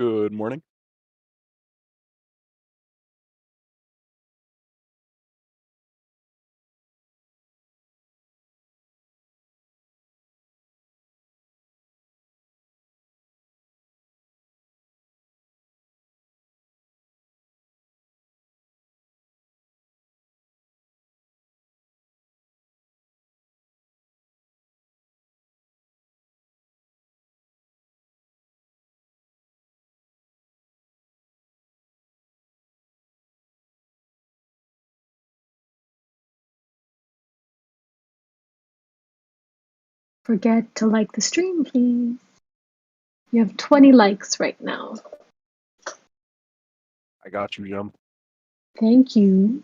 Good morning. Forget to like the stream, please. You have 20 likes right now. I got you, Jim. Thank you.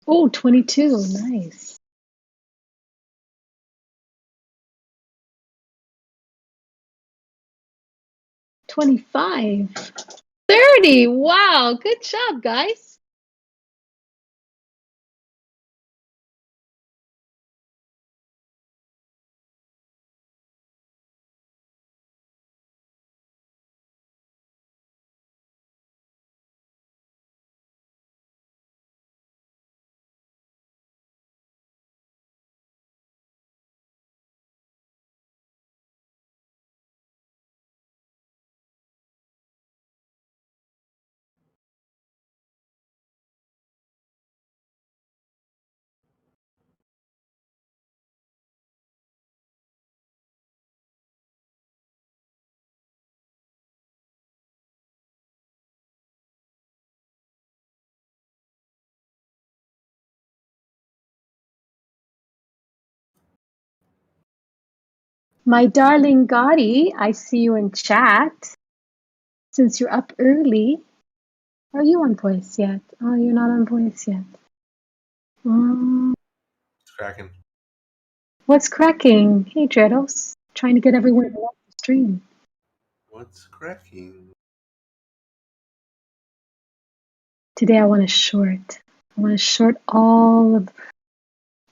Oh, 22. Nice. 25. 30. Wow. Good job, guys. My darling Gotti, I see you in chat. Since you're up early, are you on voice yet? Oh, you're not on voice yet. Um, It's cracking. what's cracking? Hey, Dredos. Trying to get everyone to watch the stream. What's cracking? Today I want to short. I want to short all of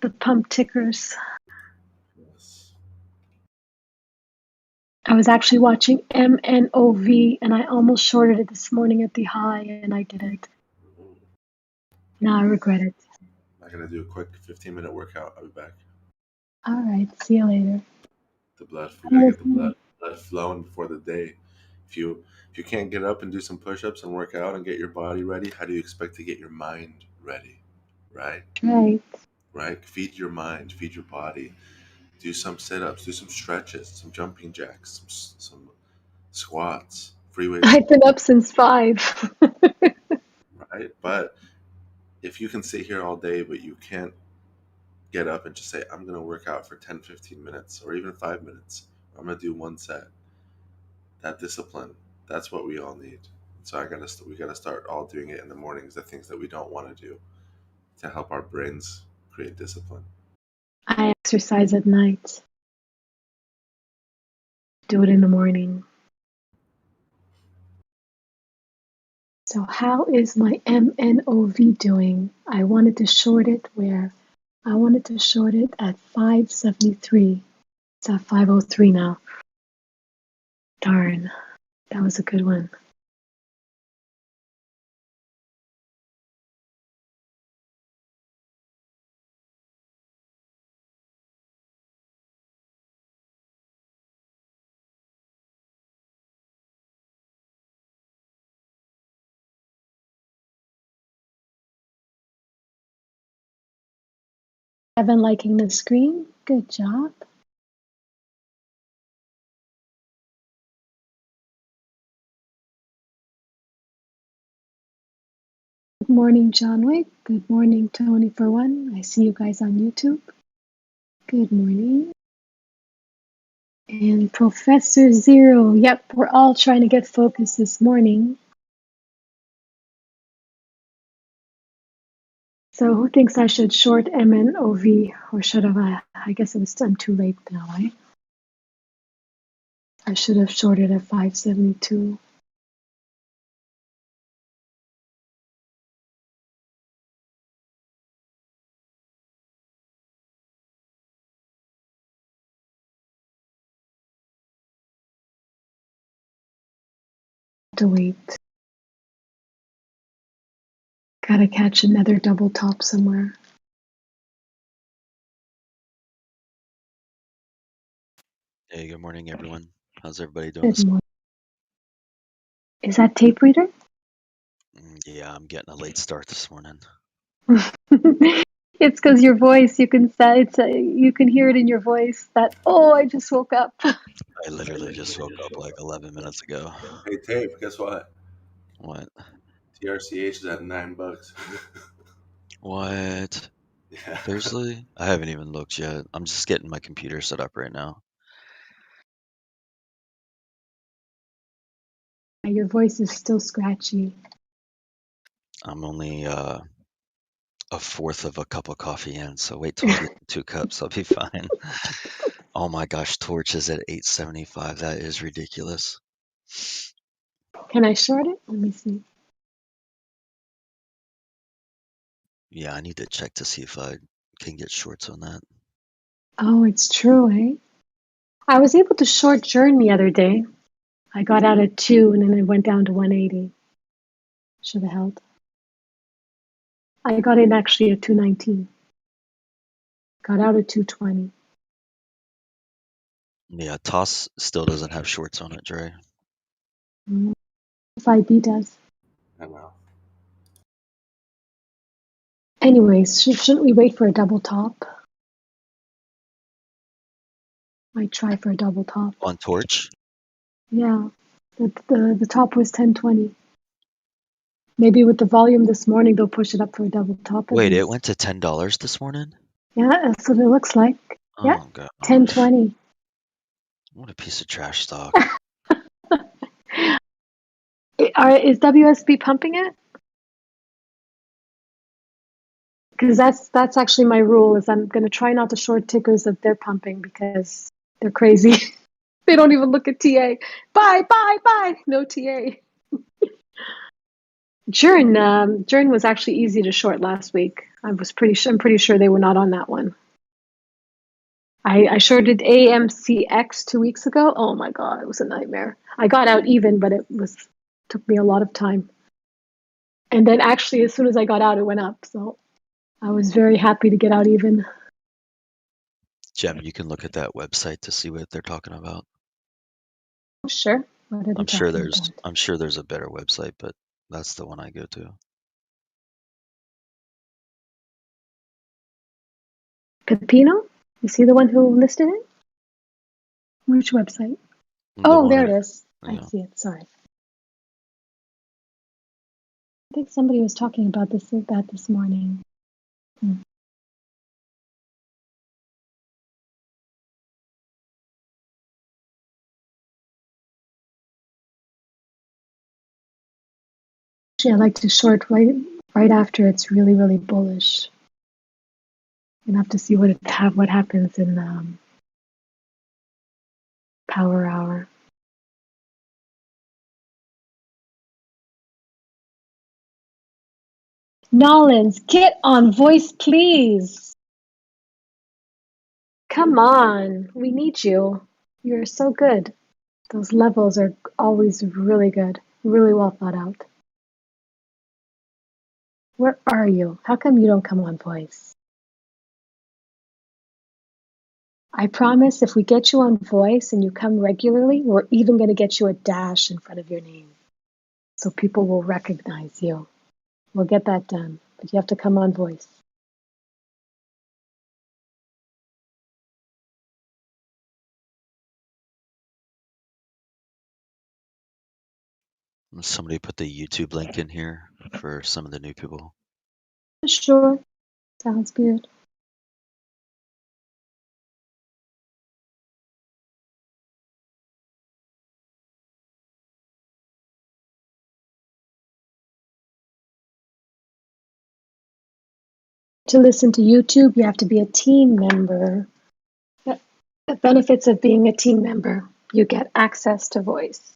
the pump tickers. Yes. I was actually watching MNOV and I almost shorted it this morning at the high and I didn't. Now I regret it. I'm gonna do a quick 15-minute workout. I'll be back. All right, see you later. We I'm gotta get the listening. blood flowing before the day. If you can't get up and do some push-ups and work out and get your body ready, how do you expect to get your mind ready? Right? Right. Right? Feed your mind, feed your body. Do some sit-ups, do some stretches, some jumping jacks, some squats, free weight, I've been up since 5. right? But if you can sit here all day but you can't get up and just say, I'm going to work out for 10, 15 minutes or even 5 minutes. I'm going to do one set. That discipline, that's what we all need. So we got to start all doing it in the mornings, the things that we don't want to do to help our brains create discipline. I exercise at night. Do it in the morning. So how is my MNOV doing? I wanted to short it where? I wanted to short it at 573. It's at 503 now. Darn, that was a good one. Evan liking the screen? Good job. Good morning, John Wick. Good morning, Tony for One. I see you guys on YouTube. Good morning. And Professor Zero. Yep, we're all trying to get focused this morning. So who thinks I should short MNOV or should have I guess I'm too late now, right? I should have shorted at 572. to wait. Gotta catch another double top somewhere. Hey, good morning, everyone. How's everybody doing Good this morning. Is that tape reader? Yeah, I'm getting a late start this morning. It's because your voice, you can say you can hear it in your voice that, oh, I just woke up. I literally just woke up like 11 minutes ago. Hey, Tape, guess what? What? TRCH is at $9. What? Yeah. Seriously? I haven't even looked yet. I'm just getting my computer set up right now. Your voice is still scratchy. I'm only a fourth of a cup of coffee in, so wait till I get 2 cups. I'll be fine. Oh my gosh, Torch is at 875. That is ridiculous. Can I short it? Let me see. Yeah, I need to check to see if I can get shorts on that. Oh, it's true, eh? I was able to short Journ the other day. I got out at 2 and then it went down to 180. Should have held. I got in actually at 219. Got out at 220. Yeah, Toss still doesn't have shorts on it, Dre. FIB does. I know. Anyways, shouldn't we wait for a double top? Might try for a double top. On Torch? Yeah, the top was 1020. Maybe with the volume this morning, they'll push it up for a double top at Wait, it least. went to $10 this morning? Yeah, that's what it looks like. Yeah, Oh gosh. 1020. What a piece of trash stock. Is WSB pumping it? Because that's actually my rule. Is I'm going to try not to short tickers that they're pumping because they're crazy. They don't even look at TA. Buy. No TA. Journ was actually easy to short last week. I'm pretty sure they were not on that one. I shorted AMCX 2 weeks ago. Oh my god, it was a nightmare. I got out even, but took me a lot of time. And then actually, as soon as I got out, it went up. So I was very happy to get out even. Jem, you can look at that website to see what they're talking about. Sure. What are they talking about? I'm sure there's a better website, but that's the one I go to. Pepino? You see the one who listed it? Which website? Oh, there it is. I see it. Sorry. I think somebody was talking about that this morning. Actually, I like to short right after it's really, really bullish. You have to see what happens in Power Hour. Nolens, get on voice, please. Come on, we need you. You're so good. Those levels are always really good, really well thought out. Where are you? How come you don't come on voice? I promise if we get you on voice and you come regularly, we're even going to get you a dash in front of your name. So people will recognize you. We'll get that done. But you have to come on voice. Somebody put the YouTube link in here for some of the new people. Sure. Sounds good. To listen to YouTube, you have to be a team member. The benefits of being a team member, you get access to voice.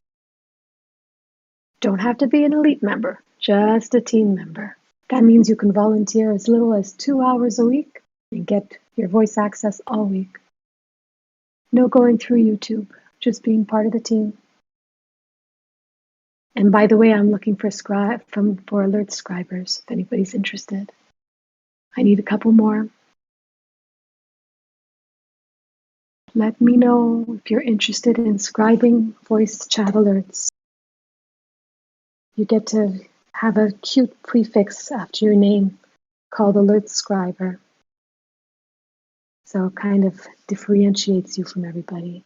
Don't have to be an elite member, just a team member. That means you can volunteer as little as 2 hours a week and get your voice access all week. No going through YouTube, just being part of the team. And by the way, I'm looking for alert scribers if anybody's interested. I need a couple more. Let me know if you're interested in scribing voice chat alerts. You get to have a cute prefix after your name called alert scriber. So it kind of differentiates you from everybody.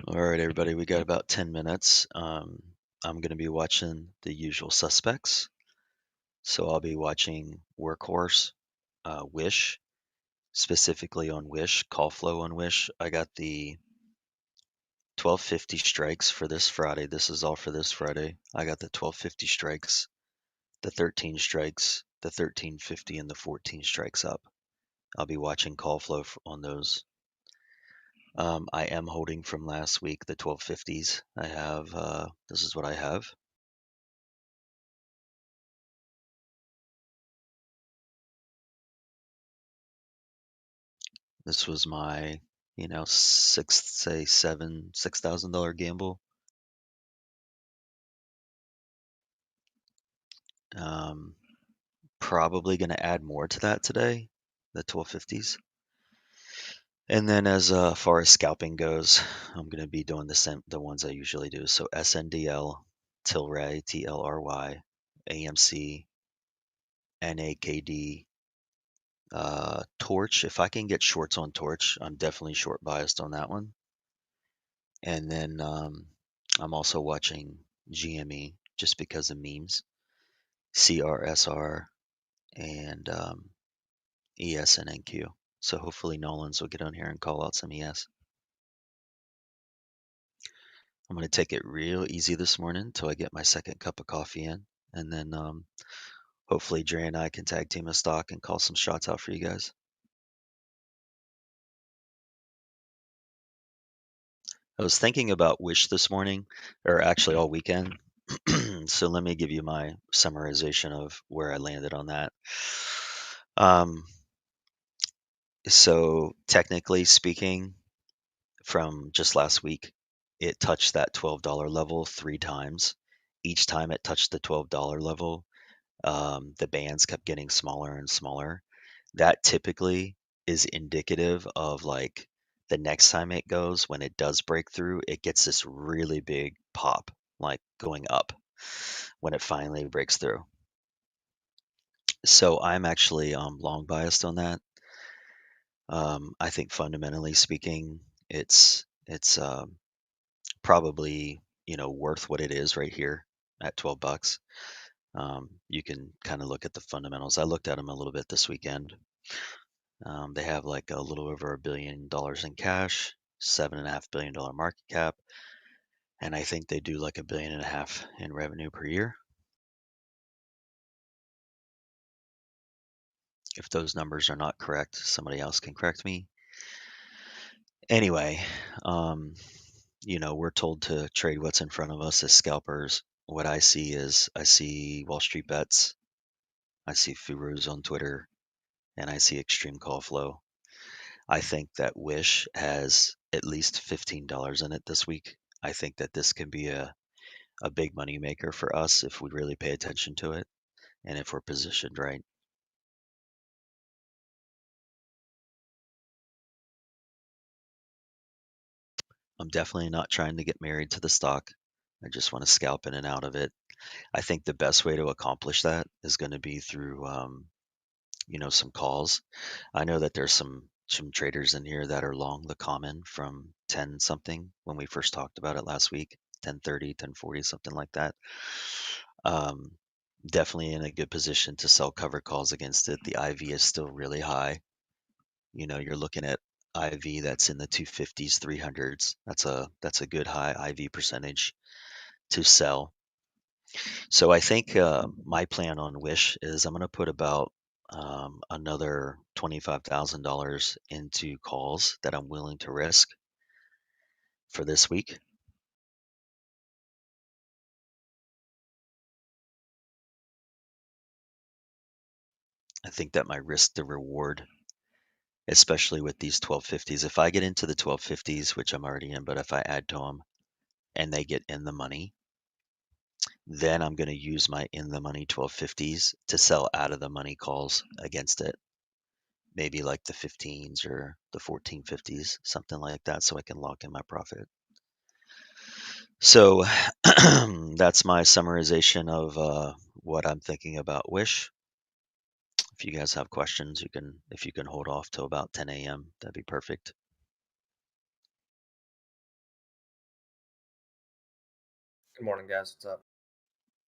All right, everybody, we got about 10 minutes. I'm going to be watching the usual suspects. So I'll be watching Workhorse, Wish, specifically on Wish, call flow on Wish. I got the 1250 strikes for this Friday. This is all for this Friday. I got the 1250 strikes, the 13 strikes, the 1350, and the 14 strikes up. I'll be watching call flow on those. I am holding from last week the 1250s. I have, this is what I have. This was my, $6,000 gamble. Probably going to add more to that today, the 1250s. And then as far as scalping goes, I'm going to be doing the ones I usually do. So SNDL, Tilray, TLRY, AMC, NAKD, Torch. If I can get shorts on Torch, I'm definitely short biased on that one. And then I'm also watching GME just because of memes, CRSR, and ES and NQ. So hopefully Nolan's will get on here and call out some ES. I'm going to take it real easy this morning until I get my second cup of coffee in. And then hopefully Dre and I can tag team a stock and call some shots out for you guys. I was thinking about Wish this morning, or actually all weekend. So let me give you my summarization of where I landed on that. So technically speaking, from just last week, it touched that $12 level 3 times. Each time it touched the $12 level, the bands kept getting smaller and smaller. That typically is indicative of like the next time it goes, when it does break through, it gets this really big pop, like going up when it finally breaks through. So I'm actually long biased on that. I think fundamentally speaking, it's probably worth what it is right here at 12 bucks. You can kind of look at the fundamentals. I looked at them a little bit this weekend. They have like a little over $1 billion in cash, $7.5 billion market cap, and I think they do like $1.5 billion in revenue per year. If those numbers are not correct, somebody else can correct me. Anyway, we're told to trade what's in front of us as scalpers. What I see Wall Street Bets, I see Furuz on Twitter, and I see Extreme Call Flow. I think that Wish has at least $15 in it this week. I think that this can be a big money maker for us if we really pay attention to it and if we're positioned right. I'm definitely not trying to get married to the stock. I just want to scalp in and out of it. I think the best way to accomplish that is going to be through some calls. I know that there's some traders in here that are long the common from 10 something when we first talked about it last week, 10:30, 10:40, something like that. Um, Definitely in a good position to sell cover calls against it. The IV is still really high. You're looking at IV that's in the 250s, 300s. That's a good high IV percentage to sell. So I think my plan on Wish is I'm going to put about another $25,000 into calls that I'm willing to risk for this week. I think that my risk to reward, especially with these 1250s, if I get into the 1250s, which I'm already in, but if I add to them and they get in the money, then I'm going to use my in the money 1250s to sell out of the money calls against it. Maybe like the 15s or the 1450s, something like that, so I can lock in my profit. So that's my summarization of what I'm thinking about Wish. If you guys have questions, if you can hold off till about 10 a.m., that'd be perfect. Good morning, guys. What's up?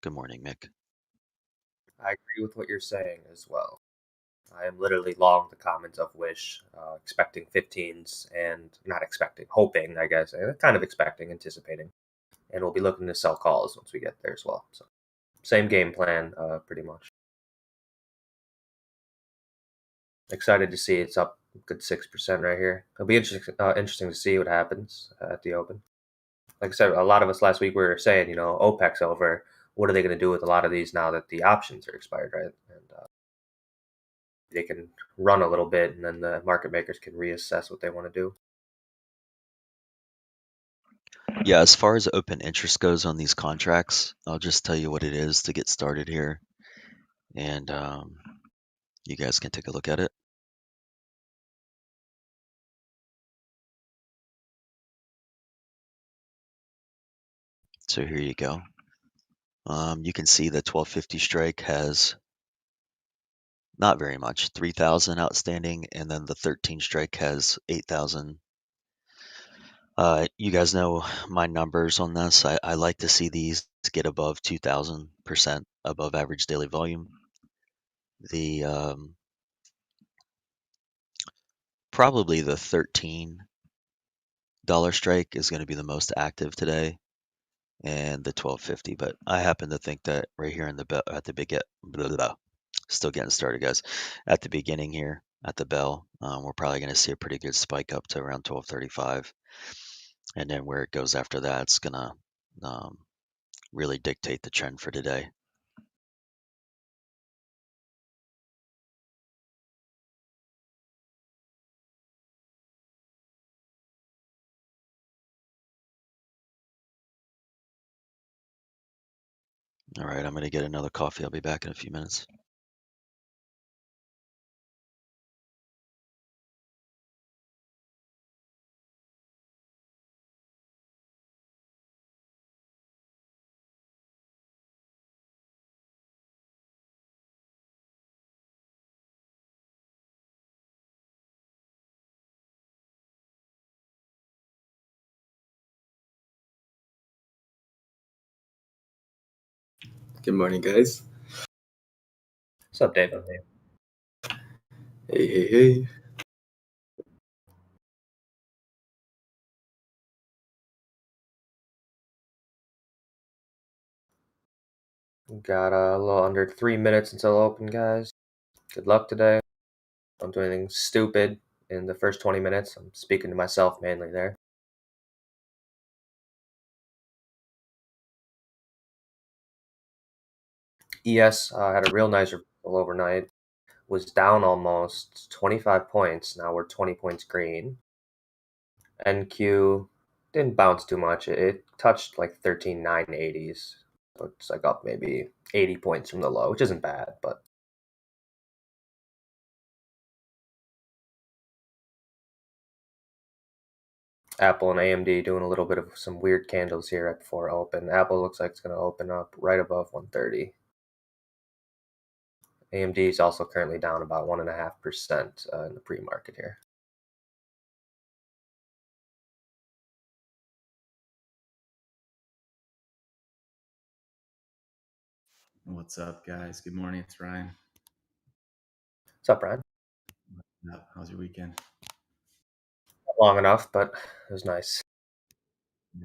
Good morning, Mick. I agree with what you're saying as well. I am literally long the comments of Wish, expecting 15s and not expecting, hoping, I guess, kind of expecting, anticipating. And we'll be looking to sell calls once we get there as well. So, same game plan, pretty much. Excited to see it's up a good 6% right here. It'll be interesting to see what happens at the open. Like I said, a lot of us last week were saying, OPEC's over. What are they going to do with a lot of these now that the options are expired, right? And they can run a little bit, and then the market makers can reassess what they want to do. Yeah, as far as open interest goes on these contracts, I'll just tell you what it is to get started here, and you guys can take a look at it. So here you go. You can see the 1250 strike has not very much, 3,000 outstanding, and then the 13 strike has 8,000. You guys know my numbers on this. I like to see these get above 2,000% above average daily volume. The probably the $13 strike is going to be the most active today, and the 1250. But I happen to think that right here in the at the blah, blah, blah. Still getting started, guys. At the beginning here, at the bell, we're probably going to see a pretty good spike up to around 1235, and then where it goes after that, it's gonna really dictate the trend for today. All right, I'm going to get another coffee. I'll be back in a few minutes. Good morning, guys. What's up, Dave? Hey, hey, hey. Got a little under 3 minutes until open, guys. Good luck today. Don't do anything stupid in the first 20 minutes. I'm speaking to myself mainly there. ES had a real nice reversal overnight. Was down almost 25 points. Now we're 20 points green. NQ didn't bounce too much. It touched like 13,980s. So it's like up maybe 80 points from the low, which isn't bad, but Apple and AMD doing a little bit of some weird candles here right before open. Apple looks like it's going to open up right above 130. AMD is also currently down about 1.5% in the pre-market here. What's up, guys? Good morning. It's Ryan. What's up, Ryan? How's your weekend? Long enough, but it was nice.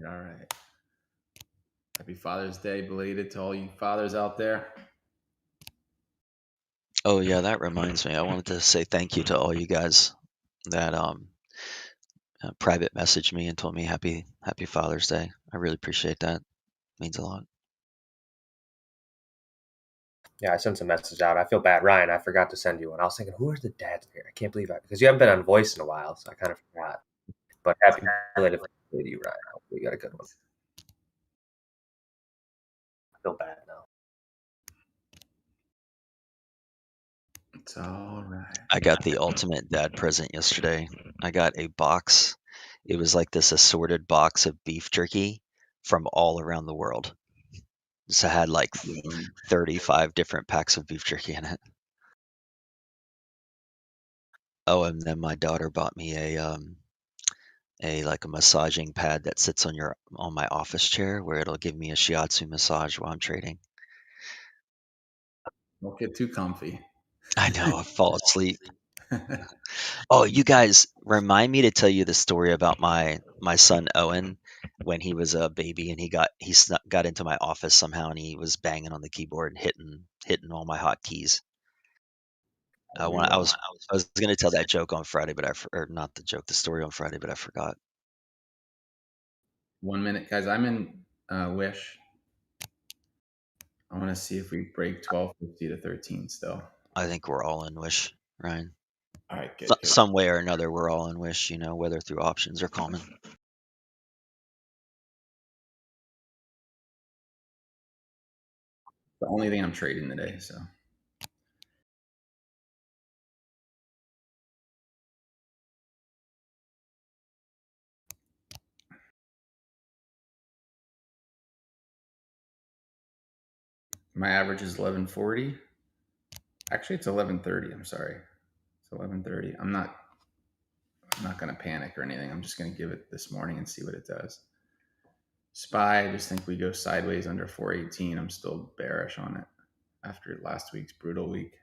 All right. Happy Father's Day belated to all you fathers out there. Oh yeah, that reminds me. I wanted to say thank you to all you guys that private messaged me and told me happy Father's Day. I really appreciate that. Means a lot. Yeah, I sent some message out. I feel bad, Ryan. I forgot to send you one. I was thinking, who are the dads here? I can't believe because you haven't been on Voice in a while, so I kind of forgot. But happy belated Father's Day to you, Ryan. Hopefully you got a good one. I feel bad now. It's all right. I got the ultimate dad present yesterday. I got a box. It was like this assorted box of beef jerky from all around the world. So it had like 35 different packs of beef jerky in it. Oh, and then my daughter bought me a massaging pad that sits on my office chair where it'll give me a shiatsu massage while I'm trading. Don't get too comfy. I know, I fall asleep. Oh, you guys remind me to tell you the story about my son Owen when he was a baby and he got into my office somehow and he was banging on the keyboard and hitting all my hotkeys. I was going to tell that joke on Friday, or not the joke, the story on Friday, but I forgot. 1 minute, guys. I'm in Wish. I want to see if we break 1250 to 13 still. I think we're all in Wish, Ryan. All right, good. Some way or another, we're all in Wish, whether through options or common. The only thing I'm trading today, so. My average is 1140. Actually, it's 1130. I'm sorry. It's 1130. I'm not going to panic or anything. I'm just going to give it this morning and see what it does. SPY, I just think we go sideways under 418. I'm still bearish on it after last week's brutal week.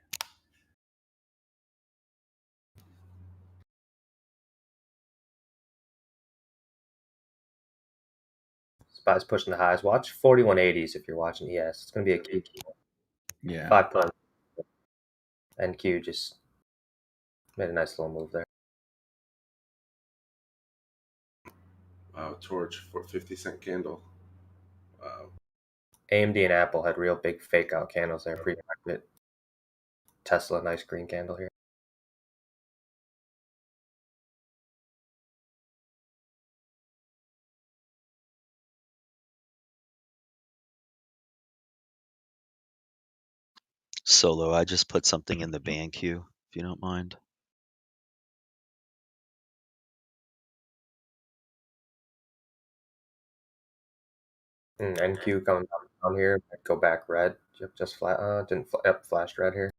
SPY's pushing the highs. Watch 4180s if you're watching ES. It's going to be a key. Yeah. 5 plus. NQ just made a nice little move there. Wow, torch for 50-cent candle. Wow. AMD and Apple had real big fake out candles there pre-market. Tesla, nice green candle here. Solo, I just put something in the ban queue, if you don't mind. NQ coming down here, go back red. Just flat. Flashed red here.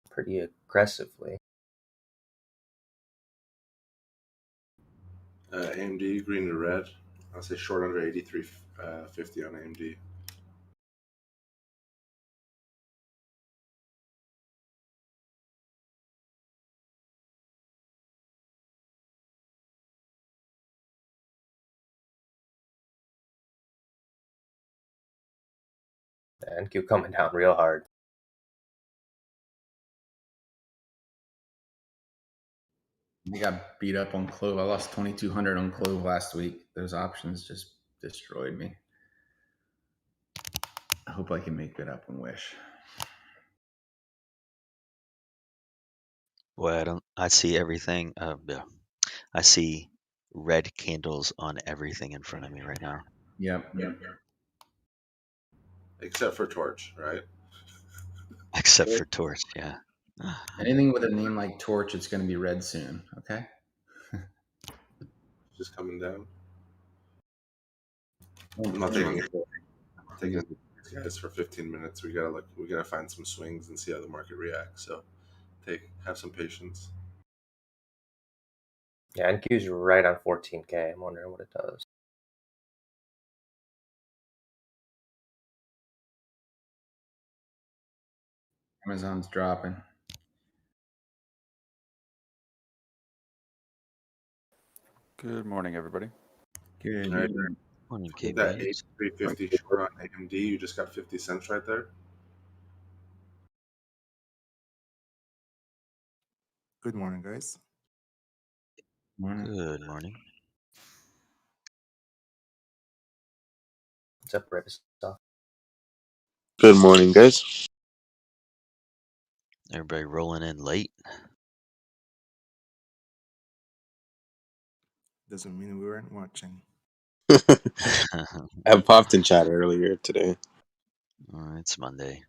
Pretty aggressively. AMD green to red. I'll say short under 83.50 on AMD. NQ coming down real hard. I got beat up on Clove. I lost 2,200 on Clove last week. Those options just destroyed me. I hope I can make that up on Wish. Boy, I see everything. Yeah. I see red candles on everything in front of me right now. Yep. Except for torch, right? Except for torch, yeah. Anything with a name like Torch, it's going to be red soon, okay? Just coming down. I'm not taking it. guys, for 15 minutes. We gotta find some swings and see how the market reacts. So have some patience. Yeah, NQ's right on 14K. I'm wondering what it does. Amazon's dropping. Good morning, everybody. Good. All right. Morning, With that KB. 350 short on AMD, you just got 50 cents right there. Good morning, guys. Morning. Good morning. What's up, Rip stuff? Good morning, guys. Everybody rolling in late. Doesn't mean we weren't watching. I popped in chat earlier today. It's Monday.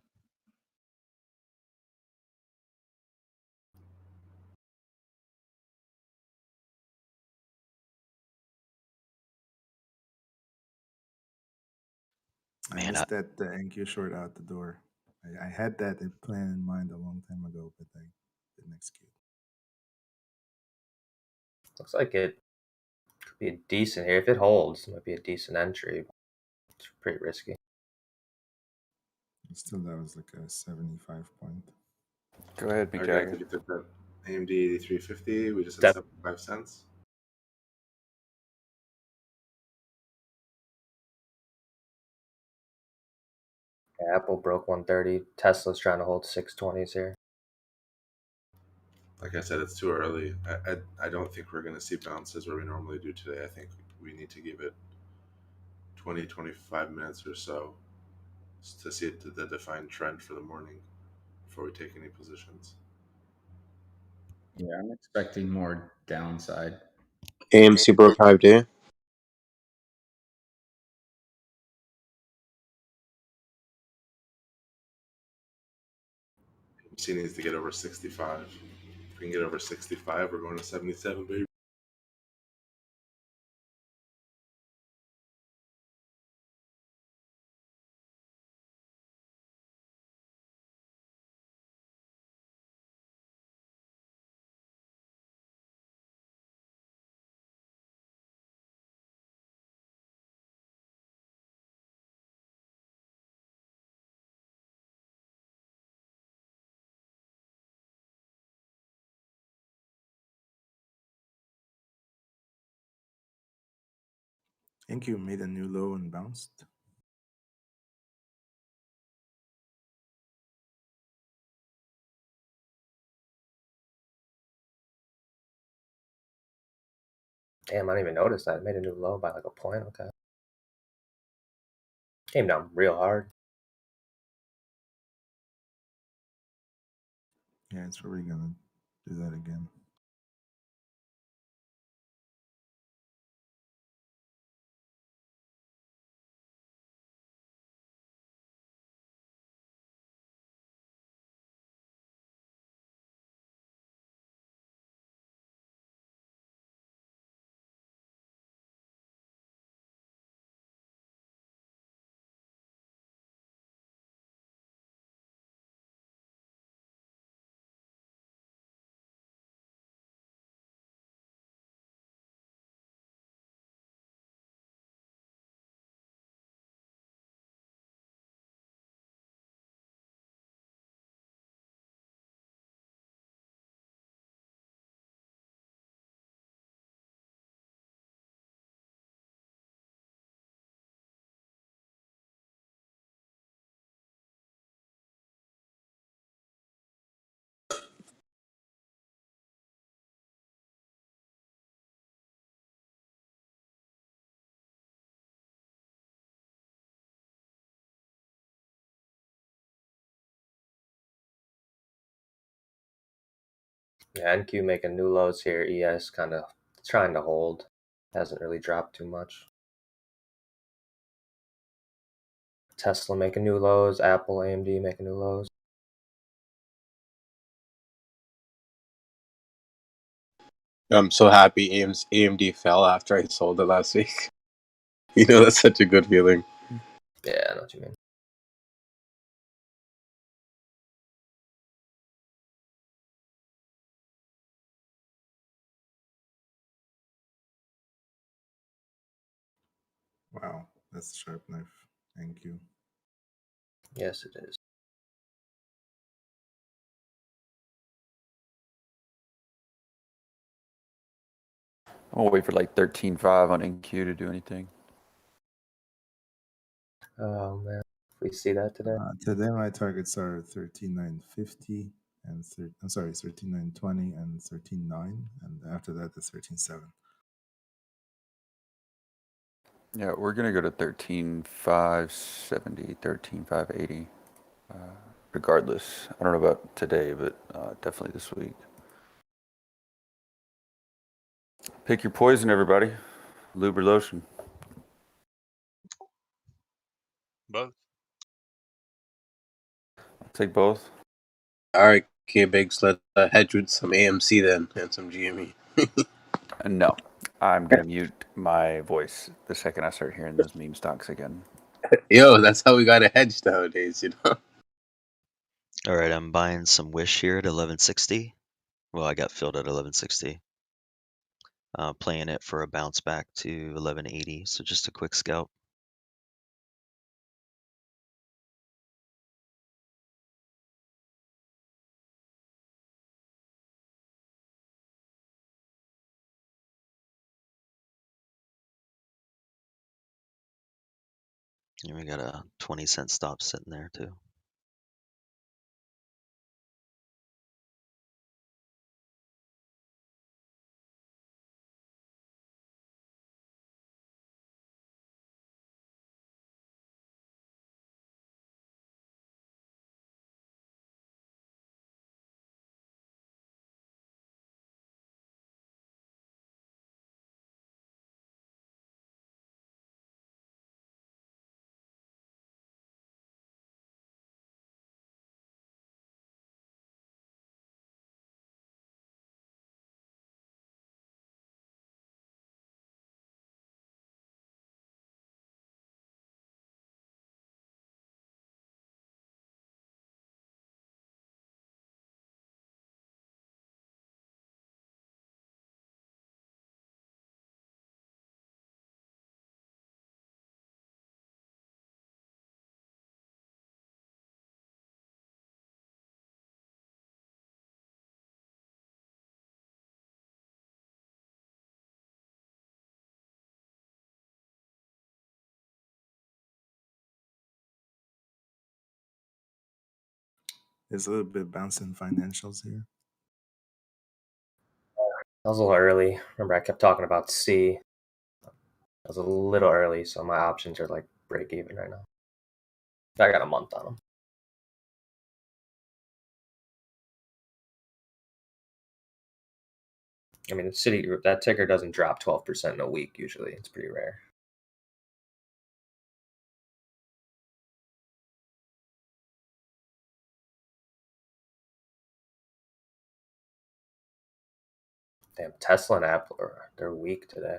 I missed that NQ short out the door. I had that plan in mind a long time ago, but I didn't execute. Looks like it could be a decent here. If it holds, it might be a decent entry. It's pretty risky. Still, that was like a 75 point. Go ahead, All Big right, Jagger. guys, we took that AMD 8350. We just had Def- 75 cents. Yeah, Apple broke 130. Tesla's trying to hold 620s here. Like I said, it's too early. I don't think we're going to see bounces where we normally do today. I think we need to give it 20, 25 minutes or so to see the defined trend for the morning before we take any positions. Yeah, I'm expecting more downside. AMC broke 5-day. AMC needs to get over 65. If we can get over 65, we're going to 77, baby. NQ made a new low and bounced. Damn, I didn't even notice that. It made a new low by like a point. Okay. Came down real hard. Yeah, it's probably gonna do that again. Yeah, NQ making new lows here. ES kind of trying to hold. Hasn't really dropped too much. Tesla making new lows. Apple, AMD making new lows. I'm so happy AMD fell after I sold it last week. That's such a good feeling. Yeah, I know what you mean. Wow, that's a sharp knife. Thank you. Yes, it is. I'm gonna wait for like 13.5 on NQ to do anything. Oh man, if we see that today. Today my targets are 13,950 and I'm sorry, 13,920 and 13,9, and after that it's 13,7. Yeah, we're gonna go to 13.570, 13.580. Regardless, I don't know about today, but definitely this week. Pick your poison, everybody. Lube or lotion. Both. Take both. All right, K-Biggs, let's hedge with some AMC then and some GME. No, I'm gonna mute my voice the second I start hearing those meme stocks again. Yo, that's how we got to hedge nowadays, you know? All right, I'm buying some Wish here at 1160. Well, I got filled at 1160. Playing it for a bounce back to 1180. So just a quick scalp. And we got a 20-cent stop sitting there too. There's a little bit bouncing financials here. I was a little early. Remember, I kept talking about C. I was a little early, so my options are like break even right now. I got a month on them. I mean, Citigroup, that ticker doesn't drop 12% in a week usually. It's pretty rare. Damn, Tesla and Apple they're weak today.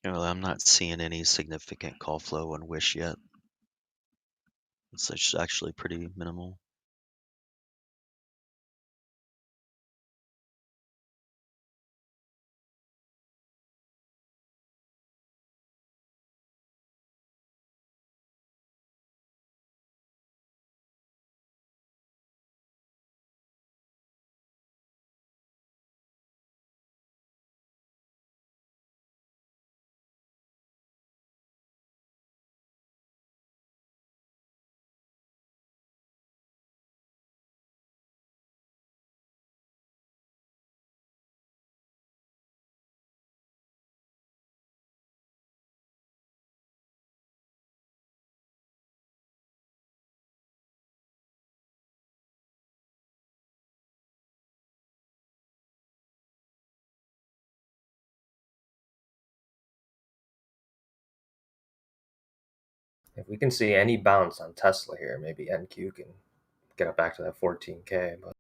Well, I'm not seeing any significant call flow on Wish yet. It's actually pretty minimal. If we can see any bounce on Tesla here, maybe NQ can get up back to that 14K, but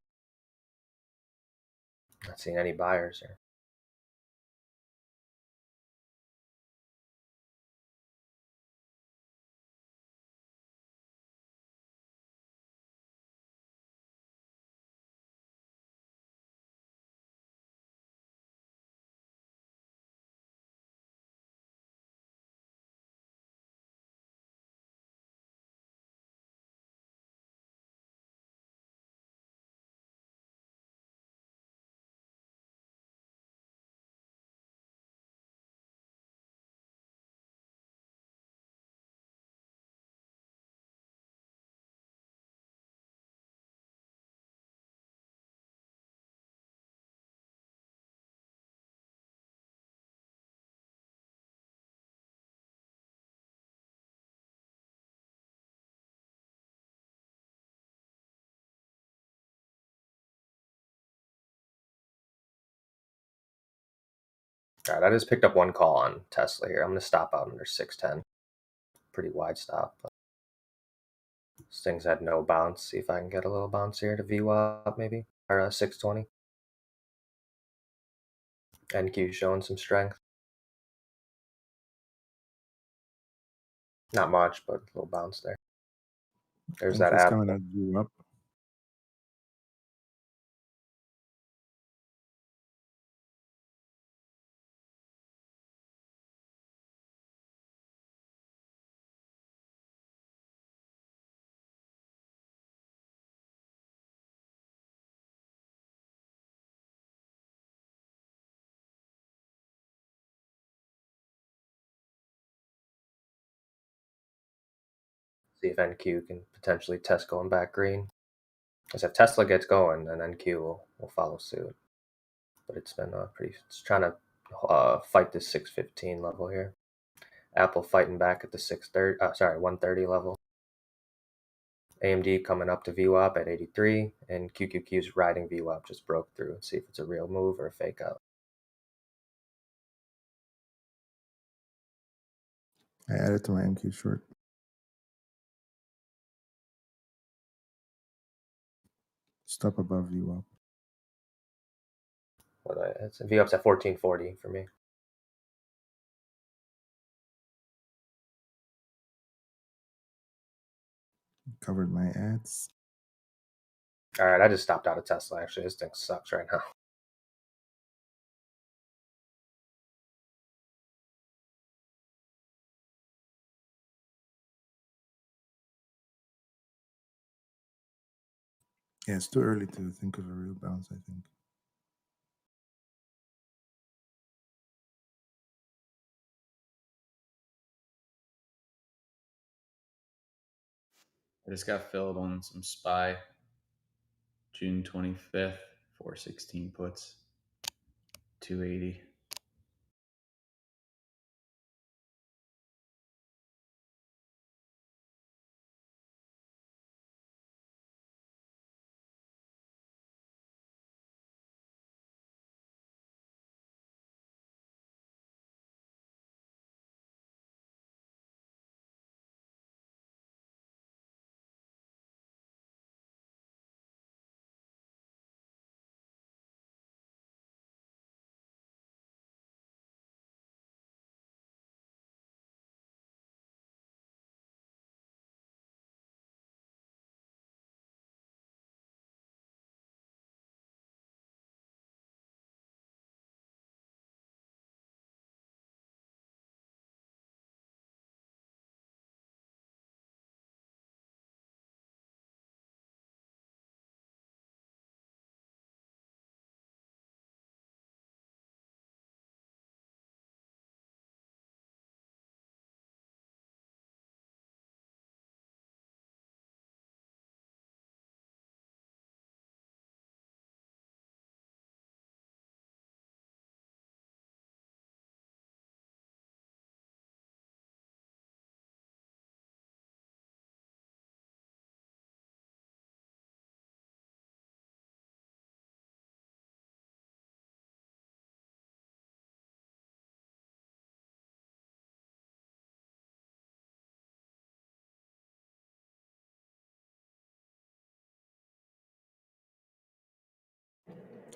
not seeing any buyers here. All right, I just picked up one call on Tesla here. I'm going to stop out under 610. Pretty wide stop. But this thing's had no bounce. See if I can get a little bounce here to VWAP maybe, or 620. NQ showing some strength. Not much, but a little bounce there. There's that It's app. coming at you up. See if NQ can potentially test going back green. Because if Tesla gets going, then NQ will follow suit. But it's been it's trying to fight this 615 level here. Apple fighting back at the 130 level. AMD coming up to VWAP at 83, and QQQ's riding VWAP just broke through. Let's see if it's a real move or a fake out. I added to my MQ short. Stop above VWAP. It's VWAP's at 1440 for me. Covered my ads. All right, I just stopped out of Tesla. Actually, this thing sucks right now. Yeah, it's too early to think of a real bounce, I think. I just got filled on some SPY. June 25th, 416 puts, 280.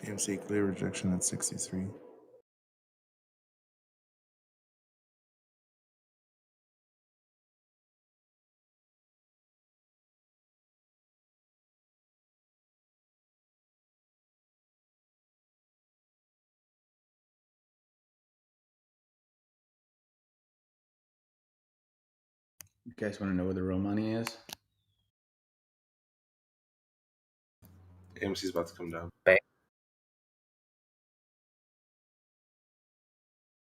AMC clear rejection at 63. You guys want to know where the real money is? AMC's about to come down. Bang.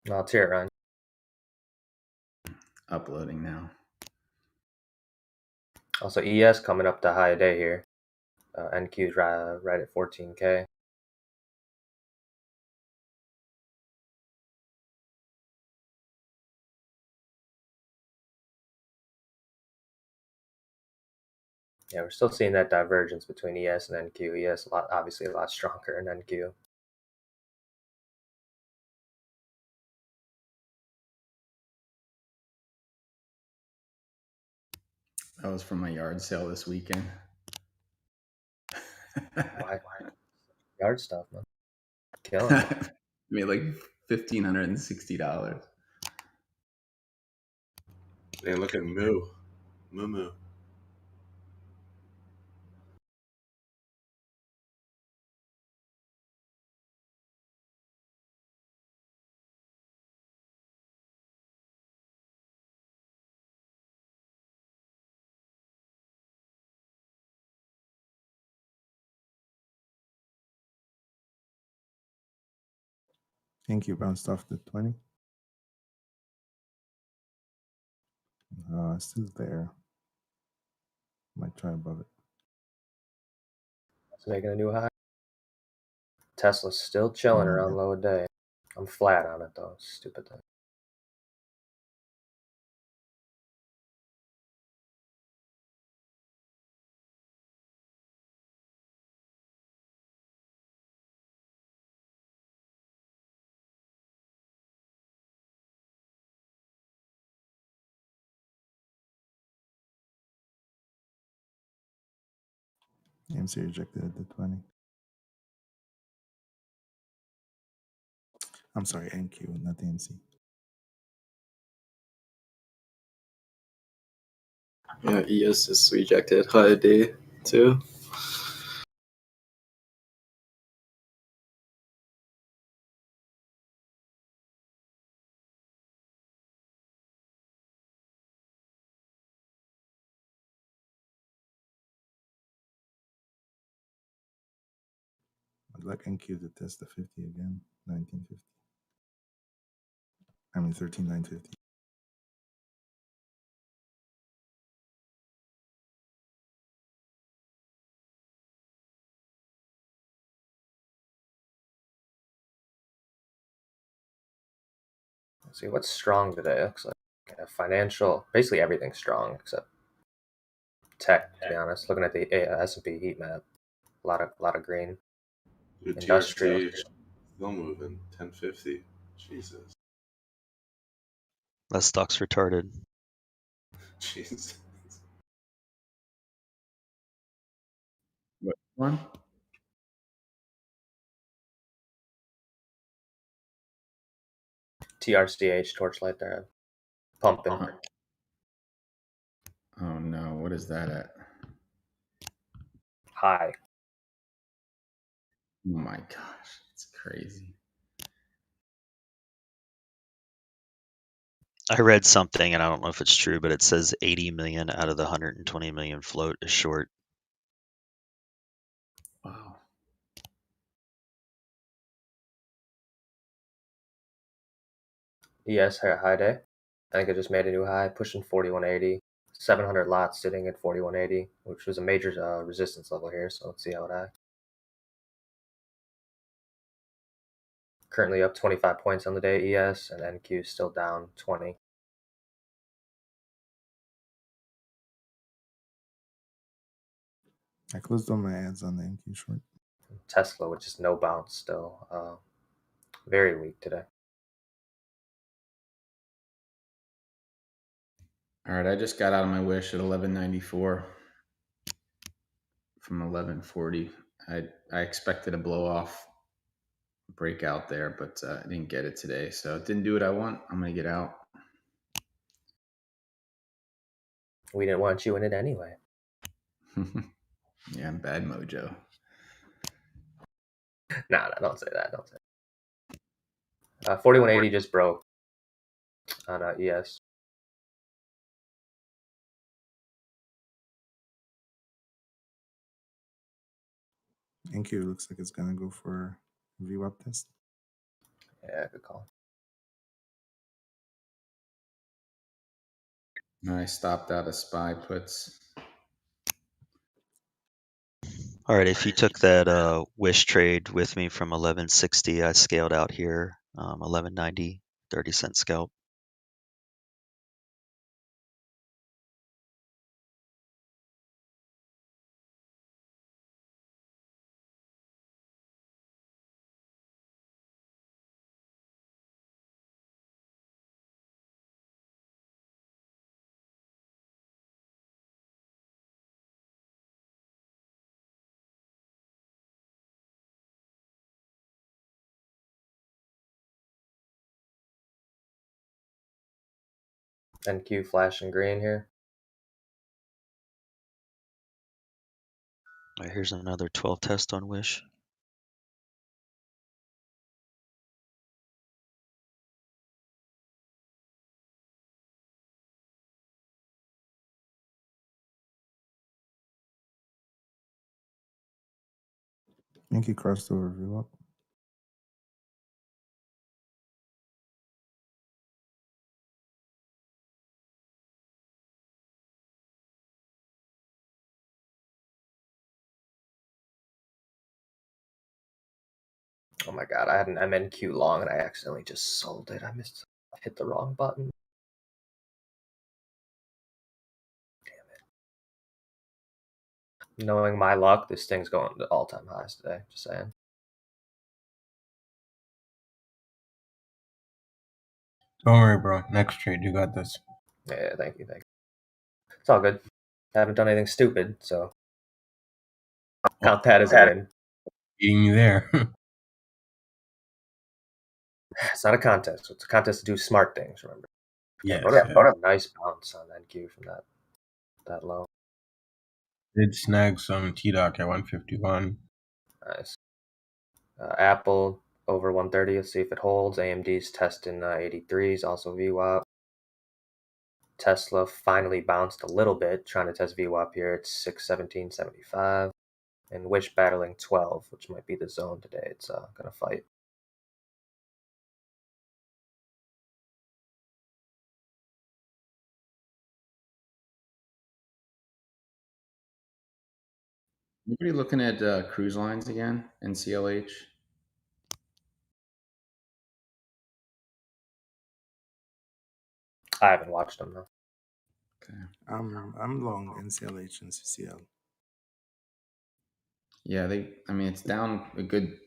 No, let's hear it, Ryan. Uploading now. Also, ES coming up to high day here. NQ's right at 14K. Yeah, we're still seeing that divergence between ES and NQ. ES obviously a lot stronger than NQ. That was from my yard sale this weekend. Why? Yard stuff, man. Killing it. Made like $1,560. Hey, look at Moo. Moo. Thank you. Bounced off the 20. Still there. Might try above it. It's making a new high. Tesla's still chilling around low a day. I'm flat on it though. Stupid thing. AMC rejected at the 20. I'm sorry, NQ, not AMC. Yeah, ES is rejected high day too. I'd like NQ to test the 50 again. 1950. I mean 13950. Let's see what's strong today. Looks like financial, basically everything's strong except tech. To be honest, looking at the S&P heat map, a lot of green. Dude, Industrial. TRC still moving. 1050. Jesus. That stock's retarded. Jesus. What one? TRCH Torchlight there, pumping. Oh no, what is that at? High. Oh my gosh, it's crazy. I read something, and I don't know if it's true, but it says 80 million out of the 120 million float is short. Wow. ES high day. I think it just made a new high, pushing 4180. 700 lots sitting at 4180, which was a major resistance level here. So let's see how it acts. Currently up 25 points on the day, ES, and NQ still down 20. I closed all my ads on the NQ short. Tesla, which is no bounce still. Very weak today. All right, I just got out of my wish at 1194 from 1140. I expected a blow off breakout there, but I didn't get it today. So it didn't do what I want. I'm going to get out. We didn't want you in it anyway. Yeah, I'm bad mojo. Nah, don't say that. Don't say that. 4180 just broke on ES. Thank you. Looks like it's gonna go for VWAP test. Yeah, good call. I stopped out of SPY puts. All right, if you took that Wish trade with me from 1160, I scaled out here 1190, 30-cent scalp. NQ flashing green here. All right, here's another 12 test on Wish. Thank you, crossed over VWAP. Oh my god, I had an MNQ long and I accidentally just sold it. I hit the wrong button. Damn it. Knowing my luck, this thing's going to all-time highs today. Just saying. Don't worry, bro. Next trade, you got this. Yeah, thank you. It's all good. I haven't done anything stupid, so count that as a win. Being you there. It's not a contest. It's a contest to do smart things, remember? Yes. What a nice bounce on NQ from that low. Did snag some T-Doc at 151. Nice. Apple over 130. Let's see if it holds. AMD's testing 83s, also VWAP. Tesla finally bounced a little bit, trying to test VWAP here. It's 617.75. And Wish battling 12, which might be the zone today. It's going to fight. Anybody looking at cruise lines again? NCLH? I haven't watched them though. Okay. I'm long NCLH and CCL. Yeah, it's down a good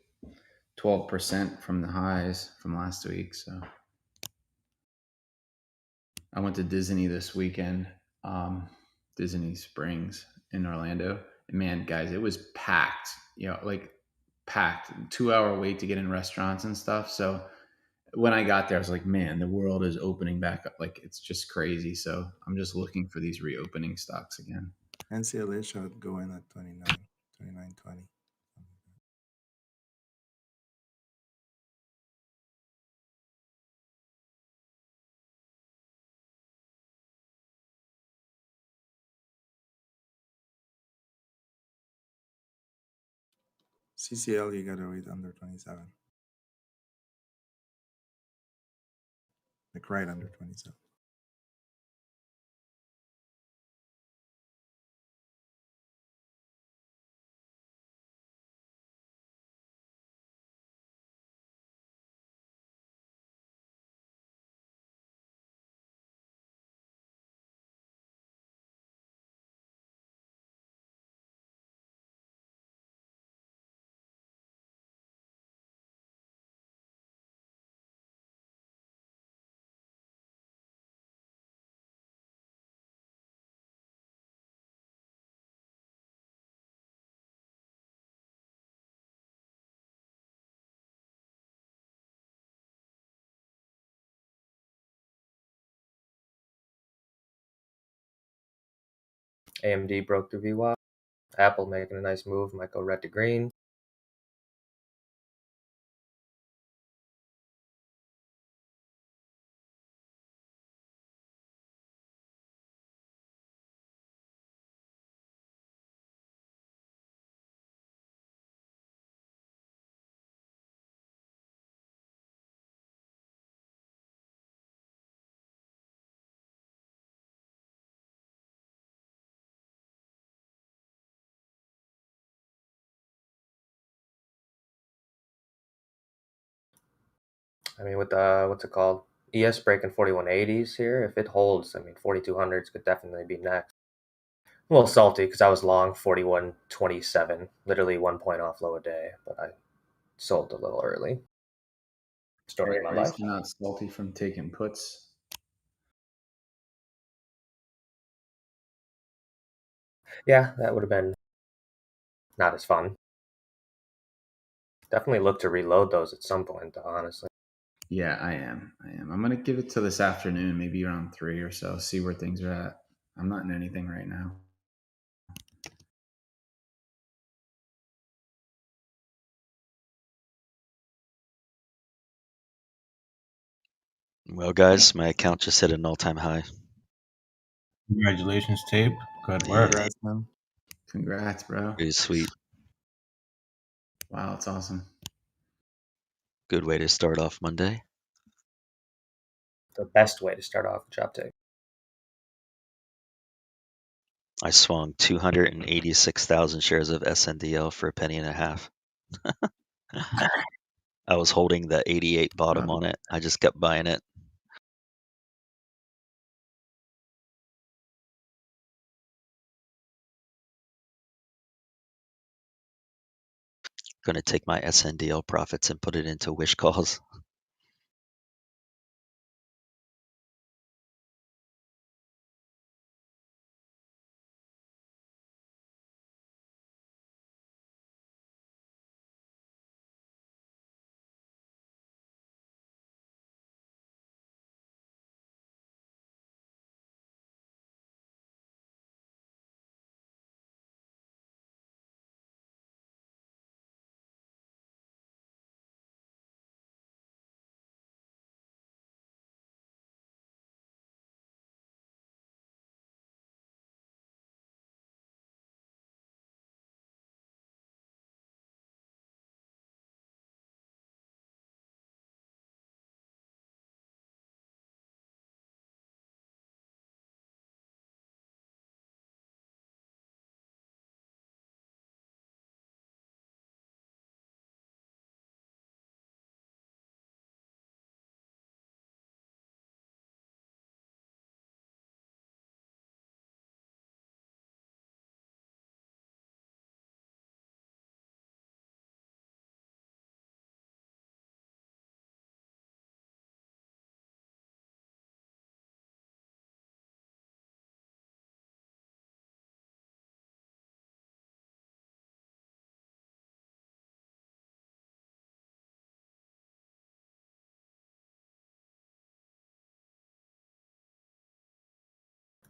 12% from the highs from last week. So I went to Disney this weekend, Disney Springs in Orlando. And man, guys, it was packed, like packed, 2-hour wait to get in restaurants and stuff. So when I got there, I was like, man, the world is opening back up. Like, it's just crazy. So I'm just looking for these reopening stocks again. NCLH should go in at 29.20. CCL, you gotta wait under 27. Like right under 27. AMD broke through VWAP. Apple making a nice move. Might go red to green. I mean, with the what's it called? ES breaking 4180s here. If it holds, I mean, 4200s could definitely be next. A little salty because I was long 4127, literally 1 point off low a day, but I sold a little early. Story of my At least life. you're not salty from taking puts. Yeah, that would have been not as fun. Definitely look to reload those at some point, though, honestly. Yeah, I am. I'm gonna give it to this afternoon, maybe around 3 or so. See where things are at. I'm not in anything right now. Well, guys, my account just hit an all-time high. Congratulations, Tape. Good Yeah. work. Congrats, man. Congrats, bro. Pretty sweet. Wow, it's awesome. Good way to start off Monday. The best way to start off the chop tape. I swung 286,000 shares of SNDL for a penny and a half. I was holding the 88 bottom on it. I just kept buying it. Going to take my SNDL profits and put it into wish calls.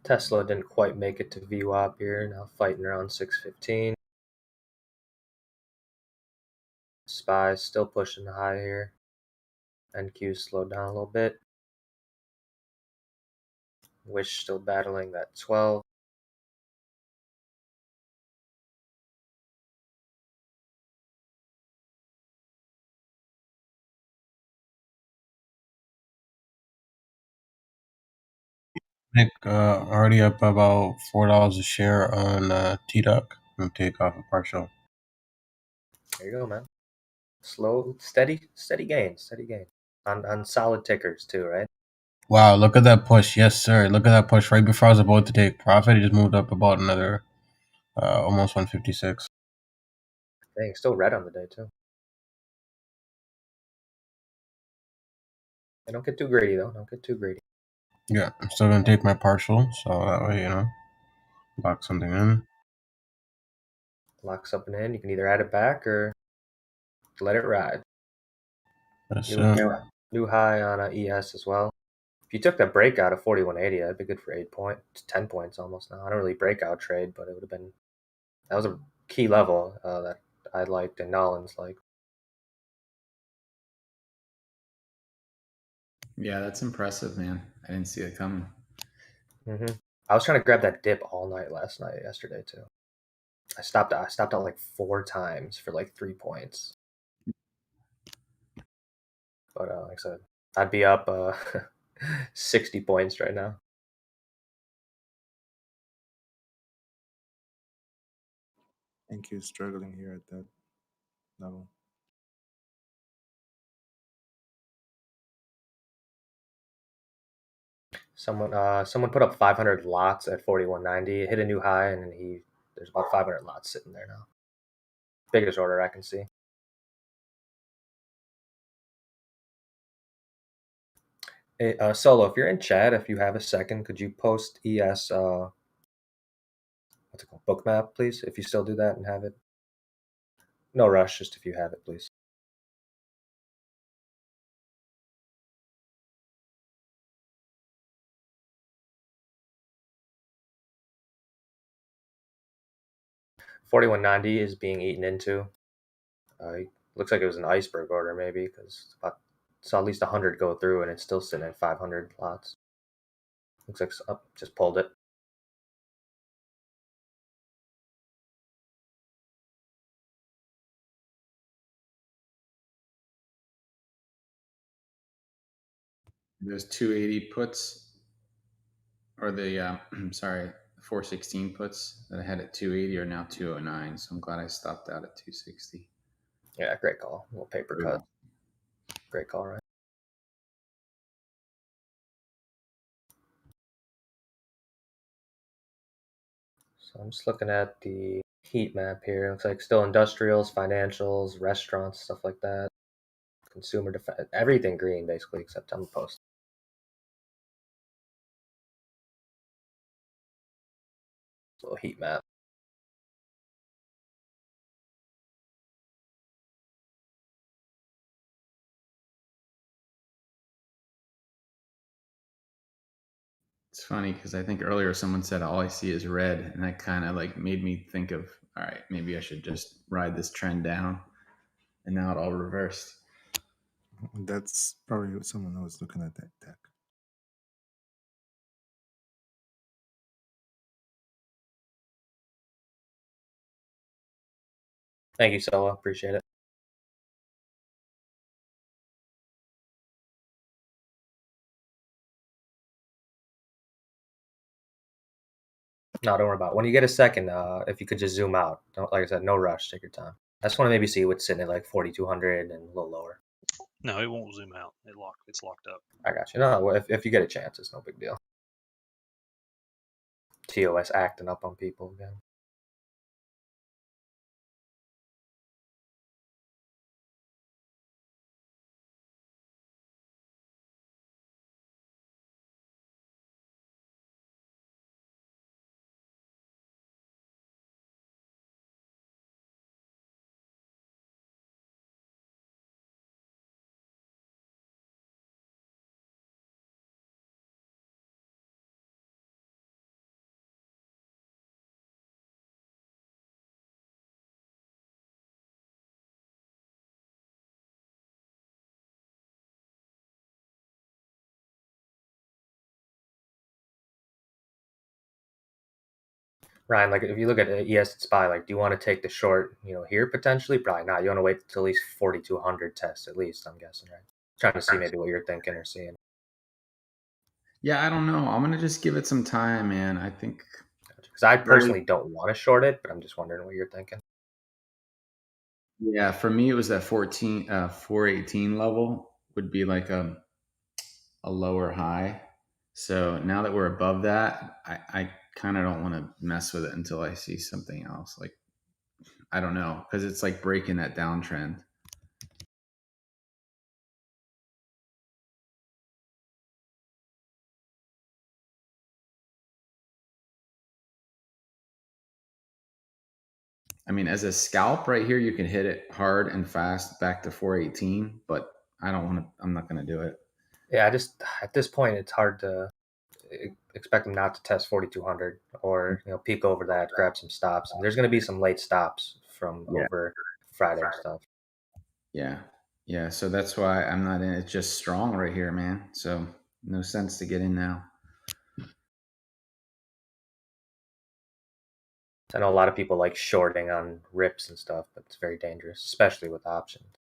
Tesla didn't quite make it to VWAP here. Now fighting around 615. SPY still pushing high here. NQ slowed down a little bit. Wish still battling that 12. Nick, already up about $4 a share on T-Duck. I'm gonna take off a partial. There you go, man. Slow, steady gains, on solid tickers too, right? Wow, look at that push. Yes, sir. Look at that push right before I was about to take profit. It just moved up about another almost 156. Dang, still red on the day too. And don't get too greedy though. Don't get too greedy. Yeah, I'm still gonna take my partial, so that way, lock something in. Lock something in. You can either add it back or let it ride. Yes, New, sir. new high on ES as well. If you took that breakout of 41.80, that'd be good for 10 points almost now. I don't really breakout trade, but it would have been, that was a key level that I liked and Nolan's liked. Yeah, that's impressive, man. I didn't see it coming. I was trying to grab that dip all night yesterday too. I stopped out like 4 times for like 3 points. But like I said, I'd be up 60 points right now. Thank you. Struggling here at that level. Someone put up 500 lots at 41.90. It hit a new high, and then there's about 500 lots sitting there now. Biggest order I can see. Hey, Solo, if you're in chat, if you have a second, could you post ES what's it called, bookmap, please? If you still do that and have it. No rush, just if you have it, please. $41.90 is being eaten into. Looks like it was an iceberg order, maybe, because saw at least 100 go through, and it's still sitting at 500 lots. Looks like just pulled it. There's 280 puts, or the 416 puts that I had at 280 are now 209. So I'm glad I stopped out at 260. Yeah, great call. A little paper cut. Great call, right? So I'm just looking at the heat map here. It looks like still industrials, financials, restaurants, stuff like that. Consumer defense, everything green basically, except on the post. Little heat map. It's funny because I think earlier someone said all I see is red, and that kind of like made me think of, all right, maybe I should just ride this trend down, and now it all reversed. That's probably someone who was looking at that deck. Thank you, Solo. Appreciate it. No, don't worry about it. When you get a second, if you could just zoom out. Like I said, no rush. Take your time. I just want to maybe see what's sitting at like 4,200 and a little lower. No, it won't zoom out. It's locked up. I got you. No, if you get a chance, it's no big deal. TOS acting up on people again. Ryan, like if you look at ES SPY, like do you want to take the short, here potentially? Probably not. You want to wait till at least 4,200 test at least, I'm guessing, right? Trying to see maybe what you're thinking or seeing. Yeah, I don't know. I'm gonna just give it some time, man. I think because I personally don't want to short it, but I'm just wondering what you're thinking. Yeah, for me it was that 418 level would be like a lower high. So now that we're above that, I kind of don't want to mess with it until I see something else. Like, I don't know, because it's like breaking that downtrend. I mean, as a scalp right here, you can hit it hard and fast back to 418, but I don't want to, I'm not going to do it. Yeah, I just at this point it's hard to expect them not to test 4200 or peek over that, grab some stops. And there's going to be some late stops from Yeah. over Friday stuff. Yeah. Yeah. So that's why I'm not in. It's just strong right here, man. So no sense to get in now. I know a lot of people like shorting on rips and stuff, but it's very dangerous, especially with options.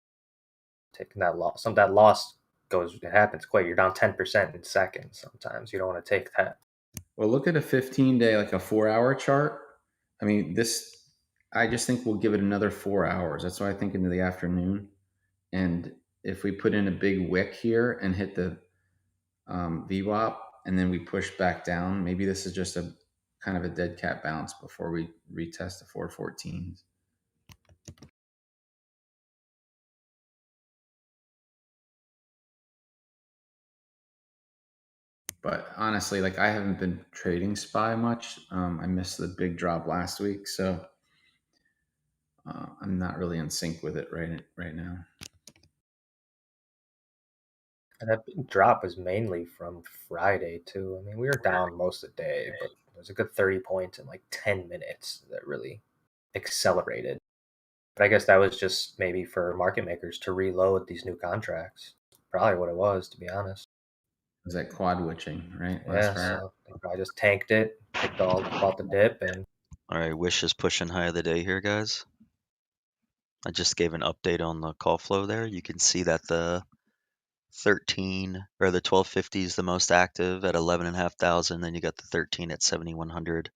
Taking that loss, that loss it happens quick. You're down 10% in seconds. Sometimes you don't want to take that. Well, look at a 15-day, like a 4-hour chart. I mean, I just think we'll give it another 4 hours. That's why I think into the afternoon. And if we put in a big wick here and hit the VWAP, and then we push back down, maybe this is just a kind of a dead cat bounce before we retest the 414s. But honestly, like, I haven't been trading SPY much. I missed the big drop last week, so I'm not really in sync with it right now. And that big drop was mainly from Friday too. I mean, we were down most of the day, but there's a good 30 points in like 10 minutes that really accelerated. But I guess that was just maybe for market makers to reload these new contracts. Probably what it was, to be honest. It was that quad witching, right? Yeah, so they probably just tanked it, bought the dip, and All right, Wish is pushing high of the day here, guys. I just gave an update on the call flow there. You can see that the 13 or the 1250 is the most active at 11,500. Then you got the 13 at 7,100.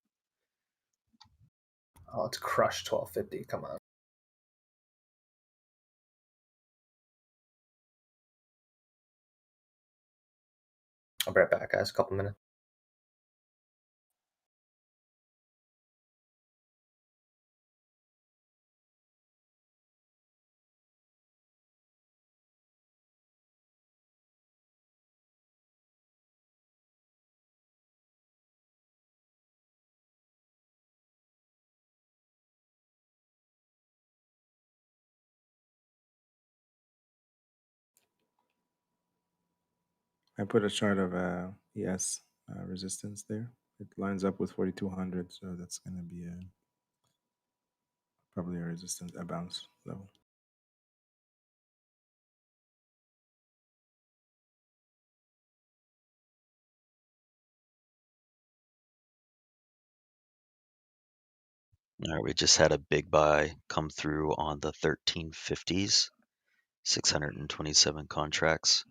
oh, it's crushed 1250. Come on. I'll be right back, guys. A couple minutes. I put a chart of ES resistance there. It lines up with 4200, so that's going to be probably a resistance, a bounce level. All right, we just had a big buy come through on the 1350s, 627 contracts.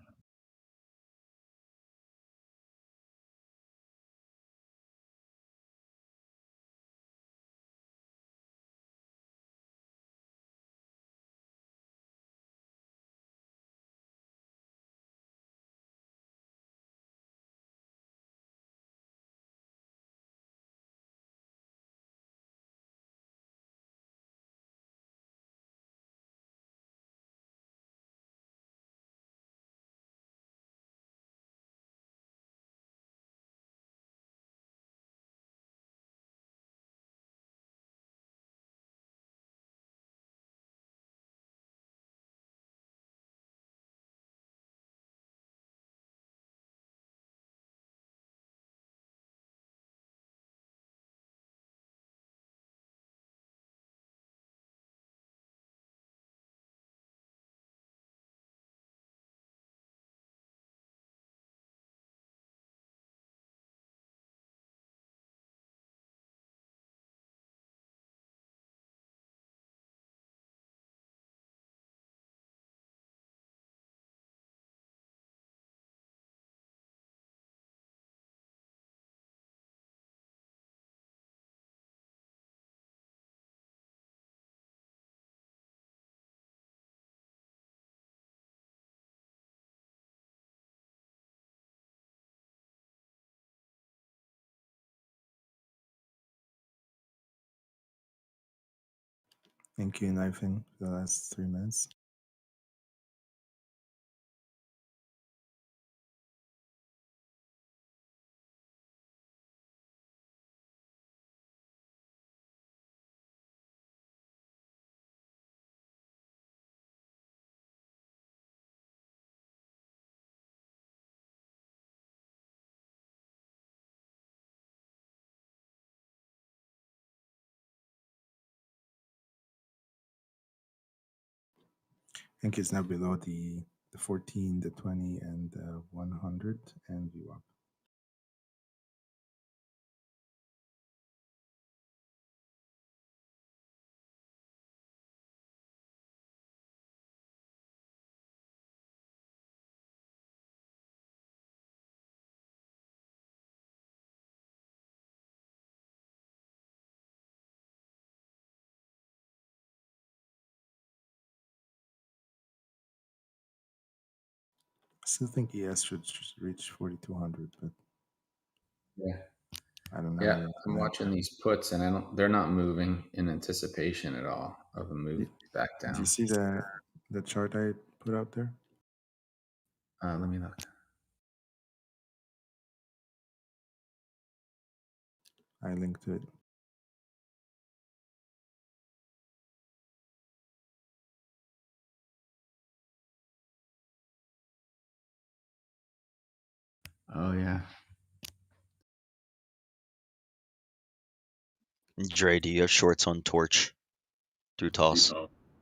Thank you, knifing, for the last 3 minutes. think it's now below the 14, the 20, and the 100, and VWAP. I still think ES should reach 4,200, but Yeah. I don't know. Yeah, I'm watching these puts, and they're not moving in anticipation at all of a move back down. Did you see the chart I put out there? Let me look. I linked to it. Oh yeah. Dre, do you have shorts on Torch through toss?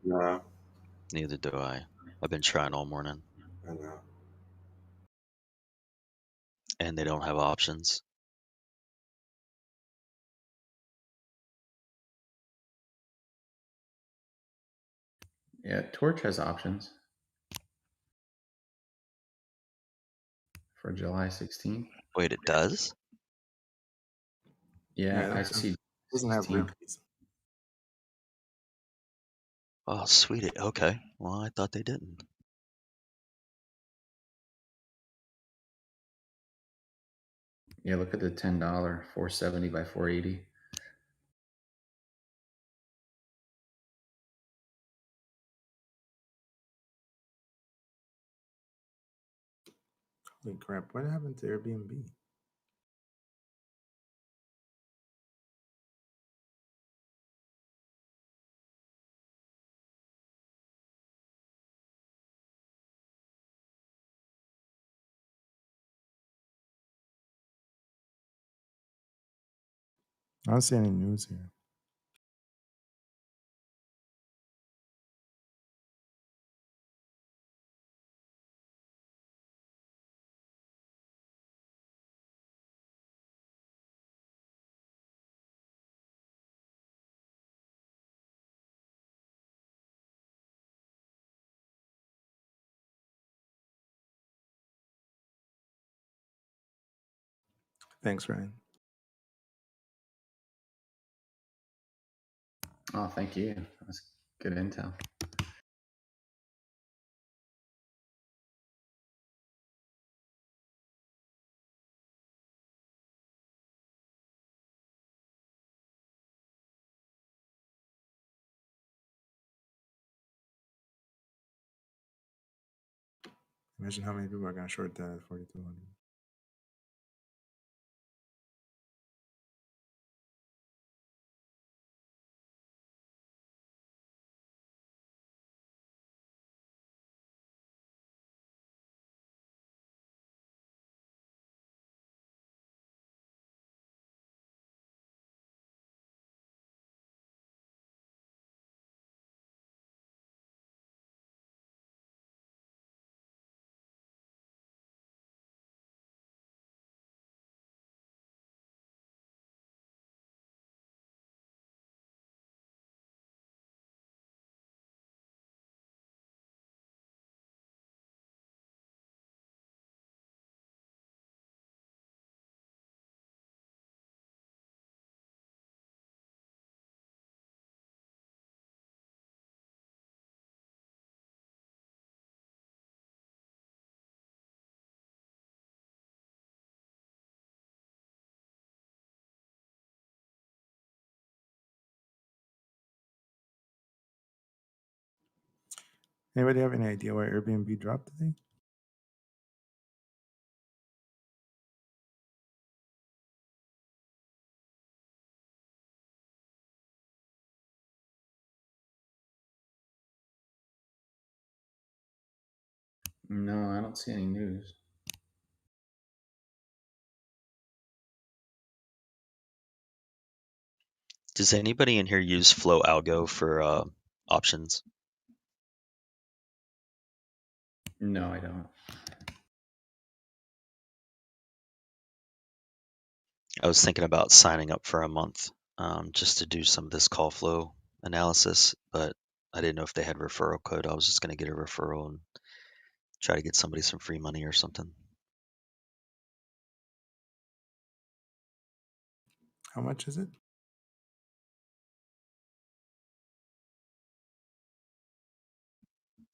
No, Neither do I. I've been trying all morning, I know. and they don't have options. Yeah, Torch has options for July 16th. Wait, it does? Yeah, I it see. doesn't have 16. repeats. Oh, sweet. Okay. Well, I thought they didn't. Yeah, look at the $10, 470 by 480. Holy crap! What happened to Airbnb? I don't see any news here. Thanks, Ryan. Oh, thank you. That's good intel. Imagine how many people are going to short that at 4,200. Anybody have any idea why Airbnb dropped today? No, I don't see any news. Does anybody in here use Flow Algo for options? No, I don't. I was thinking about signing up for a month just to do some of this call flow analysis, but I didn't know if they had referral code. I was just going to get a referral and try to get somebody some free money or something. How much is it?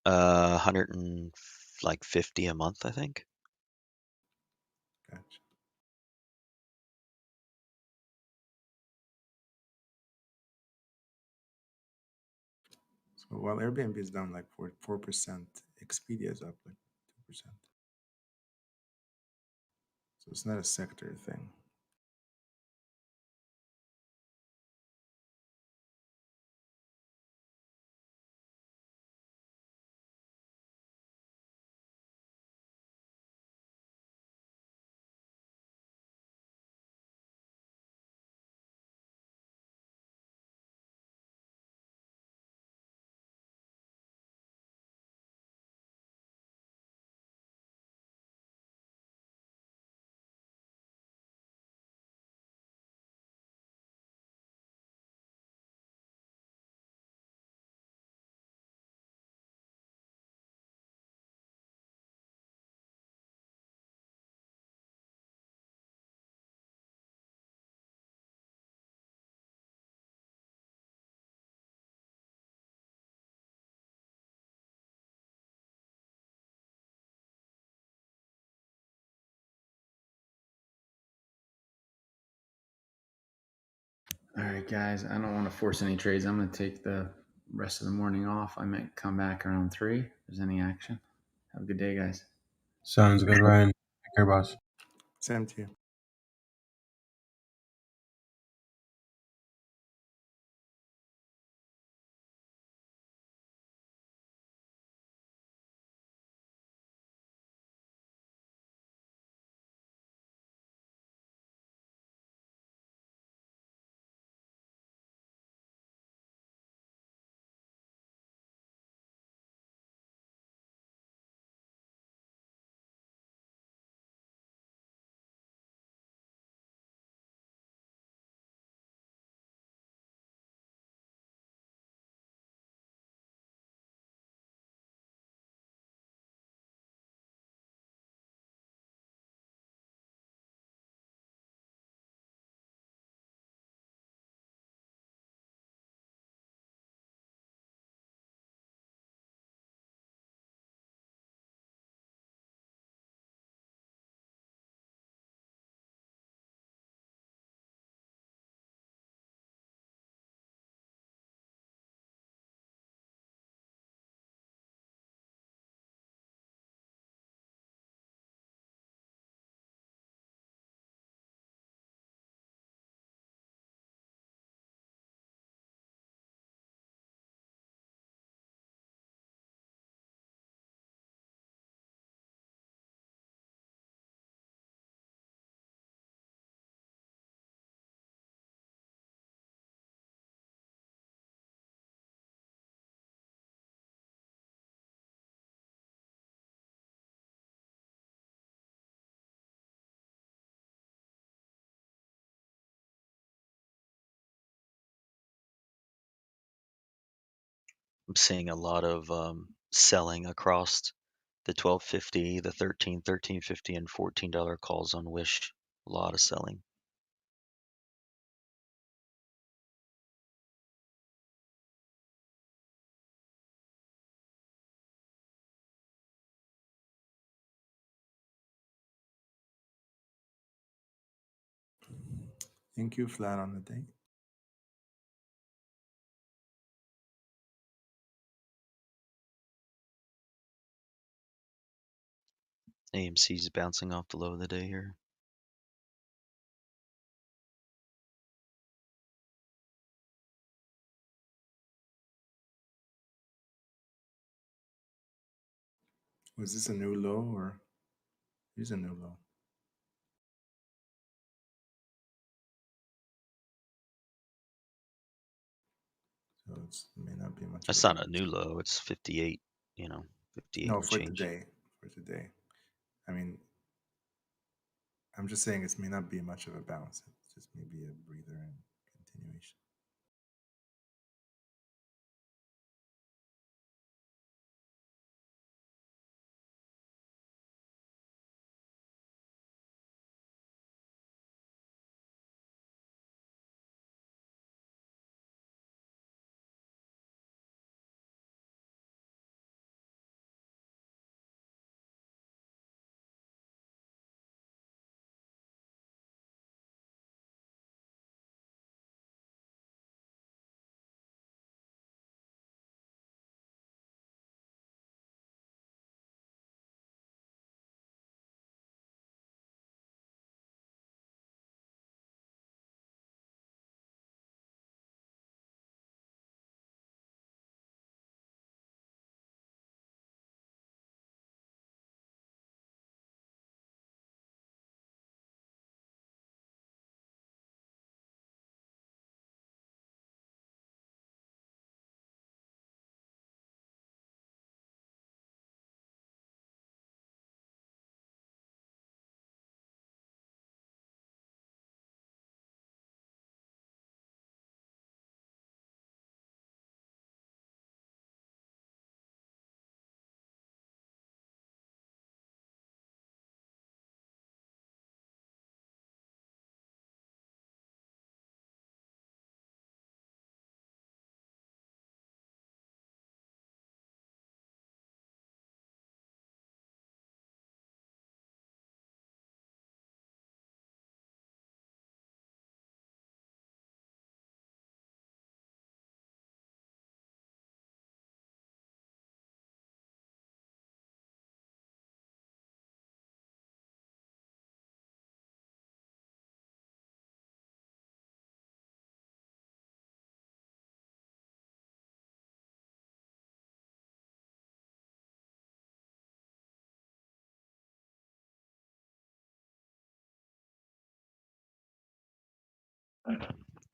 $150 a month, I think. Gotcha. So while Airbnb is down like 4%, Expedia is up like 2%. So it's not a sector thing. All right, guys. I don't want to force any trades. I'm going to take the rest of the morning off. I might come back around 3 if there's any action. Have a good day, guys. Sounds good, Ryan. Take care, boss. Same to you. I'm seeing a lot of selling across the 12.50, the 13.50, and $14 calls on Wish. A lot of selling. Thank you, flat on the day. AMC's bouncing off the low of the day here. Was this a new low or is a new low? So it may not be much. That's not a new low. It's 58. 58 No, and for change. today. for today. I mean, I'm just saying it may not be much of a bounce. It's just maybe a breather and continuation.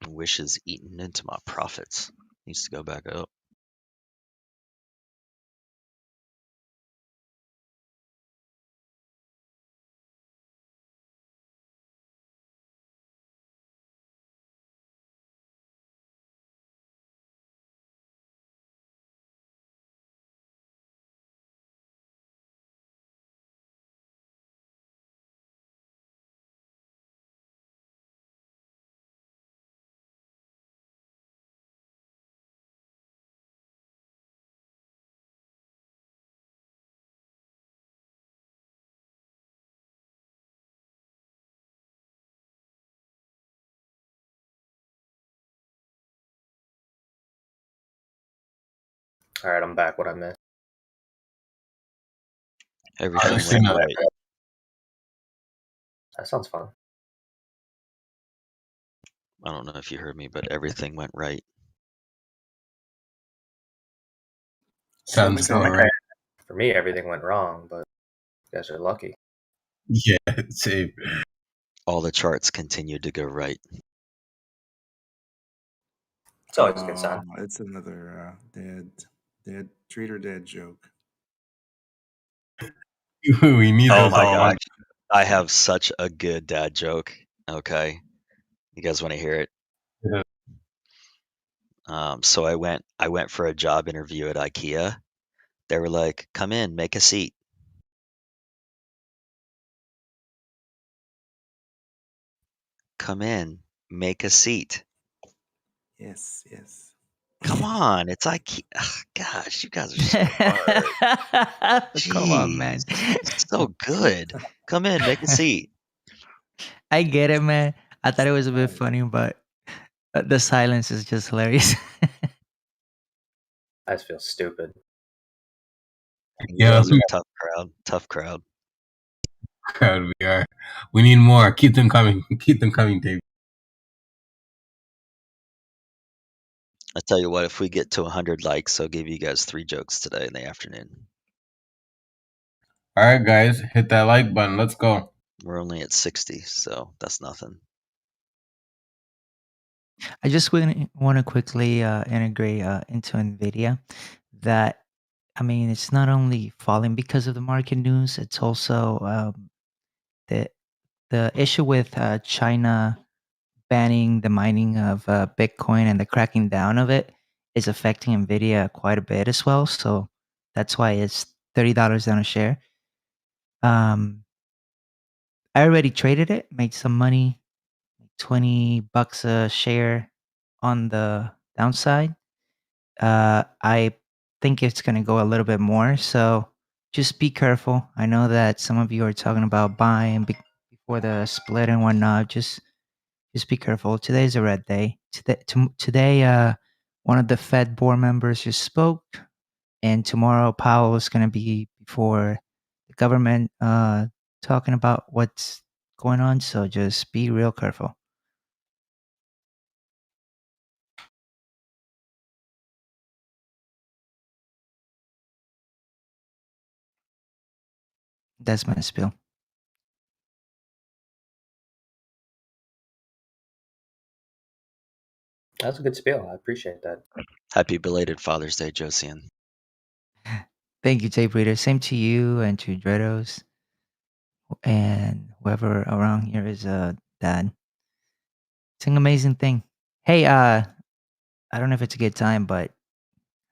Wish is eaten into my profits. Needs to go back up. All right, I'm back. What I missed? Everything Honestly, went no. right. That sounds fun. I don't know if you heard me, but everything went right. Sounds So, about right. For me, everything went wrong, but you guys are lucky. Yeah, same. All the charts continued to go right. It's always a good sign. It's another dead treat or dead joke. We need Oh those my all. gosh. I have such a good dad joke. Okay. You guys want to hear it? Yeah. So I went for a job interview at IKEA. They were like, "Come in, make a seat." Come in, make a seat. Yes, yes. Come on, it's IKEA. Ugh, gosh, you guys are so hard. Come on, man. Jeez, so good. Come in, make a seat. I get it, man. I thought it was a bit funny, but the silence is just hilarious. I just feel stupid. You Yeah, guys are a tough crowd. Tough crowd. crowd we are. We need more. Keep them coming. Keep them coming, Dave. I tell you what, if we get to 100 likes, I'll give you guys 3 jokes today in the afternoon. All right, guys, hit that like button. Let's go. We're only at 60, so that's nothing. I just want to quickly integrate into NVIDIA that I mean, it's not only falling because of the market news, it's also the issue with China banning the mining of Bitcoin and the cracking down of it is affecting Nvidia quite a bit as well. So that's why it's $30 down a share. I already traded it, made some money, $20 a share on the downside. I think it's going to go a little bit more. So just be careful. I know that some of you are talking about buying before the split and whatnot. Just be careful. Today's a red day. Today, one of the Fed board members just spoke, and tomorrow Powell is going to be before the government talking about what's going on. So just be real careful. That's my spiel. That's a good spiel. I appreciate that. Happy belated Father's Day, Josian. Thank you, Tape Reader. Same to you and to Dredos and whoever around here is dad. It's an amazing thing. Hey, I don't know if it's a good time, but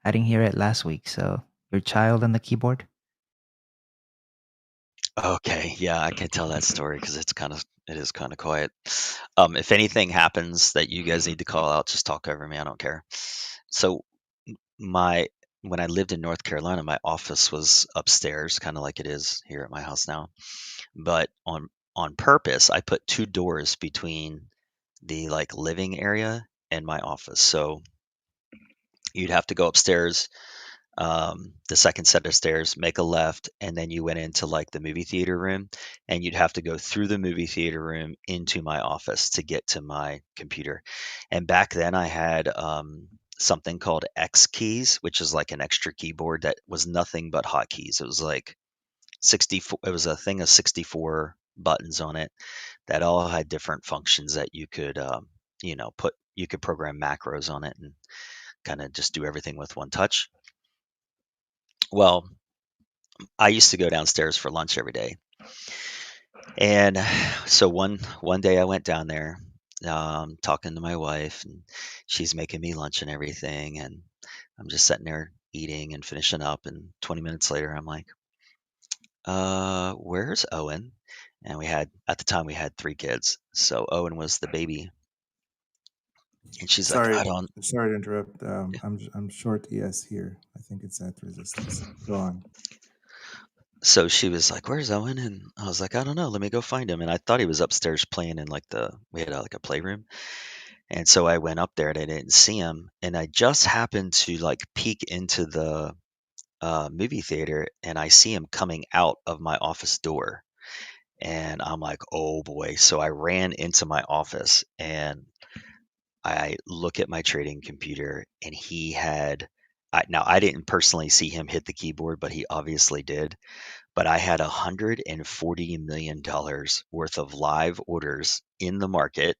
I didn't hear it last week. So your child on the keyboard? Okay, yeah, I can tell that story because it is kind of quiet. If anything happens that you guys need to call out, just talk over me. I don't care. So when I lived in North Carolina, my office was upstairs, kind of like it is here at my house now. But on purpose, I put two doors between the like living area and my office. So you'd have to go upstairs, the second set of stairs, make a left, and then you went into like the movie theater room, and you'd have to go through the movie theater room into my office to get to my computer. And back then, I had something called X keys, which is like an extra keyboard that was nothing but hotkeys. It was like 64. It was a thing of 64 buttons on it that all had different functions that you could, you could program macros on it and kind of just do everything with one touch. Well, I used to go downstairs for lunch every day. And so one day I went down there, talking to my wife, and she's making me lunch and everything, and I'm just sitting there eating and finishing up, and 20 minutes later, I'm like, where's Owen? And at the time we had 3 kids, so Owen was the baby. And she's like, Sorry, I don't. sorry to interrupt. I'm short ES here. I think it's at resistance. Go on. So she was like, "Where's Owen?" And I was like, "I don't know. Let me go find him." And I thought he was upstairs playing in like we had like a playroom. And so I went up there and I didn't see him. And I just happened to like peek into the movie theater, and I see him coming out of my office door. And I'm like, oh boy. So I ran into my office and I look at my trading computer, and he had. Now, I didn't personally see him hit the keyboard, but he obviously did. But I had $140 million worth of live orders in the market.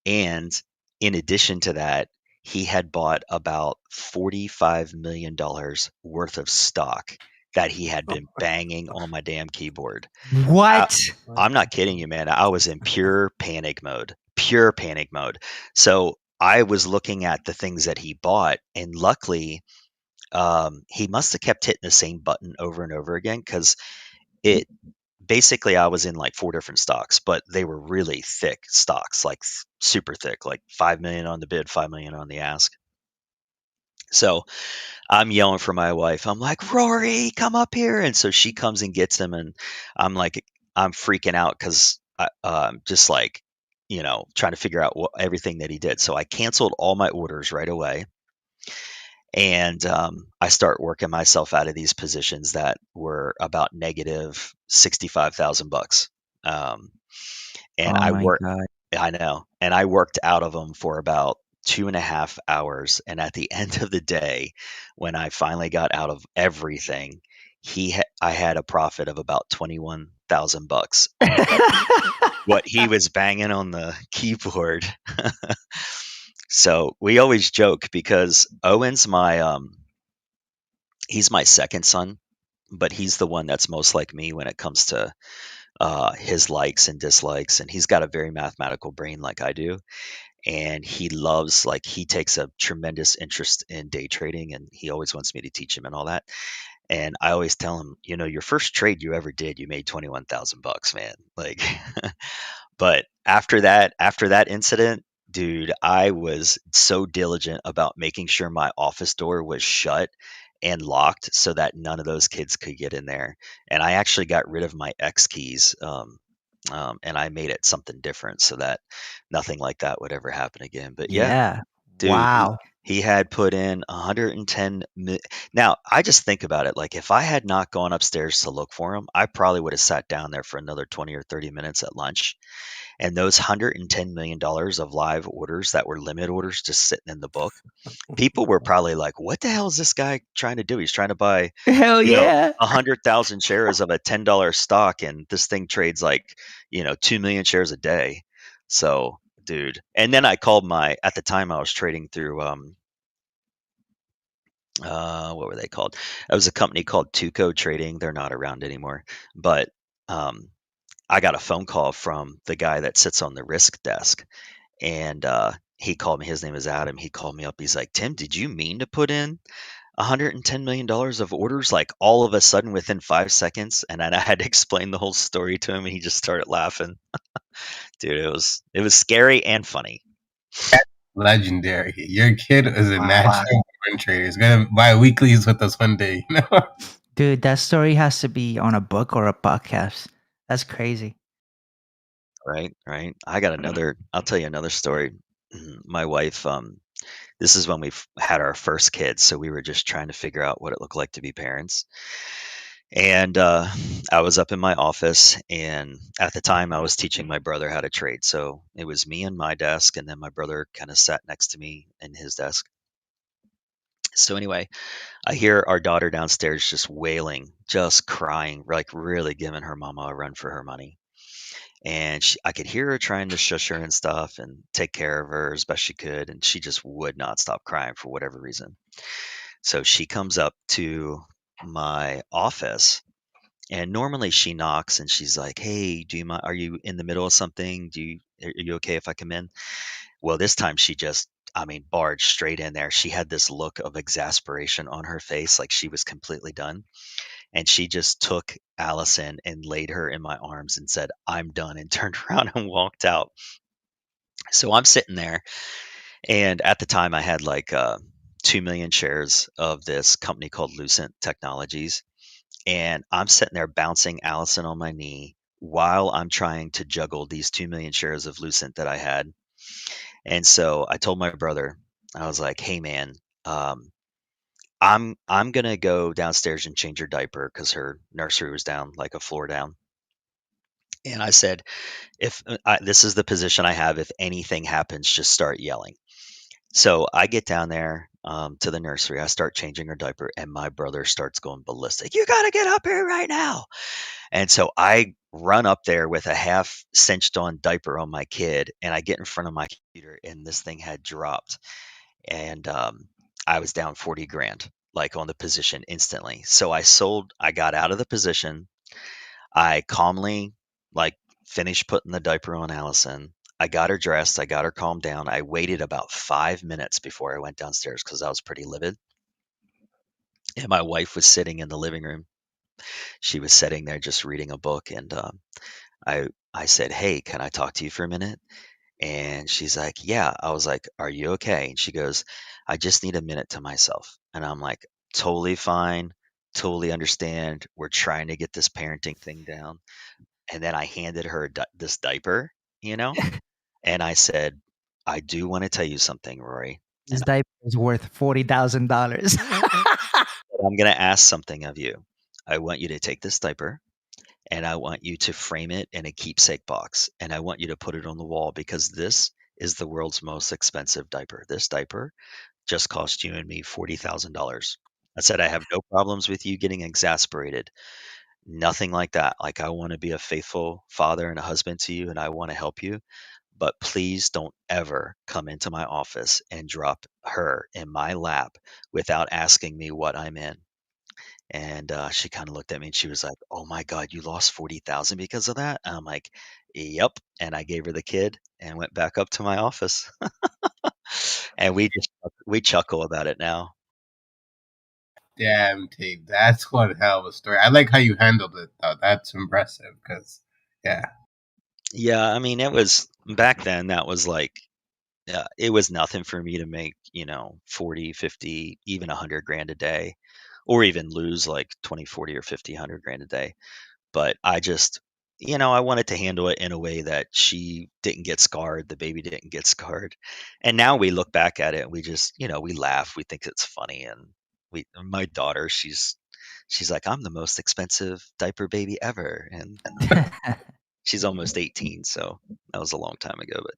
And in addition to that, he had bought about $45 million worth of stock that he had been banging on my damn keyboard. What? I'm not kidding you, man. I was in pure panic mode. Pure panic mode. So I was looking at the things that he bought, and luckily, he must have kept hitting the same button over and over again, because it basically I was in like 4 different stocks, but they were really thick stocks, like super thick, like 5 million on the bid, 5 million on the ask. So I'm yelling for my wife. I'm like, Rory, come up here. And so she comes and gets him, and I'm like, I'm freaking out because I'm just like, trying to figure out everything that he did. So I canceled all my orders right away. And I start working myself out of these positions that were about negative $65,000. And Oh my God. I know, and I worked out of them for about 2.5 hours. And at the end of the day, when I finally got out of everything, I had a profit of about $21,000. What he was banging on the keyboard. So we always joke because Owen's He's my second son, but he's the one that's most like me when it comes to his likes and dislikes. And he's got a very mathematical brain like I do. And he loves, like, he takes a tremendous interest in day trading, and he always wants me to teach him and all that. And I always tell him, your first trade you ever did, you made 21,000 bucks, man. Like, but after that incident, dude, I was so diligent about making sure my office door was shut and locked so that none of those kids could get in there. And I actually got rid of my X keys, and I made it something different so that nothing like that would ever happen again. But yeah, Yeah. dude, he Wow. he had put in 110 now, I just think about it, like, if I had not gone upstairs to look for him, I probably would have sat down there for another 20 or 30 minutes at lunch, and those $110 million of live orders that were limit orders just sitting in the book, people were probably like, "What the hell is this guy trying to do? He's trying to buy, Hell yeah. 100,000 shares of a $10 stock, and this thing trades like, 2 million shares a day." So, dude, and then I called at the time I was trading through, what were they called? It was a company called Tuco Trading. They're not around anymore, but I got a phone call from the guy that sits on the risk desk, and he called me. His name is Adam. He called me up. He's like, "Tim, did you mean to put in $110 million of orders like all of a sudden within 5 seconds?" And then I had to explain the whole story to him, and he just started laughing. Dude, it was scary and funny. Legendary. Your kid is a Wow. natural born trader. He's gonna buy weeklies with us one day. Dude, that story has to be on a book or a podcast. That's crazy. Right, right. I'll tell you another story. My wife, this is when we've had our first kid, so we were just trying to figure out what it looked like to be parents. And I was up in my office, and at the time I was teaching my brother how to trade. So it was me and my desk, and then my brother kind of sat next to me in his desk. So anyway, I hear our daughter downstairs just wailing, just crying, like really giving her mama a run for her money. And I could hear her trying to shush her and stuff and take care of her as best she could, and she just would not stop crying for whatever reason. So she comes up to my office, and normally she knocks and she's like, "Hey, do you mind? Are you in the middle of something? Are you okay if I come in?" Well, this time she just, I mean, barged straight in there. She had this look of exasperation on her face, like she was completely done. And she just took Allison and laid her in my arms and said, "I'm done," and turned around and walked out. So I'm sitting there, and at the time I had like 2 million shares of this company called Lucent Technologies. And I'm sitting there bouncing Allison on my knee while I'm trying to juggle these 2 million shares of Lucent that I had. And so I told my brother, I was like, "Hey man, um, I'm gonna go downstairs and change her diaper because her nursery was down like a floor down." And I said, "If this is the position I have, if anything happens, just start yelling." So I get down there to the nursery. I start changing her diaper, and my brother starts going ballistic. "You got to get up here right now!" And so I run up there with a half cinched on diaper on my kid, and I get in front of my computer, and this thing had dropped, and I was down 40 grand, like on the position instantly. So I got out of the position. I calmly, like, finished putting the diaper on Allison. I got her dressed. I got her calmed down. I waited about 5 minutes before I went downstairs because I was pretty livid. And my wife was sitting in the living room. She was sitting there just reading a book, and I said, "Hey, can I talk to you for a minute?" And she's like, "Yeah." I was like, "Are you okay?" And she goes, "I just need a minute to myself." And I'm like, "Totally fine. Totally understand. We're trying to get this parenting thing down." And then I handed her this diaper, you know, and I said, "I do want to tell you something, Rory. This diaper is worth $40,000. I'm going to ask something of you. I want you to take this diaper, and I want you to frame it in a keepsake box, and I want you to put it on the wall because this is the world's most expensive diaper. This diaper just cost you and me $40,000." I said, "I have no problems with you getting exasperated. Nothing like that. Like, I want to be a faithful father and a husband to you, and I want to help you. But please don't ever come into my office and drop her in my lap without asking me what I'm in." And she kind of looked at me and she was like, "Oh my God, you lost 40,000 because of that?" And I'm like, "Yep." And I gave her the kid and went back up to my office. And we chuckle about it now. Damn, Tate, that's one hell of a story. I like how you handled it, though. That's impressive, because, yeah. Yeah, I mean, it was back then, that was like, it was nothing for me to make, 40, 50, even 100 grand a day, or even lose like 20, 40, or 50, 100 grand a day. But I just, I wanted to handle it in a way that she didn't get scarred, the baby didn't get scarred. And now we look back at it and we just, we laugh, we think it's funny. And my daughter, she's like, "I'm the most expensive diaper baby ever." And she's almost 18, so that was a long time ago. But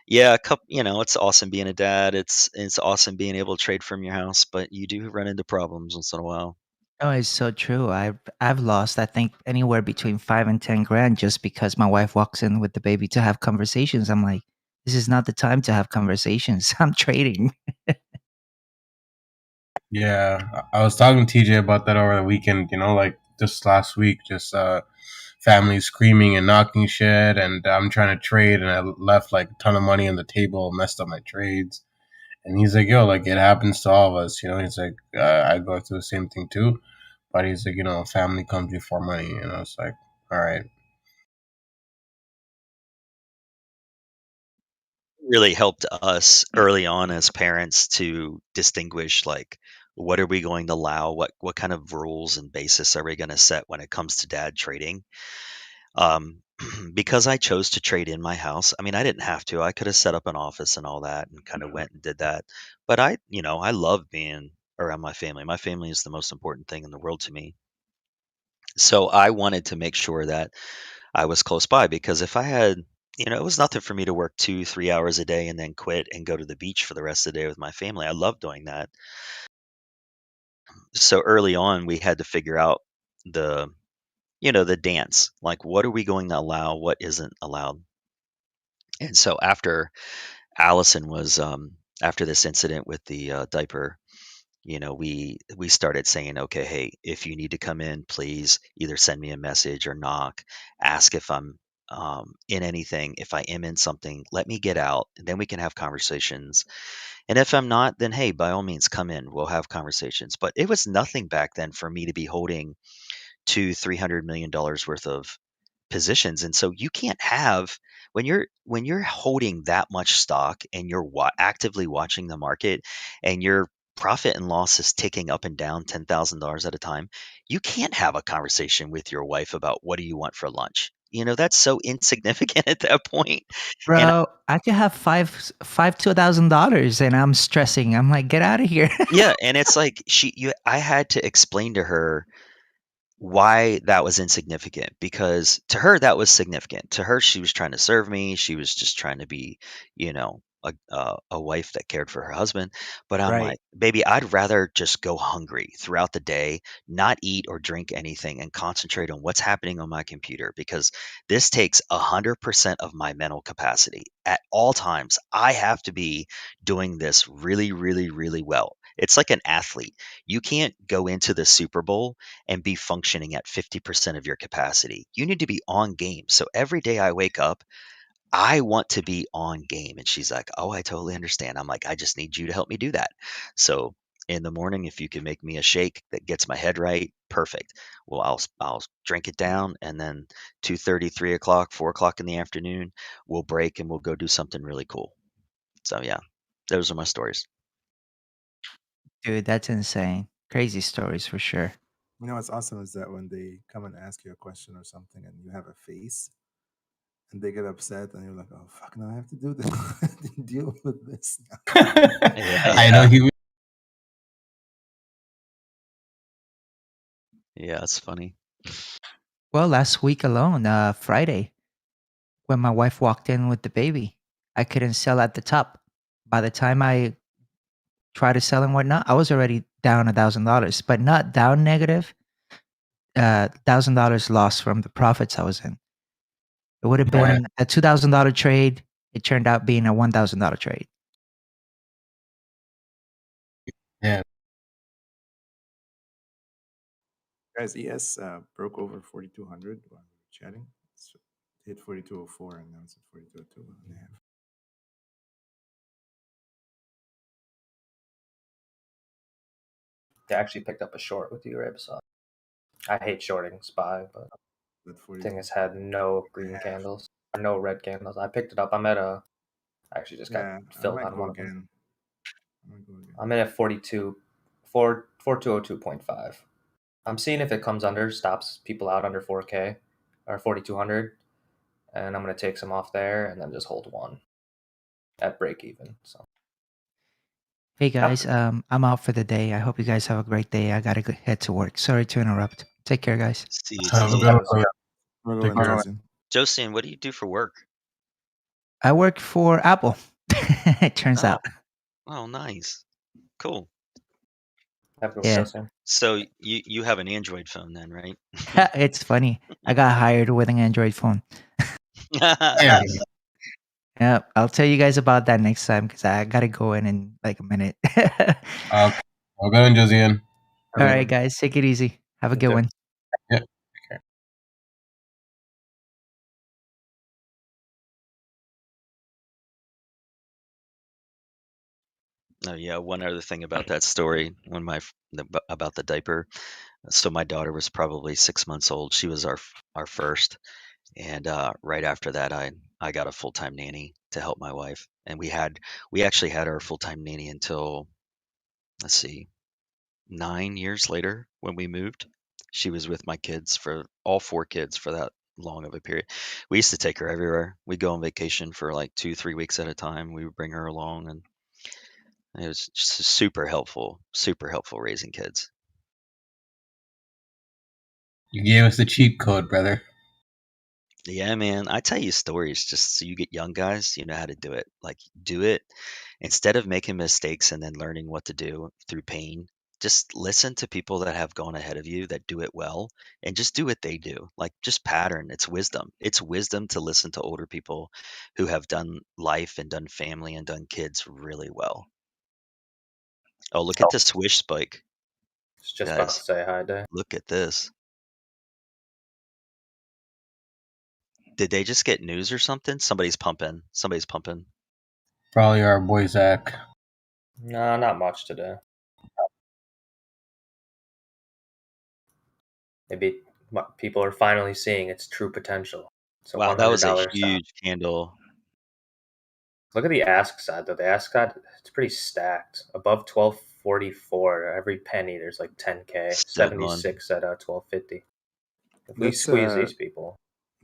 yeah, it's awesome being a dad. It's awesome being able to trade from your house, but you do run into problems once in a while. Oh, it's so true. I've lost, I think, anywhere between 5 and 10 grand just because my wife walks in with the baby to have conversations. I'm like, this is not the time to have conversations. I'm trading. Yeah, I was talking to TJ about that over the weekend, like just last week, just family screaming and knocking shit, and I'm trying to trade, and I left like a ton of money on the table, messed up my trades. And he's like, "Yo, like it happens to all of us, He's like, I go through the same thing too, but he's like, family comes before money, It's like, all right. Really helped us early on as parents to distinguish, like, what are we going to allow? What kind of rules and basis are we going to set when it comes to dad trading? Um, because I chose to trade in my house. I mean, I didn't have to. I could have set up an office and all that and kind of went and did that. But I love being around my family. My family is the most important thing in the world to me. So I wanted to make sure that I was close by, because if I had, it was nothing for me to work 2, 3 hours a day and then quit and go to the beach for the rest of the day with my family. I love doing that. So early on, we had to figure out the, the dance. Like, what are we going to allow? What isn't allowed? And so Allison was, after this incident with the diaper, we started saying, okay, hey, if you need to come in, please either send me a message or knock, ask if I'm in anything. If I am in something, let me get out, and then we can have conversations. And if I'm not, then hey, by all means, come in. We'll have conversations. But it was nothing back then for me to be holding $200-300 million worth of positions. And so you can't have, when you're holding that much stock and you're actively watching the market, and your profit and loss is ticking up and down $10,000 at a time, you can't have a conversation with your wife about what do you want for lunch. That's so insignificant at that point. And Bro, I could have five to $1,000 and I'm stressing. I'm like, get out of here. yeah, and it's like I had to explain to her why that was insignificant, because to her that was significant. To her, she was trying to serve me. She was just trying to be, a wife that cared for her husband. But I'm Right. like, baby, I'd rather just go hungry throughout the day, not eat or drink anything, and concentrate on what's happening on my computer, because this takes 100% of my mental capacity at all times. I have to be doing this really, really, really well. It's like an athlete. You can't go into the Super Bowl and be functioning at 50% of your capacity. You need to be on game. So every day I wake up, I want to be on game. And she's like, "Oh, I totally understand." I'm like, "I just need you to help me do that." So in the morning, if you can make me a shake that gets my head right, perfect. Well, I'll drink it down, and then 2:30, 3 o'clock, 4 o'clock in the afternoon, we'll break and we'll go do something really cool. So yeah, those are my stories. Dude, that's insane. Crazy stories for sure. What's awesome is that when they come and ask you a question or something and you have a face and they get upset and you're like, "Oh fuck, now I have to do this. Deal with this now." I know he. Yeah, it's funny. Well, last week alone, Friday, when my wife walked in with the baby, I couldn't sell at the top. By the time I tried to sell and whatnot, I was already down $1,000, but not down negative. $1,000 loss from the profits I was in. It would have been a $2,000 trade. It turned out being a $1,000 trade. Yeah. Guys, ES broke over 4,200 while we were chatting. It's hit 4,204 and now it's at 4,202 and a half. They actually picked up a short with you, Ribsaw. I hate shorting SPY, but But thing has had no green candles, or no red candles. I picked it up. I'm at a. I actually just got yeah, I filled might on go one of them. again. I might go again. I'm in at 4202.5. I'm seeing if it comes under, stops people out under 4K or 4,200, and I'm gonna take some off there and then just hold one at break even. So Hey guys, I'm out for the day. I hope you guys have a great day. I gotta head to work. Sorry to interrupt. Take care, guys. See you, Have a TJ. good one. We'll go Take in, care. Josian. Josian, what do you do for work? I work for Apple. It turns out. Oh, nice. Cool. have a good Yeah. one, Justin. So you have an Android phone then, right? It's funny. I got hired with an Android phone. Yeah. Yeah, I'll tell you guys about that next time because I gotta go in like a minute. Okay. Well, good one, Josian. All right, guys, take it easy. Have a good one. Yeah. Oh yeah, one other thing about that story when about the diaper. So my daughter was probably 6 months old. She was our first, and right after that, I got a full time nanny to help my wife, and we actually had our full time nanny until, let's see, 9 years later when we moved. She was with my kids for all 4 kids for that long of a period. We used to take her everywhere. We'd go on vacation for like 2-3 weeks at a time. We would bring her along, and it was just super helpful raising kids. You gave us the cheat code, brother. Yeah, man. I tell you stories just so you get young guys, you know how to do it. Like, do it instead of making mistakes and then learning what to do through pain. Just listen to people that have gone ahead of you that do it well and just do what they do. Like, just pattern. It's wisdom. It's wisdom to listen to older people who have done life and done family and done kids really well. Oh, look at this wish spike. Just about to Guys, say hi, Day. look at this. Did they just get news or something? Somebody's pumping. Probably our boy Zach. No, not much today. Maybe people are finally seeing its true potential. It's a Wow, that was a $100 huge candle. Look at the ask side though. The ask side, it's pretty stacked. Above 1244, every penny there's like 10K. Stud one. 76 at 1250. If we That's, squeeze these people,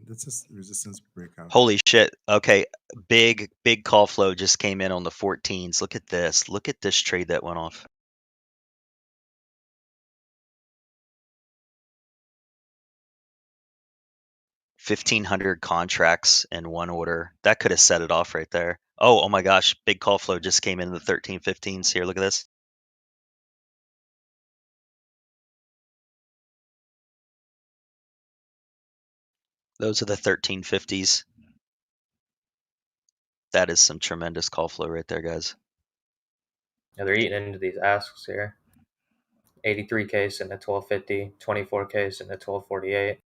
That's a resistance breakout. Holy shit. Okay, big call flow just came in on the 14s. Look at this. Look at this trade that went off. $1,500 contracts in one order. That could have set it off right there. Oh my gosh, big call flow just came in the 13-15s here. Look at this. Those are the 1350s. That is some tremendous call flow right there, guys. yeah, they're eating into these asks here. 83K sitting at 1250, 24K sitting at 1248.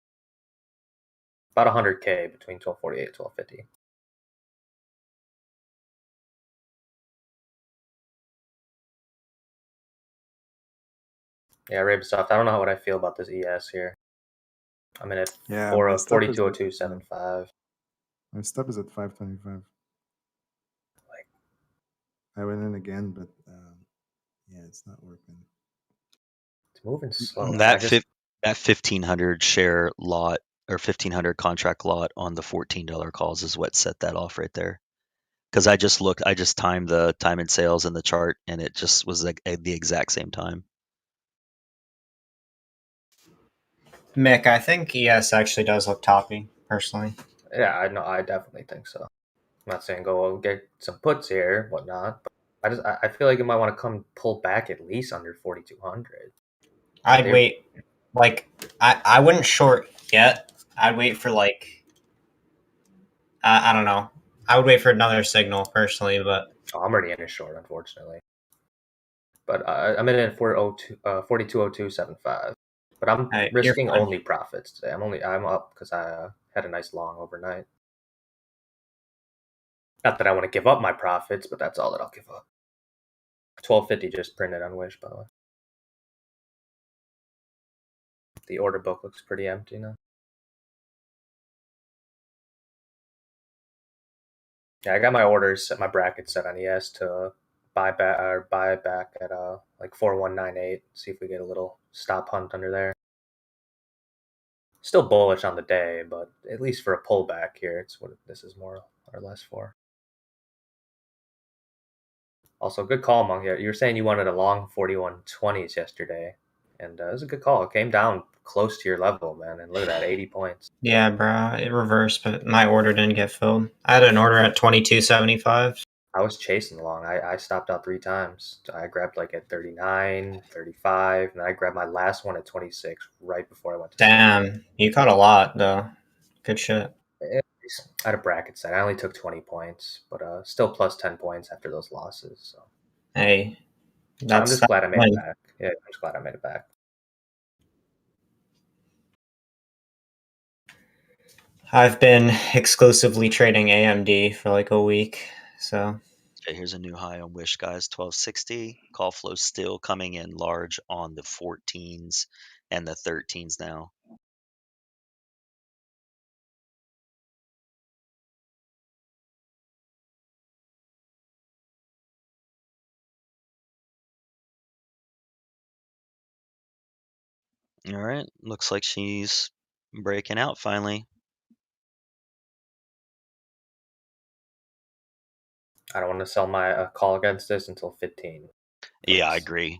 About 100K between 1248 and 1250. Yeah, Ravensoft, I don't know what I feel about this ES here. I'm in at Yeah, for my a stop is at- 4202.75. My stop is at 525. I went in again, but yeah, it's not working. It's moving slow. That 1,500 share lot or 1,500 contract lot on the $14 calls is what set that off right there. Because I just timed the time and sales in the chart, and it just was like at the exact same time. Mick, I think ES actually does look toppy, personally. Yeah, I know. I definitely think so. I'm not saying go get some puts here, whatnot, but I feel like you might want to come pull back at least under 4,200. I'd wait. Like, I wouldn't short yet. I'd wait for like, I don't know. I would wait for another signal personally, but I'm already in a short, unfortunately. But I'm in at 4202.75. But I'm Hey, you're risking fine. only profits today. I'm up because I had a nice long overnight. Not that I want to give up my profits, but that's all that I'll give up. 1250 just printed on Wish, by the way. The order book looks pretty empty now. Yeah, I got my orders, my bracket set on ES to buy back at like 4198. See if we get a little stop hunt under there. Still bullish on the day, but at least for a pullback here, it's what this is more or less for. Also, good call, Monk. You were saying you wanted a long 4120s yesterday, and it was a good call. It came down close to your level, man, and look at that, 80 points. Yeah, bro. It reversed, but my order didn't get filled. I had an order at 2275. I was chasing along. I stopped out 3 times. I grabbed like at 39, 35, and I grabbed my last one at 26 right before I went to Damn, you caught a lot though. Good shit. I had a bracket set. I only took 20 points, but still plus 10 points after those losses. So Hey, I'm just glad I made it back. Yeah, I'm just glad I made it back. I've been exclusively trading AMD for like a week, so. Okay, here's a new high on Wish, guys. 1260. Call flow still coming in large on the 14s and the 13s now. All right, looks like she's breaking out finally. I don't want to sell my call against this until 15. Yeah, I agree.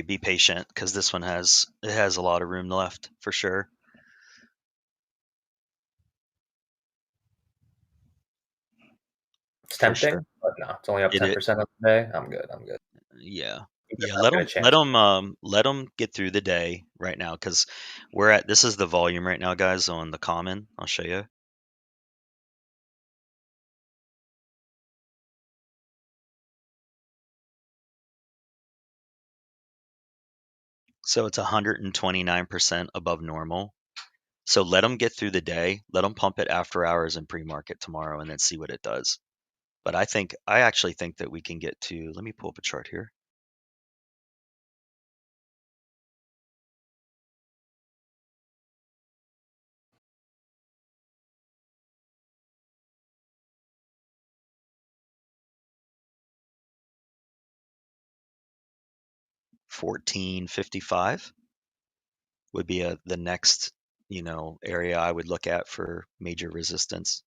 Be patient because this one has a lot of room left for sure. It's tempting, but no, it's only up 10% of the day. I'm good. Yeah. Yeah, let them get through the day right now because this is the volume right now, guys, on the common. I'll show you. So it's 129% above normal. So let them get through the day. Let them pump it after hours and pre-market tomorrow, and then see what it does. But I actually think that we can get to. Let me pull up a chart here. $14.55 would be the next area I would look at for major resistance.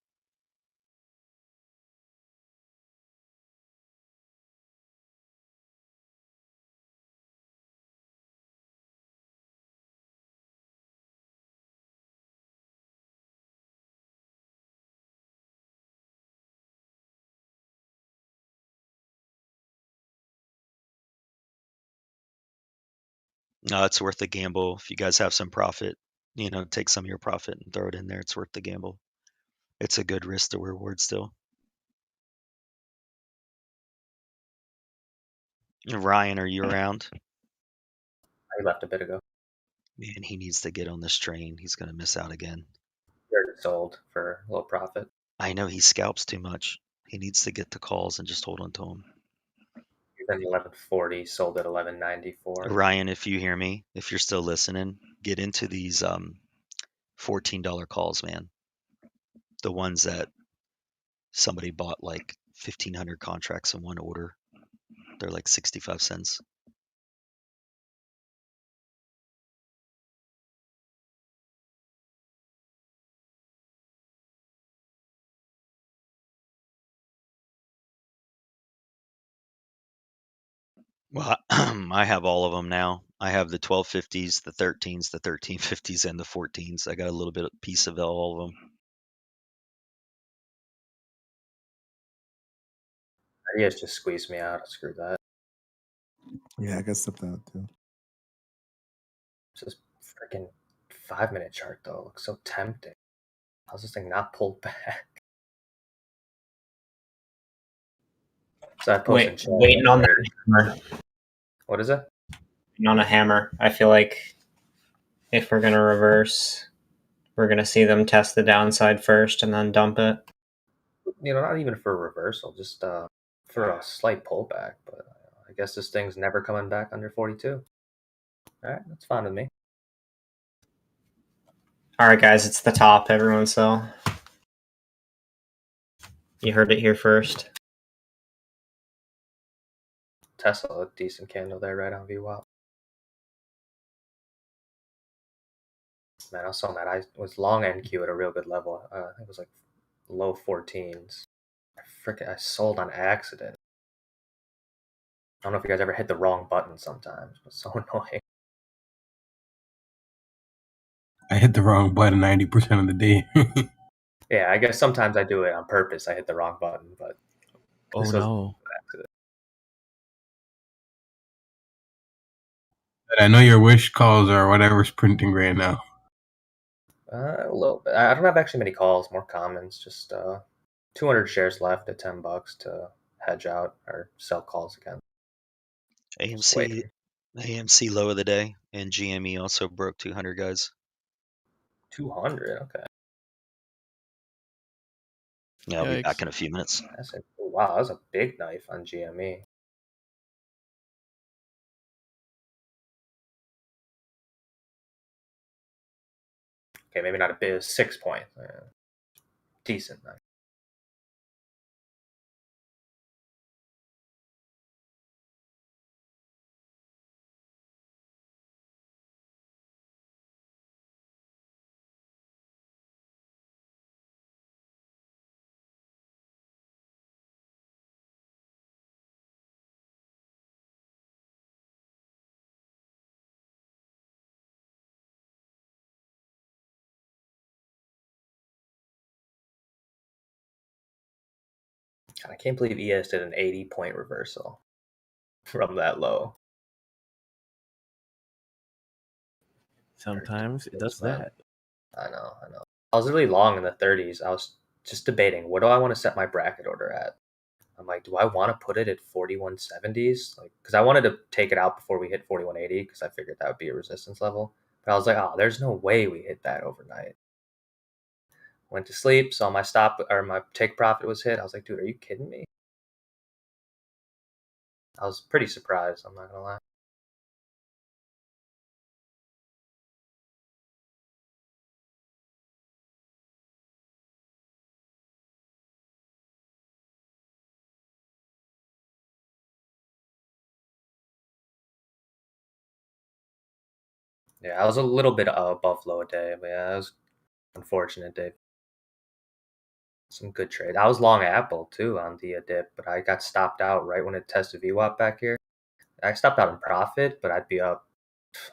No, it's worth the gamble. If you guys have some profit, take some of your profit and throw it in there. It's worth the gamble. It's a good risk to reward still. Ryan, are you around? I left a bit ago. Man, he needs to get on this train. He's going to miss out again. Already sold for low profit. I know he scalps too much. He needs to get the calls and just hold on to them. Then 1140, sold at 1194. Ryan, if you hear me, if you're still listening, get into these $14 calls, man. The ones that somebody bought like 1,500 contracts in one order. They're like 65 cents. Well, I have all of them now. I have the 1250s, the 13s, the 1350s, and the 14s. I got a little bit of piece of all of them. You guys just squeezed me out. Screw that. Yeah, I got something out too. Just freaking 5-minute chart though. Looks so tempting. How's this thing not pulled back? So I waiting on that hammer. What is it? Waiting on a hammer. I feel like if we're gonna reverse, we're gonna see them test the downside first and then dump it. Not even for a reversal, just for a slight pullback. But I guess this thing's never coming back under 42. All right, that's fine with me. All right, guys, it's the top. Everyone sell. You heard it here first. Tesla, a decent candle there, right on VWAP. Man, I saw that. I was long NQ at a real good level. I think it was like low 14s. I sold on accident. I don't know if you guys ever hit the wrong button sometimes. It's so annoying. I hit the wrong button 90% of the day. Yeah, I guess sometimes I do it on purpose. I hit the wrong button, but Oh this was no. an accident. And I know your wish calls or whatever's printing right now. A little bit. I don't have actually many calls, more commons. Just 200 shares left at $10 to hedge out or sell calls again. Just waiting. AMC low of the day, and GME also broke 200, guys. 200, okay. Yeah, I'll be back Yikes. in a few minutes. Wow, that was a big knife on GME. Okay, maybe not a big 6 point. Decent knife. God, I can't believe ES did an 80-point reversal from that low. Sometimes it does that. I know. I was really long in the 30s. I was just debating, what do I want to set my bracket order at? I'm like, do I want to put it at 4170s? Like, because I wanted to take it out before we hit 4180 because I figured that would be a resistance level. But I was like, oh, there's no way we hit that overnight. Went to sleep, saw my stop or my take profit was hit. I was like, dude, are you kidding me? I was pretty surprised, I'm not gonna lie. Yeah, I was a little bit above low a day, but yeah, it was unfortunate day. Some good trade. I was long Apple too on the dip, but I got stopped out right when it tested VWAP back here. I stopped out in profit, but I'd be up,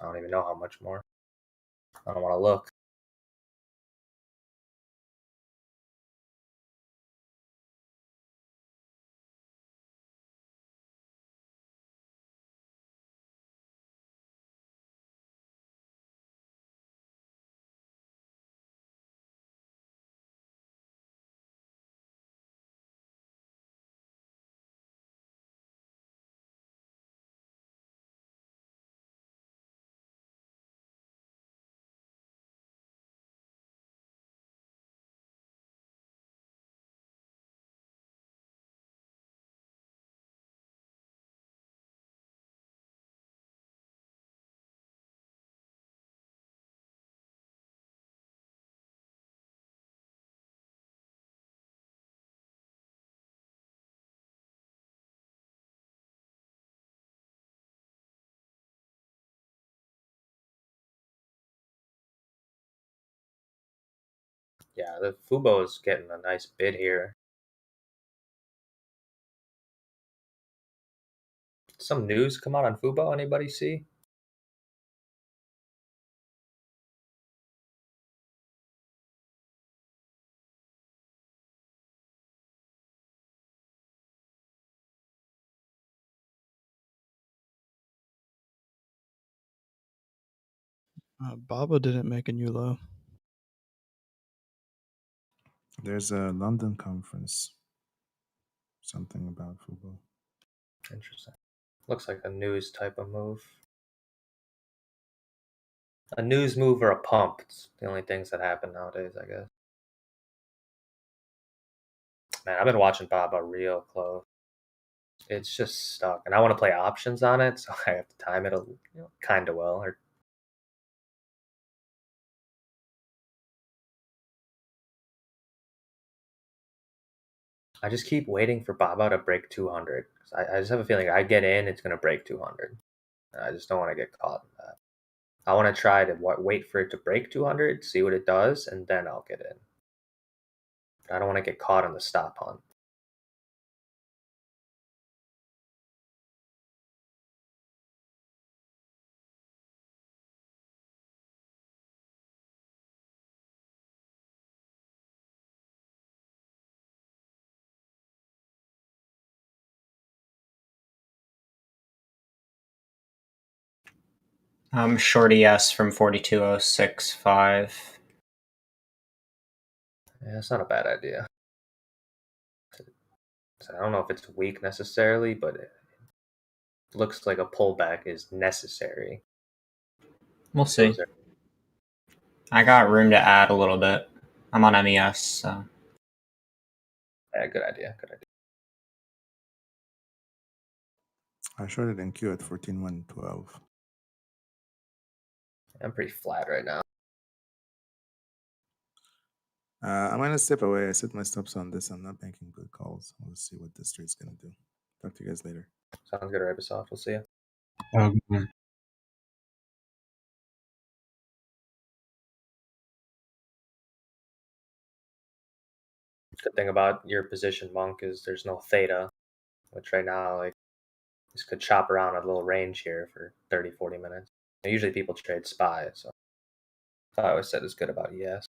I don't even know how much more. I don't want to look. Yeah, the Fubo is getting a nice bid here. Some news come out on Fubo, anybody see? Baba didn't make a new low. There's a London conference. Something about football. Interesting. Looks like a news type of move. A news move or a pump. It's the only things that happen nowadays, I guess. Man, I've been watching Baba real close. It's just stuck, and I want to play options on it, so I have to time it kind of well. Or I just keep waiting for Baba to break 200. I just have a feeling I get in, it's gonna break 200. I just don't want to get caught in that. I want to try to wait for it to break 200, see what it does, and then I'll get in. I don't want to get caught on the stop hunt. Shorty S from 42065. Yeah, it's not a bad idea. So I don't know if it's weak necessarily, but it looks like a pullback is necessary. We'll see. I got room to add a little bit. I'm on MES, so. Yeah, good idea. Good idea. I shorted in Q at 14,112. I'm pretty flat right now. I'm gonna step away. I set my stops on this. I'm not making good calls. We'll see what this trade's gonna do. Talk to you guys later. Sounds good, Ribisoft. We'll see you. Good thing about your position, Monk, is there's no theta, which right now, like, this could chop around a little range here for 30, 40 minutes. And usually people trade SPY, so I always said it's good about ES.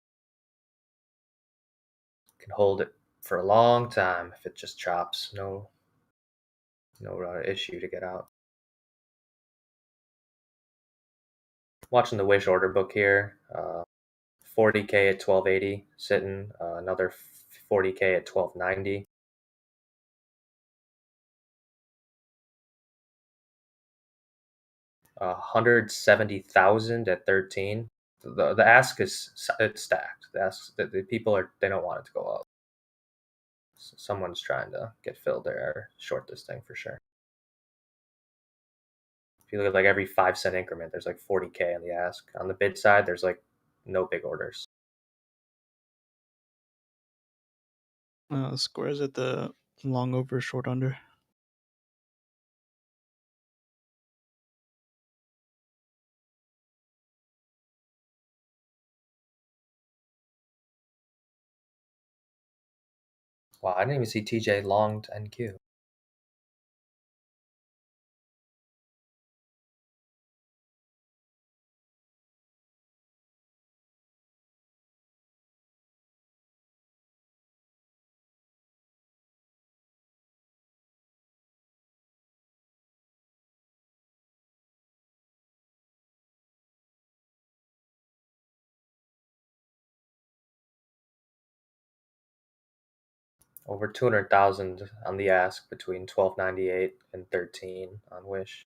Can hold it for a long time if it just chops. No issue to get out. Watching the Wish order book here. 40K at 1280 sitting. Another 40K at 1290. $170,000 at 13. The ask is it's stacked. The ask that the people they don't want it to go up. So someone's trying to get filled there or short this thing for sure. If you look at like every 5-cent increment, there's like 40K on the ask. On the bid side, there's like no big orders. Squares at the long over, short under. Wow, I didn't even see TJ long to NQ. Over 200,000 on the ask between 1298 and 13 on Wish.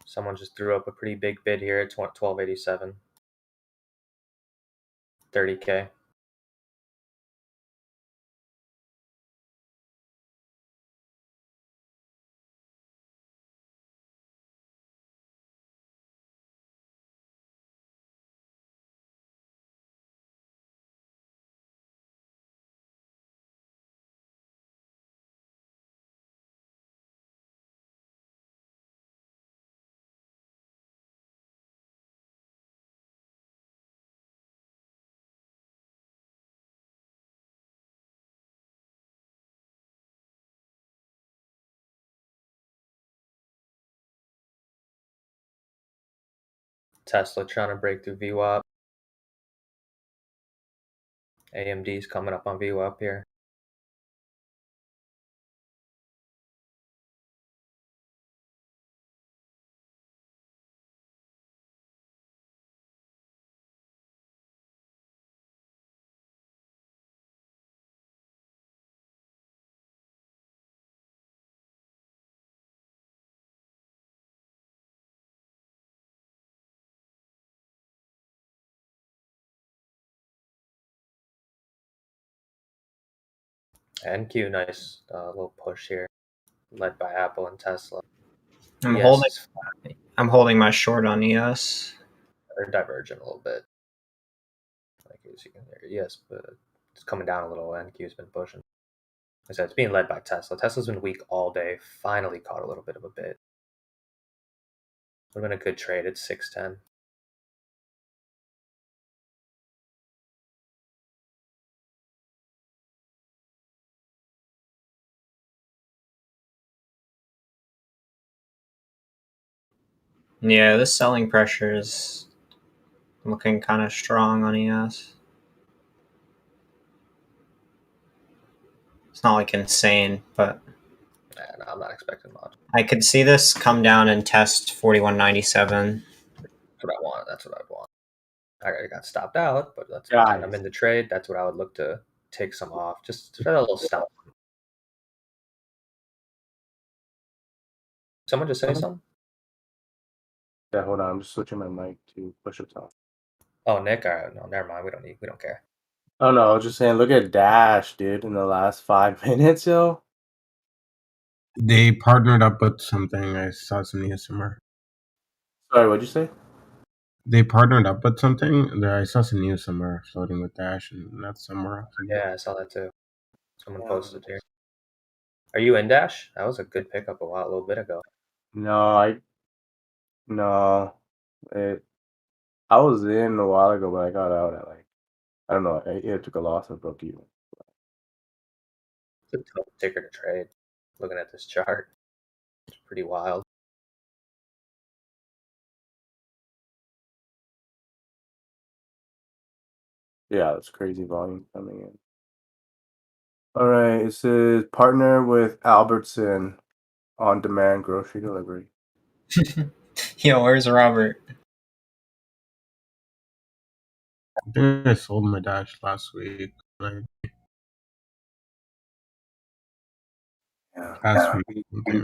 Someone just threw up a pretty big bid here at 1287. 30K. Tesla trying to break through VWAP. AMD's coming up on VWAP here. NQ, nice little push here, led by Apple and Tesla. I'm ES holding my short on ES. They're divergent a little bit. Like as you can hear, ES, but it's coming down a little. NQ's been pushing. Like I said, it's being led by Tesla. Tesla's been weak all day. Finally caught a little bit of a bit. Would have been a good trade at 610. Yeah, this selling pressure is looking kind of strong on ES. It's not like insane, but No, I'm not expecting much. I could see this come down and test 41.97. That's what I want. That's what I'd want. I got stopped out, but that's Guys. I'm in the trade. That's what I would look to take some off. Just a little stop. Someone just say something? Yeah, hold on. I'm just switching my mic to push up top. Oh, Nick. All right, no, never mind. We don't care. Oh no, I was just saying. Look at Dash, dude. In the last 5 minutes, yo. They partnered up with something. I saw some news somewhere. Sorry, what'd you say? They partnered up with something. I saw some news somewhere floating with Dash, and that's somewhere else. Yeah, I saw that too. Someone posted here. Are you in Dash? That was a good pickup a little bit ago. No. I was in a while ago, but I got out at I don't know. I either took a loss or broke even. It's a tough ticker to trade. Looking at this chart, it's pretty wild. Yeah, that's crazy volume coming in. All right, it says partner with Albertson on demand grocery delivery. Yo, where's Robert? I think I sold my Dash last week. Yeah. Last week. Okay.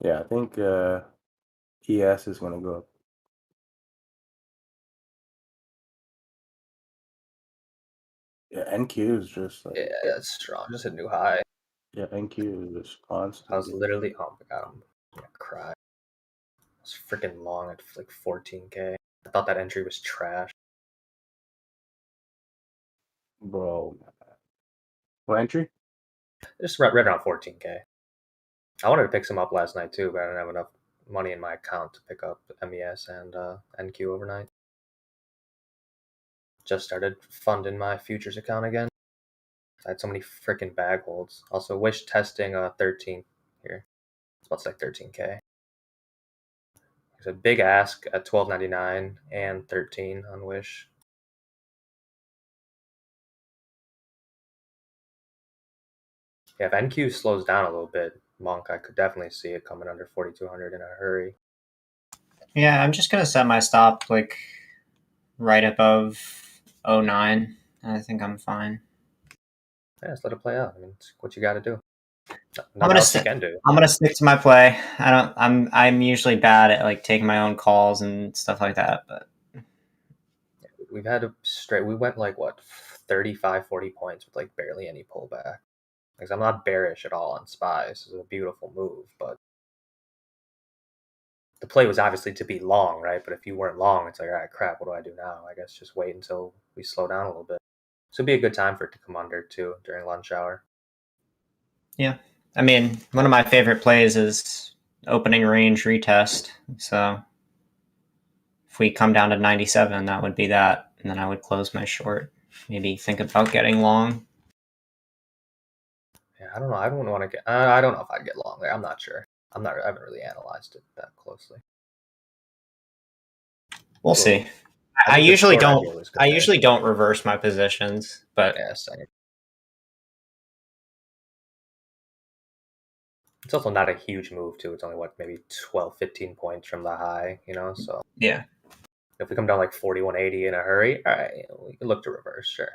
Yeah, I think ES is going to go up. Yeah, NQ is just Yeah, that's strong. Just a new high. Yeah, NQ is just constant. I was literally, oh my god, I'm gonna cry. I was freaking long at like 14K. I thought that entry was trash. Bro. What entry? Just right around 14K. I wanted to pick some up last night too, but I didn't have enough money in my account to pick up MES and NQ overnight. Just started funding my futures account again. I had so many freaking bag holds. Also, Wish testing 13 here. It's about to like 13K. There's a big ask at $12.99 and 13 on Wish. Yeah, if NQ slows down a little bit, Monk, I could definitely see it coming under 4,200 in a hurry. Yeah, I'm just gonna set my stop like right above 09. I think I'm fine. Yeah, just let it play out. I mean, it's what you got to do. I'm gonna stick to my play. I'm usually bad at like taking my own calls and stuff like that, but we've had a straight. We went like what 35, 40 points with like barely any pullback. Because I'm not bearish at all on SPY. This is a beautiful move, but the play was obviously to be long, right? But if you weren't long, it's like, all right, crap, what do I do now? I guess just wait until we slow down a little bit. So it'd be a good time for it to come under too during lunch hour. Yeah. I mean, one of my favorite plays is opening range retest. So if we come down to 97, that would be that. And then I would close my short. Maybe think about getting long. Yeah, I don't know. I don't want to get. I don't know if I'd get long there. I'm not sure. I haven't really analyzed it that closely. We'll see. I usually don't reverse my positions, but yeah, same. It's also not a huge move too. It's only what, maybe 12, 15 points from the high, so yeah. If we come down like 41.80 in a hurry, all right, we can look to reverse, sure.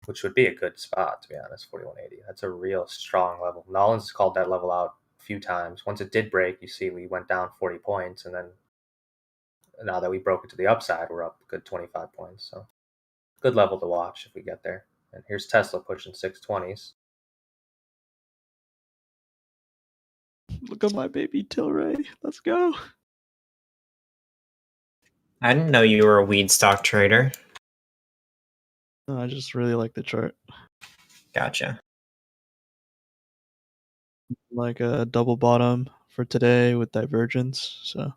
which would be a good spot, to be honest, 4180. That's a real strong level. Nolan's called that level out a few times. Once it did break, you see we went down 40 points, and then now that we broke it to the upside, we're up a good 25 points. So good level to watch if we get there. And here's Tesla pushing 620s. Look at my baby Tilray. Let's go. I didn't know you were a weed stock trader. No, I just really like the chart. Gotcha. Like a double bottom for today with divergence. So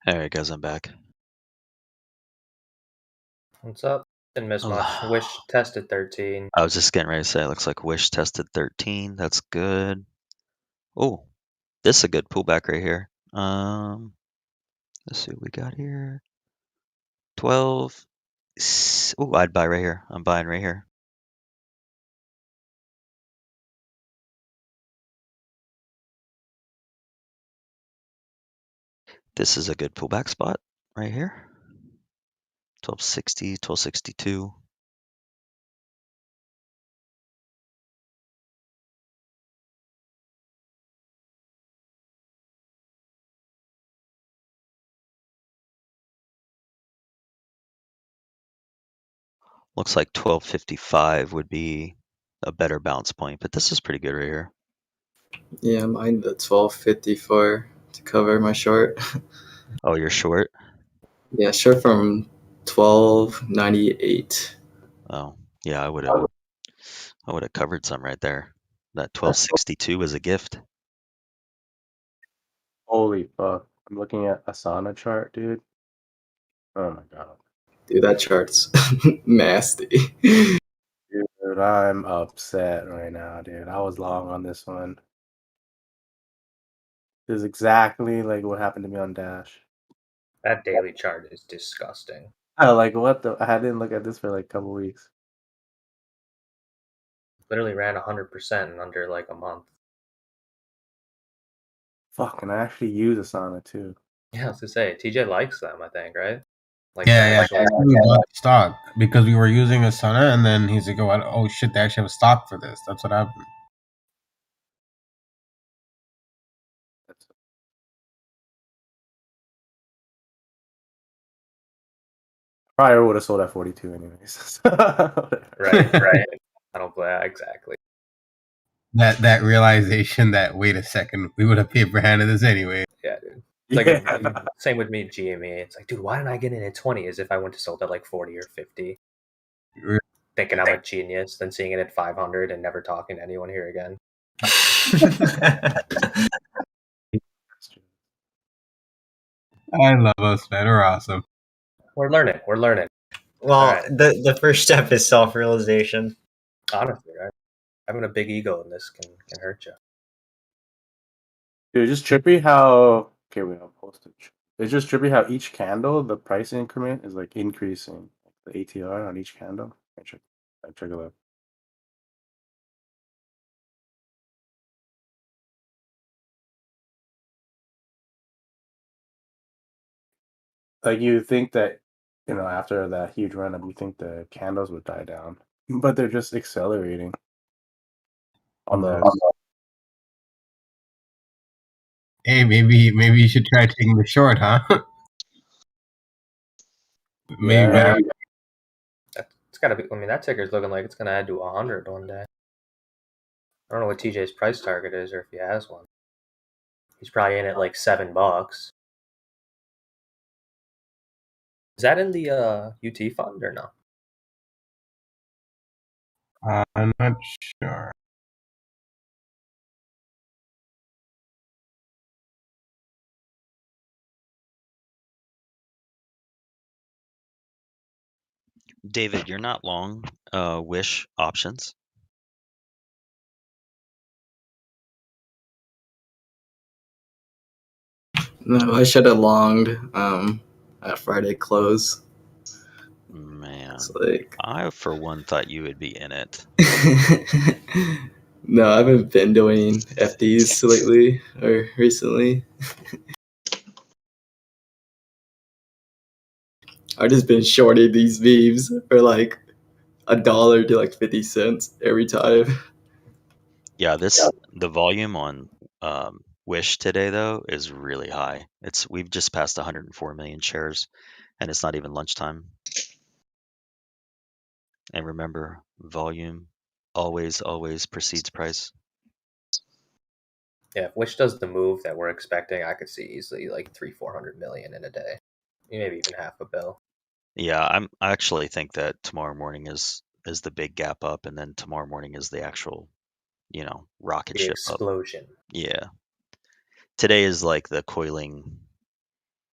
All right, guys, I'm back. What's up? Didn't miss much. Wish tested 13. I was just getting ready to say, it looks like Wish tested 13. That's good. Oh, this is a good pullback right here. Let's see what we got here. 12. Oh, I'd buy right here. I'm buying right here. This is a good pullback spot right here. 1260, 1262. Looks like 1255 would be a better bounce point, but this is pretty good right here. Yeah, I'm eyeing the 1254 to cover my short. Oh, you're short? Yeah, short from 1298. Oh, yeah, I would have covered some right there. That 1262 was a gift. Holy fuck. I'm looking at Asana chart, dude. Oh my god. Dude, that chart's nasty. Dude, I'm upset right now, dude. I was long on this one. This is exactly like what happened to me on Dash. That daily chart is disgusting. Like what the? I didn't look at this for like a couple weeks. Literally ran 100% in under like a month. Fuck, and I actually use Asana too. Yeah, I was gonna say TJ likes them, I think, right? Like Yeah, actual- we bought stock because we were using Asana, and then he's like, "Oh shit, they actually have a stock for this." That's what happened. Probably would have sold at 42 anyways. right. I don't play exactly. That realization that wait a second, we would have paper handed this anyway. Yeah, dude. It's like same with me, GME. It's like, dude, why didn't I get in at 20? As if I went to sold at like 40 or 50. Thinking I'm a genius, then seeing it at 500 and never talking to anyone here again. I love us, man. We're awesome. We're learning. Well, right. the first step is self-realization. Honestly, right? Having a big ego in this can hurt you. Dude, just trippy how Okay, we have postage. It's just trippy how each candle, the price increment is like increasing. The ATR on each candle. I check it out. Like you think that, after that huge run up, you think the candles would die down, but they're just accelerating on the. Hey, maybe you should try taking the short, huh? Maybe Yeah. better. It's gotta be. I mean, that ticker's looking like it's gonna add to 100 one day. I don't know what TJ's price target is, or if he has one. He's probably in at like $7. Is that in the UT fund or no? I'm not sure. David, you're not long Wish options. No, I should have longed at Friday close. Man, It's like I for one thought you would be in it. no, I haven't been doing FDs lately or recently. I've just been shorting these memes for like $1 to like 50 cents every time. Yeah, the volume on Wish today though is really high. We've just passed 104 million shares, and it's not even lunchtime. And remember, volume always precedes price. Yeah, if Wish does the move that we're expecting, I could see easily like 300-400 million in a day, maybe even half a bill. Yeah, I actually think that tomorrow morning is the big gap up, and then tomorrow morning is the actual, rocket The ship explosion. up. Yeah. Today is like the coiling.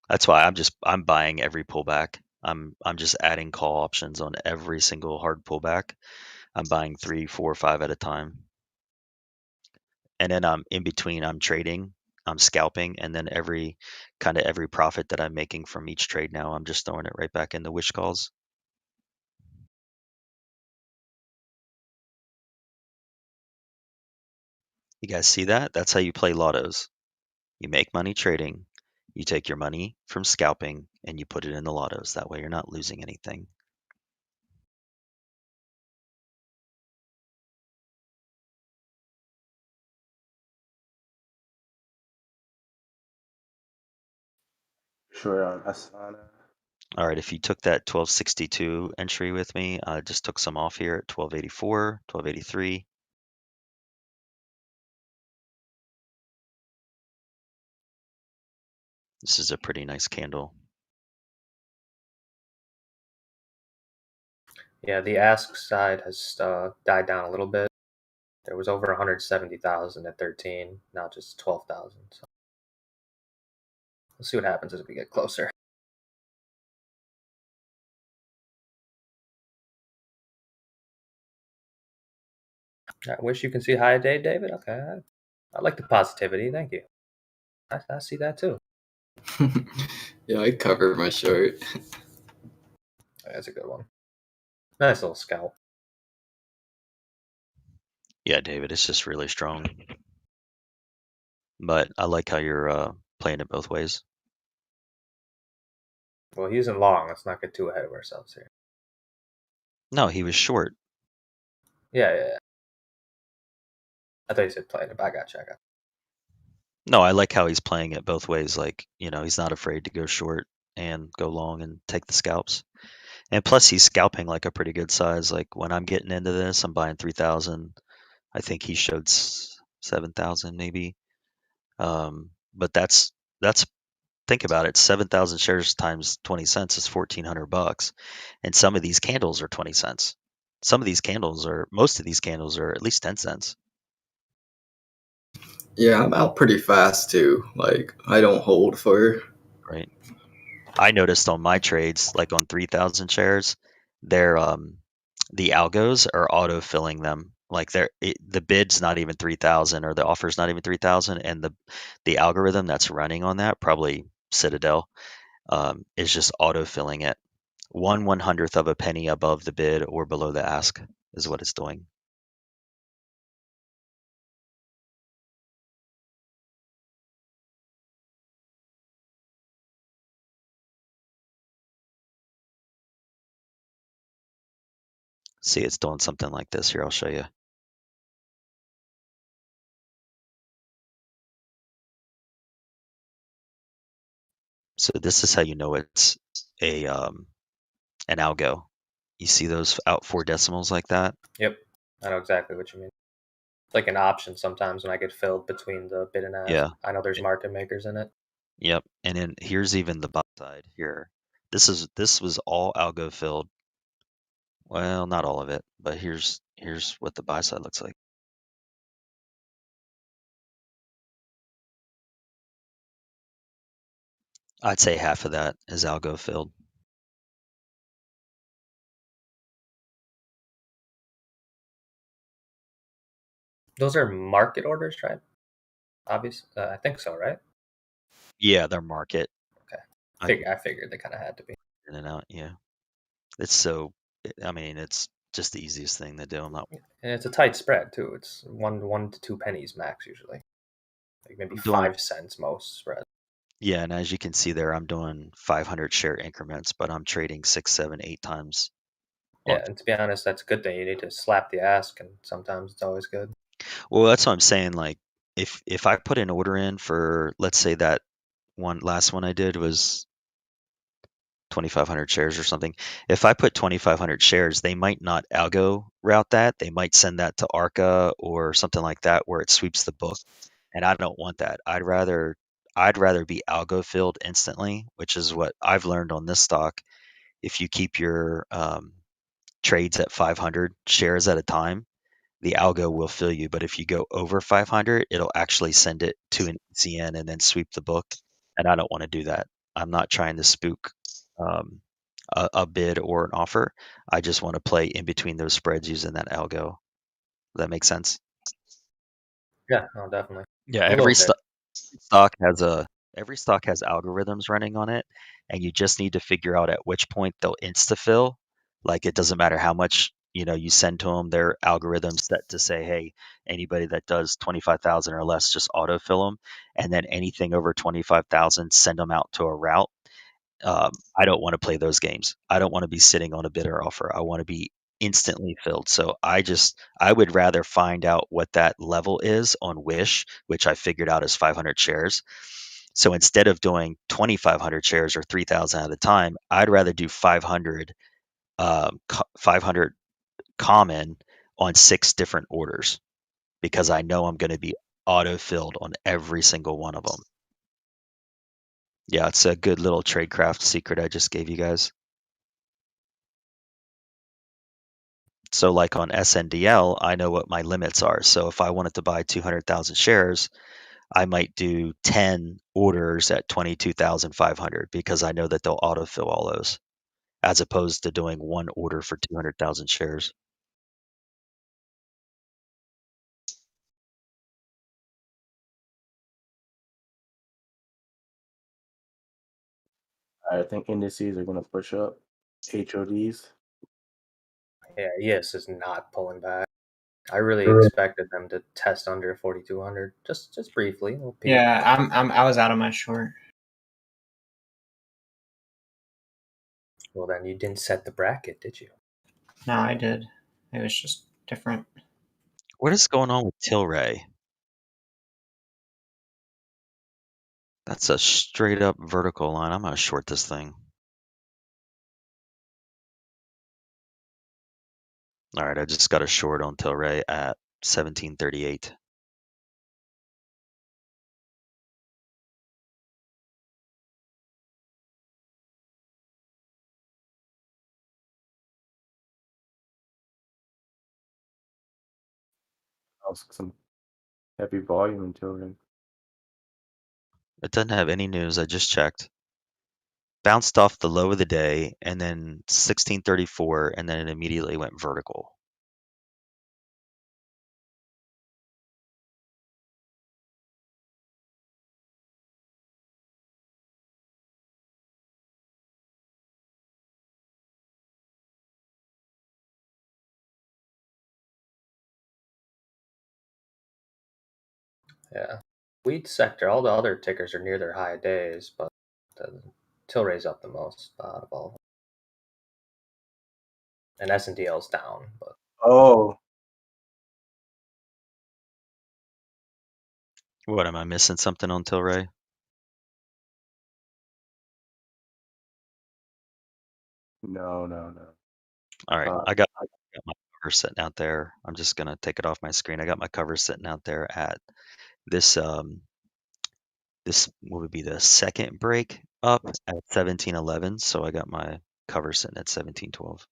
That's why I'm buying every pullback. I'm just adding call options on every single hard pullback. I'm buying 3, 4, 5 at a time. And then I'm in between, I'm trading, I'm scalping, and then every profit that I'm making from each trade now, I'm just throwing it right back in the Wish calls. You guys see that? That's how you play lottos. You make money trading, you take your money from scalping, and you put it in the lottos. That way you're not losing anything. Sure, on Asana. All right, if you took that 1262 entry with me, I just took some off here at 1284, 1283. This is a pretty nice candle. Yeah, the ask side has died down a little bit. There was over 170,000 at 13, now just 12,000. So we'll see what happens as we get closer. I wish you can see high day, David. Okay, I like the positivity. Thank you. I see that too. Yeah, I covered my short. That's a good one. Nice little scalp. Yeah, David, it's just really strong. But I like how you're playing it both ways. Well, he isn't long. Let's not get too ahead of ourselves here. No, he was short. Yeah. I thought you said playing it, but I got you. No, I like how he's playing it both ways. Like, he's not afraid to go short and go long and take the scalps. And plus, he's scalping like a pretty good size. Like when I'm getting into this, I'm buying 3,000. I think he showed 7,000 maybe. But that's think about it. 7,000 shares times 20 cents is $1,400, and some of these candles are 20 cents. Most of these candles are at least 10 cents. Yeah, I'm out pretty fast too. Like I don't hold for. Right. I noticed on my trades, like on 3,000 shares, they're the algos are auto filling them. Like the bid's not even 3,000 or the offer's not even 3,000, and the algorithm that's running on that, probably Citadel, is just auto-filling it. 1/100th of a penny above the bid or below the ask is what it's doing. See, it's doing something like this. Here, I'll show you. So this is how you know it's an algo. You see those out 4 decimals like that? Yep, I know exactly what you mean. It's like an option sometimes when I get filled between the bid and ask. Yeah. I know there's market makers in it. Yep. And then here's even the buy side here. This was all algo filled. Well, not all of it, but here's what the buy side looks like. I'd say half of that is algo filled. Those are market orders, right? Obviously, I think so, right? Yeah, they're market. Okay. I figured they kind of had to be. In and out, yeah. It's just the easiest thing to do. I'm not. And it's a tight spread too. It's 1 to 2 pennies max usually. Like maybe 5 cents most spread. Yeah, and as you can see there, I'm doing 500 share increments, but I'm trading 6, 7, 8 times. Yeah, and to be honest, that's a good thing. You need to slap the ask, and sometimes it's always good. Well, that's what I'm saying. Like, if I put an order in for, let's say that last one I did was 2,500 shares or something. If I put 2,500 shares, they might not algo route that. They might send that to Arca or something like that, where it sweeps the book. And I don't want that. I'd rather be algo filled instantly, which is what I've learned on this stock. If you keep your trades at 500 shares at a time, the algo will fill you. But if you go over 500, it'll actually send it to an ECN and then sweep the book. And I don't want to do that. I'm not trying to spook a bid or an offer. I just want to play in between those spreads using that algo. Does that make sense? Yeah, no, definitely. Yeah, every stock has algorithms running on it, and you just need to figure out at which point they'll insta fill. Like, it doesn't matter how much you send to them. Their algorithms set to say, hey, anybody that does 25,000 or less, just autofill them, and then anything over 25,000, send them out to a route. I don't want to play those games. I don't want to be sitting on a bid or offer. I want to be instantly filled. So I would rather find out what that level is on Wish, which I figured out is 500 shares. So instead of doing 2,500 shares or 3,000 at a time, I'd rather do 500 common on 6 different orders, because I know I'm going to be auto-filled on every single one of them. Yeah, it's a good little tradecraft secret I just gave you guys. So like on SNDL, I know what my limits are. So if I wanted to buy 200,000 shares, I might do 10 orders at 22,500 because I know that they'll autofill all those, as opposed to doing 1 order for 200,000 shares. I think indices are going to push up. HODs. Yeah, ES is not pulling back. I really expected them to test under 4,200, just briefly. Yeah, I was out of my short. Well, then you didn't set the bracket, did you? No, I did. It was just different. What is going on with Tilray? That's a straight up vertical line. I'm gonna short this thing. All right, I just got a short on Tilray at 1738. Some heavy volume until then. It doesn't have any news. I just checked. Bounced off the low of the day and then 1634, and then it immediately went vertical. Yeah. Wheat sector, all the other tickers are near their high days, but the Tilray's up the most out of all of them. And SNDL's down, but Oh, What am I missing something on Tilray? no. All right, Uh, I got my cover sitting out there. I'm just gonna take it off my screen. I got my cover sitting out there at this this would be the second break up at 1711. So I got my cover sitting at 1712.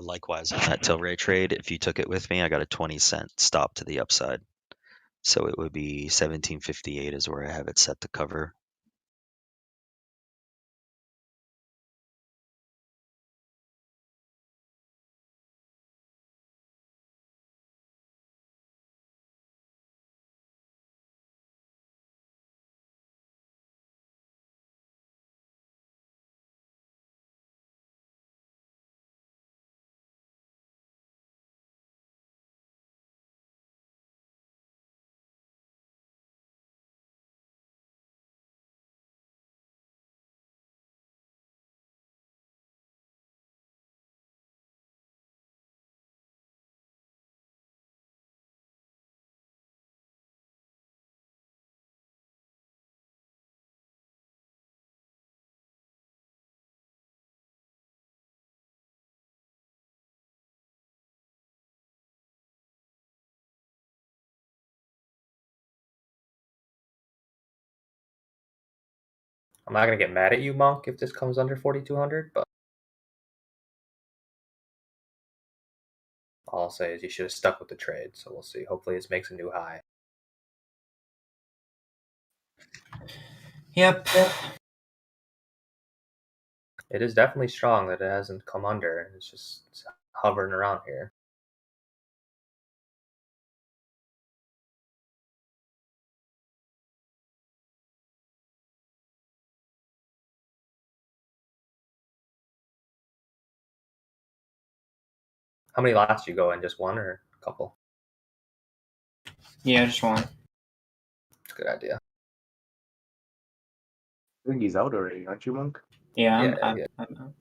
Likewise, on that Tilray trade, if you took it with me, I got a 20-cent stop to the upside. So it would be 1758 is where I have it set to cover. I'm not gonna get mad at you, Monk, if this comes under 4,200, but all I'll say is you should have stuck with the trade, so we'll see. Hopefully it makes a new high. Yep. It is definitely strong that it hasn't come under. It's just hovering around here. How many lots do you go in? Just one or a couple? Yeah, just one. It's a good idea. I think he's out already, aren't you, Monk? Yeah, Yeah, I'm yeah. out.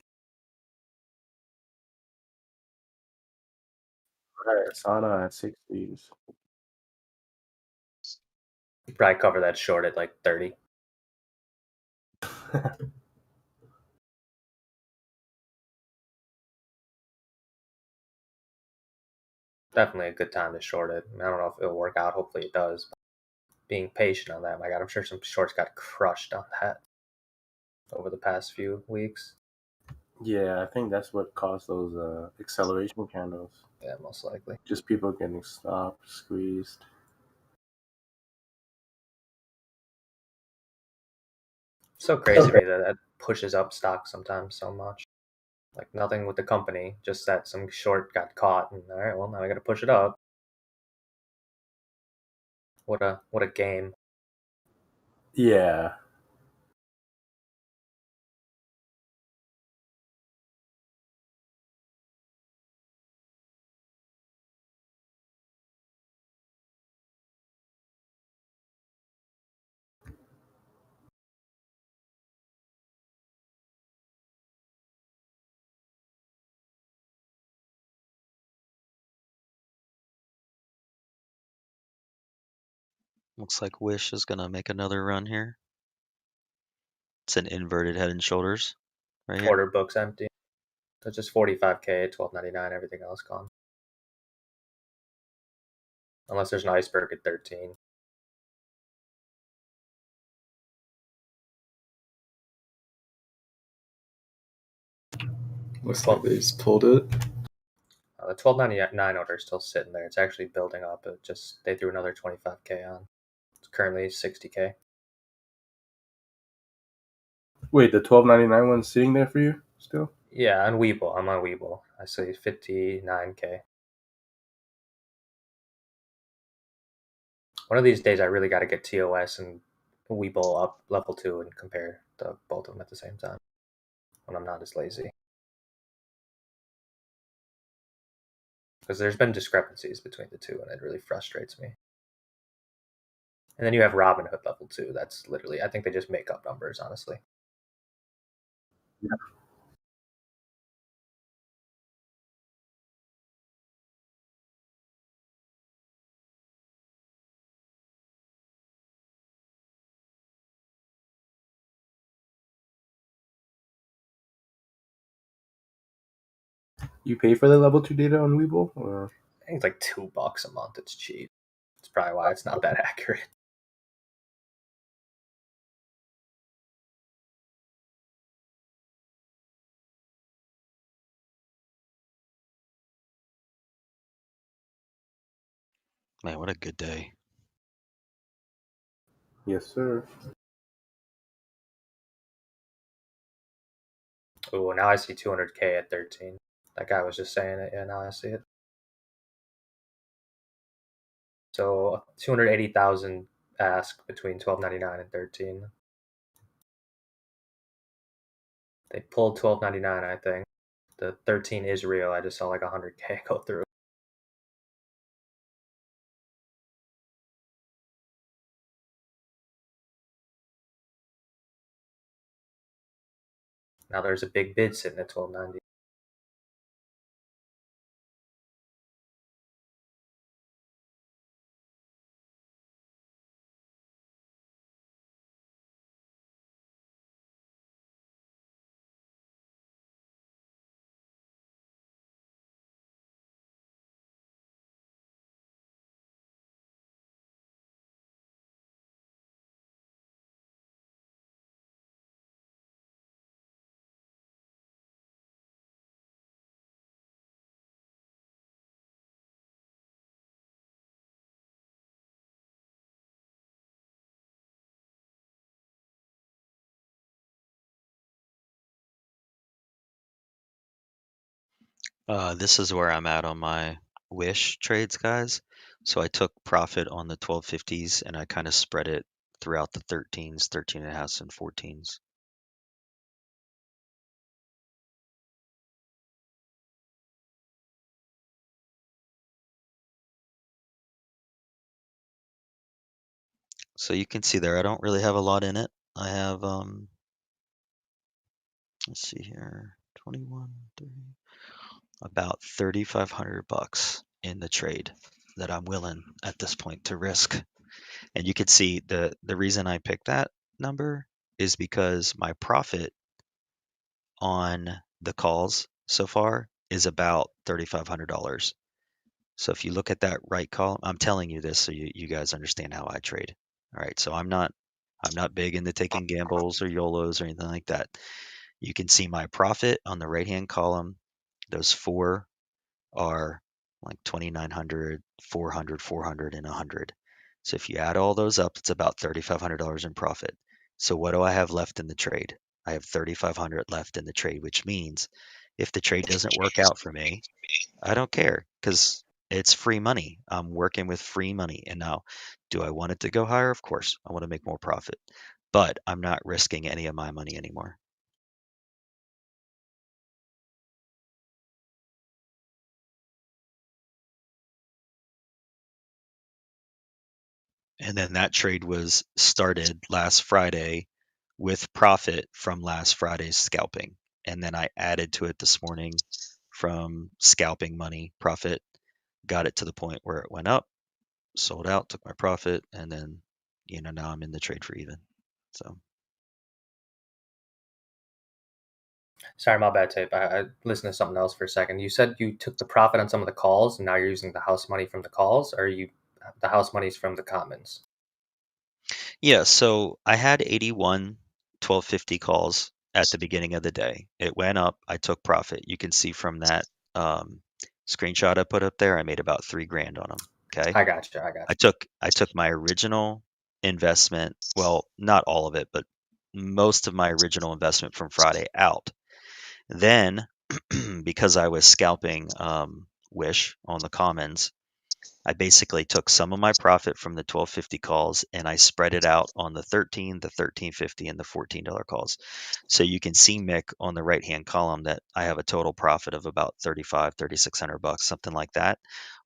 Alright, Asana at 60s. You probably cover that short at like 30. Definitely a good time to short it. I don't know if it'll work out. Hopefully it does. But being patient on that, my God, I'm sure some shorts got crushed on that over the past few weeks. Yeah, I think that's what caused those acceleration candles. Yeah, most likely. Just people getting stopped, squeezed. So crazy to me that that pushes up stock sometimes so much. Like nothing with the company, just that some short got caught, and all right, well now I got to push it up. What a game. Yeah. Looks like Wish is going to make another run here. It's an inverted head and shoulders right here. Order book's empty. So it's just 45K, 12.99, everything else gone. Unless there's an iceberg at 13. Looks like they just pulled it. The 12.99 order is still sitting there. It's actually building up. It just they threw another 25K on. It's currently 60K. Wait, the 12.99 one's sitting there for you still? Yeah, on Webull. I'm on Webull. I see 59K. One of these days, I really got to get TOS and Webull up level 2 and compare both of them at the same time when I'm not as lazy. Because there's been discrepancies between the two, and it really frustrates me. And then you have Robinhood level 2. That's literally, I think they just make up numbers, honestly. Yeah. You pay for the level 2 data on Webull? Or? I think it's like $2 a month. It's cheap. It's probably why it's not that accurate. Man, what a good day. Yes, sir. Oh, now I see 200K at 13. That guy was just saying it. Yeah, now I see it. So 280,000 ask between 12.99 and 13. They pulled 12.99, I think. The 13 is real. I just saw like 100K go through. Now there's a big bid sitting at 12.90. This is where I'm at on my Wish trades, guys. So I took profit on the 1250s and I kind of spread it throughout the 13s, 13.5s, and 14s. So you can see there, I don't really have a lot in it. I have, let's see here, 21, 30, about 3,500 bucks in the trade that I'm willing at this point to risk. And you can see the reason I picked that number is because my profit on the calls so far is about $3,500. So if you look at that right column, I'm telling you this so you guys understand how I trade. All right, so I'm not big into taking gambles or YOLOs or anything like that. You can see my profit on the right-hand column. Those four are like 2,900, 400, 400, and 100. So if you add all those up, it's about $3,500 in profit. So what do I have left in the trade? I have 3,500 left in the trade, which means if the trade doesn't work out for me, I don't care because it's free money. I'm working with free money. And now, do I want it to go higher? Of course, I want to make more profit, but I'm not risking any of my money anymore. And then that trade was started last Friday with profit from last Friday's scalping. And then I added to it this morning from scalping money profit, got it to the point where it went up, sold out, took my profit, and then now I'm in the trade for even. So Sorry, my bad, Tape. I listened to something else for a second. You said you took the profit on some of the calls, and now you're using the house money from the calls, or the house money's from the commons? yeah, so I had 81 1250 calls at the beginning of the day. It went up. I took profit. You can see from that screenshot I put up there, I made about $3,000 on them. Okay. I got you. I took my original investment, well, not all of it, but most of my original investment from Friday out. Then, because I was scalping Wish on the commons, I basically took some of my profit from the 1250 calls and I spread it out on the 13, the 1350, and the $14 calls. So you can see, Mick, on the right hand column that I have a total profit of about 3,600 bucks, something like that.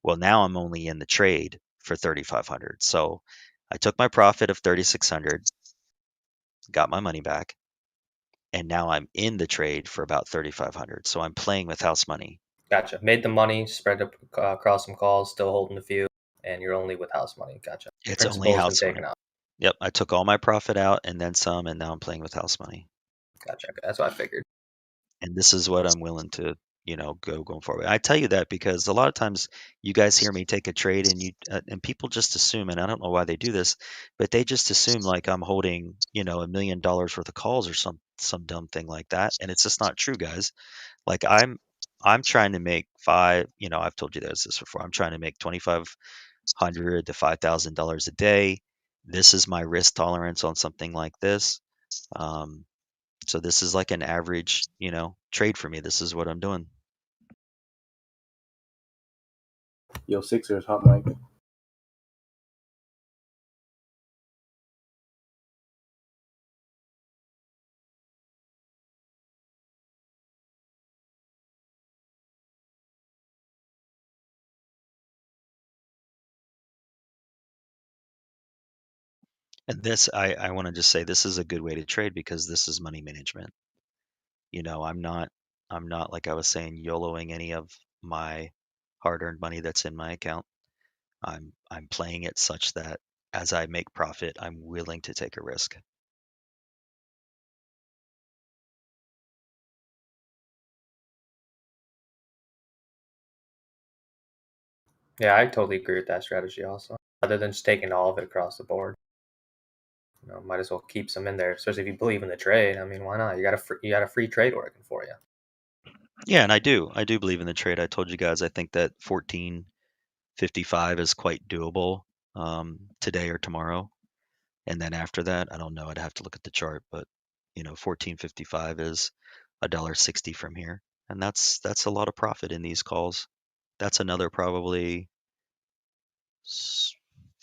Well, now I'm only in the trade for 3,500. So I took my profit of 3,600, got my money back, and now I'm in the trade for about 3,500. So I'm playing with house money. Gotcha. Made the money, spread it across some calls, still holding a few, and you're only with house money. Gotcha. It's only Principal's been house taken money. out. Yep, I took all my profit out and then some, and now I'm playing with house money. Gotcha. That's what I figured. And this is what I'm willing to, go going forward. I tell you that because a lot of times you guys hear me take a trade and people just assume, and I don't know why they do this, but they just assume like I'm holding, $1 million worth of calls or some dumb thing like that, and it's just not true, guys. Like I'm trying to make I've told you this before. I'm trying to make $2,500 to $5,000 a day. This is my risk tolerance on something like this. So this is like an average, trade for me. This is what I'm doing. Yo, Sixers, hot mic. And this, I want to just say, this is a good way to trade because this is money management. I'm not like I was saying, YOLOing any of my hard-earned money that's in my account. I'm playing it such that as I make profit, I'm willing to take a risk. Yeah, I totally agree with that strategy also. Rather than just taking all of it across the board. Might as well keep some in there, especially if you believe in the trade. I mean, why not? You got a free trade working for you. Yeah, and I do believe in the trade. I told you guys, I think that 1455 is quite doable today or tomorrow. And then after that, I don't know. I'd have to look at the chart, but 1455 is $1.60 from here, and that's a lot of profit in these calls. That's another probably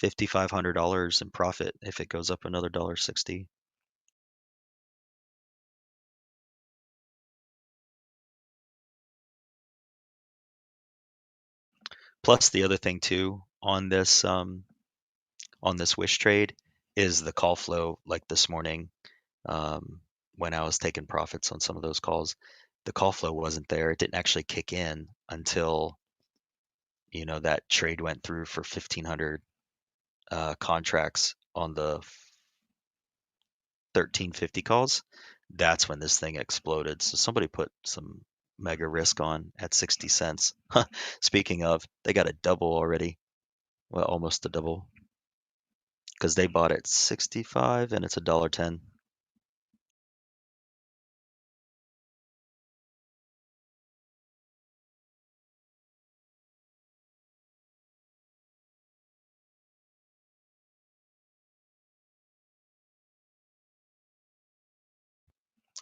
$5,500 in profit if it goes up another $1.60. Plus, the other thing too on this Wish trade is the call flow. Like this morning, when I was taking profits on some of those calls, the call flow wasn't there. It didn't actually kick in until that trade went through for 1,500 contracts on the 1350 calls. That's when this thing exploded. So somebody put some mega risk on at 60 cents. Speaking of, they got a double already. Well, almost a double. Because they bought at 65 and it's $1.10.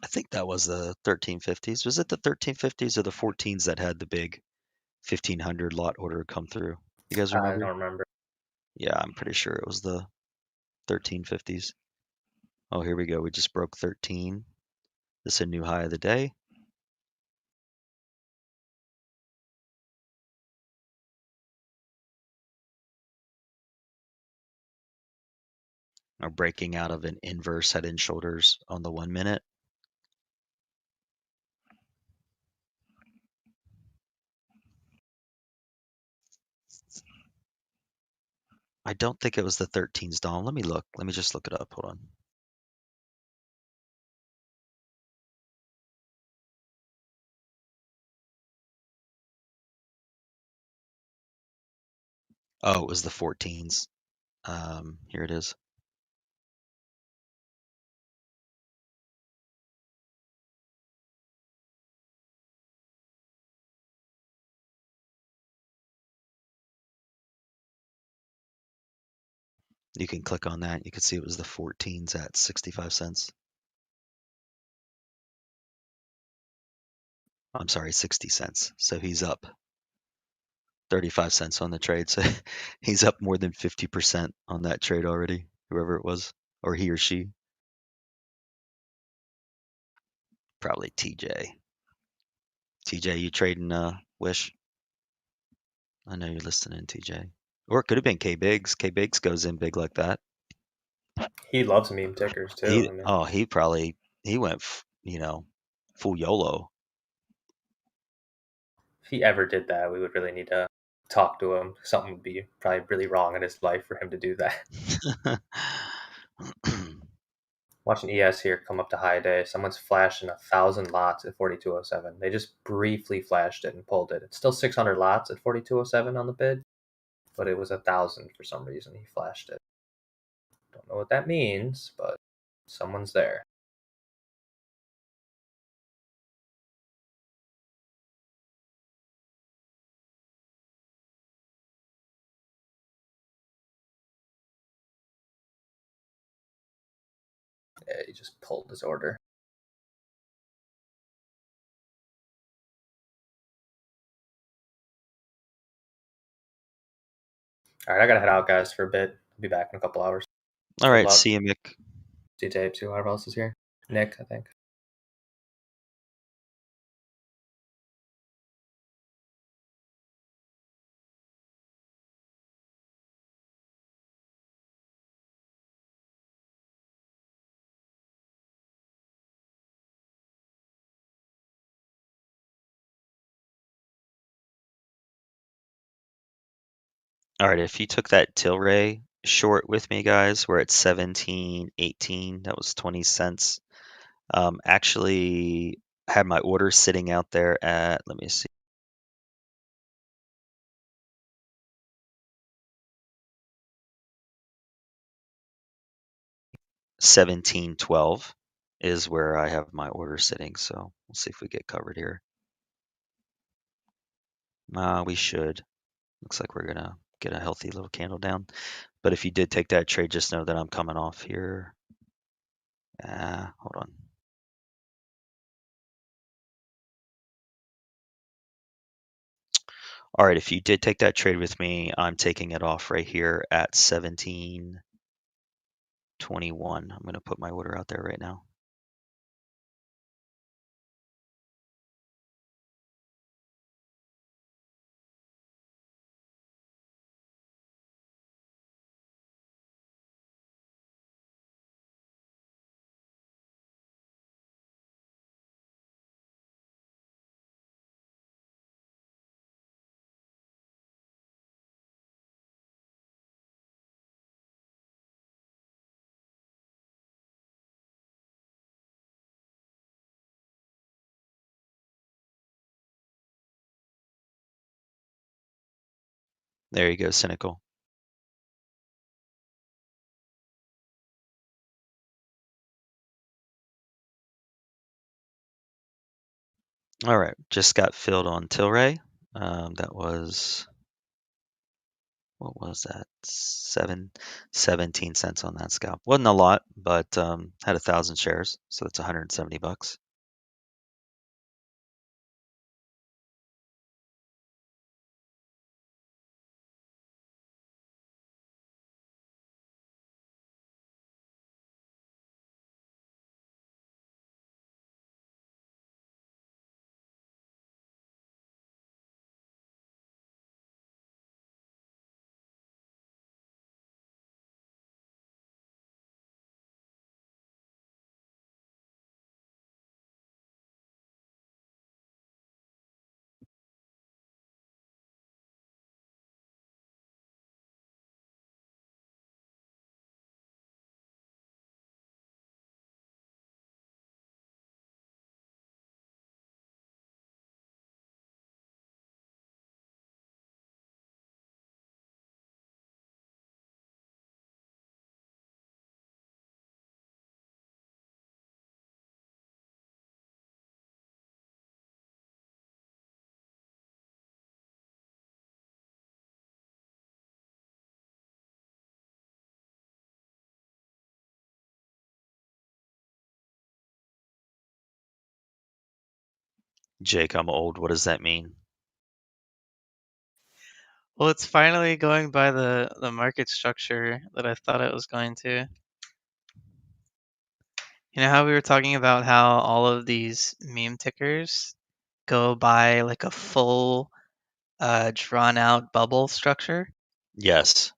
I think that was the 1350s. Was it the 1350s or the 14s that had the big 1,500 lot order come through? You guys I remember? don't remember. Yeah, I'm pretty sure it was the 1350s. Oh, here we go. We just broke 13. This is a new high of the day. Are breaking out of an inverse head and shoulders on the 1 minute. I don't think it was the 13s, Dom. Let me look. Let me just look it up. Hold on. Oh, it was the 14s. Here it is. You can click on that. You can see it was the 14s at 65 cents. I'm sorry, 60 cents. So he's up 35 cents on the trade. So he's up more than 50% on that trade already, whoever it was, or he or she. Probably TJ. TJ, you trading Wish? I know you're listening, TJ. Or it could have been K Biggs. K Biggs goes in big like that. He loves meme tickers too. He went, full YOLO. If he ever did that, we would really need to talk to him. Something would be probably really wrong in his life for him to do that. Watching ES here come up to high day. Someone's flashing 1,000 lots at 42.07. They just briefly flashed it and pulled it. It's still 600 lots at 42.07 on the bid, but it was 1,000 for some reason. He flashed it. Don't know what that means, but someone's there. Yeah, he just pulled his order. All right, I gotta head out, guys, for a bit. I'll be back in a couple hours. All Good right, luck. see you, Mick. See Tape, see whoever else is here. Nick, I think. All right, if you took that Tilray short with me, guys, we're at 17.18. That was 20 cents. Actually had my order sitting out there at, let me see. $17.12 is where I have my order sitting. So we'll see if we get covered here. We should. Looks like we're gonna get a healthy little candle down. But if you did take that trade, just know that I'm coming off here. Hold on. All right, if you did take that trade with me, I'm taking it off right here at 17.21. I'm going to put my order out there right now. There you go, Cynical. All right, just got filled on Tilray. That was, what was that? 17 cents on that scalp. Wasn't a lot, but had 1,000 shares, so that's $170. Jake, I'm old. What does that mean? Well, it's finally going by the market structure that I thought it was going to. You know how we were talking about how all of these meme tickers go by like a full drawn out bubble structure? Yes.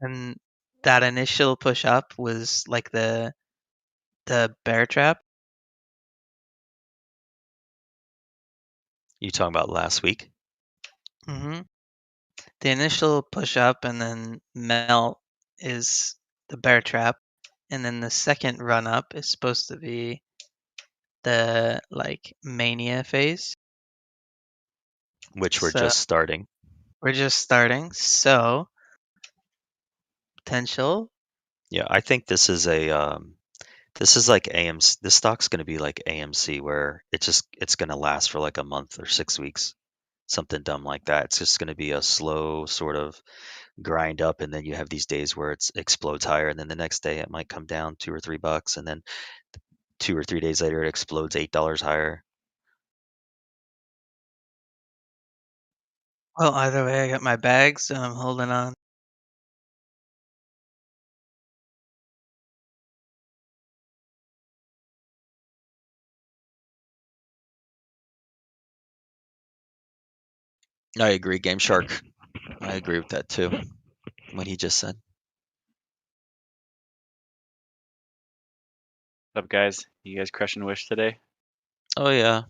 And that initial push up was like the bear trap. You talking about last week? The initial push up and then melt is the bear trap, and then the second run up is supposed to be the like mania phase. Which we're So just starting. we're just starting. So potential. Yeah, I think this is like AMC. This stock's going to be like AMC, where it's going to last for like a month or 6 weeks, something dumb like that. It's just going to be a slow sort of grind up, and then you have these days where it explodes higher, and then the next day it might come down $2 or $3, and then 2 or 3 days later it explodes $8 higher. Well, either way, I got my bags and I'm holding on. I agree, Game Shark. I agree with that too. What he just said. What's up, guys? You guys crushing Wish today? Oh yeah.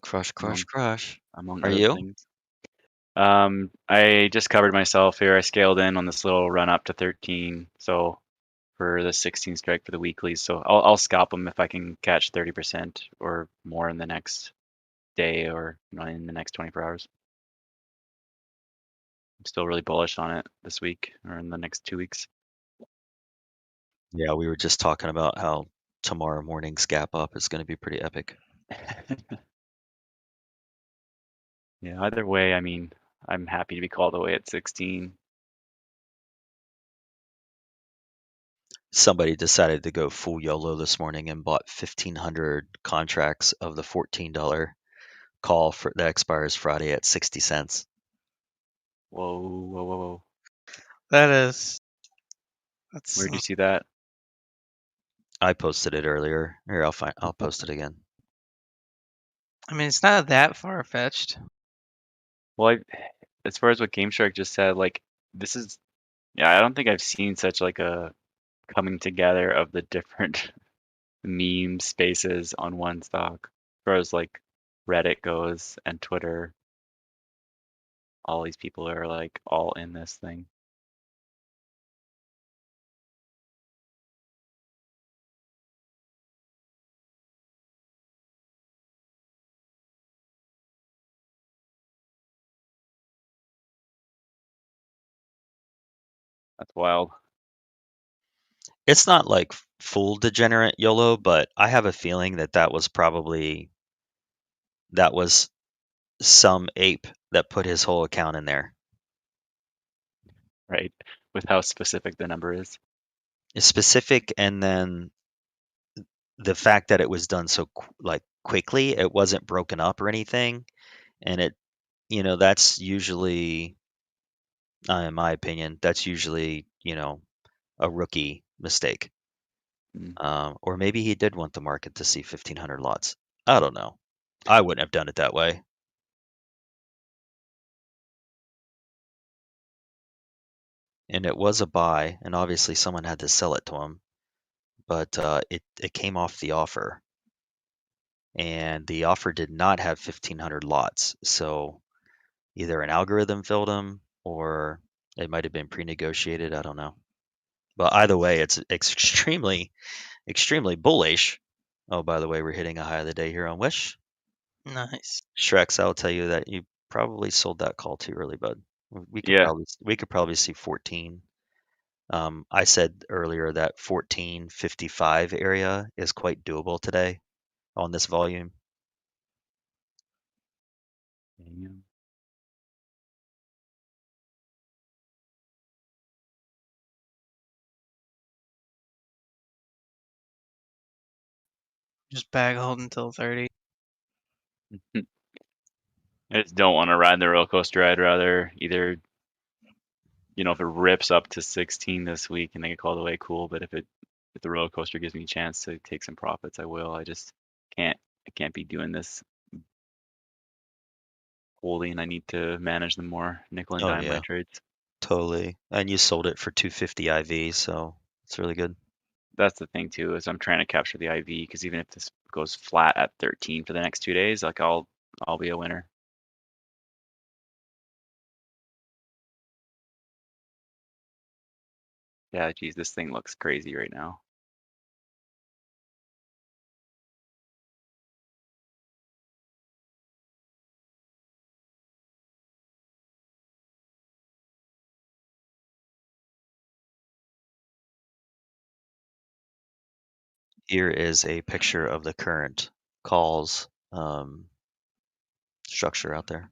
Crush, Among, crush. among Are other you? things. I just covered myself here. I scaled in on this little run up to 13, so for the 16 strike for the weeklies. So I'll scalp them if I can catch 30% or more in the next day or in the next 24 hours. I'm still really bullish on it this week or in the next 2 weeks. Yeah, we were just talking about how tomorrow morning's gap up is going to be pretty epic. Yeah, either way, I mean, I'm happy to be called away at 16. Somebody decided to go full YOLO this morning and bought 1,500 contracts of the $14 call that expires Friday at 60 cents. Whoa, whoa, whoa, whoa. That's Where'd you see that? I posted it earlier. Here, I'll post it again. I mean, it's not that far fetched. Well, as far as what Game Shark just said, like this is, yeah, I don't think I've seen such like a coming together of the different meme spaces on one stock. As far as like Reddit goes and Twitter, all these people are like all in this thing. That's wild. It's not like full degenerate YOLO, but I have a feeling that was some ape that put his whole account in there. Right, with how specific the number is. It's specific, and then the fact that it was done so quickly, it wasn't broken up or anything, and that's usually, in my opinion, that's usually a rookie mistake. Or maybe he did want the market to see 1,500 lots. I don't know. I wouldn't have done it that way. And it was a buy, and obviously someone had to sell it to him, but it came off the offer, and the offer did not have 1,500 lots. So either an algorithm filled him, or it might have been pre-negotiated. I don't know. But either way, it's extremely, extremely bullish. Oh, by the way, we're hitting a high of the day here on Wish. Nice. Shrex, I'll tell you that you probably sold that call too early, bud. We could probably see 14. I said earlier that 1455 area is quite doable today on this volume. Just bag hold until 30. I just don't want to ride the roller coaster. I'd rather either, if it rips up to 16 this week and they get called away, cool. But if the roller coaster gives me a chance to take some profits, I will. I just can't. I can't be doing this holding. I need to manage them more. Nickel and Oh dime my yeah, trades. totally. And you sold it for 250 IV, so it's really good. That's the thing too, is I'm trying to capture the IV because even if this goes flat at 13 for the next 2 days, like I'll be a winner. Yeah, geez, this thing looks crazy right now. Here is a picture of the current calls structure out there.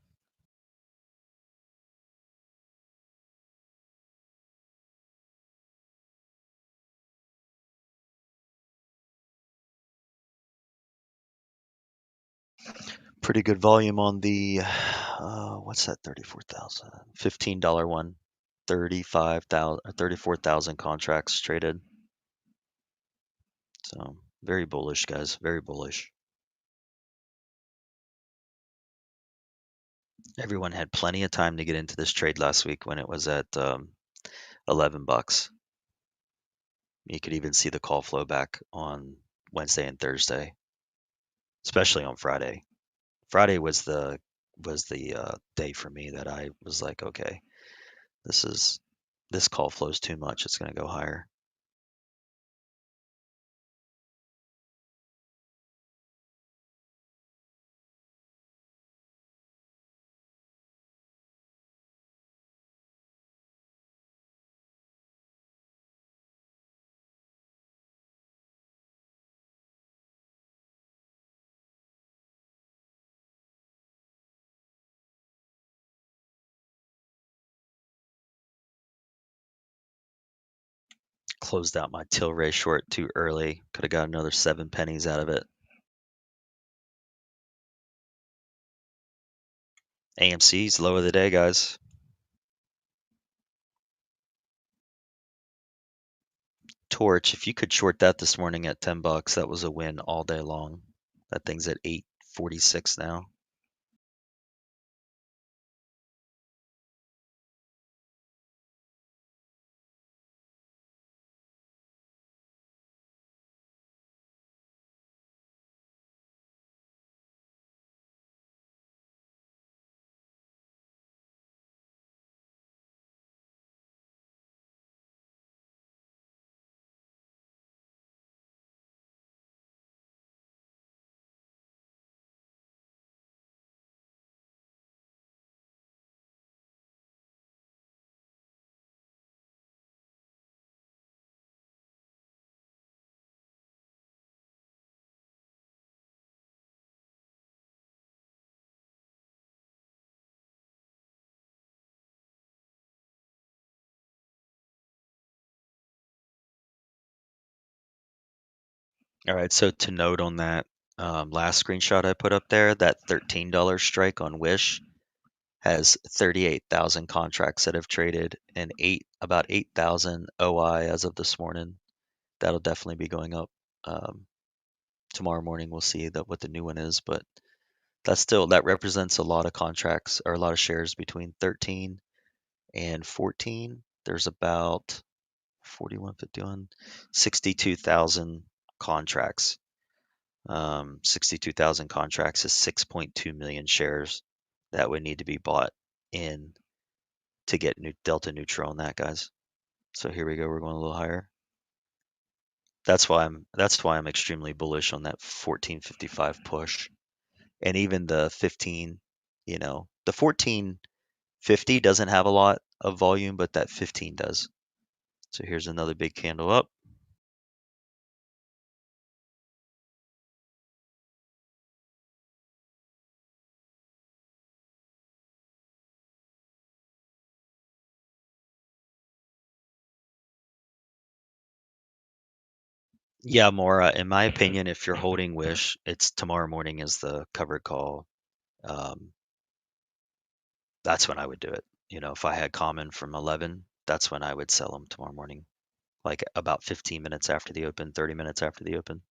Pretty good volume on the what's that? 34,000, $15 one, 35,000, 34,000 contracts traded. So very bullish, guys. Very bullish. Everyone had plenty of time to get into this trade last week when it was at $11. You could even see the call flow back on Wednesday and Thursday, especially on Friday. Friday was the day for me that I was like, okay, this call flows too much. It's going to go higher. Closed out my Tilray short too early. Could have got another 7 pennies out of it. AMC's low of the day, guys. Torch, if you could short that this morning at $10, that was a win all day long. That thing's at 8.46 now. All right, so to note on that last screenshot I put up there, that $13 strike on Wish has 38,000 contracts that have traded and about 8,000 OI as of this morning. That'll definitely be going up. Tomorrow morning we'll see what the new one is, but that represents a lot of contracts or a lot of shares between 13 and 14. There's about 41, 51, 62,000 contracts. 62,000 contracts is 6.2 million shares that would need to be bought in to get delta neutral on that, guys. So here we go. We're going a little higher. That's why I'm extremely bullish on that 1455 push, and even the 15. The 1450 doesn't have a lot of volume, but that 15 does. So here's another big candle up. Yeah, Mora, in my opinion, if you're holding Wish, it's tomorrow morning is the covered call that's when I would do it. If I had common from 11, that's when I would sell them tomorrow morning, like about 15 minutes after the open, 30 minutes after the open.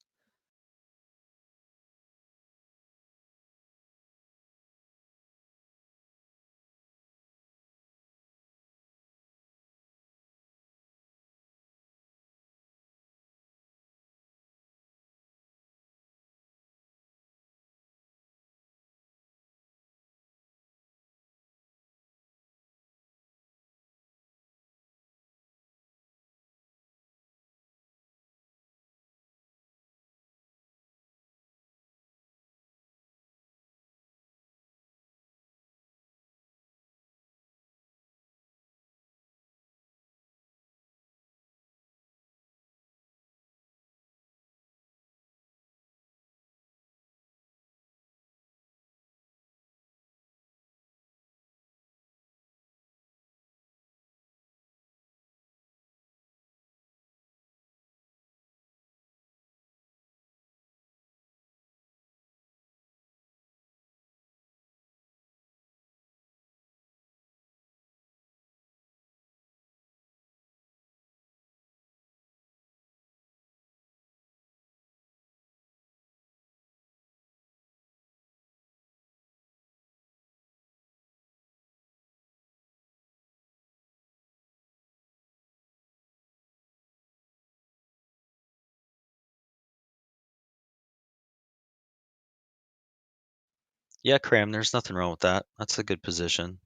Yeah, Cram, there's nothing wrong with that. That's a good position.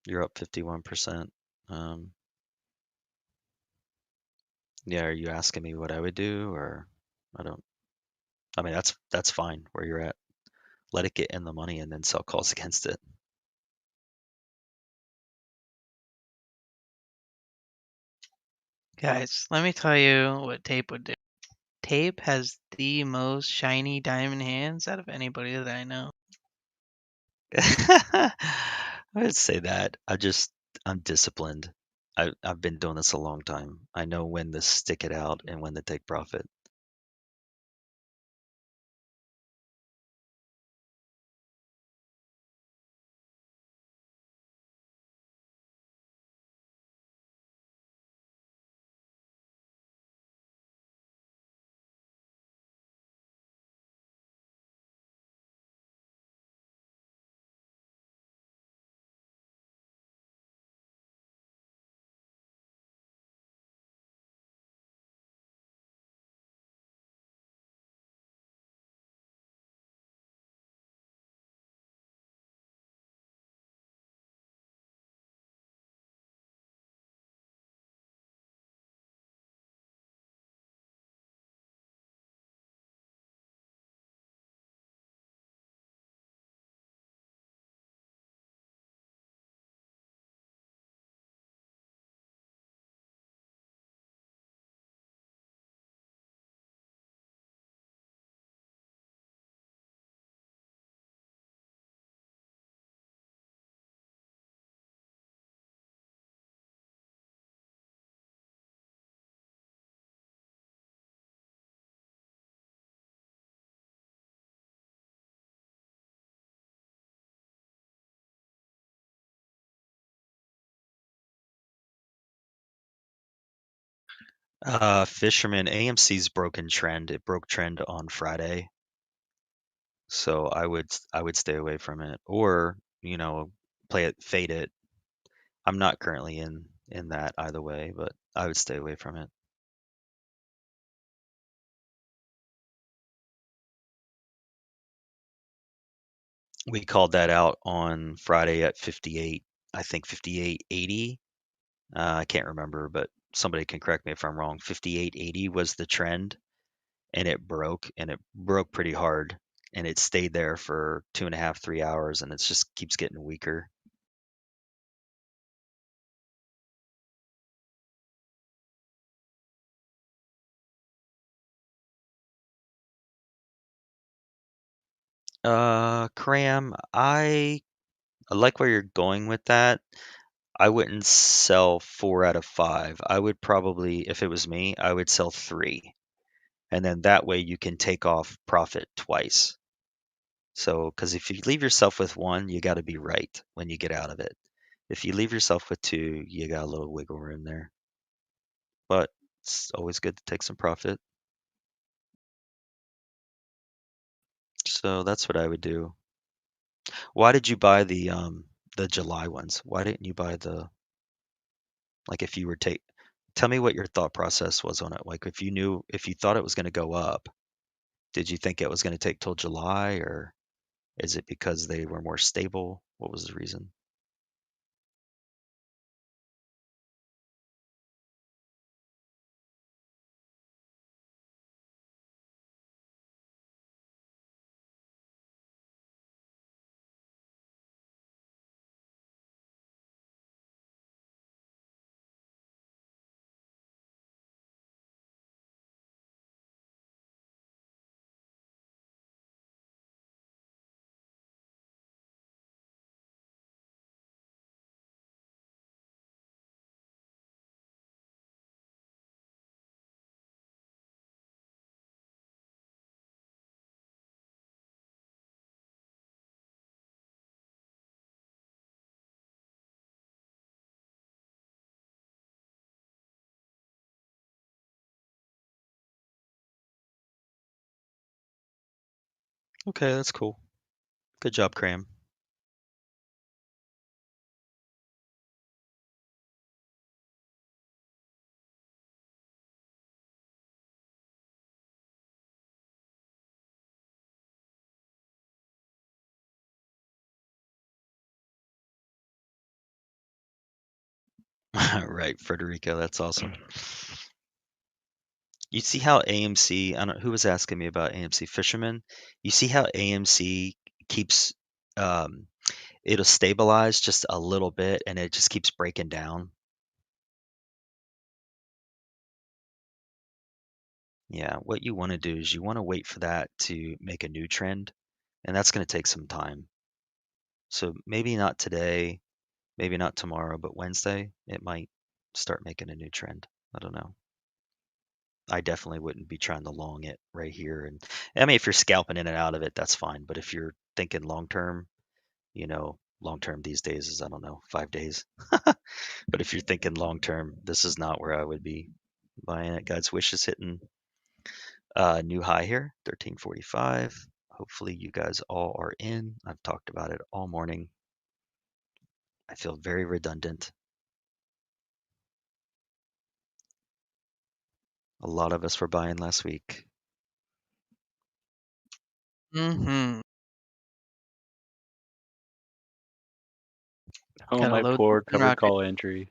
You're up 51%. Yeah, are you asking me what I would do, or I mean, that's fine where you're at. Let it get in the money and then sell calls against it. Guys, let me tell you what Tape would do. Tape has the most shiny diamond hands out of anybody that I know. I would say that. I'm disciplined. I've been doing this a long time. I know when to stick it out and when to take profit. Fisherman, AMC's broken trend. It broke trend on Friday. So I would stay away from it, or play it, fade it. I'm not currently in that either way, but I would stay away from it. We called that out on Friday at 58, I think 58.80. I can't remember, but somebody can correct me if I'm wrong. 58.80 was the trend, and it broke pretty hard, and it stayed there for 2.5, 3 hours, and it just keeps getting weaker. Cram, I like where you're going with that. I wouldn't sell 4 out of 5. I would probably, if it was me, I would sell 3. And then that way you can take off profit twice. So, because if you leave yourself with one, you got to be right when you get out of it. If you leave yourself with two, you got a little wiggle room there. But it's always good to take some profit. So that's what I would do. Why did you buy the July ones? Why didn't you buy the, like, if you were tell me what your thought process was on it. Like, if you thought it was going to go up, did you think it was going to take till July, or is it because they were more stable? What was the reason? Okay, that's cool. Good job, Cram. Right, Frederico, that's awesome. You see how AMC, I don't who was asking me about AMC Fisherman? You see how AMC keeps it'll stabilize just a little bit and it just keeps breaking down. Yeah, what you want to do is you want to wait for that to make a new trend, and that's going to take some time. So maybe not today, maybe not tomorrow, but Wednesday, it might start making a new trend. I don't know. I definitely wouldn't be trying to long it right here. And I mean, if you're scalping in and out of it, that's fine. But if you're thinking long term, long term these days is, I don't know, 5 days. But if you're thinking long term, this is not where I would be buying it. God's Wish is hitting new high here, 1345. Hopefully you guys all are in. I've talked about it all morning. I feel very redundant. A lot of us were buying last week. Mm-hmm. Oh, Gotta my load poor the covered rocket. call entry.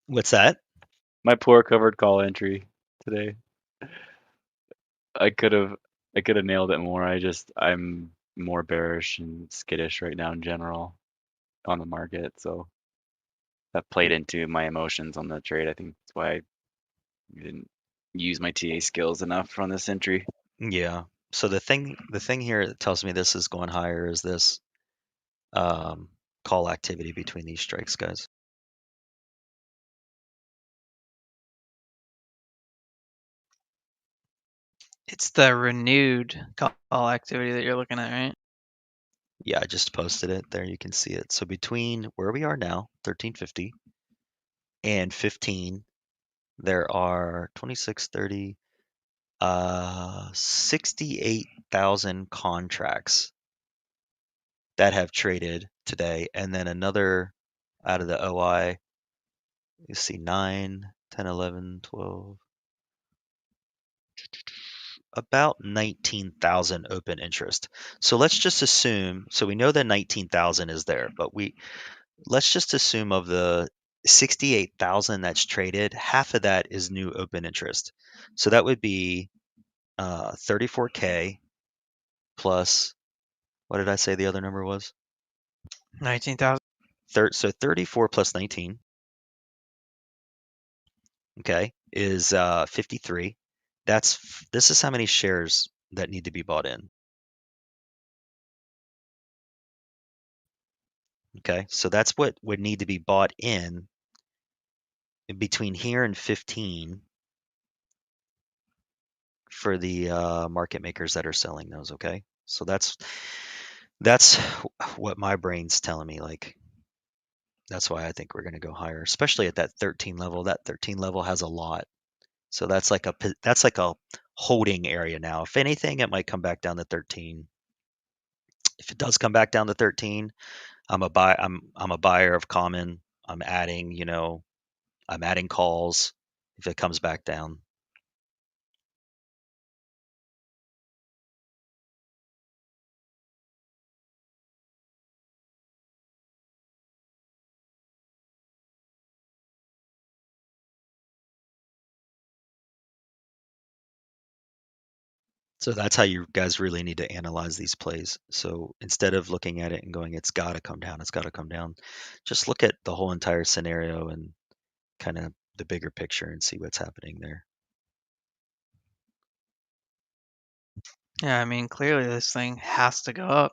What's that? My poor covered call entry today. I could have nailed it more. I'm more bearish and skittish right now in general on the market, so that played into my emotions on the trade. I think that's why I didn't use my TA skills enough on this entry. Yeah. So the thing here that tells me this is going higher is this call activity between these strikes, guys. It's the renewed call activity that you're looking at, right? Yeah, I just posted it. There you can see it. So between where we are now, 1350, and 15, there are 26, 30, 68,000 contracts that have traded today. And then another out of the OI, you see 9, 10, 11, 12, about 19,000 open interest. So let's just assume, so we know that 19,000 is there, but let's just assume of the 68,000 that's traded, half of that is new open interest. So that would be 34K plus, what did I say the other number was? 19,000. So 34 plus 19, okay, is 53. This is how many shares that need to be bought in. Okay, so that's what would need to be bought in between here and 15 for the market makers that are selling those. Okay, So that's what my brain's telling me. Like, that's why I think we're going to go higher, especially at that 13 level. That 13 level has a lot. So that's like a holding area now. If anything, it might come back down to 13. If it does come back down to 13, I'm a buyer of common. I'm adding, I'm adding calls if it comes back down. So that's how you guys really need to analyze these plays. So instead of looking at it and going, it's got to come down, it's got to come down, just look at the whole entire scenario and kind of the bigger picture and see what's happening there. Yeah, I mean, clearly this thing has to go up.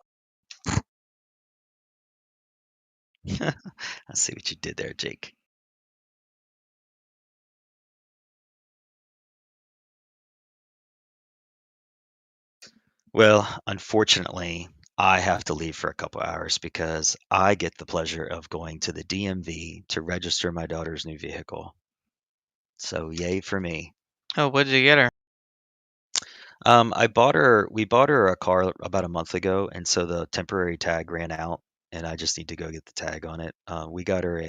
I see what you did there, Jake. Well, unfortunately, I have to leave for a couple hours because I get the pleasure of going to the DMV to register my daughter's new vehicle. So yay for me. Oh, what did you get her? We bought her a car about a month ago, and so the temporary tag ran out, and I just need to go get the tag on it. We got her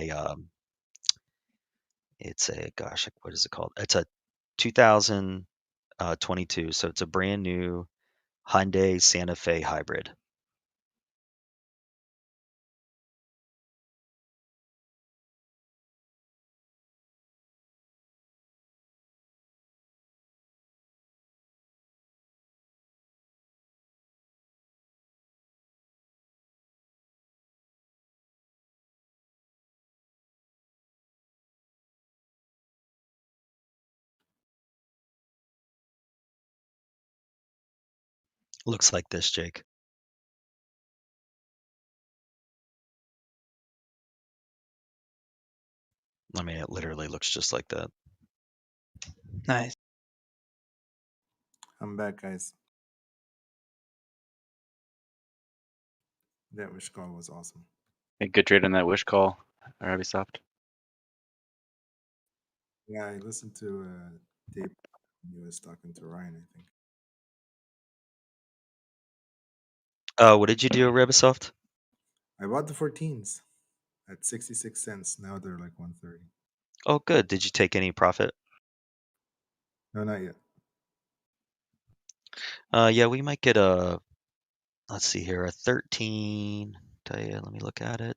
gosh, what is it called? It's a 2022, so it's a brand new Hyundai Santa Fe hybrid. Looks like this, Jake. I mean, it literally looks just like that. Nice. I'm back, guys. That wish call was awesome. Hey, good trade on that wish call, Ubisoft. Yeah, I listened to Dave. He was talking to Ryan, I think. What did you do, Ubisoft? I bought the 14s at 66 cents. Now they're like 130. Oh, good. Did you take any profit? No, not yet. Yeah, we might get let's see here, a 13. Tell you, let me look at it.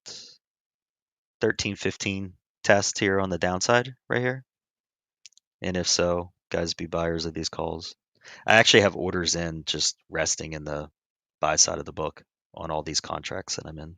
13.15 test here on the downside right here. And if so, guys, be buyers of these calls. I actually have orders in just resting in the buy side of the book on all these contracts that I'm in.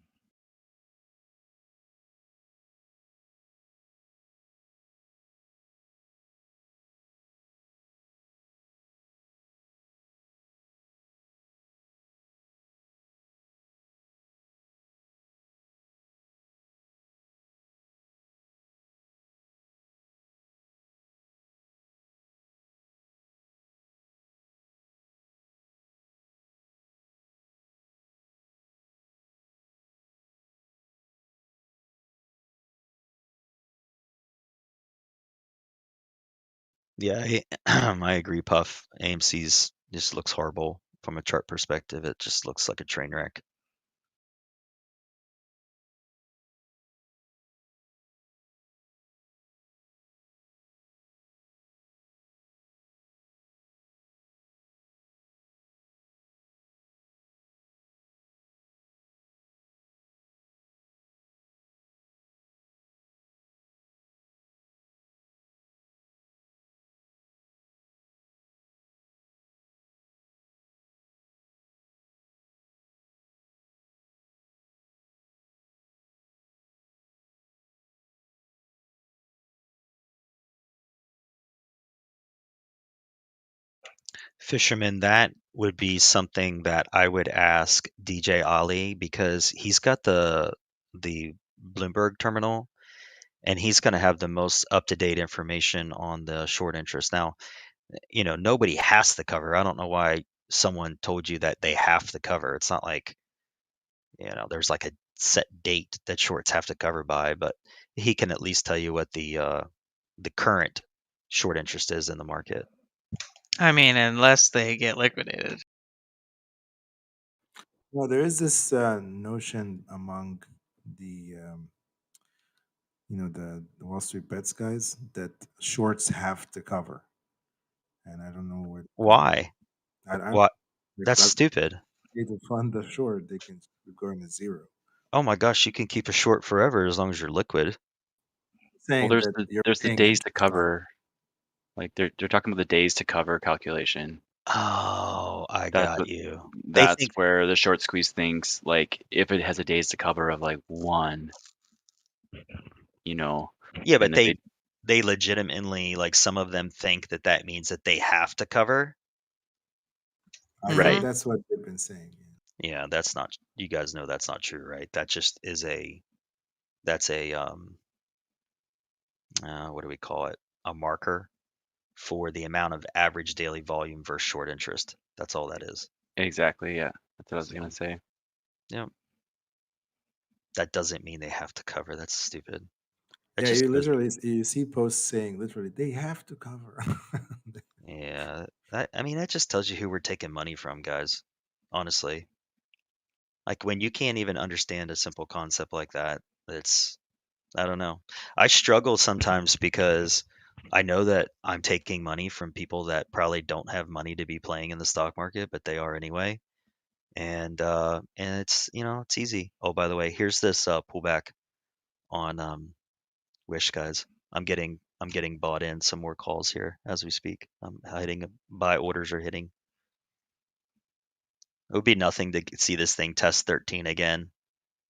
Yeah, I agree, Puff. AMC's just looks horrible from a chart perspective. It just looks like a train wreck. Fisherman, that would be something that I would ask DJ Ali because he's got the Bloomberg terminal and he's going to have the most up-to-date information on the short interest. Now, nobody has to cover. I don't know why someone told you that they have to cover. It's not like, there's like a set date that shorts have to cover by, but he can at least tell you what the current short interest is in the market. I mean, unless they get liquidated. Well, there is this notion among the the Wall Street Bets guys that shorts have to cover, and I don't know what. Why? What? Like, That's stupid. to fund the short, they can go into zero. Oh my gosh, you can keep a short forever as long as you're liquid. Saying Well, that you're there's the paying days to interest on it. cover. Like they're talking about the days to cover calculation. Oh, I got you. That's where the short squeeze thinks, like, if it has a days to cover of like 1, Yeah, but and if they legitimately, like, some of them think that means that they have to cover. I think Right. that's what they've been saying. Yeah, that's not. You guys know that's not true, right? That just is that's a what do we call it? A marker for the amount of average daily volume versus short interest. That's all that is. Exactly, yeah. That's what I was gonna say. Yeah. That doesn't mean they have to cover. That's stupid. Yeah, you see posts saying literally they have to cover. Yeah, that just tells you who we're taking money from, guys. Honestly, like when you can't even understand a simple concept like that, I don't know. I struggle sometimes because I know that I'm taking money from people that probably don't have money to be playing in the stock market, but they are anyway. And it's it's easy. Oh, by the way, here's this pullback on Wish, guys. I'm getting bought in some more calls here as we speak. I'm hitting buy orders are hitting. It would be nothing to see this thing test 13 again,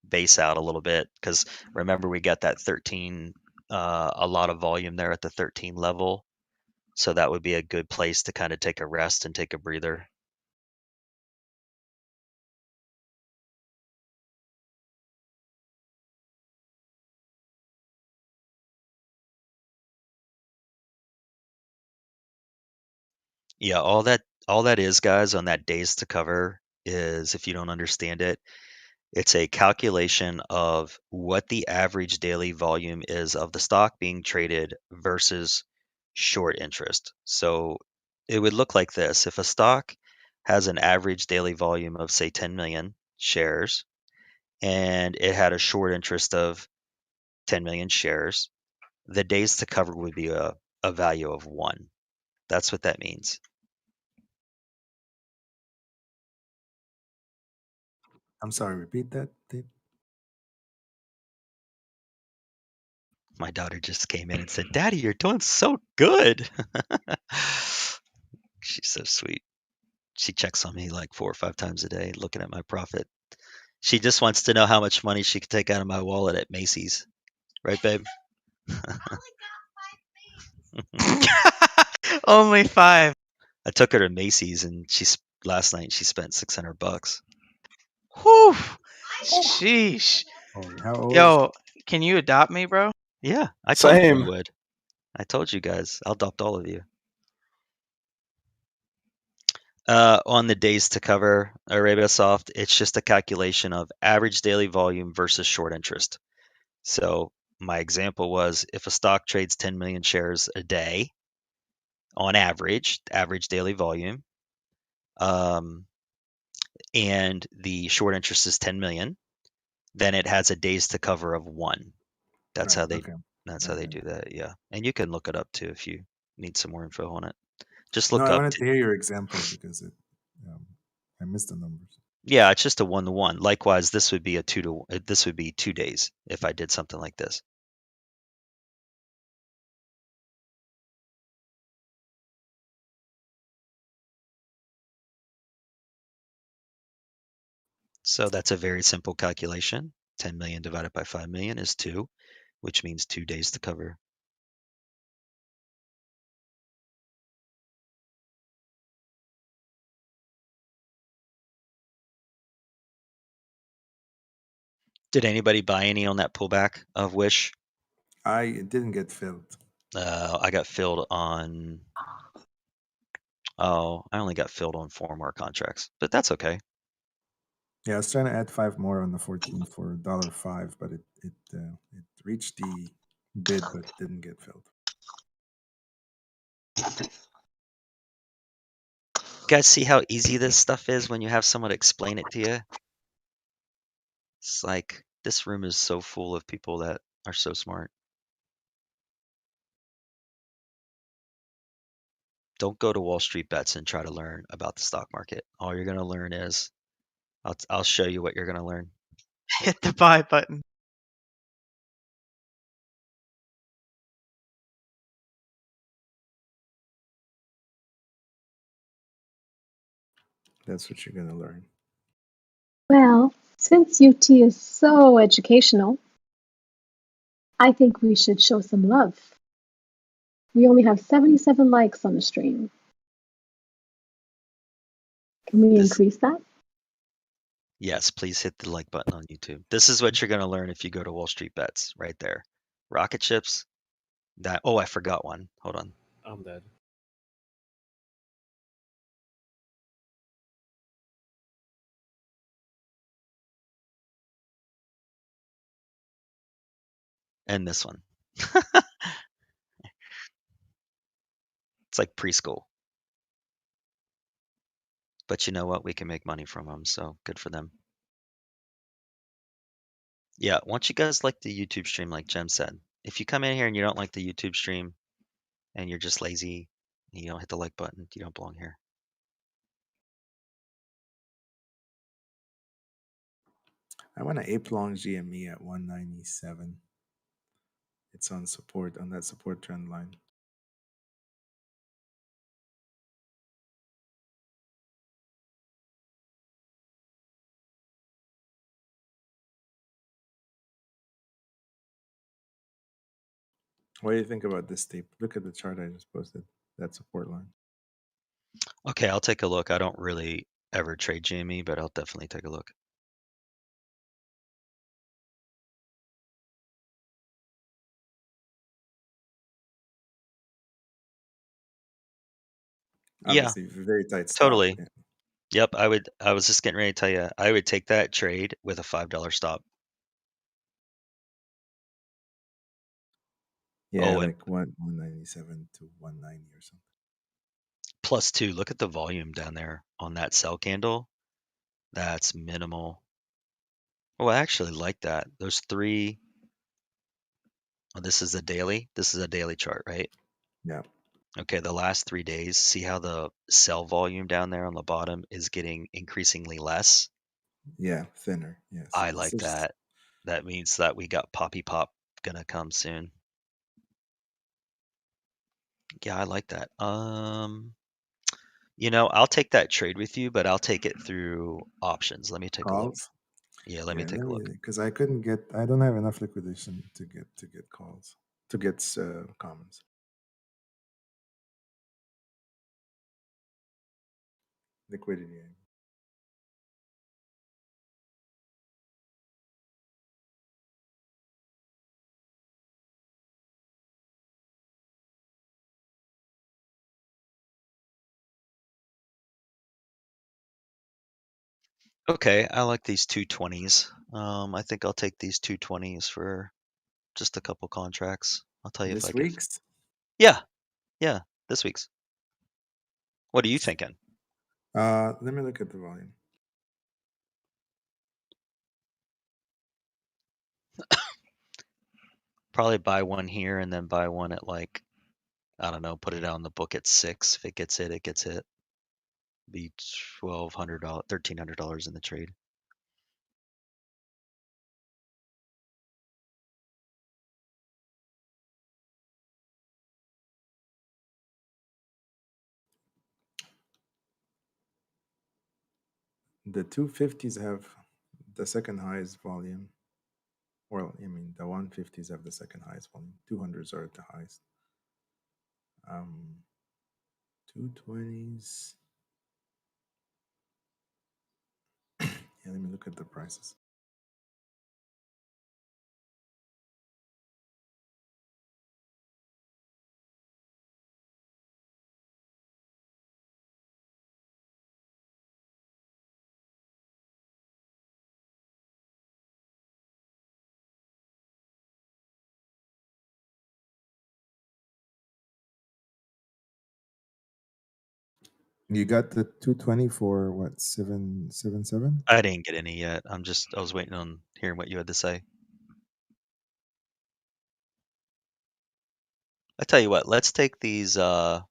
base out a little bit, because remember we got that 13, a lot of volume there at the 13 level. So that would be a good place to kind of take a rest and take a breather. Yeah, all that is, guys, on that days to cover is, if you don't understand it, it's a calculation of what the average daily volume is of the stock being traded versus short interest. So it would look like this. If a stock has an average daily volume of, say, 10 million shares, and it had a short interest of 10 million shares, the days to cover would be a value of 1. That's what that means. I'm sorry, repeat that, Dave. My daughter just came in and said, "Daddy, you're doing so good." She's so sweet. She checks on me like 4 or 5 times a day, looking at my profit. She just wants to know how much money she can take out of my wallet at Macy's. Right, babe? Only 5. I took her to Macy's, and last night she spent $600. Whew. Sheesh. How old? Yo, can you adopt me, bro? Yeah, I told you I Same. would. I told you guys. I'll adopt all of you. On the days to cover Arabia Soft, it's just a calculation of average daily volume versus short interest. So my example was, if a stock trades 10 million shares a day on average daily volume, and the short interest is 10 million, then it has a days to cover of 1. That's how they do that. Yeah, and you can look it up too if you need some more info on it. Just look I up. wanted to hear your example because I missed the numbers. Yeah, it's just a 1-to-1. Likewise, this would be this would be 2 days if I did something like this. So that's a very simple calculation. 10 million divided by 5 million is 2, which means 2 days to cover. Did anybody buy any on that pullback of Wish? I didn't get filled. I got filled on Oh, I only got filled on 4 more contracts, but that's okay. Yeah, I was trying to add 5 more on the 14 for $1.05, but it reached the bid but didn't get filled. You guys see how easy this stuff is when you have someone explain it to you? It's like this room is so full of people that are so smart. Don't go to Wall Street Bets and try to learn about the stock market. All you're gonna learn is I'll show you what you're gonna learn. Hit the buy button. That's what you're gonna learn. Well, since UT is so educational, I think we should show some love. We only have 77 likes on the stream. Can we increase that? Yes, please hit the like button on YouTube. This is what you're gonna learn if you go to Wall Street Bets right there. Rocket ships. I forgot one. Hold on. I'm dead. And this one. It's like preschool. But you know what? We can make money from them, so good for them. Yeah, once you guys like the YouTube stream, like Jem said, if you come in here and you don't like the YouTube stream and you're just lazy, and you don't hit the like button, you don't belong here. I want an ape long GME at 197. It's on support, on that support trend line. What do you think about this tape? Look at the chart I just posted. That support line. Okay, I'll take a look. I don't really ever trade GME, but I'll definitely take a look. Obviously, very tight stop. Totally. Yeah. Yep, I was just getting ready to tell you, I would take that trade with a $5 stop. Yeah, Oh, and like 197 to 190 or something. +2, look at the volume down there on that sell candle. That's minimal. Oh, I actually like that. Those 3. Oh, this is a daily. This is a daily chart, right? Yeah. Okay, the last 3 days, see how the sell volume down there on the bottom is getting increasingly less? Yeah, thinner. Yes. I It's like just- that. That means that we got Poppy Pop gonna come soon. Yeah, I like that. You know, I'll take that trade with you, but I'll take it through options. Let me take a look. Calls? Yeah, let me take a look. Because I don't have enough liquidation to get calls, to get commons. Liquidity. Okay, I like these 220s. I think I'll take these 220s for just a couple contracts. I'll tell you if I This get. week's? Yeah, this week's. What are you thinking? Let me look at the volume. Probably buy one here and then buy one at like, I don't know, put it on the book at 6. If it gets hit, it gets hit. Be $1,200, $1,300 in the trade. The 250s have the second highest volume. Well, I mean, the 150s have the second highest volume. 200s are at the highest. 220s. Yeah, let me look at the prices. You got the 220 for what, 777? I didn't get any yet. I was waiting on hearing what you had to say. I tell you what, let's take these. What's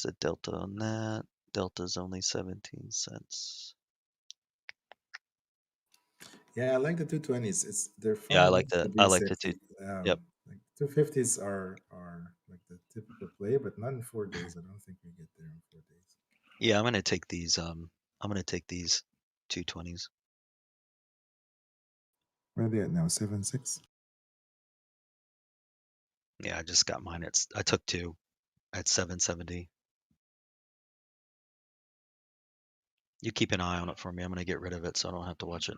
the delta on that? Delta's only 17 cents. Yeah, I like the 220s. They're fun Yeah, I enough like to the be two. safety. Yep. Like 250s are like the typical play, but not in 4 days. I don't think we get there in 4 days. Yeah, I'm gonna take these. I'm gonna take these 220s. Where are they at now? 7.6. Yeah, I just got mine. I took two at 770. You keep an eye on it for me. I'm gonna get rid of it so I don't have to watch it.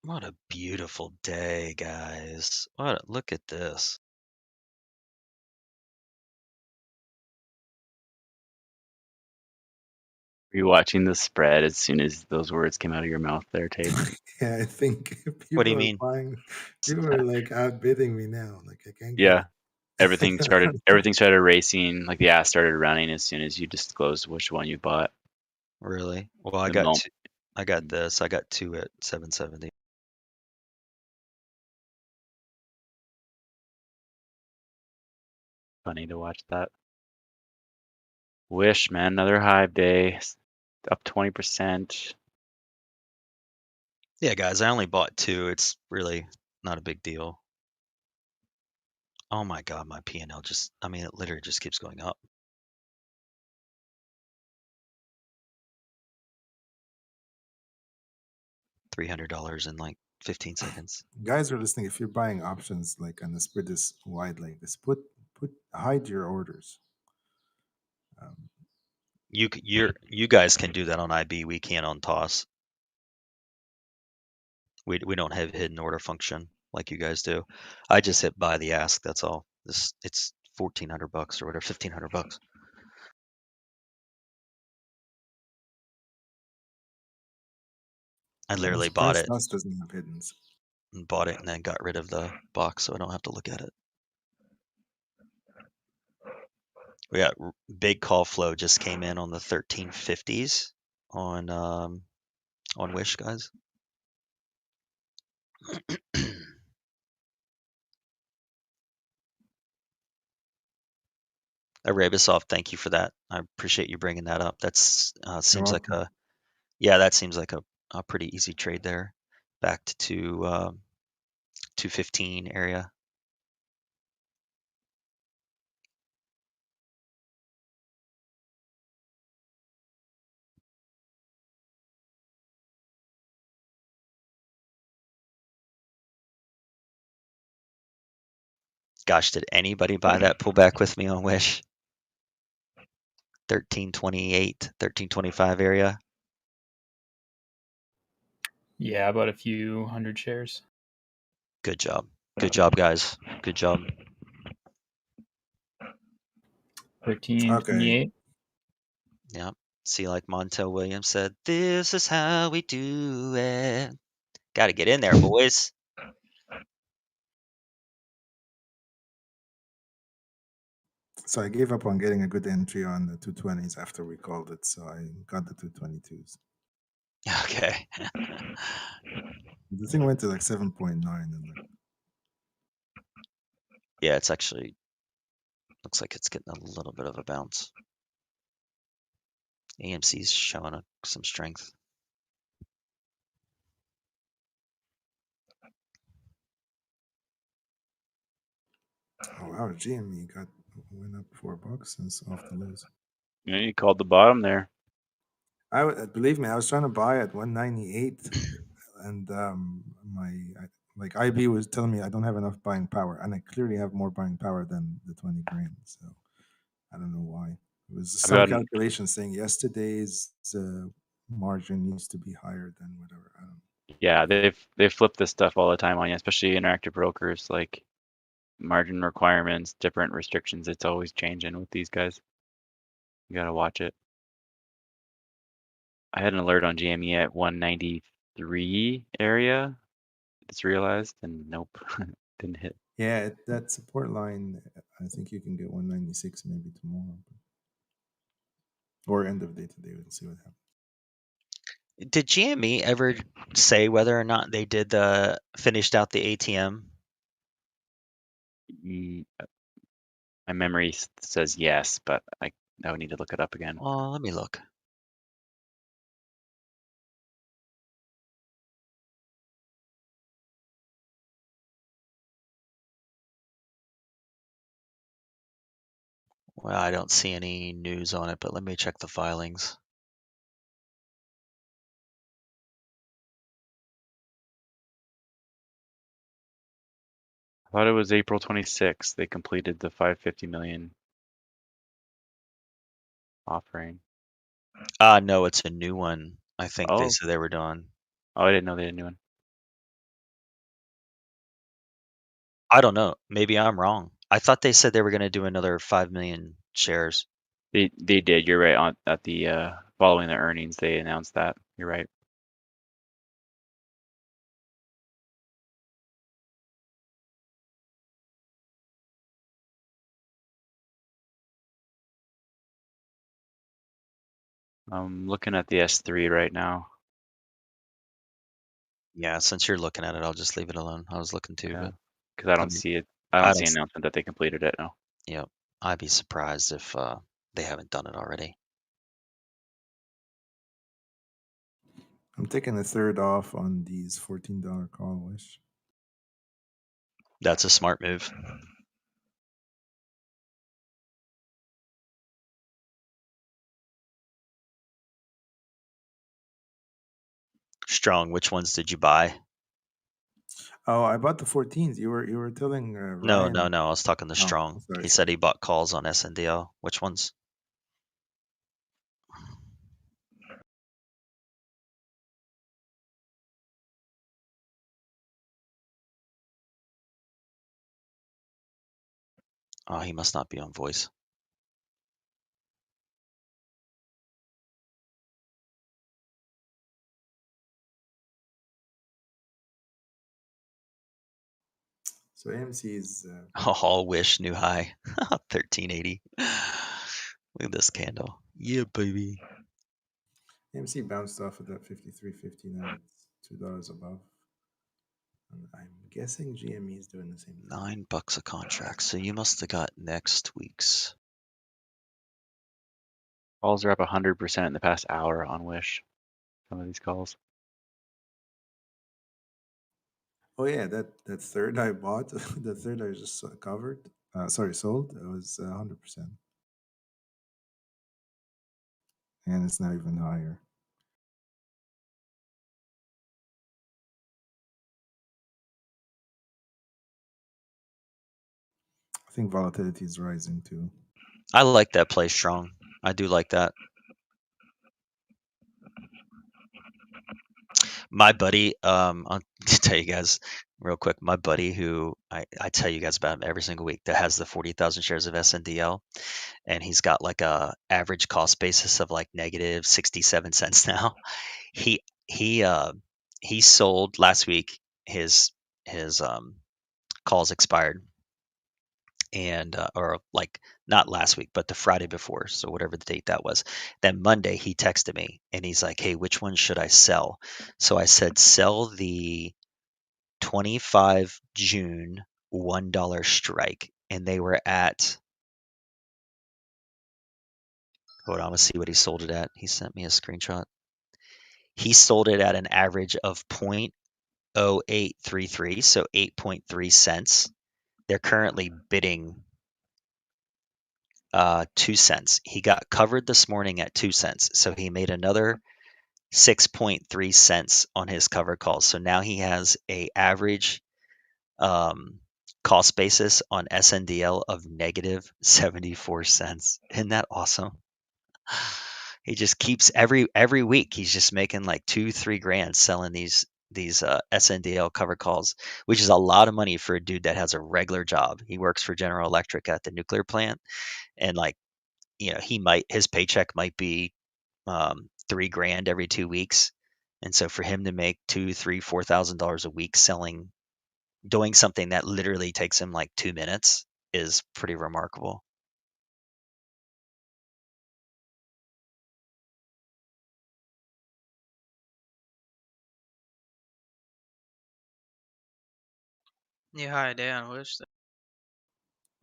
What a beautiful day, guys. Look at this. Were you watching the spread as soon as those words came out of your mouth there, Tate? Yeah, I think What do you people are mean? buying. People are like outbidding me now. Like I can't get Yeah. it. Everything started racing, like the ass started running as soon as you disclosed which one you bought. Really? Well, I The got moment. two. I got this. I got two at 770. Funny to watch that. Wish, man, another Hive day, up 20%. Yeah, guys, I only bought two. It's really not a big deal. Oh my God, my P&L it literally just keeps going up. $300 in like 15 seconds. Guys are listening. If you're buying options like on a spread this wide like this, hide your orders. You guys can do that on IB. We can't on TOS. We don't have hidden order function like you guys do. I just hit buy the ask. That's all. It's $1,400 or whatever, $1,500. I literally bought it. TOS doesn't have hiddens. And bought it and then got rid of the box so I don't have to look at it. We got big call flow just came in on the 1350s on Wish, guys. Arabisoft, thank you for that. I appreciate you bringing that up. That's seems like that seems like a pretty easy trade there. Back to 215 area. Gosh, did anybody buy that pullback with me on Wish? 1328, 1325 area. Yeah, about a few hundred shares. Good job. Good job, guys. Good job. 1328. Yep. See, like Montel Williams said, this is how we do it. Got to get in there, boys. So I gave up on getting a good entry on the 220s after we called it. So I got the 222s. Okay. The thing went to like 7.9. And Yeah, it's actually looks like it's getting a little bit of a bounce. AMC's showing some strength. Oh wow, GME went up $4 since off the lows. Yeah, you called the bottom there. Believe me, I was trying to buy at 198, and like IB was telling me I don't have enough buying power, and I clearly have more buying power than the 20 grand. So I don't know why. It was some calculation saying yesterday's margin needs to be higher than whatever. I don't know. Yeah, they've flipped this stuff all the time on you, especially interactive brokers, like margin requirements, different restrictions. It's always changing with these guys. You gotta watch it. I had an alert on GME at 193 area. It's realized, and nope, didn't hit. Yeah, that support line, I think you can get 196 maybe tomorrow. Or end of day today. We'll see what happens. Did GME ever say whether or not they did finished out the ATM? My memory says yes, but I would need to look it up again. Well, let me look. Well, I don't see any news on it, but let me check the filings. I thought it was April 26th. They completed the 550 million offering. No, it's a new one. I think they Oh. said they were done. Oh, I didn't know they had a new one. I don't know. Maybe I'm wrong. I thought they said they were going to do another 5 million shares. They did. You're right. On at the following the earnings, they announced that. You're right. I'm looking at the S3 right now. Yeah, since you're looking at it, I'll just leave it alone. I was looking too, Yeah, but because I don't see it. I don't see an announcement that they completed it. No. Yep. I'd be surprised if they haven't done it already. I'm taking a third off on these $14 call wish. That's a smart move. Strong, which ones did you buy? Oh, I bought the 14s. You were telling No, Ryan. I was talking to Oh, Strong. sorry. He said he bought calls on SNDL. Which ones? Oh, he must not be on voice. So AMC is All wish new high. 1380. Look at this candle. Yeah, baby. AMC bounced off of that 53.50. Now it's $2 above. And I'm guessing GME is doing the same thing. $9 a contract. So you must have got next week's. Calls are up 100% in the past hour on Wish. Some of these calls. Oh yeah, that third I bought, the third I just covered. Sold. It was 100%, and it's not even higher. I think volatility is rising too. I like that play Strong. I do like that. My buddy, I'll tell you guys real quick. My buddy, who I tell you guys about him every single week, that has the 40,000 shares of SNDL, and he's got like a average cost basis of like negative 67 cents now. He sold last week. His calls expired, and or like not last week, but the Friday before, so whatever the date that was. Then Monday he texted me and he's like, "Hey, which one should I sell?" So I said, "Sell the 25 June $1 strike," and they were at. Hold on, let's see what he sold it at. He sent me a screenshot. He sold it at an average of 0.0833, so 8.3 cents. They're currently bidding 2 cents. He got covered this morning at 2 cents, so he made another 6.3 cents on his cover calls. So now he has a average cost basis on SNDL of negative 74 cents. Isn't that awesome? He just keeps every week. He's just making like 2-3 grand selling these SNDL covered calls, which is a lot of money for a dude that has a regular job. He works for General Electric at the nuclear plant, and like, you know, his paycheck might be $3 grand every 2 weeks, and so for him to make $2, $3, $4,000 a week doing something that literally takes him like 2 minutes is pretty remarkable. New high day on Wish.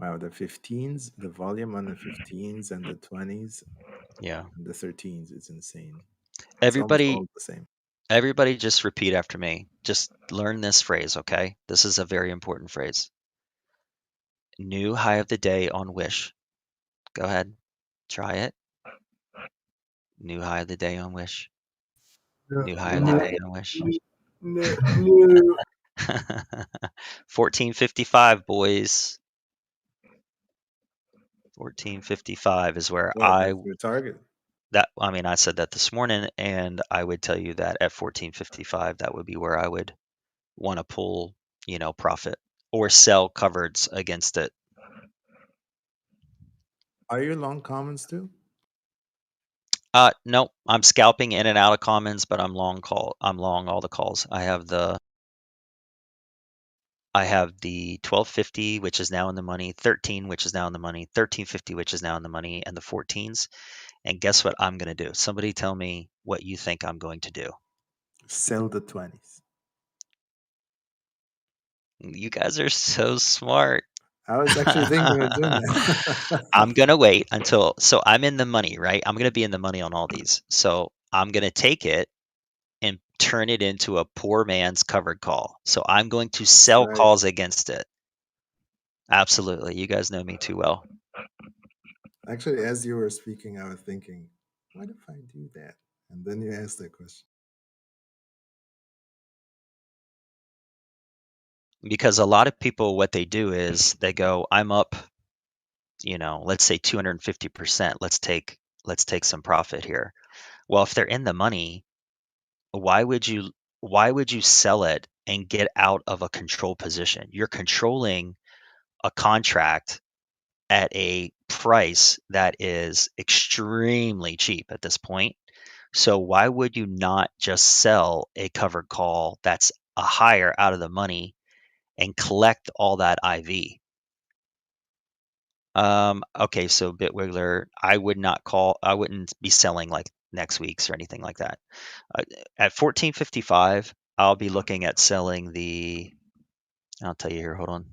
Wow, the 15s, the volume on the 15s and the 20s, Yeah. and the 13s is insane. It's almost all the same. Everybody just repeat after me. Just learn this phrase, okay? This is a very important phrase. New high of the day on Wish. Go ahead. Try it. New high of the day on Wish. New high of the day on Wish. 1455, boys. 1455 is where That's your target. I said that this morning, and I would tell you that at 1455, that would be where I would want to pull, profit or sell covereds against it. Are you long commons too? No, I'm scalping in and out of commons, but I'm long all the calls. I have the 1250, which is now in the money, 13, which is now in the money, 1350, which is now in the money, and the 14s. And guess what I'm going to do? Somebody tell me what you think I'm going to do. Sell the 20s. You guys are so smart. I was actually thinking of doing that. I'm going to wait so I'm in the money, right? I'm going to be in the money on all these. So I'm going to take it and turn it into a poor man's covered call. So I'm going to sell calls against it. Absolutely. You guys know me too well. Actually, as you were speaking, I was thinking, what if I do that? And then you asked that question. Because a lot of people, what they do is they go, I'm up, let's say 250%. Let's take some profit here. Well, if they're in the money, why would you sell it and get out of a control position? You're controlling a contract at a price that is extremely cheap at this point. So why would you not just sell a covered call that's a higher out of the money and collect all that IV? Okay, so Bitwiggler, I wouldn't be selling like next week's or anything like that. At 1455, I'll be looking at selling I'll tell you here, hold on.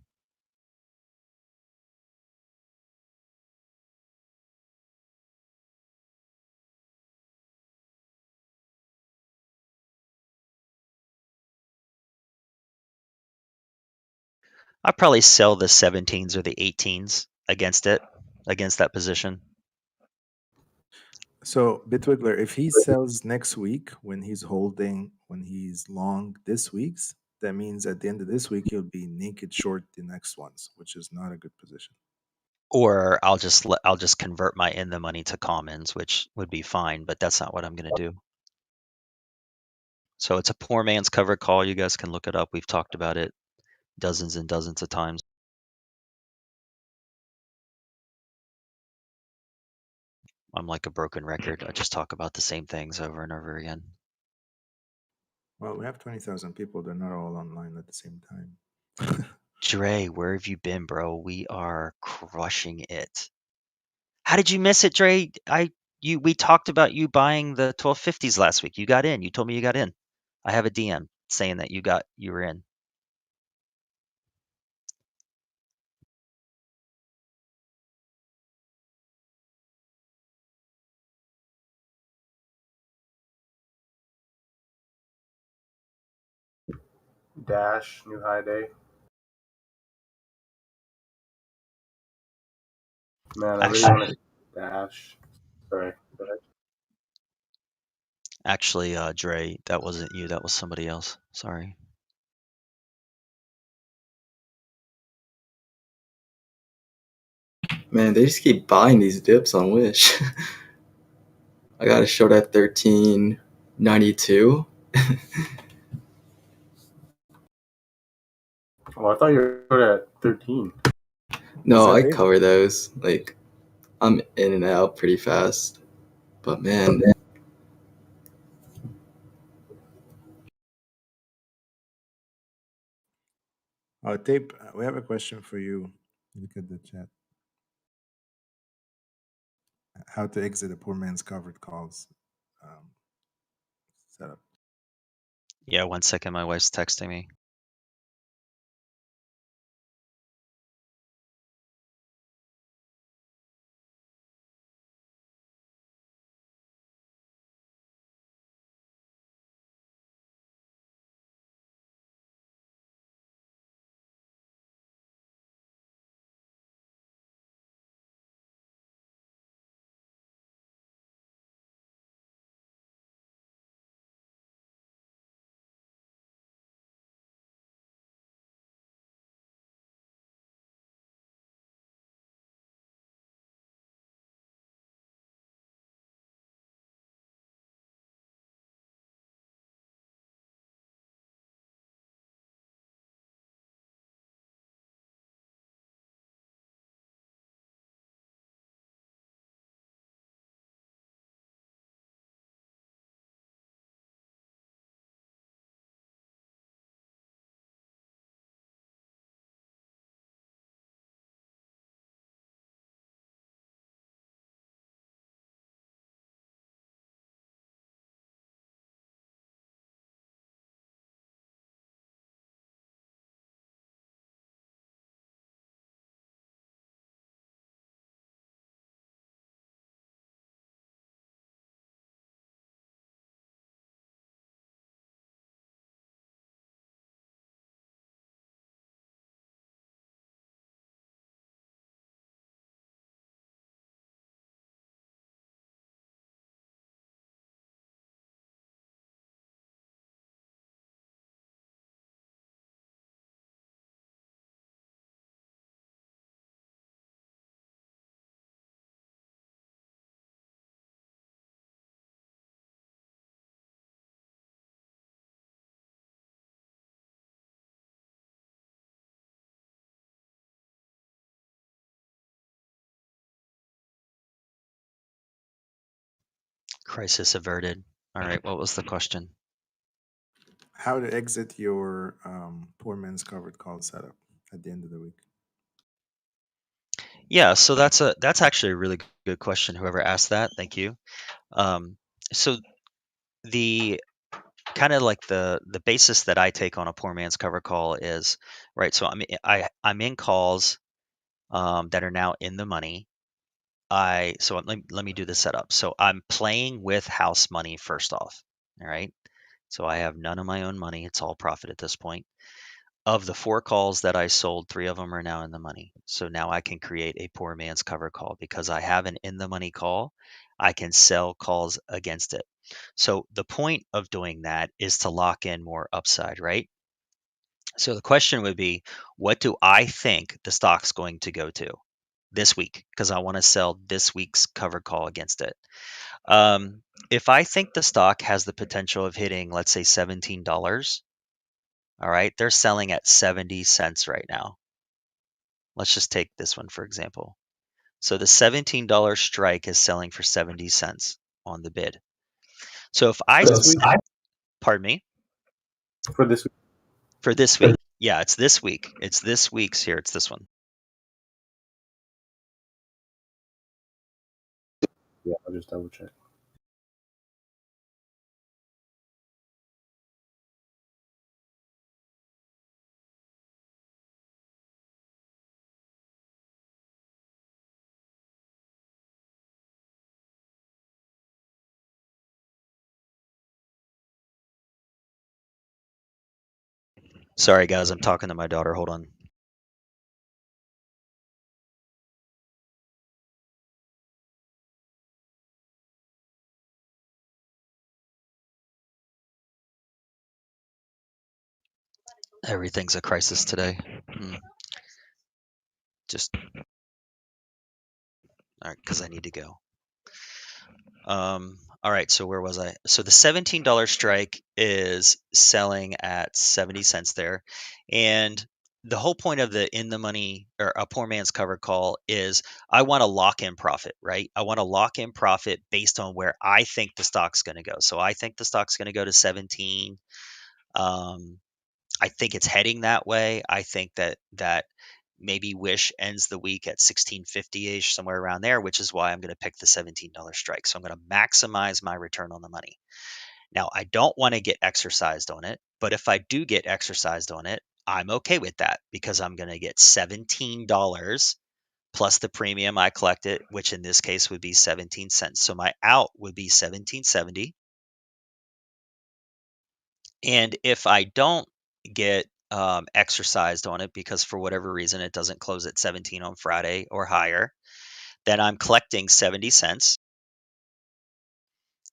I'd probably sell the 17s or the 18s against that position. So Bitwiggler, if he sells next week when he's long this week's, that means at the end of this week he'll be naked short the next ones, which is not a good position. Or I'll just convert my in the money to commons, which would be fine, but that's not what I'm going to do. So it's a poor man's covered call. You guys can look it up. We've talked about it dozens and dozens of times. I'm like a broken record. I just talk about the same things over and over again. Well, we have 20,000 people. They're not all online at the same time. Dre, where have you been, bro? We are crushing it. How did you miss it, Dre? We talked about you buying the 1250s last week. You got in. You told me you got in. I have a DM saying that you were in. Dash, new high day. Man, I really want to dash. Sorry. Actually, Dre, that wasn't you. That was somebody else. Sorry. Man, they just keep buying these dips on Wish. I got a short at 13.92. Oh, I thought you were at 13. No, Is I that big? cover those. Like, I'm in and out pretty fast. But man, Oh, Tape, we have a question for you. Look at the chat. How to exit a poor man's covered calls setup. Yeah, 1 second. My wife's texting me. Crisis averted. All right, what was the question? How to exit your poor man's covered call setup at the end of the week. Yeah, so that's actually a really good question. Whoever asked that, thank you. So the kind of like the basis that I take on a poor man's cover call is right. So I'm in calls that are now in the money. Let me do the setup. So I'm playing with house money first off. All right. So I have none of my own money. It's all profit at this point. Of the 4 calls that I sold, 3 of them are now in the money. So now I can create a poor man's cover call because I have an in the money call. I can sell calls against it. So the point of doing that is to lock in more upside, right? So the question would be, what do I think the stock's going to go to this week? Because I want to sell this week's cover call against it. If I think the stock has the potential of hitting, let's say $17, all right, they're selling at 70 cents right now. Let's just take this one for example. So the $17 strike is selling for 70 cents on the bid. So if I, This week? pardon me, For this week. for this week, yeah, it's this week. It's this week's here. It's this one. Yeah, I'll just double check. Sorry guys, I'm talking to my daughter. Hold on. Everything's a crisis today. Just all right, because I need to go. All right, so where was I? So the $17 strike is selling at 70 cents there. And the whole point of the in the money or a poor man's cover call is I want to lock in profit, right? I want to lock in profit based on where I think the stock's going to go. So I think the stock's going to go to 17. I think it's heading that way. I think that maybe Wish ends the week at 1650-ish, somewhere around there, which is why I'm going to pick the $17 strike. So I'm going to maximize my return on the money. Now, I don't want to get exercised on it, but if I do get exercised on it, I'm okay with that because I'm going to get $17 plus the premium I collected, which in this case would be 17 cents. So my out would be 17.70. And if I don't get exercised on it because for whatever reason it doesn't close at 17 on Friday or higher, then I'm collecting 70 cents.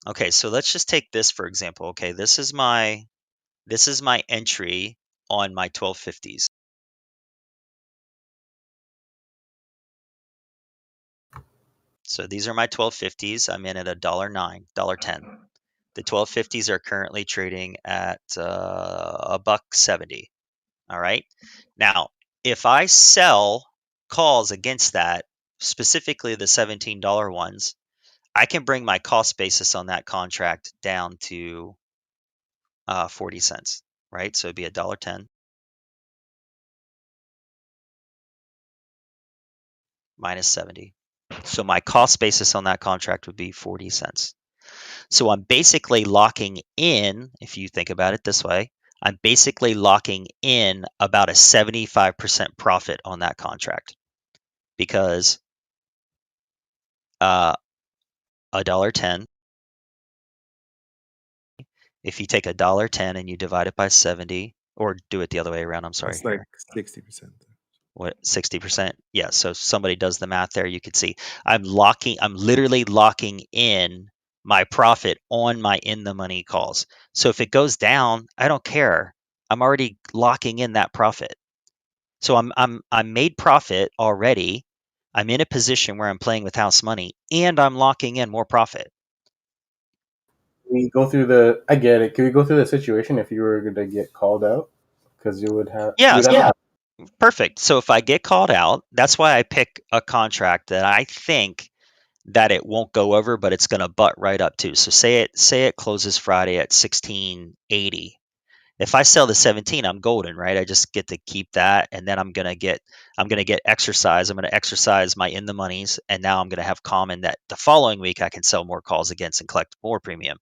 Okay, so let's just take this for example. Okay, this is my entry on my 1250s. So these are my 1250s. I'm in at $1.09, $1.10. The 1250s are currently trading at $1.70. All right. Now, if I sell calls against that, specifically the $17 ones, I can bring my cost basis on that contract down to 40 cents, right? So it'd be $1.10 minus 70. So my cost basis on that contract would be 40 cents. So I'm basically locking in, if you think about it this way, I'm basically locking in about a 75% profit on that contract because $1.10. If you take $1.10 and you divide it by 70, or do it the other way around, I'm sorry. It's like 60%. What, 60%? Yeah, so somebody does the math there, you could see I'm literally locking in my profit on my in the money calls. So if it goes down, I don't care. I'm already locking in that profit. So I'm made profit already. I'm in a position where I'm playing with house money and I'm locking in more profit. We go through the. I get it. Can we go through the situation if you were going to get called out? Because you would have. Yeah, you'd have perfect. So if I get called out, that's why I pick a contract that I think that it won't go over, but it's going to butt right up to. So say it closes Friday at 1680. If I sell the 17, I'm golden, right? I just get to keep that, and then I'm gonna get exercise. I'm gonna exercise my in the monies, and now I'm gonna have common that the following week I can sell more calls against and collect more premium.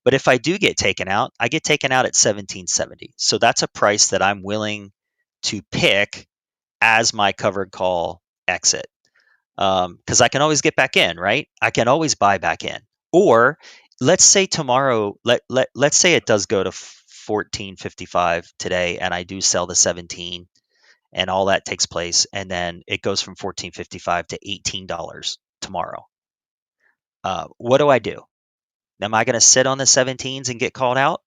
But if I do get taken out, I get taken out at 1770. So that's a price that I'm willing to pick as my covered call exit. Because I can always get back in, right? I can always buy back in. Or let's say tomorrow, let's say it does go to 1455 today, and I do sell the 17, and all that takes place, and then it goes from 1455 to $18 tomorrow. What do I do? Am I going to sit on the 17s and get called out?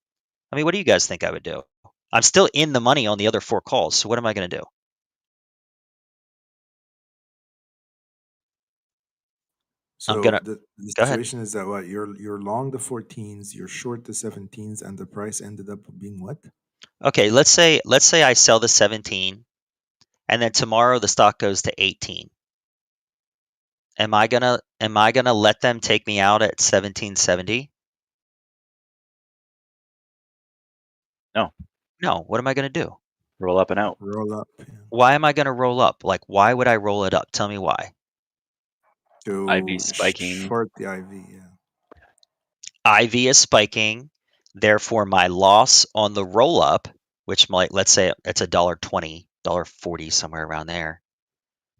I mean, what do you guys think I would do? I'm still in the money on the other 4 calls, so what am I going to do? So Go ahead. the situation is that what you're long the 14s, you're short the 17s, and the price ended up being what? Okay, let's say I sell the 17, and then tomorrow the stock goes to 18. Am I gonna let them take me out at 1770? No. No. What am I gonna do? Roll up and out. Roll up. Yeah. Why am I gonna roll up? Like, why would I roll it up? Tell me why. To IV spiking. short the IV, yeah. IV is spiking, therefore my loss on the roll up, which might, let's say it's $1.20, $1.40, somewhere around there.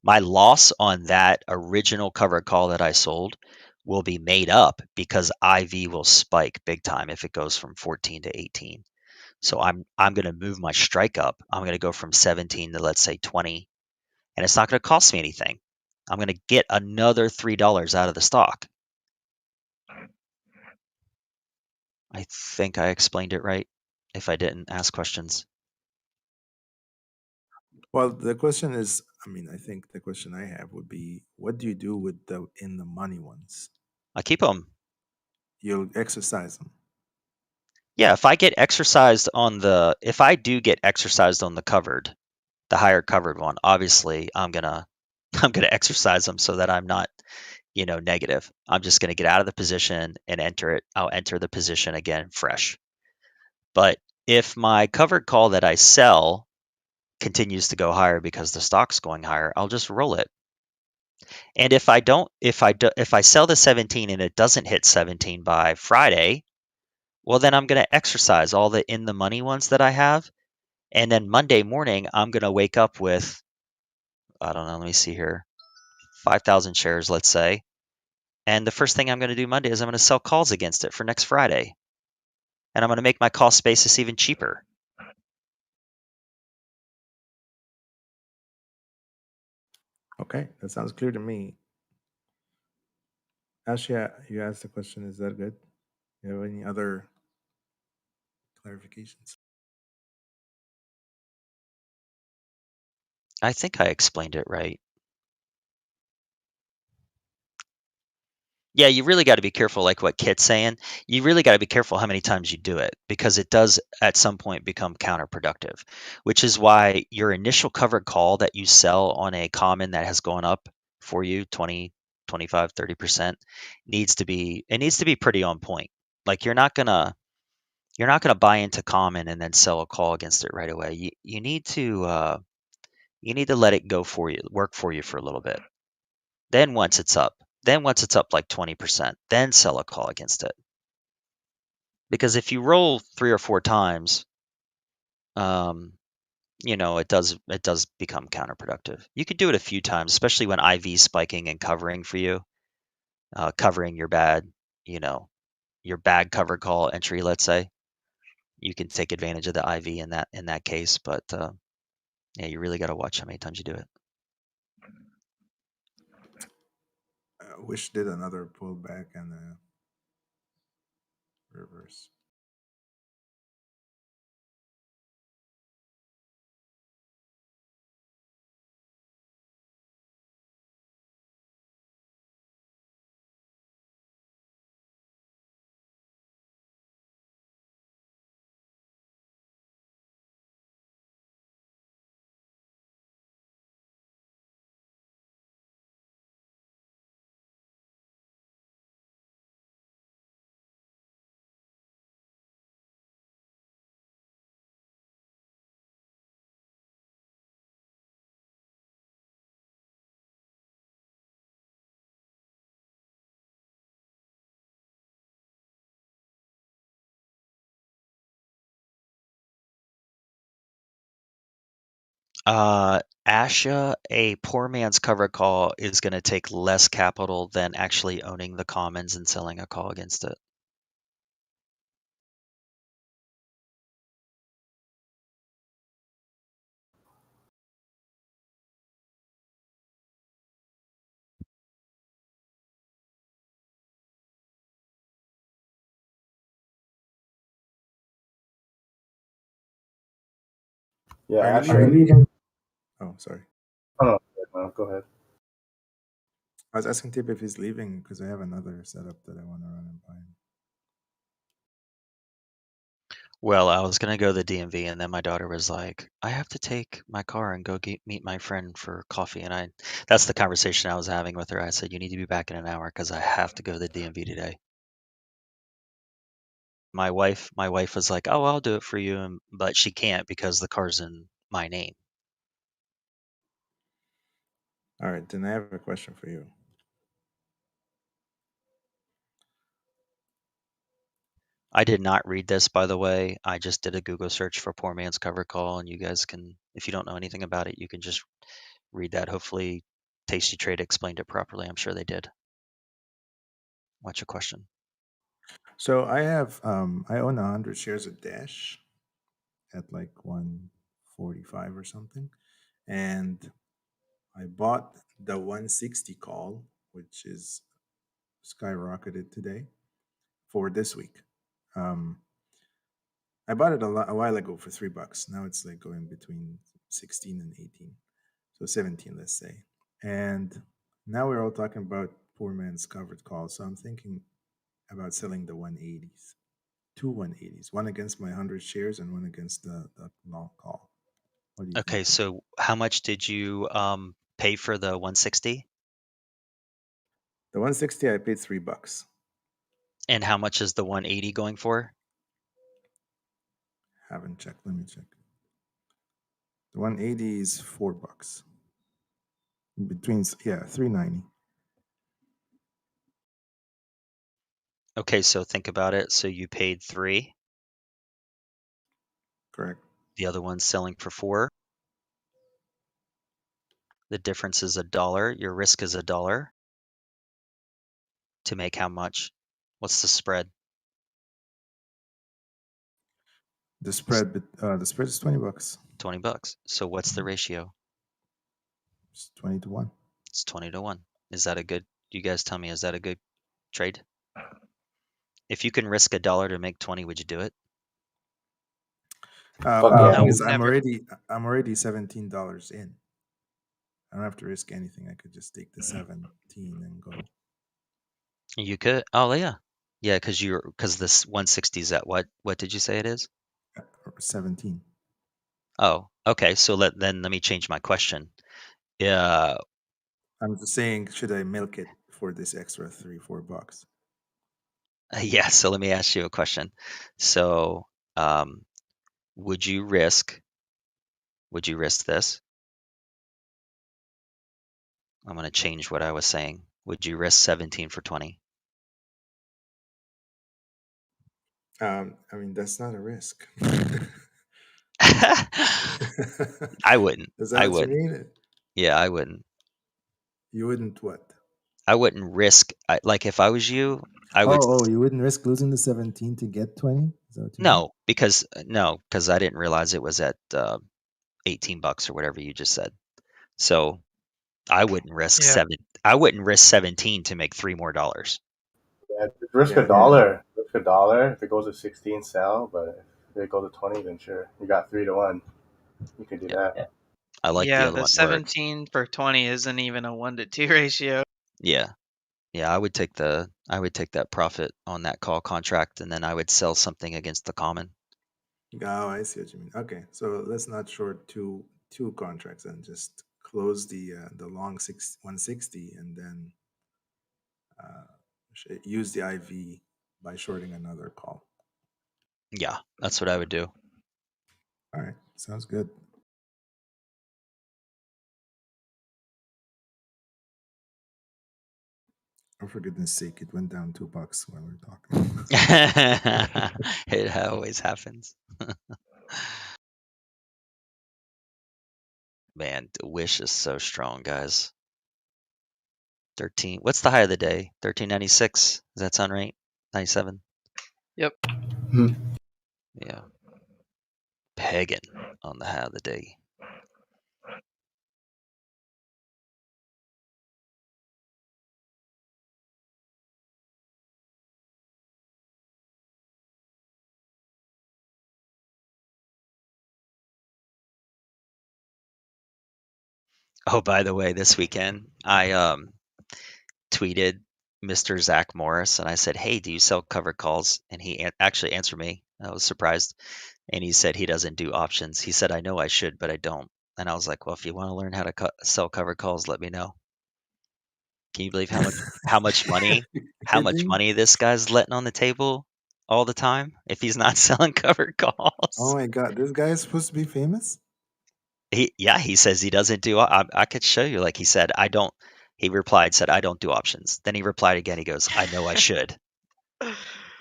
My loss on that original covered call that I sold will be made up because IV will spike big time if it goes from 14 to 18. So I'm going to move my strike up. I'm going to go from 17 to, let's say, 20, and it's not going to cost me anything. I'm going to get another $3 out of the stock. I think I explained it right. If I didn't, ask questions. Well, the question is, I think the question I have would be, what do you do with the in the money ones? I keep them. you'll exercise them. Yeah, if I get exercised on if I do get exercised on the higher covered one, obviously I'm gonna exercise them so that I'm not, negative. I'm just gonna get out of the position and enter it. I'll enter the position again fresh. But if my covered call that I sell continues to go higher because the stock's going higher, I'll just roll it. And if I sell the 17 and it doesn't hit 17 by Friday, well then I'm going to exercise all the in the money ones that I have, and then Monday morning I'm going to wake up with, I don't know, let me see here, 5,000 shares, let's say. And the first thing I'm going to do Monday is I'm going to sell calls against it for next Friday. And I'm going to make my cost basis even cheaper. Okay, that sounds clear to me. Ashia, you asked the question. Is that good? You have any other clarifications? I think I explained it right. Yeah, you really got to be careful, like what Kit's saying. You really got to be careful how many times you do it, because it does at some point become counterproductive, which is why your initial covered call that you sell on a common that has gone up for you 20, 25, 30% needs to be pretty on point. Like you're not going to buy into common and then sell a call against it right away. You need to let it go for you, work for you for a little bit. Then once it's up like 20%, then sell a call against it. Because if you roll 3 or 4 times, it does become counterproductive. You could do it a few times, especially when IV spiking and covering for you, covering your bad covered call entry, let's say. You can take advantage of the IV in that case, but yeah, you really got to watch how many times you do it. Wish did another pullback and reverse. Asha, a poor man's covered call is going to take less capital than actually owning the commons and selling a call against it. Yeah, Are you actually. leaving? Oh, sorry. Oh, no, go ahead. I was asking Tip if he's leaving because I have another setup that I want to run and buy. Well, I was going to go to the DMV, and then my daughter was like, I have to take my car and go meet my friend for coffee. And that's the conversation I was having with her. I said, you need to be back in an hour because I have to go to the DMV today. My wife was like, oh, I'll do it for you. But she can't because the car's in my name. All right, then I have a question for you. I did not read this, by the way. I just did a Google search for poor man's cover call, and you guys can, if you don't know anything about it, you can just read that. Hopefully, Tasty Trade explained it properly. I'm sure they did. What's your question? So I own 100 shares of Dash at like 145 or something, and I bought the 160 call, which is skyrocketed today for this week. I bought it a while ago for $3. Now it's like going between 16 and 18, so 17, let's say. And now we're all talking about poor man's covered call. So I'm thinking, about selling the 180s. Two 180s, one against my 100 shares and one against the long call. What do you Okay, think? so how much did you pay for the 160? The 160 I paid $3. And how much is the 180 going for? Haven't checked. Let me check. The 180 is $4. Between $3.90. Okay, so think about it. So you paid 3. Correct. The other one's selling for 4. The difference is $1. Your risk is $1. To make how much? What's the spread? The spread is $20. $20. So what's the ratio? It's 20 to 1. It's 20 to 1. Is that a good? You guys tell me, is that a good trade? If you can risk $1 to make 20, would you do it? The yeah. thing is, I'm Never. already $17 in. I don't have to risk anything. I could just take the 17 and go. You could. Oh yeah, yeah, because this 160 is at what? What did you say it is? 17. Oh, okay. So let me change my question. Yeah. I'm just saying, should I milk it for this extra $3-4? Yeah. So let me ask you a question. So, would you risk this? I'm going to change what I was saying. Would you risk 17 for 20? I mean, that's not a risk. I wouldn't. Is that I what you wouldn't. mean? Yeah, I wouldn't. You wouldn't what? I wouldn't risk. Like if I was you, I would. Oh, you wouldn't risk losing the 17 to get 20? Is that what you mean? No, because I didn't realize it was at $18 or whatever you just said. So I wouldn't risk Yeah. I wouldn't risk 17 to make $3 more. Yeah, risk Yeah. $1. Risk $1. If it goes to 16, sell. But if it goes to 20, then sure. You got 3 to 1. You can do Yeah. that. I like the Yeah, other the one works. 17 for 20 isn't even a 1-to-2 ratio. Yeah. Yeah, I would take that profit on that call contract, and then I would sell something against the common. Oh, I see what you mean. Okay, so let's not short two contracts and just close the long 160 and then use the IV by shorting another call. Yeah, that's what I would do. All right, sounds good. Oh, for goodness sake, it went down $2 while we were talking. It always happens. Man, the Wish is so strong, guys. 13. What's the high of the day? 1396. Does that sound right? 97. Yep. Yeah. Pegging on the high of the day. Oh, by the way, this weekend I tweeted Mr. Zach Morris and I said, "Hey, do you sell covered calls?" And he actually answered me. I was surprised. And he said he doesn't do options. He said, "I know I should, but I don't." And I was like, "Well, if you want to learn how to sell covered calls, let me know." Can you believe how much money Kidding? this guy's letting on the table all the time if he's not selling covered Oh calls? my God, this guy is supposed to be famous? He says he doesn't do. I could show you. Like he said, I don't. He replied, said, "I don't do options." Then he replied again. He goes, "I know I should,"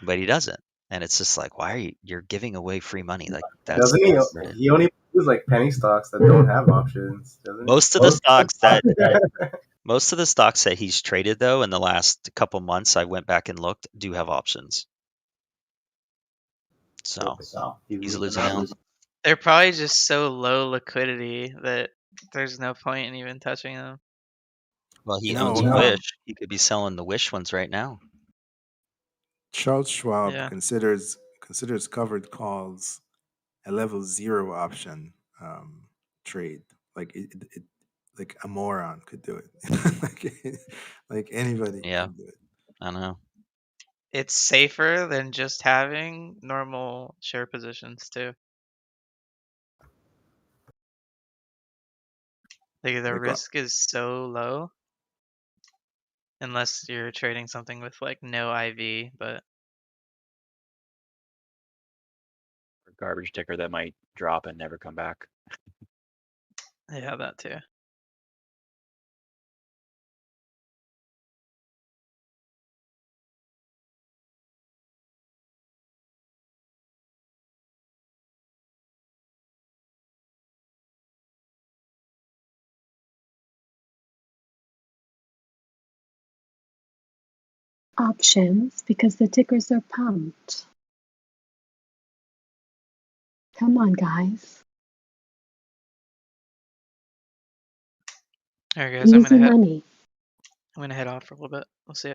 but he doesn't. And it's just like, why are you're giving away free money? Like that's Doesn't he? absurd. He only uses like penny stocks that don't have options, doesn't he? Most of the stocks that he's traded though in the last couple months, I went back and looked, do have options. So he's losing out. They're probably just so low liquidity that there's no point in even touching them. Well, he No, owns Wish. He could be selling the Wish ones right now. Charles Schwab Yeah. considers covered calls a level 0 option trade. Like it like a moron could do it. like anybody Yeah, can do it. I know. it's safer than just having normal share positions too. Like the Like, risk is so low, unless you're trading something with like no IV. But Garbage ticker that might drop and never come back. yeah, that too. Options, because the tickers are pumped. Come on, guys. All right, guys, I'm Easy money. gonna head off for a little bit. We'll see.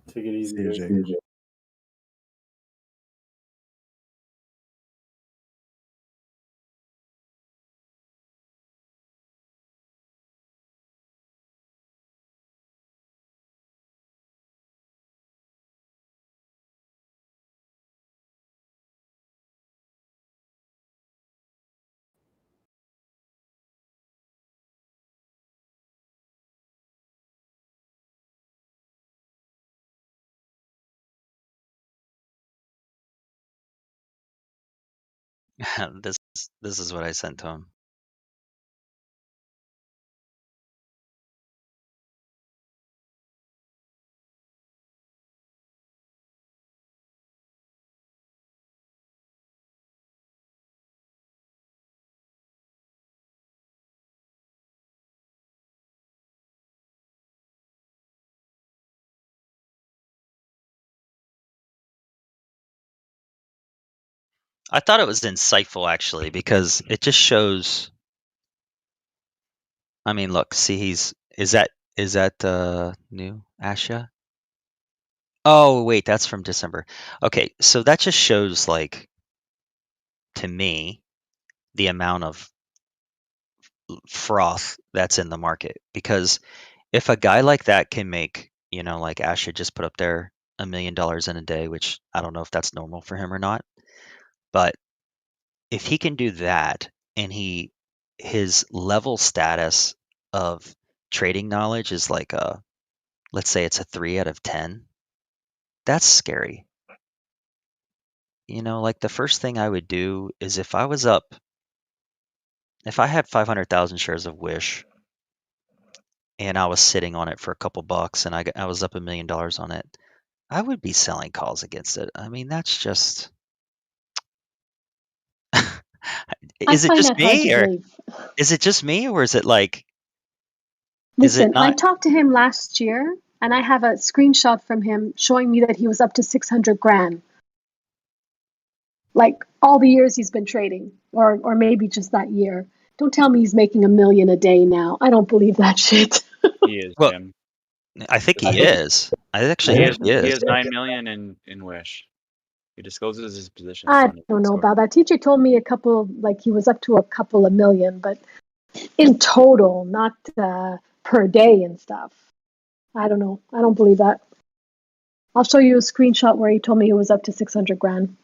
Take it easy, See you, Jake. Jake. this is what I sent to him. I thought it was insightful actually because it just shows. I mean, look, see, is that new Asha? Oh wait, that's from December. Okay, so that just shows like to me the amount of froth that's in the market because if a guy like that can make, like Asha just put up there $1 million in a day, which I don't know if that's normal for him or not, but if he can do that and his level status of trading knowledge is like let's say it's a 3 out of 10, that's scary. Like the first thing I would do is if I had 500,000 shares of Wish and I was sitting on it for a couple bucks and I was up $1 million on it, I would be selling calls against it. I mean, that's just. Is it find just that hard to me, or believe. is it just me, or is it like? Is it Listen, I not? talked to him last year, and I have a screenshot from him showing me that he was up to 600 grand. Like all the years he's been trading, or maybe just that year. Don't tell me he's making $1 million a day now. I don't believe that shit. He is, Well, Jim. I think he is. I actually think he He is. has 9 million in Wish. He discloses his positions. I on his don't know Discord. about that. TJ told me he was up to a couple of million, but in total, not per day and stuff. I don't know. I don't believe that. I'll show you a screenshot where he told me he was up to 600 grand.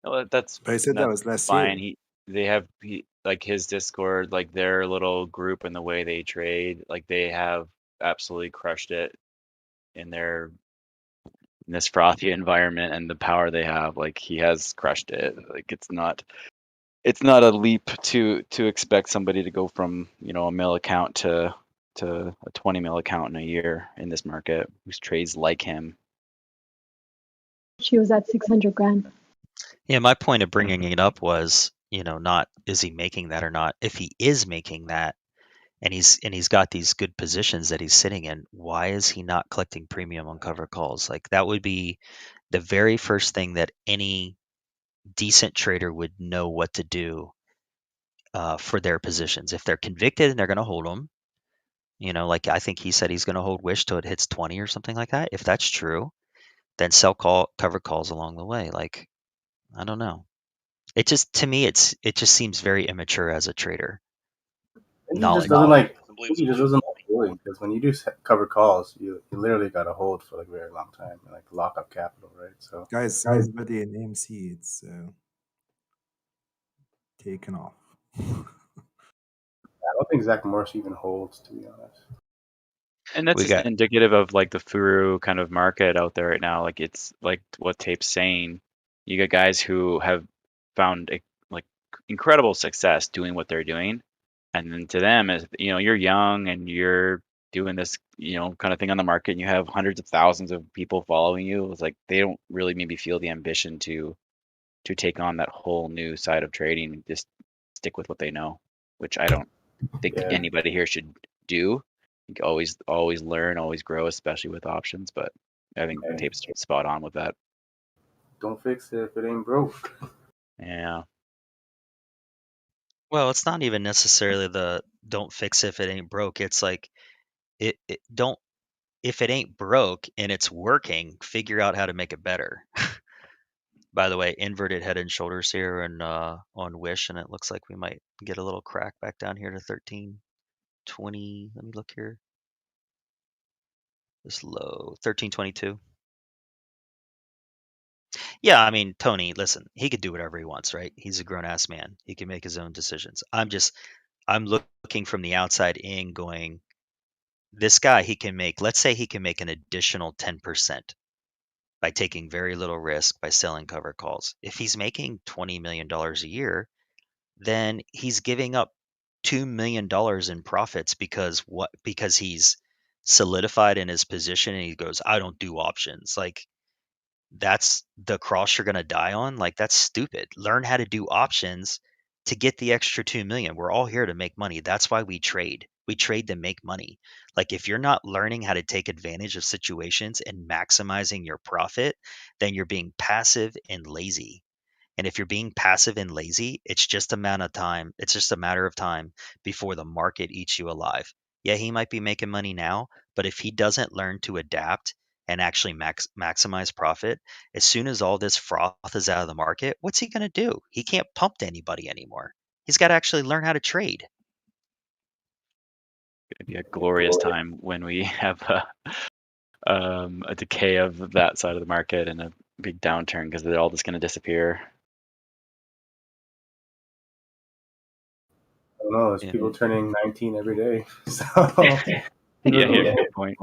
Well, that's But I said that was last year. fine. They have like his Discord, like their little group and the way they trade, like they have absolutely crushed it in this frothy environment and the power they have. Like he has crushed it. Like it's not a leap to expect somebody to go from a mil account to a 20 mil account in a year in this market who's trades like him. She was at 600 grand. Yeah, my point of bringing it up was, not is he making that or not. If he is making that, and he's got these good positions that he's sitting in, why is he not collecting premium on cover calls? Like that would be the very first thing that any decent trader would know what to do for their positions. If they're convicted and they're going to hold them, like I think he said he's going to hold Wish till it hits 20 or something like that. If that's true, then sell cover calls along the way. Like, I don't know. It just, to me, it just seems very immature as a trader. He just doesn't like holding because when you do cover calls, you literally got to hold for like a very long time and like lock up capital, right? So Guys, everybody in AMC, it's taken off. I don't think Zach Morris even holds, to be honest. And that's We just got indicative of like the Furu kind of market out there right now. Like it's like what Tape's saying. You get guys who have found like incredible success doing what they're doing, and then to them, as you know, you're young and you're doing this, kind of thing on the market, and you have hundreds of thousands of people following you. It's like they don't really maybe feel the ambition to take on that whole new side of trading and just stick with what they know, which I don't think Yeah. anybody here should do. You can always learn, always grow, especially with options. But I think Tape's spot on with that. Don't fix it if it ain't broke. Yeah. Well, it's not even necessarily the don't fix if it ain't broke. It's like it don't if it ain't broke and it's working, figure out how to make it better. By the way, inverted head and shoulders here and on Wish, and it looks like we might get a little crack back down here to 1320. Let me look here. This low 1322. Yeah, I mean, Tony, listen, he could do whatever he wants, right? He's a grown ass man. He can make his own decisions. I'm looking from the outside in going, this guy, let's say he can make an additional 10% by taking very little risk by selling cover calls. If he's making $20 million a year, then he's giving up $2 million in profits because he's solidified in his position and he goes, I don't do options. Like, that's the cross you're going to die on. Like, that's stupid. Learn how to do options to get the extra 2 million. We're all here to make money. That's why we trade. We trade to make money. Like, if you're not learning how to take advantage of situations and maximizing your profit, then you're being passive and lazy. And if you're being passive and lazy, it's just a matter of time before the market eats you alive. Yeah, he might be making money now, but if he doesn't learn to adapt and actually maximize profit, as soon as all this froth is out of the market, what's he going to do? He can't pump to anybody anymore. He's got to actually learn how to trade. It's gonna be a glorious time when we have a decay of that side of the market and a big downturn because they're all just going to disappear. I don't know. There's people turning 19 every day. So Yeah, good point.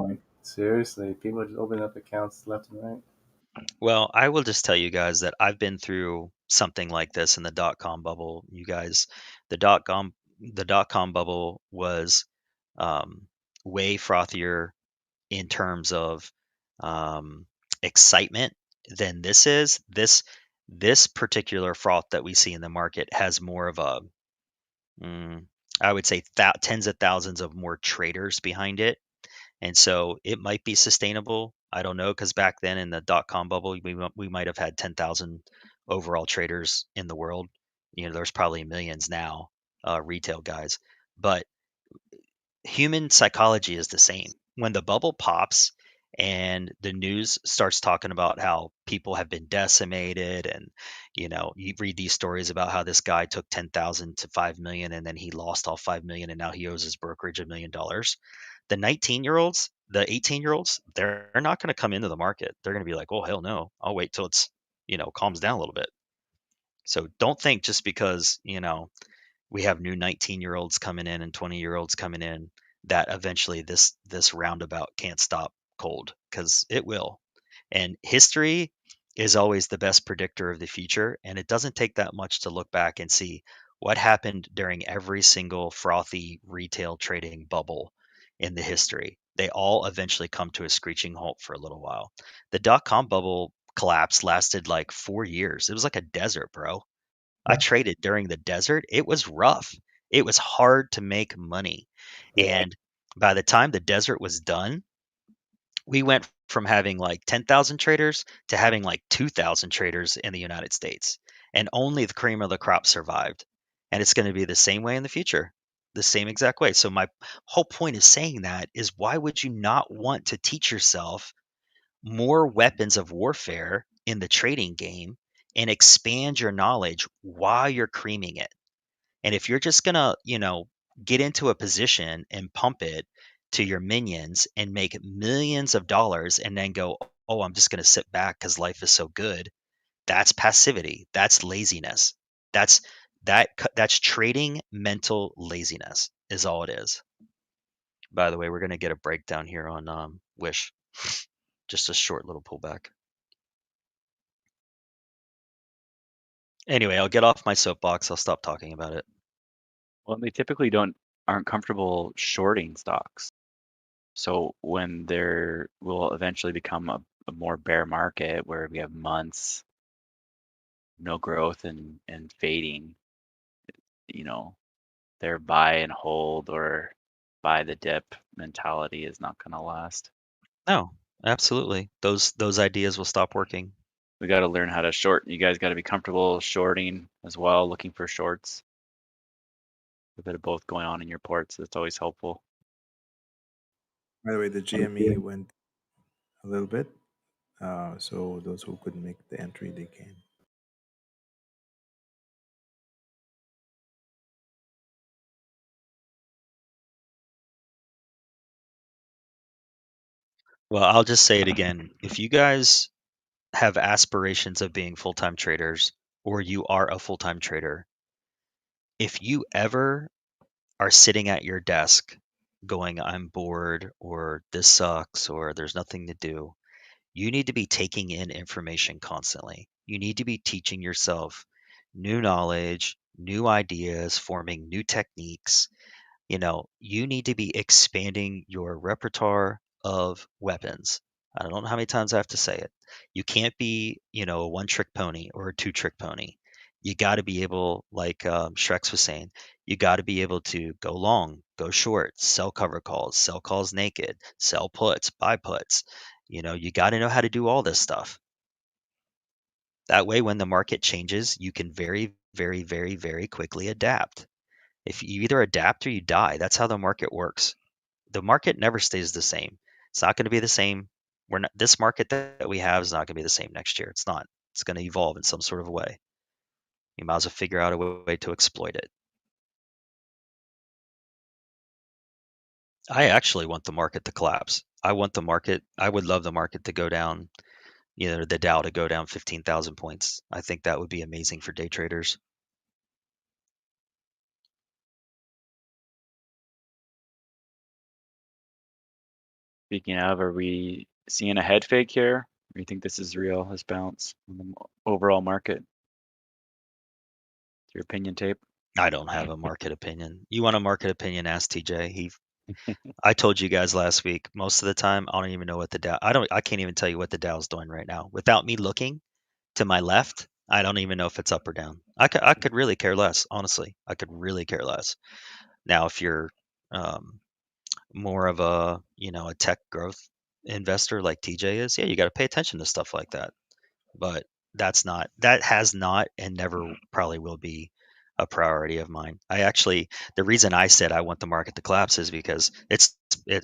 Seriously, people are just opening up accounts left and right. Well, I will just tell you guys that I've been through something like this in the dot-com bubble. You guys, the dot-com bubble was way frothier in terms of excitement than this is. This particular froth that we see in the market has more of a, I would say, tens of thousands of more traders behind it. And so it might be sustainable. I don't know, because back then in the dot-com bubble, we might have had 10,000 overall traders in the world. There's probably millions now, retail guys. But human psychology is the same. When the bubble pops and the news starts talking about how people have been decimated, and you read these stories about how this guy took 10,000 to 5 million and then he lost all 5 million and now he owes his brokerage $1 million. The 19-year-olds, the 18-year-olds, they're not going to come into the market. They're going to be like, oh, hell no, I'll wait till it's calms down a little bit. So don't think just because we have new 19-year-olds coming in and 20-year-olds coming in that eventually this roundabout can't stop cold, because it will. And history is always the best predictor of the future, and it doesn't take that much to look back and see what happened during every single frothy retail trading bubble in the history. They all eventually come to a screeching halt for a little while. The dot-com bubble collapse lasted like 4 years. It was like a desert, bro. I traded during the desert. It was rough. It was hard to make money. And by the time the desert was done, we went from having like 10,000 traders to having like 2,000 traders in the United States. And only the cream of the crop survived. And it's going to be the same way in the future, the same exact way. So my whole point of saying that is, why would you not want to teach yourself more weapons of warfare in the trading game and expand your knowledge while you're creaming it? And if you're just going to, get into a position and pump it to your minions and make millions of dollars and then go, oh, I'm just going to sit back because life is so good. That's passivity. That's laziness. That's trading mental laziness is all it is. By the way, we're going to get a breakdown here on Wish. Just a short little pullback. Anyway, I'll get off my soapbox. I'll stop talking about it. Well, they typically aren't comfortable shorting stocks. So when there will eventually become a more bear market where we have months, no growth and fading, their buy and hold or buy the dip mentality is not going to last. No, absolutely. Those ideas will stop working. We got to learn how to short. You guys got to be comfortable shorting as well, looking for shorts. A bit of both going on in your ports. That's always helpful. By the way, the GME went a little bit. So those who couldn't make the entry, they can. Well, I'll just say it again. If you guys have aspirations of being full-time traders, or you are a full-time trader, if you ever are sitting at your desk going, I'm bored, or this sucks, or there's nothing to do, you need to be taking in information constantly. You need to be teaching yourself new knowledge, new ideas, forming new techniques. You need to be expanding your repertoire of weapons. I don't know how many times I have to say it. You can't be, a one-trick pony or a two-trick pony. You got to be able, like Shrex was saying, you got to be able to go long, go short, sell cover calls, sell calls naked, sell puts, buy puts. You got to know how to do all this stuff. That way, when the market changes, you can very, very, very, very quickly adapt. If you either adapt or you die, that's how the market works. The market never stays the same. It's not going to be the same. This market that we have is not going to be the same next year. It's not. It's going to evolve in some sort of way. You might as well figure out a way to exploit it. I actually want the market to collapse. I would love the market to go down, the Dow to go down 15,000 points. I think that would be amazing for day traders. Speaking of, are we seeing a head fake here? Or do you think this is real, this bounce in the overall market? Your opinion, Tape? I don't have a market opinion. You want a market opinion? Ask TJ. I told you guys last week. Most of the time, I don't even know what the Dow. I can't even tell you what the Dow's doing right now without me looking to my left. I don't even know if it's up or down. I could really care less. Honestly, I could really care less. Now, if you're more of a a tech growth investor like TJ is, yeah, you got to pay attention to stuff like that. But that has not and never probably will be a priority of mine. The reason I said I want the market to collapse is because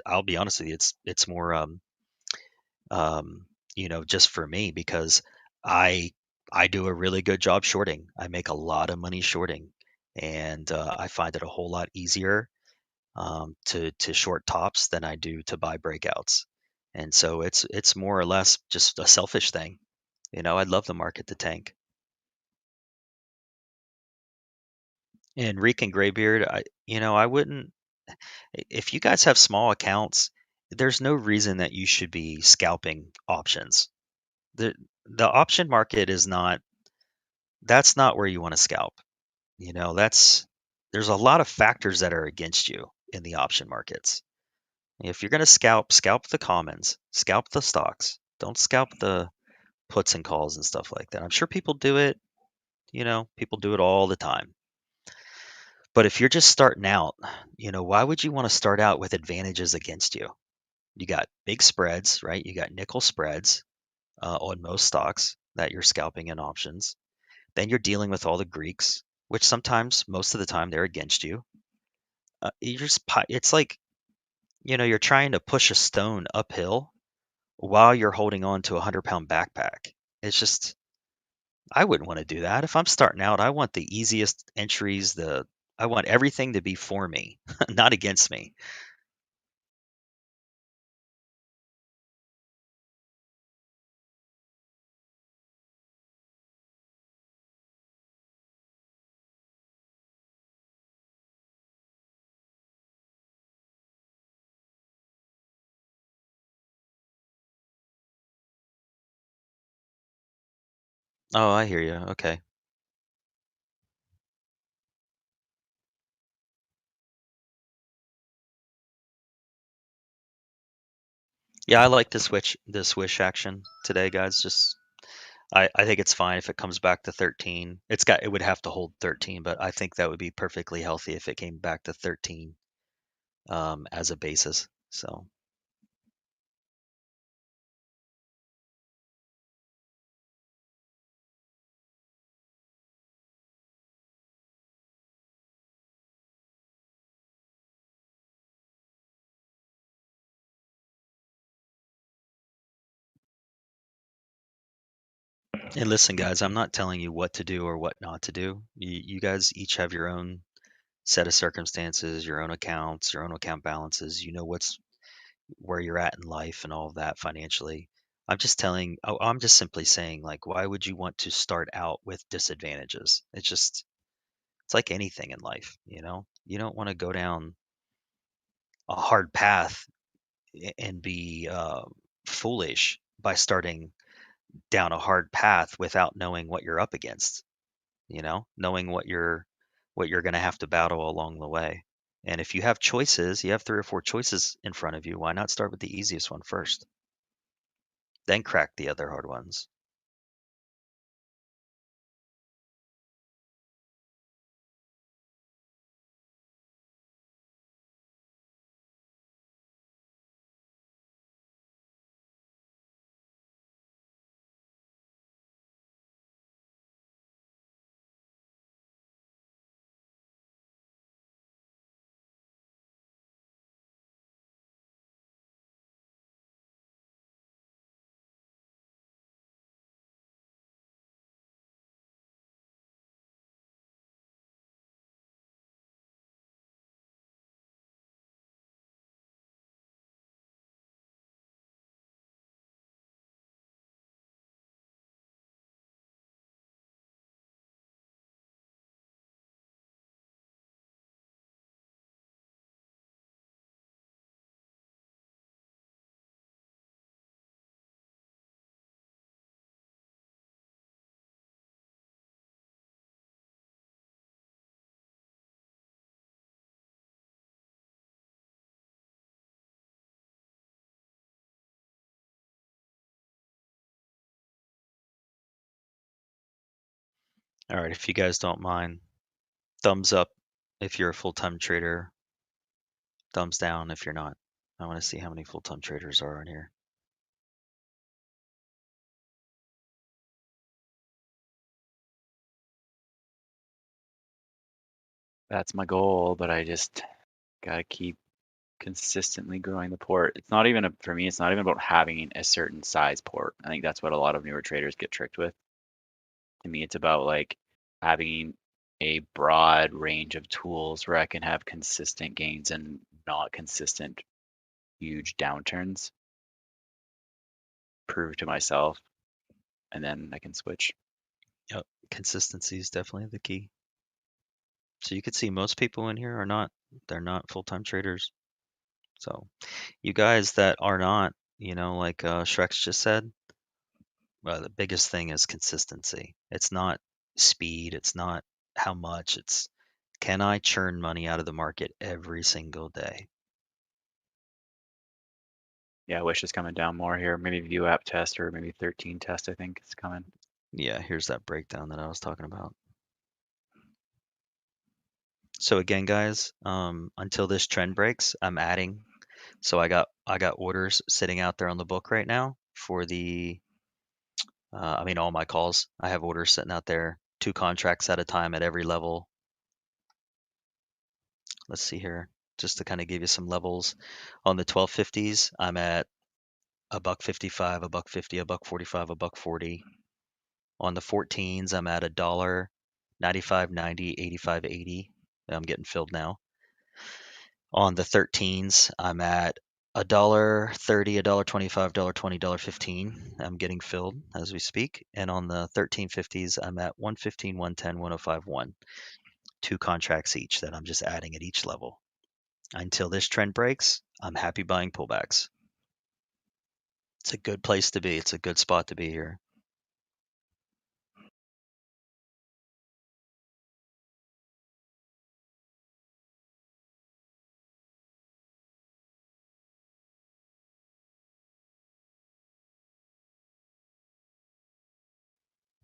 I'll be honest with you, it's more just for me, because I do a really good job shorting. I make a lot of money shorting, and I find it a whole lot easier to short tops than I do to buy breakouts. And so it's more or less just a selfish thing. I'd love the market to tank. And Reek and Graybeard, I wouldn't. If you guys have small accounts, there's no reason that you should be scalping options. The option market that's not where you want to scalp. There's a lot of factors that are against you in the option markets. If you're going to scalp the commons, scalp the stocks. Don't scalp the puts and calls and stuff like that. I'm sure people do it. People do it all the time. But if you're just starting out, why would you want to start out with advantages against you? You got big spreads, right? You got nickel spreads on most stocks that you're scalping in options. Then you're dealing with all the Greeks, which most of the time, they're against you. It's like, you're trying to push a stone uphill while you're holding on to a 100-pound backpack. It's just, I wouldn't want to do that. If I'm starting out, I want the easiest entries. I want everything to be for me, not against me. Oh, I hear you. Okay. Yeah, I like the swish action today, guys. Just I think it's fine if it comes back to 13. It would have to hold 13, but I think that would be perfectly healthy if it came back to 13 as a basis. So and listen, guys, I'm not telling you what to do or what not to do. You guys each have your own set of circumstances, your own accounts, your own account balances. You know where you're at in life and all of that financially. I'm just simply saying, like, why would you want to start out with disadvantages? It's like anything in life, you know? You don't want to go down a hard path and be foolish by starting down a hard path without knowing what you're up against, knowing what you're going to have to battle along the way. And if you have choices, you have 3 or 4 choices in front of you, why not start with the easiest one first? Then crack the other hard ones. All right, if you guys don't mind, thumbs up if you're a full-time trader, thumbs down if you're not. I want to see how many full-time traders are in here. That's my goal, but I just gotta keep consistently growing the port. It's not even for me, it's not even about having a certain size port. I think that's what a lot of newer traders get tricked with. To me, it's about like having a broad range of tools where I can have consistent gains and not consistent huge downturns. Prove to myself, and then I can switch. Yep, consistency is definitely the key. So you could see most people in here they're not full-time traders. So you guys that are not, like Shrex just said, the biggest thing is consistency. It's not speed, it's not how much, it's can I churn money out of the market every single day? Yeah, Wish is coming down more here. Maybe view app test or maybe 13 test, I think is coming. Yeah, here's that breakdown that I was talking about. So again, guys, until this trend breaks, I'm adding. So I got orders sitting out there on the book right now for all my calls. I have orders sitting out there, 2 contracts at a time at every level. Let's see here, just to kind of give you some levels. On the 1250s, I'm at $1.55, $1.50, $1.45, $1.40. On the 14s, I'm at $1, 95.90, 85.80. I'm getting filled now. On the 13s, I'm at $1.30, $1.25, $1.20, $1.15. I'm getting filled as we speak. And on the 1350s, I'm at 115, 110, 105, 1. 2 contracts each that I'm just adding at each level. Until this trend breaks, I'm happy buying pullbacks. It's a good place to be. It's a good spot to be here.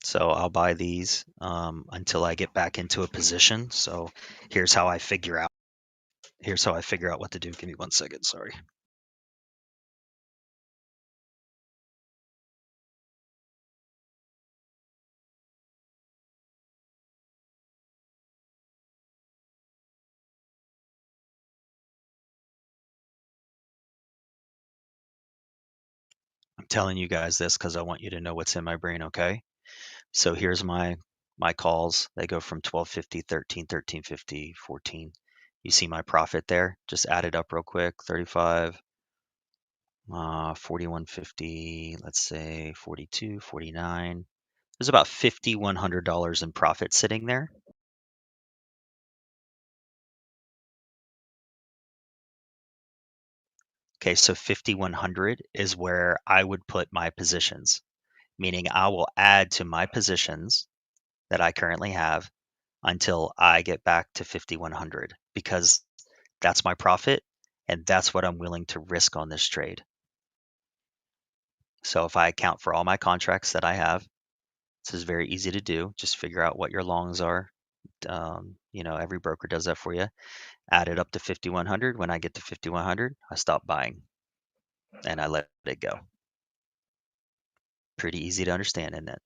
So I'll buy these until I get back into a position. So here's how I figure out. Here's how I figure out what to do. Give me 1 second. Sorry. I'm telling you guys this because I want you to know what's in my brain, okay? So here's my calls. They go from 1250, 13, 1350, 14. You see my profit there? Just add it up real quick. 35, 4150, let's say 42, 49. There's about $5,100 in profit sitting there. Okay, so 5,100 is where I would put my positions, meaning I will add to my positions that I currently have until I get back to 5,100 because that's my profit and that's what I'm willing to risk on this trade. So if I account for all my contracts that I have, this is very easy to do. Just figure out what your longs are. You know, every broker does that for you. Add it up to 5,100. When I get to 5,100, I stop buying and I let it go. Pretty easy to understand, isn't it?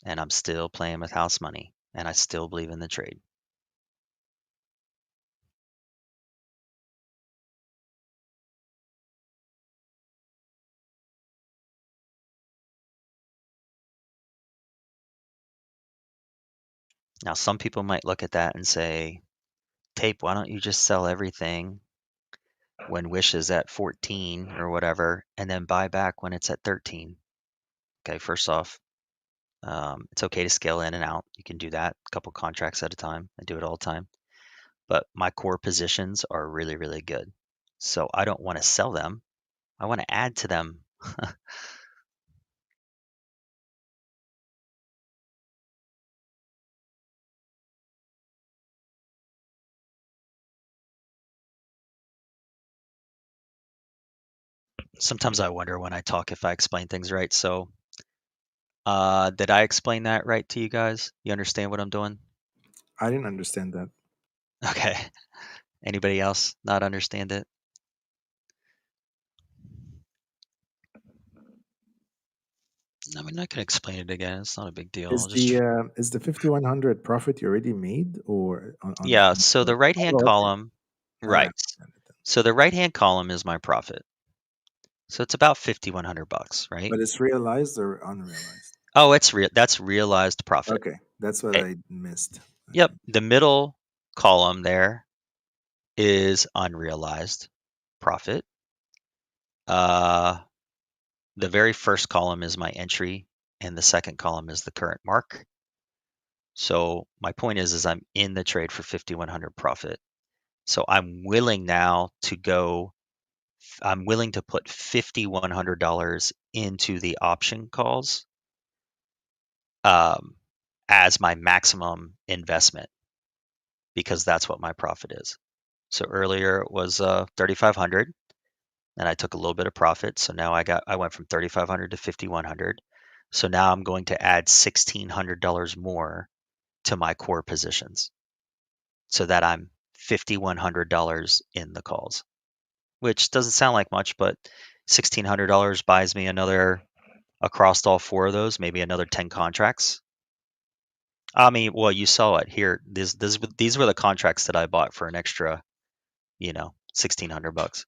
And I'm still playing with house money and I still believe in the trade. Now, some people might look at that and say, Tape, why don't you just sell everything when Wish is at 14 or whatever, and then buy back when it's at 13? Okay, first off, it's okay to scale in and out. You can do that a couple contracts at a time. I do it all the time. But my core positions are really, really good. So I don't want to sell them. I want to add to them. Sometimes I wonder when I talk if I explain things right. So did I explain that right to you guys? You understand what I'm doing? I didn't understand that. Okay. Anybody else not understand it? I mean, I can explain it again. It's not a big deal. I'll just Is the 5,100 profit you already made or on yeah. So the right-hand Oh, okay. column, I right? understand it then. So the right-hand column is my profit. So it's about $5,100, right? But it's realized or unrealized? Oh, it's that's realized profit. Okay, that's what Okay. I missed. Yep. The middle column there is unrealized profit. The very first column is my entry, and the second column is the current mark. So my point is I'm in the trade for 5,100 profit. So I'm willing now to go. I'm willing to put $5,100 into the option calls as my maximum investment because that's what my profit is. So earlier it was 3,500, and I took a little bit of profit. So now I went from 3,500 to 5,100. So now I'm going to add $1,600 more to my core positions, so that I'm $5,100 in the calls, which doesn't sound like much, but $1,600 buys me another across all four of those, maybe another 10 contracts. I mean, well, you saw it here. These were the contracts that I bought for an extra, $1,600.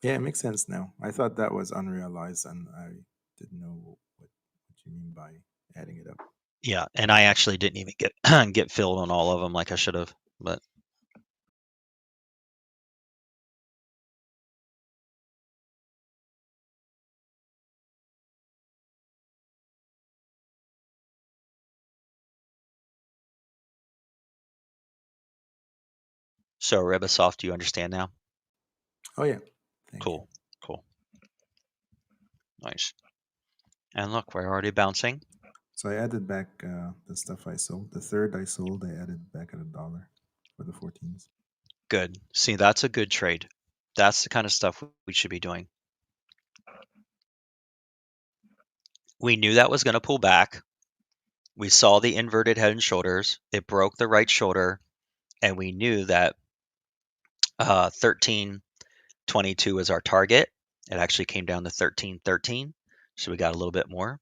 Yeah, it makes sense now. I thought that was unrealized, and I didn't know what you mean by adding it up. Yeah, and I actually didn't even get get filled on all of them like I should have, but so Ribisoft, do you understand now? Oh yeah. Thank Cool. Cool. Nice. And look, we're already bouncing. So I added back the stuff I sold. The third I sold, I added back at $1 for the 14s. Good. See, that's a good trade. That's the kind of stuff we should be doing. We knew that was going to pull back. We saw the inverted head and shoulders. It broke the right shoulder, and we knew that 1322 was our target. It actually came down to 1313, so we got a little bit more,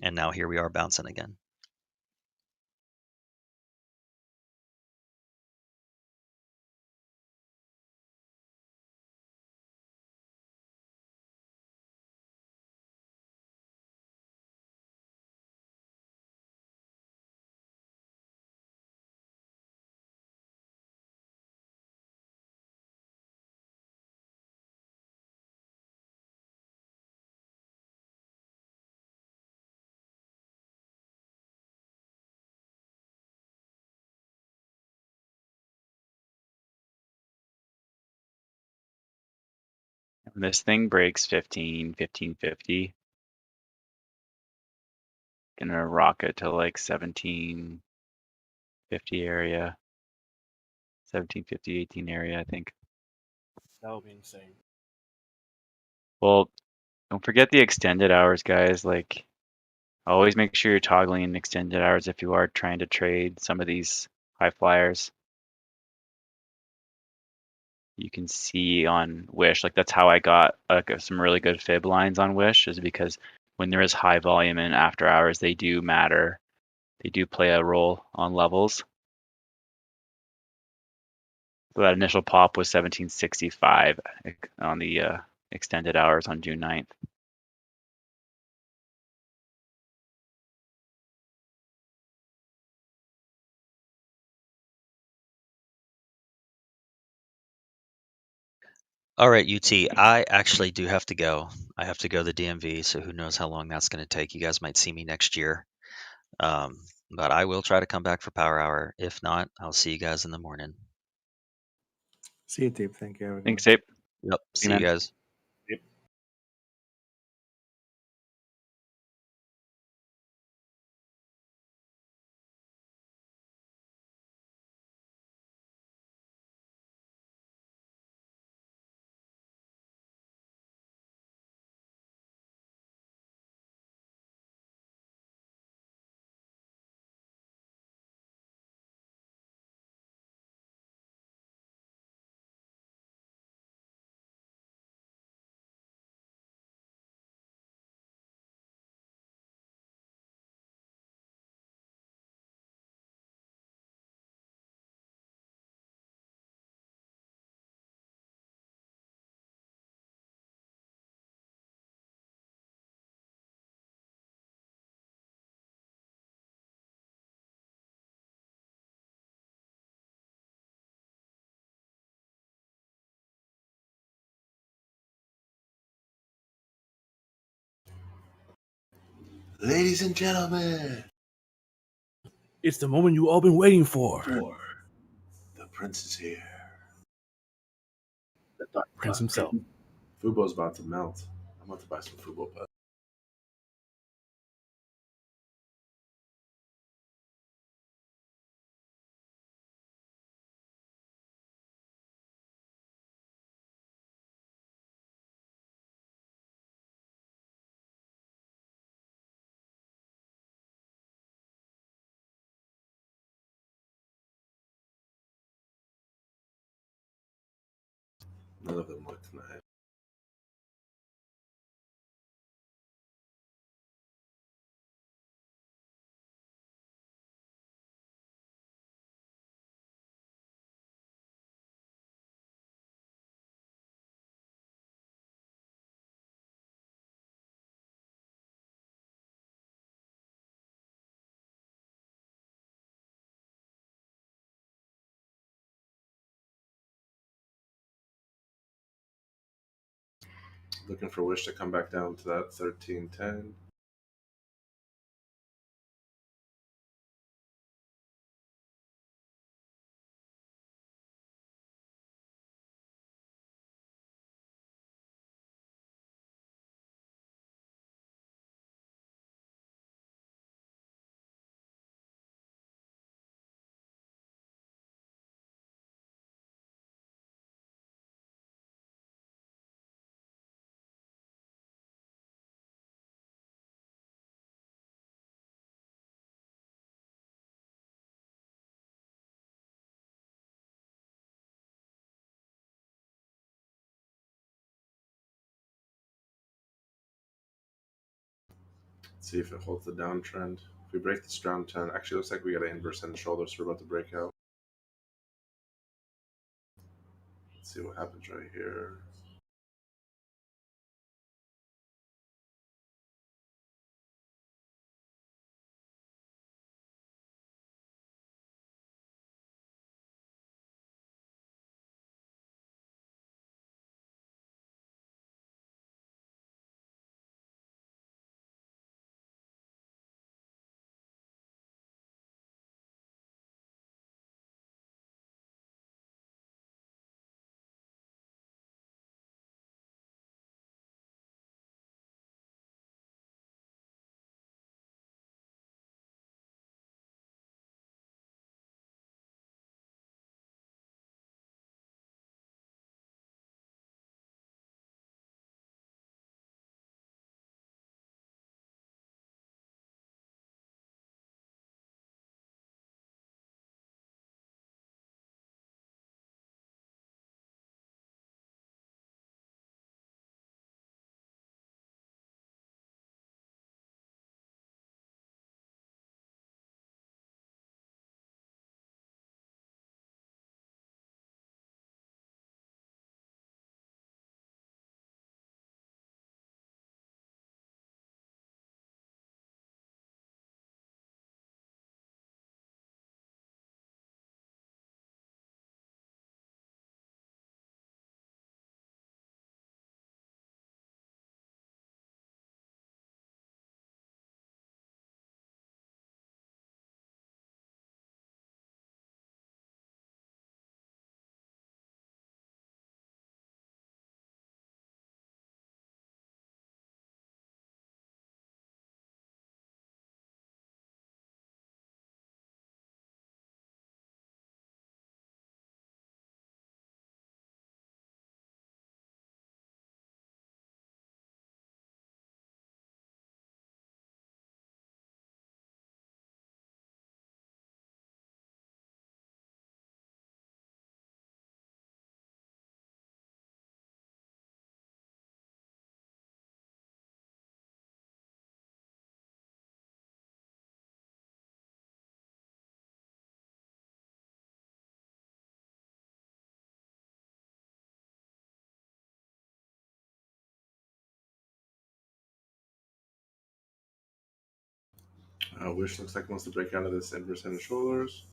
and now here we are bouncing again. When this thing breaks 1550, gonna rocket to like 1750 area, 1750, 18 area, I think. That would be insane. Well, don't forget the extended hours, guys. Like, always make sure you're toggling extended hours if you are trying to trade some of these high flyers. You can see on Wish, like that's how I got some really good fib lines on Wish, is because when there is high volume and after hours, they do matter. They do play a role on levels. So that initial pop was 1765 on the extended hours on June 9th. All right, UT, I actually do have to go. I have to go to the DMV, so who knows how long that's going to take. You guys might see me next year. But I will try to come back for Power Hour. If not, I'll see you guys in the morning. See you, Tape. Thank you. Have a good Thanks, one. Ape. Yep. See See you, you man. guys. Yep. Ladies and gentlemen, It's the moment you all been waiting for. the prince is here. Prince himself. Fubo's about to melt. I'm about to buy some Fubo Pet. None of them look nice. Looking for Wish to come back down to that 1310. See if it holds the downtrend. If we break this downtrend, actually looks like we got an inverse head and shoulders. We're about to break out. Let's see what happens right here. Wish looks like wants to break out of this inverse head and shoulders.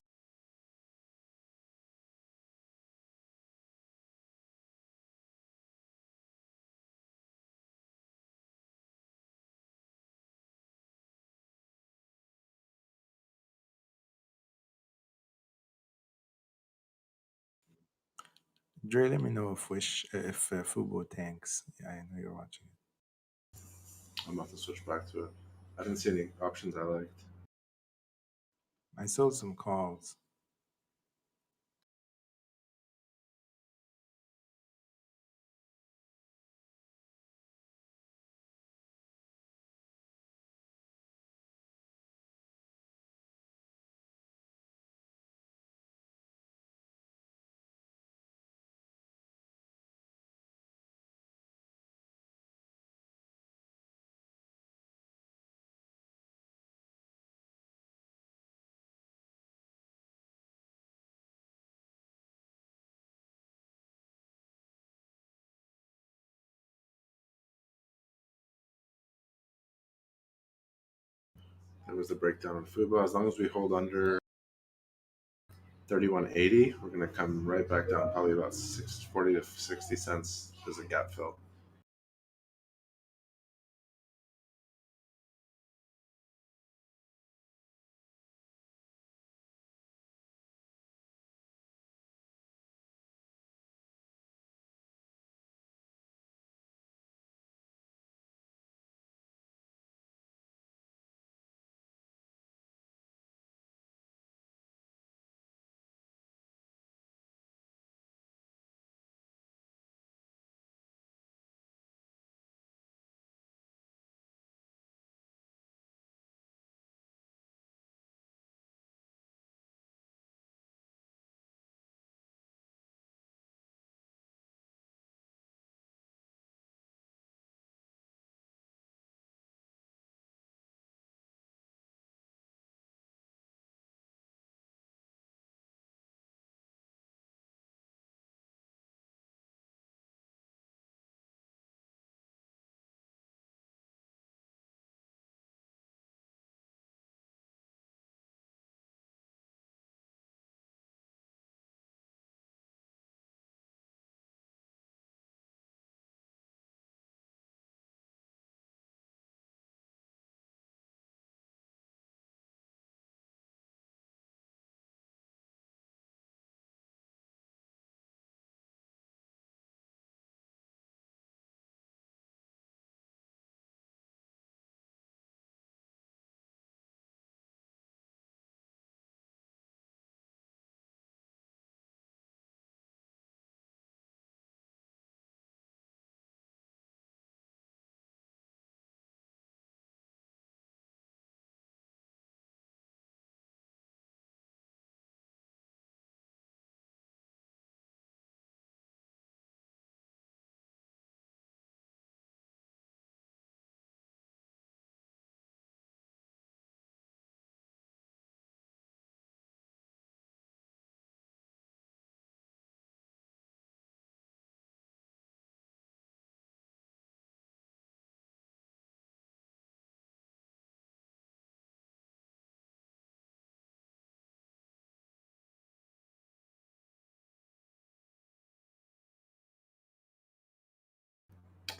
Dre, let me know if Fubo tanks. Yeah, I know you're watching it. I'm about to switch back to it. I didn't see any options I liked. I sold some calls. There was the breakdown on Fubo. As long as we hold under 31.80, we're going to come right back down, probably about 40 to 60 cents as a gap fill.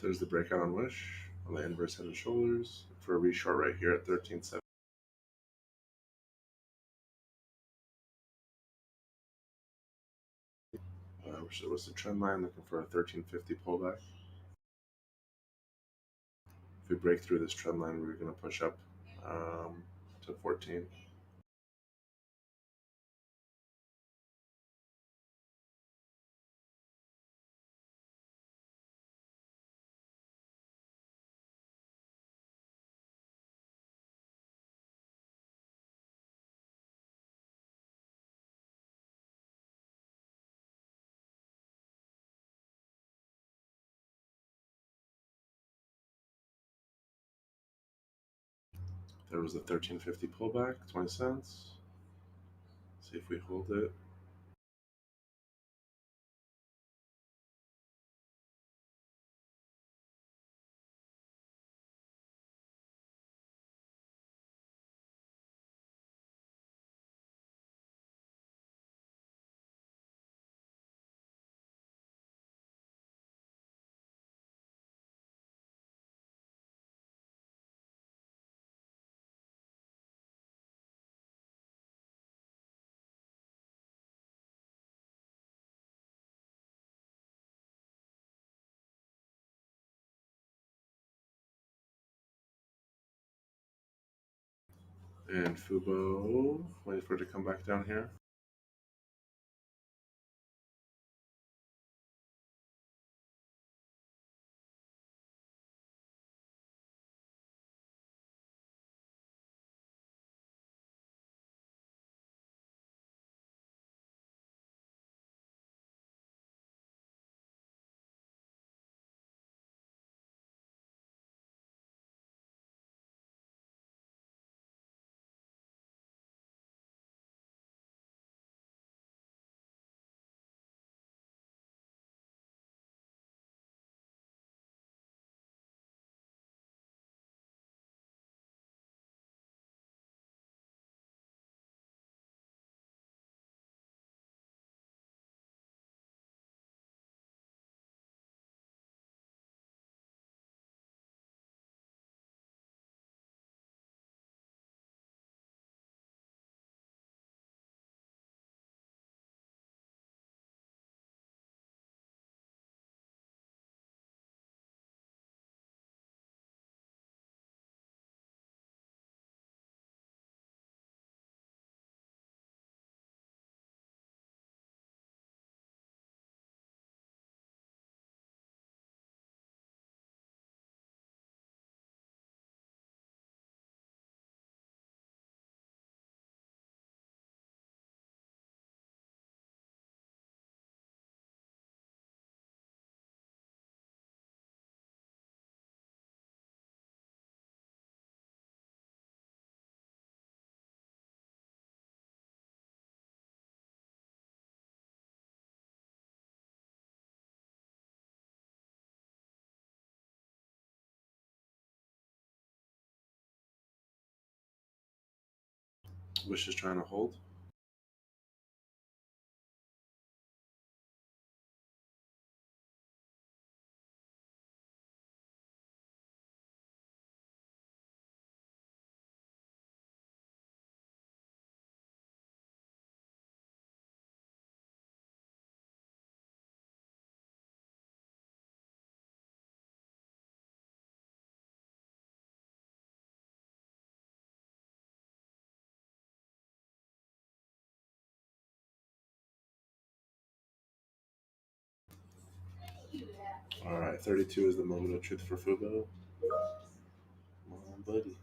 There's the breakout on Wish on the inverse head and shoulders for a reshort right here at 13.7. Wish it was the trend line, looking for a 13.50 pullback. If we break through this trend line, we're going to push up to 14. There was a 13.50 pullback, 20 cents. See if we hold it. And Fubo, waiting for it to come back down here. Wish is trying to hold. All right, 32 is the moment of truth for Fubo. Come on, buddy.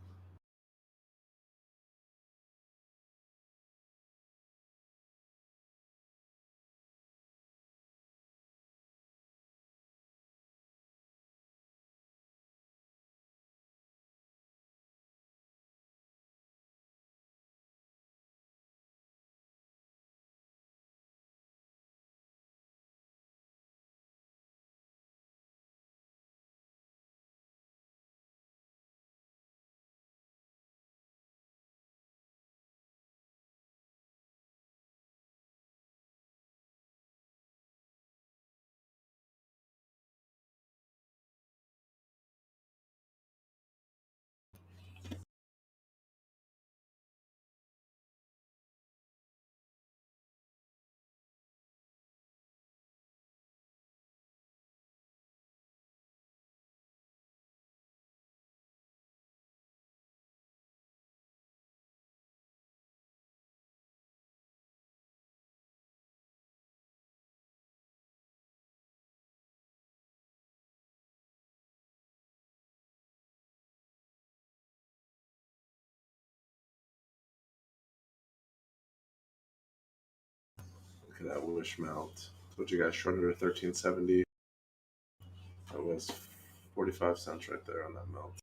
Look at that Wish melt. Told you guys short under 1370. That was 45 cents right there on that melt.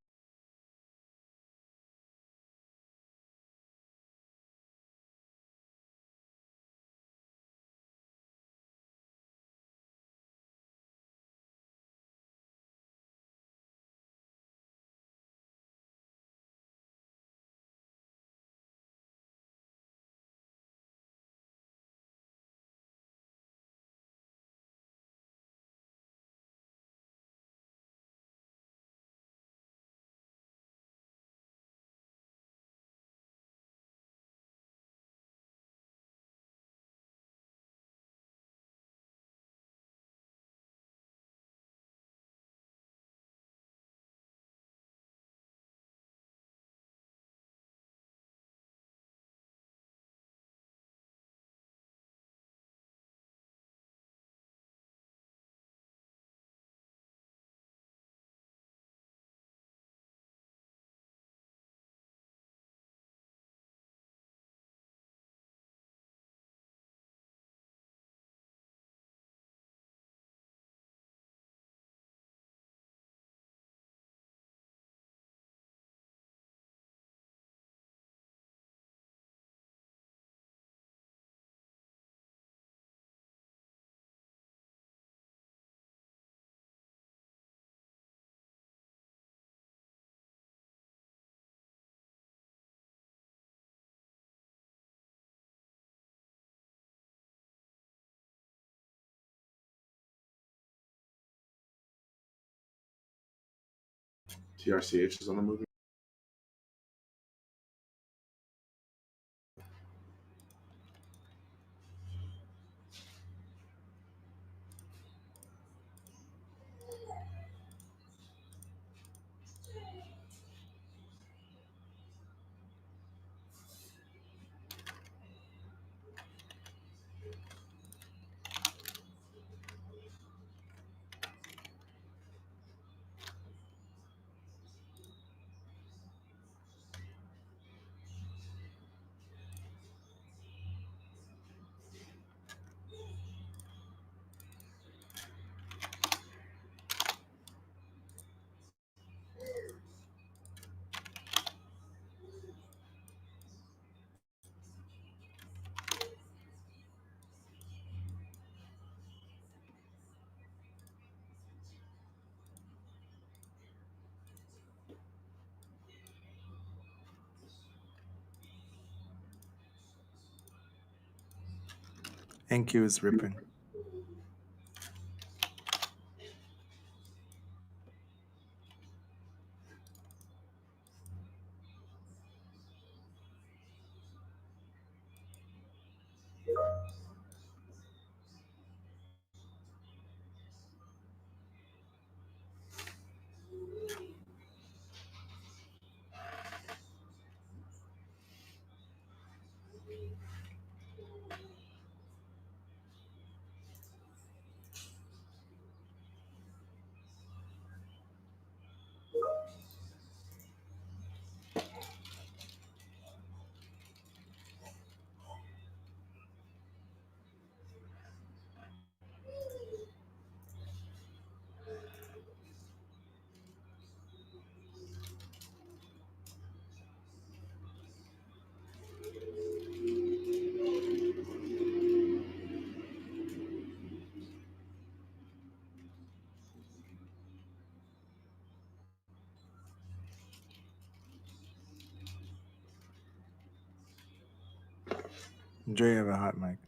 TRCH is on the movie. NQ is ripping. Enjoy, you have a hot mic.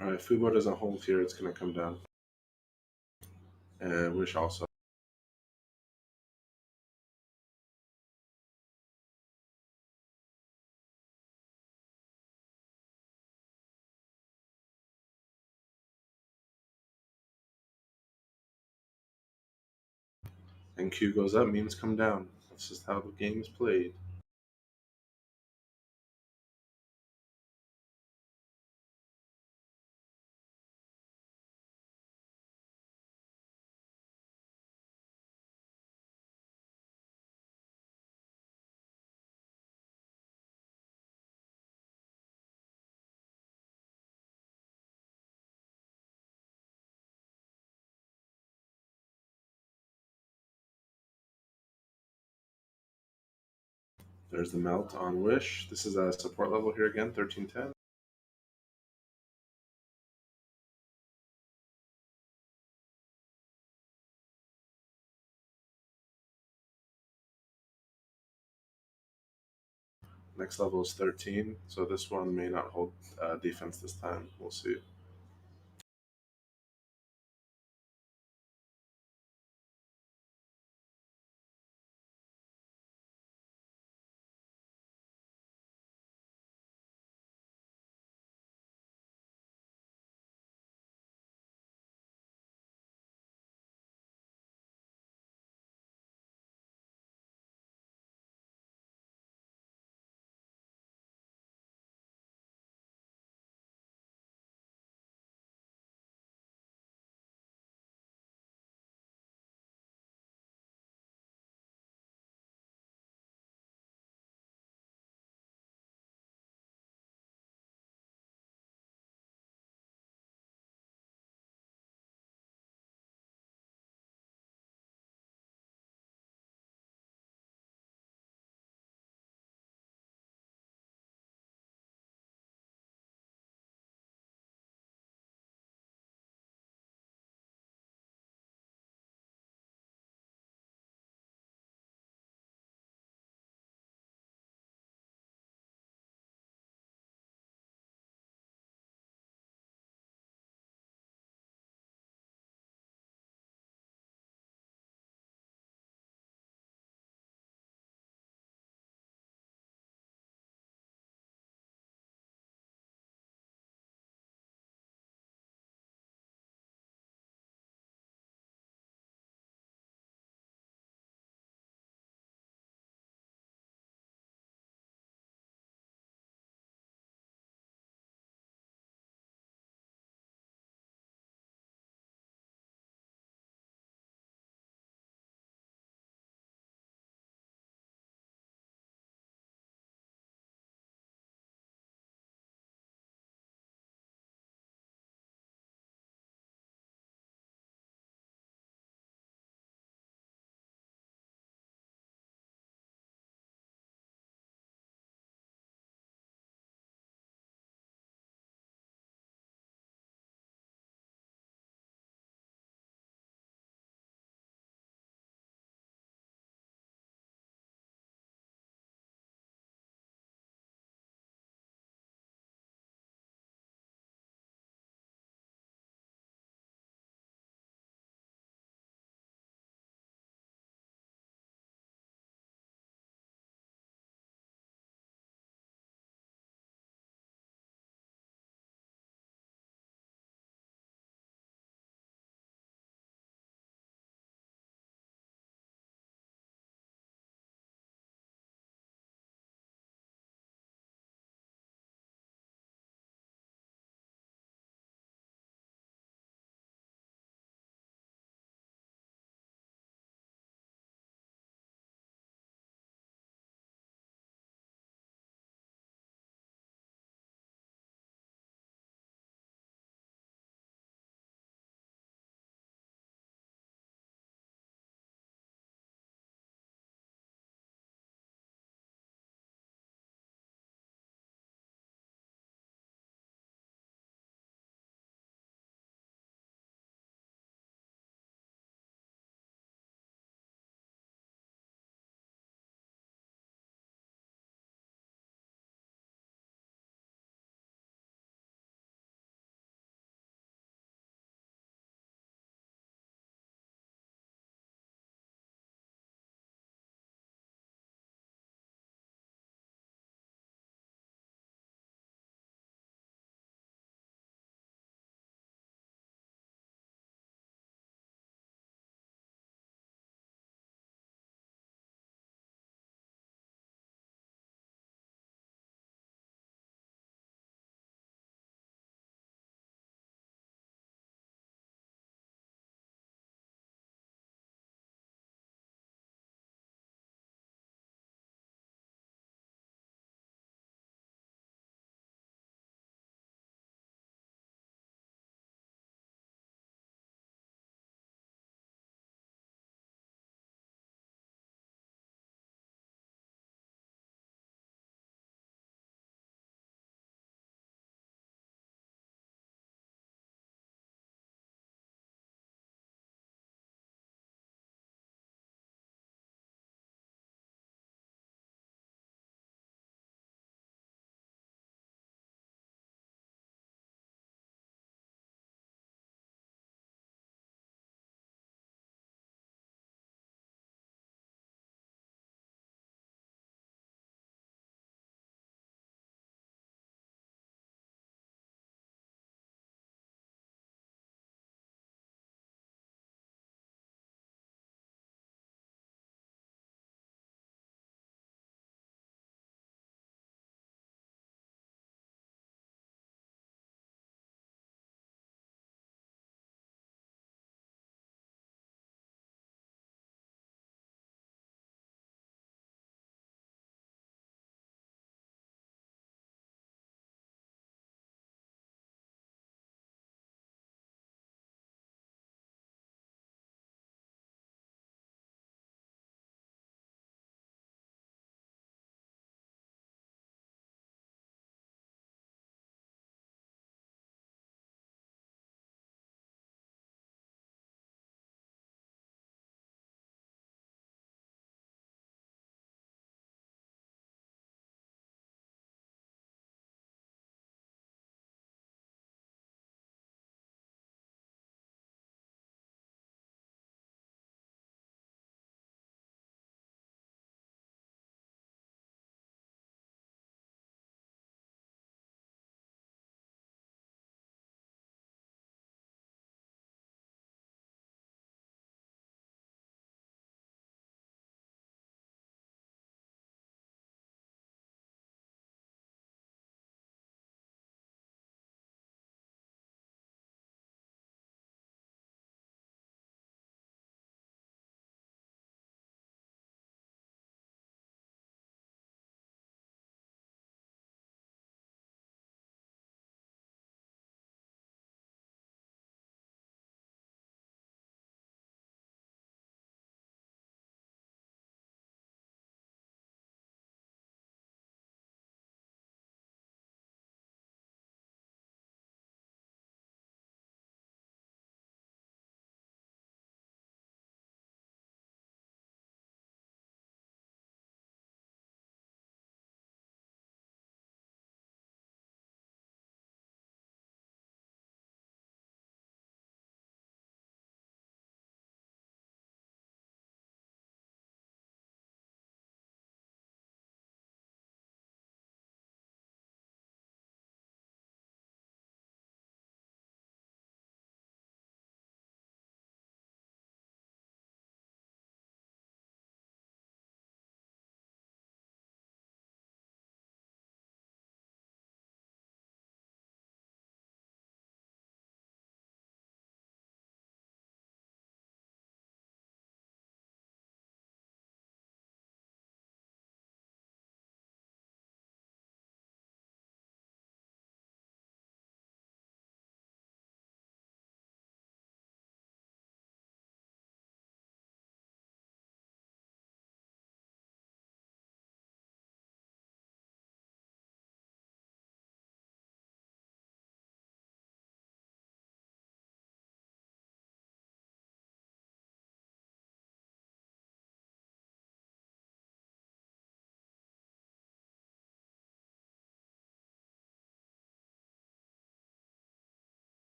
All right, if Fubo doesn't hold here, it's going to come down. And Wish also. And Q goes up, memes come down. That's just how the game is played. There's the melt on Wish. This is a support level here again, 1310. Next level is 13, so this one may not hold defense this time. We'll see.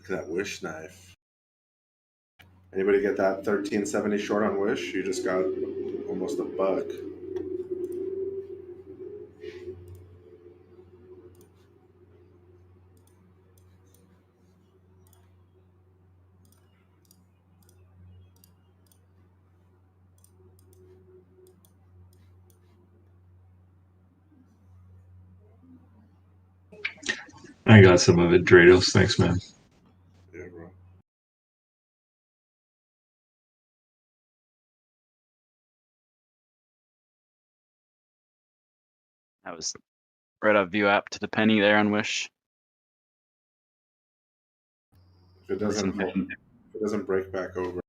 Look at that Wish knife. Anybody get that 1370 short on Wish? You just got almost a buck. I got some of it, Drados. Thanks, man. Yeah, bro. That was right up view app to the penny there on Wish. If it doesn't break back over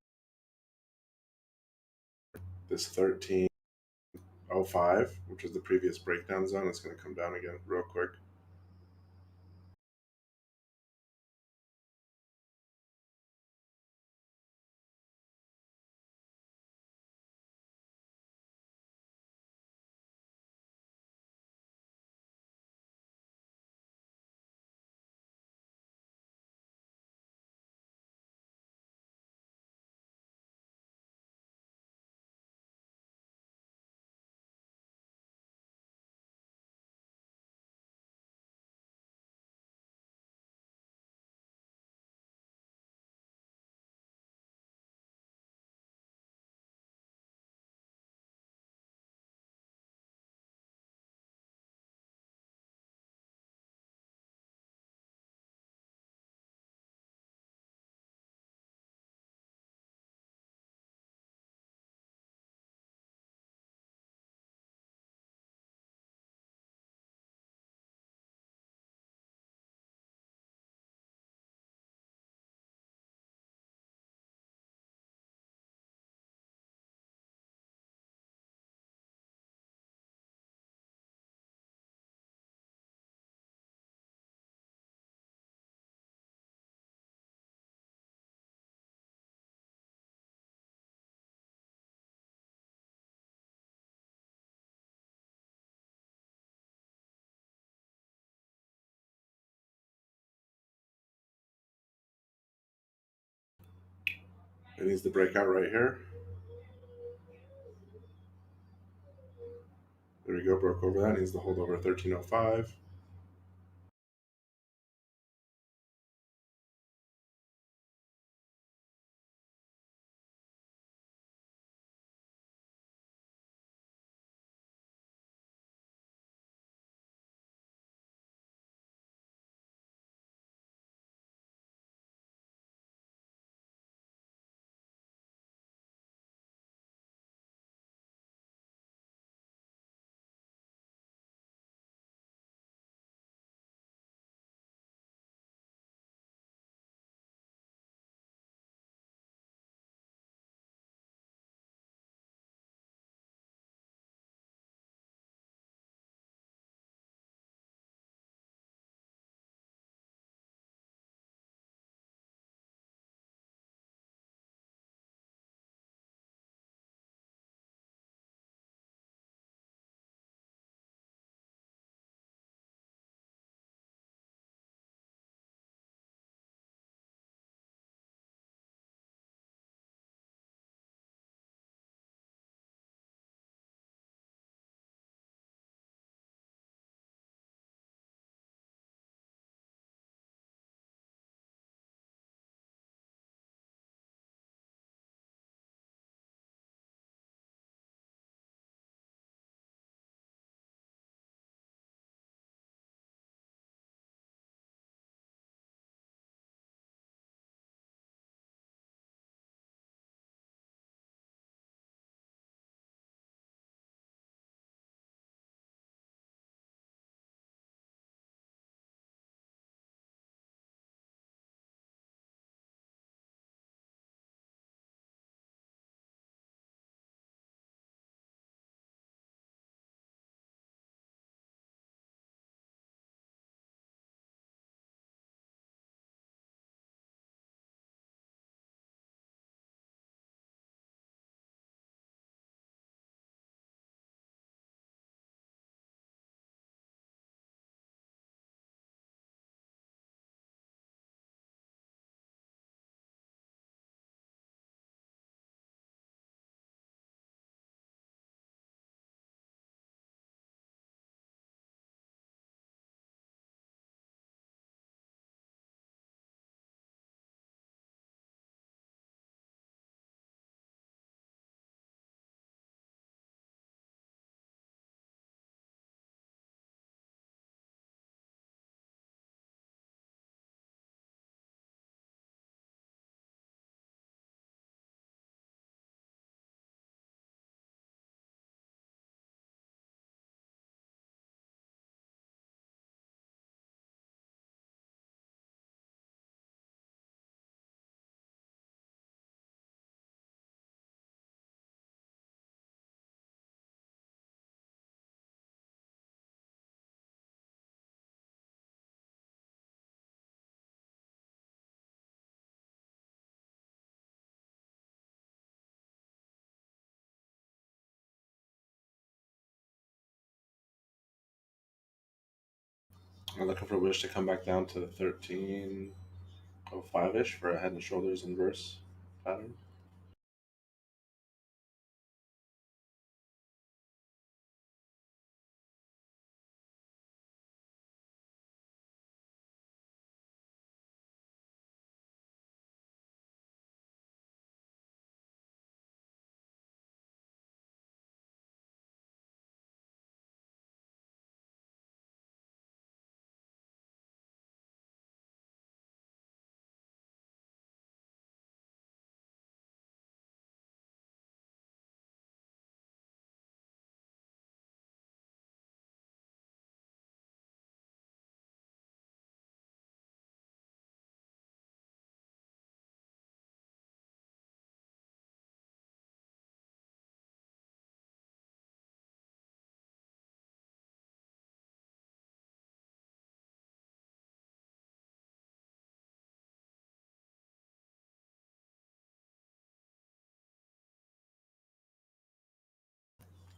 this 1305, which is the previous breakdown zone, it's going to come down again real quick. It needs to break out right here. There we go, broke over that. It needs to hold over 1305. I'm looking for Wish to come back down to 1305 ish for a head and shoulders inverse pattern.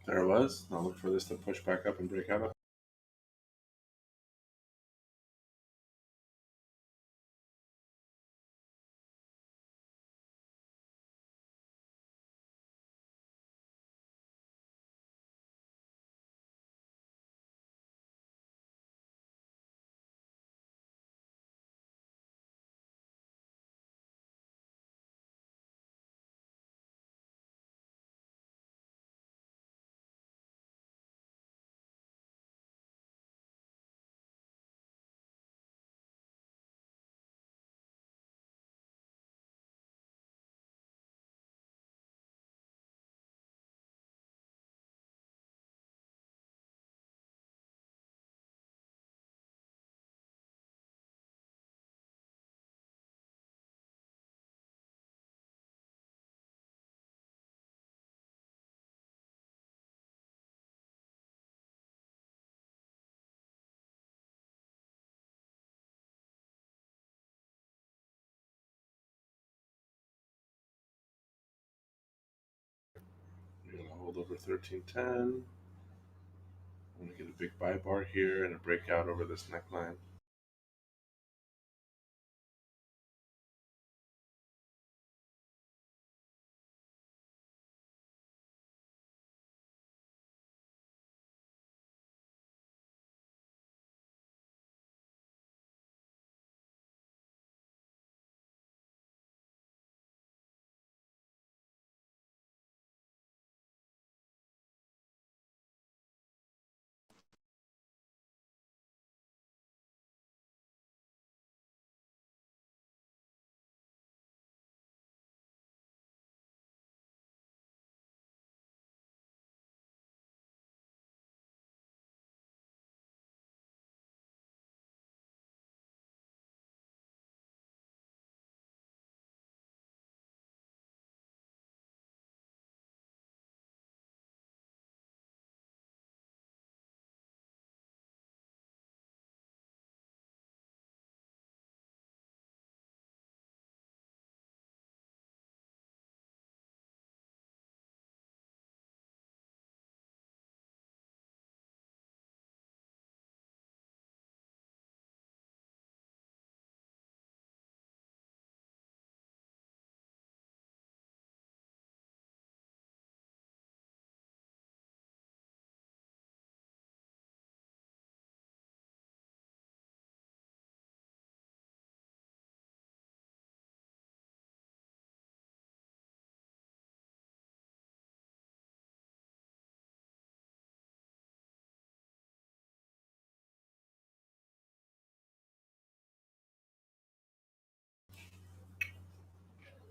There it was. I'll look for this to push back up and break out. We're going to hold over 1310. I'm going to get a big buy bar here and a breakout over this neckline.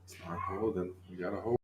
It's not holding. You got to hold.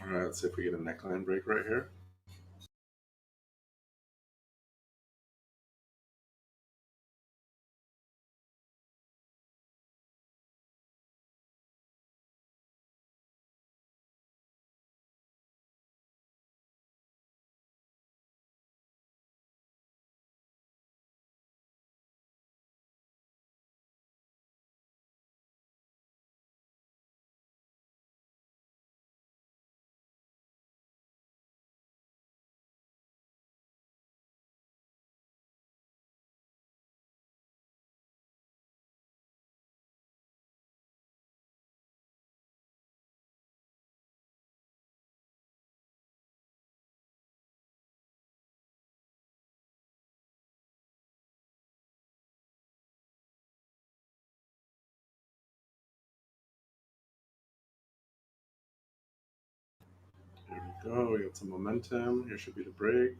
All right, let's see if we get a neckline break right here. There we go. We got some momentum. Here should be the break.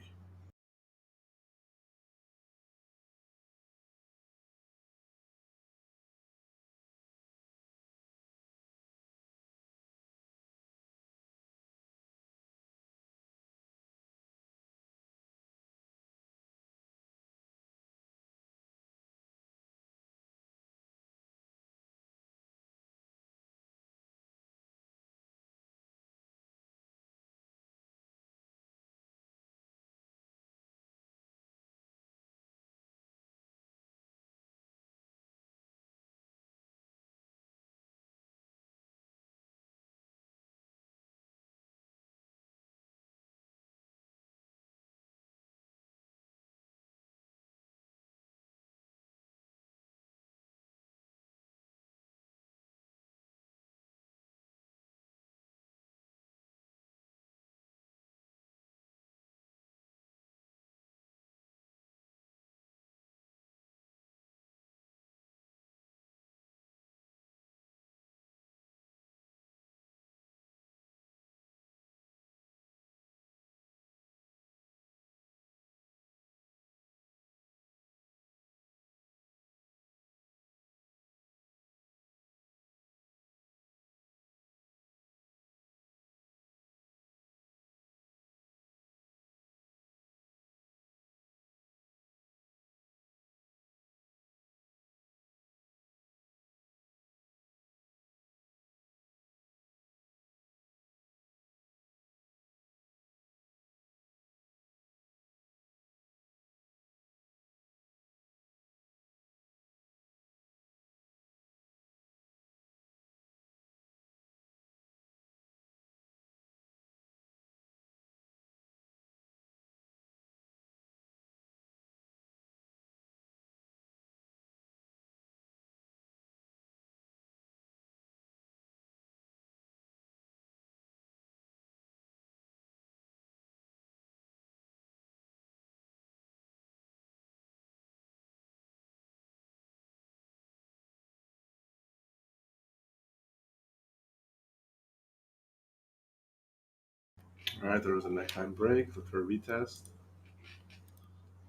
All right, there was a neckline break. Look for a retest.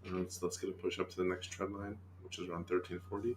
And let's get a push up to the next trend line, which is around 1340.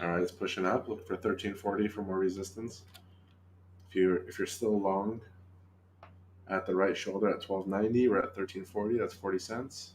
All right, it's pushing up. Look for 1340 for more resistance. If you're still long at the right shoulder at 1290, we're at 1340. That's 40 cents.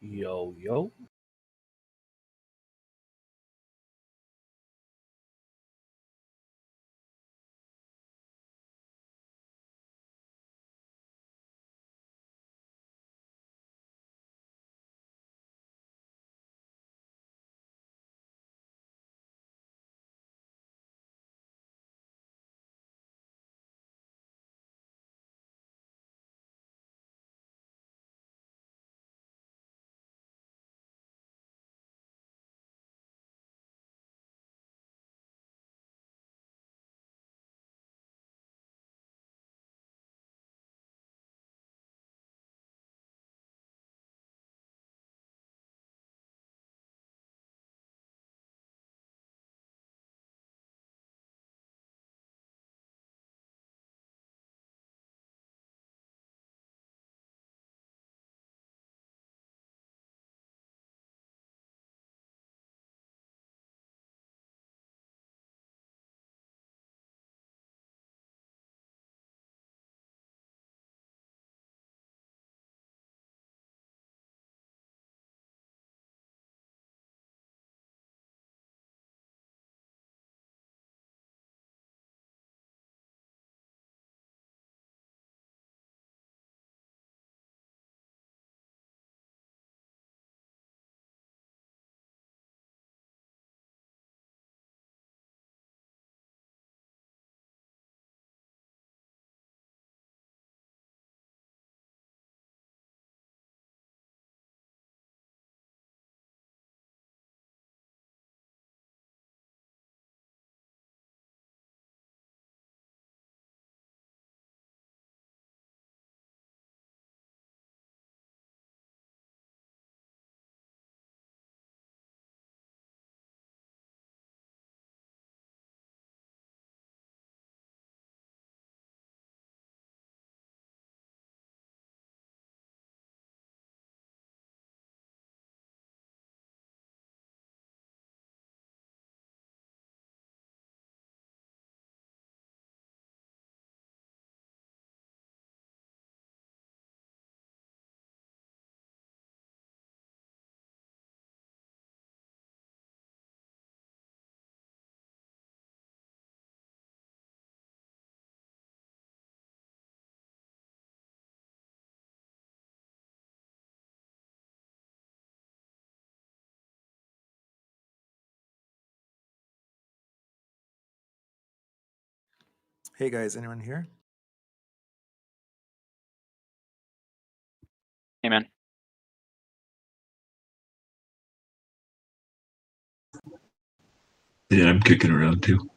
Yo, yo. Hey guys, anyone here? Hey, man. Yeah, I'm kicking around too.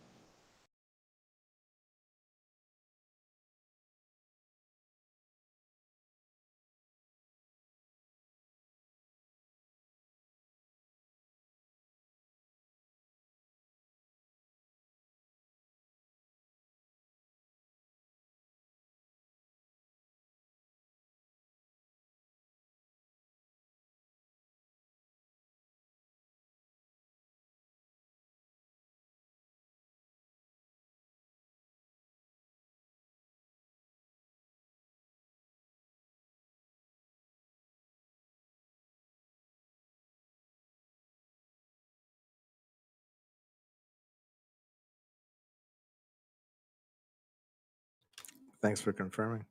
Thanks for confirming.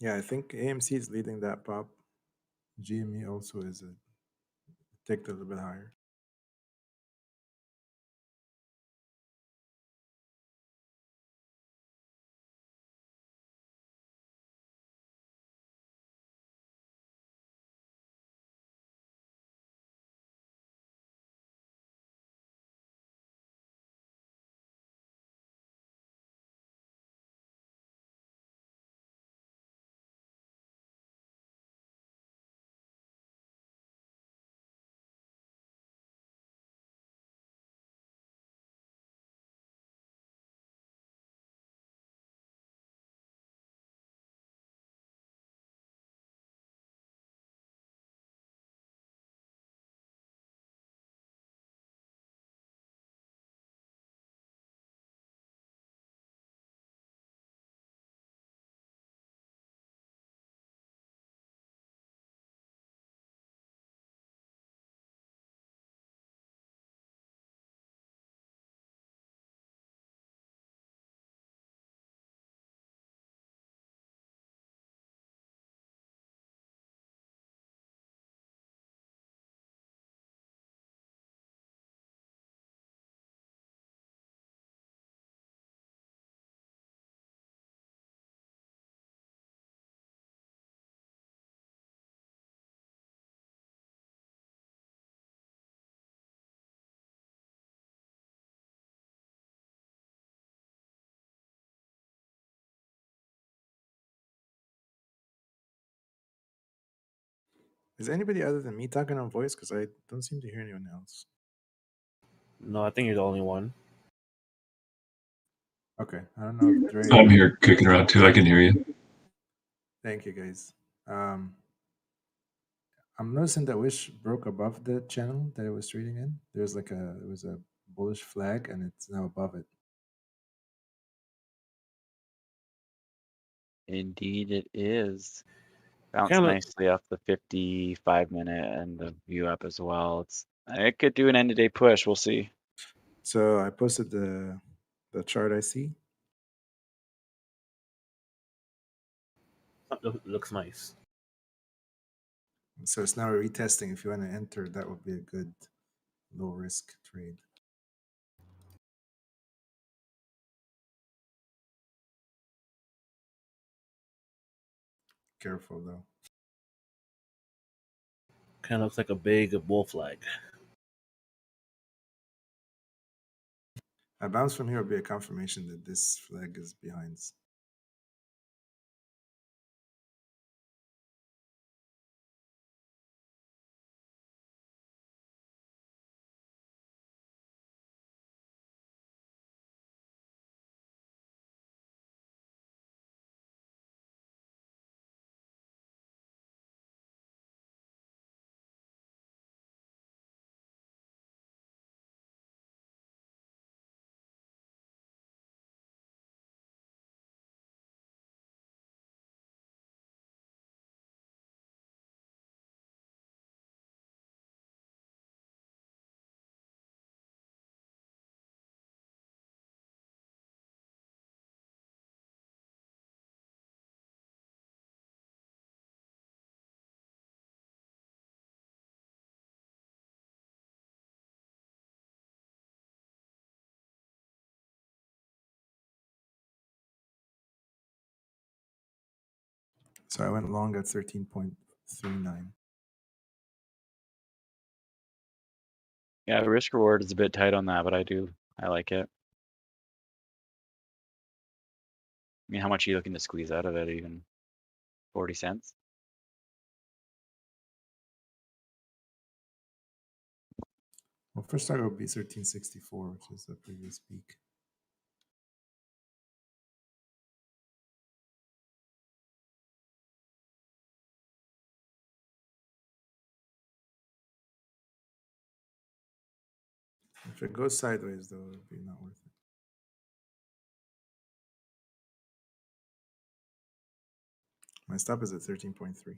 Yeah, I think AMC is leading that pop. GME also is ticked a little bit higher. Is anybody other than me talking on voice? Because I don't seem to hear anyone else. No, I think you're the only one. Okay, I don't know if Dre. I'm here kicking around too. I can hear you. Thank you, guys. I'm noticing that Wish broke above the channel that it was trading in. There was a bullish flag, and it's now above it. Indeed, it is. Bounced Kinda- nicely off the 55-minute and the view up as well. It could do an end of day push. We'll see. So I posted the chart I see. Looks nice. So it's now retesting. If you want to enter, that would be a good low risk trade. Careful though. Kind of looks like a big bull flag. A bounce from here would be a confirmation that this flag is behind. So I went long at 13.39. Yeah, risk reward is a bit tight on that, but I like it. I mean, how much are you looking to squeeze out of it even? 40 cents? Well, first target would be 1364, which is the previous peak. If it goes sideways, though, it would be not worth it. My stop is at 13.3.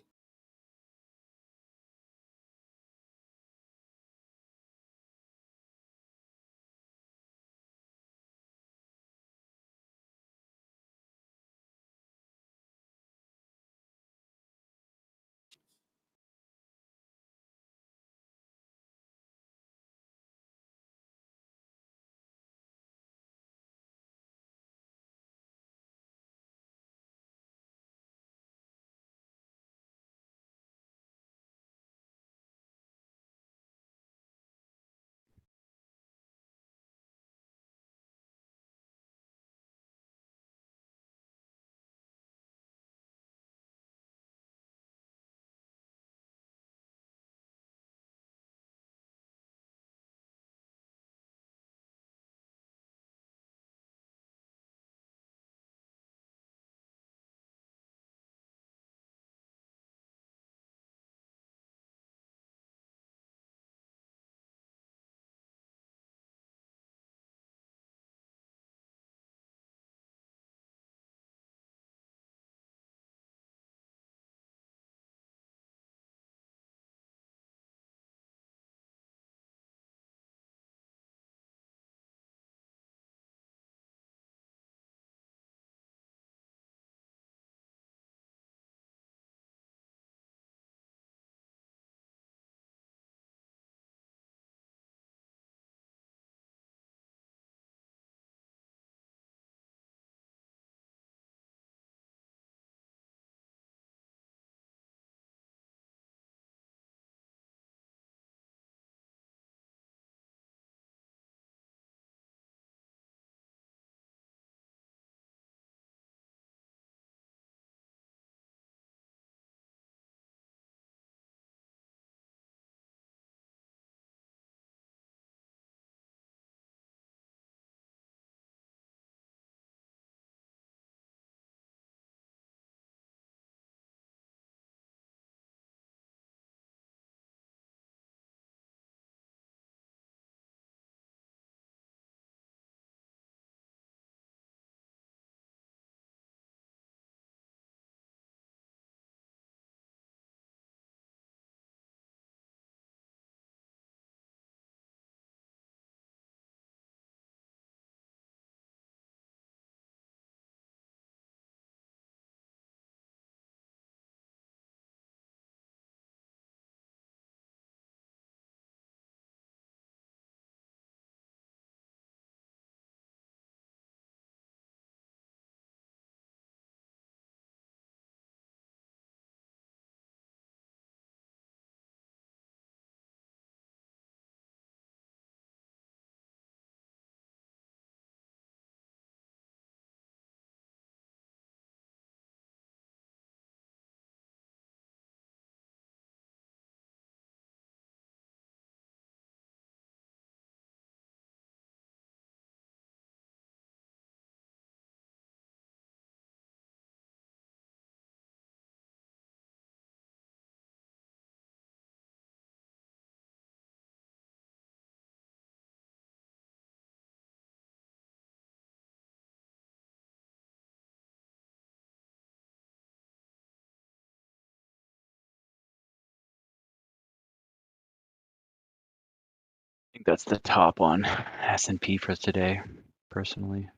think that's the top on S&P for today, personally.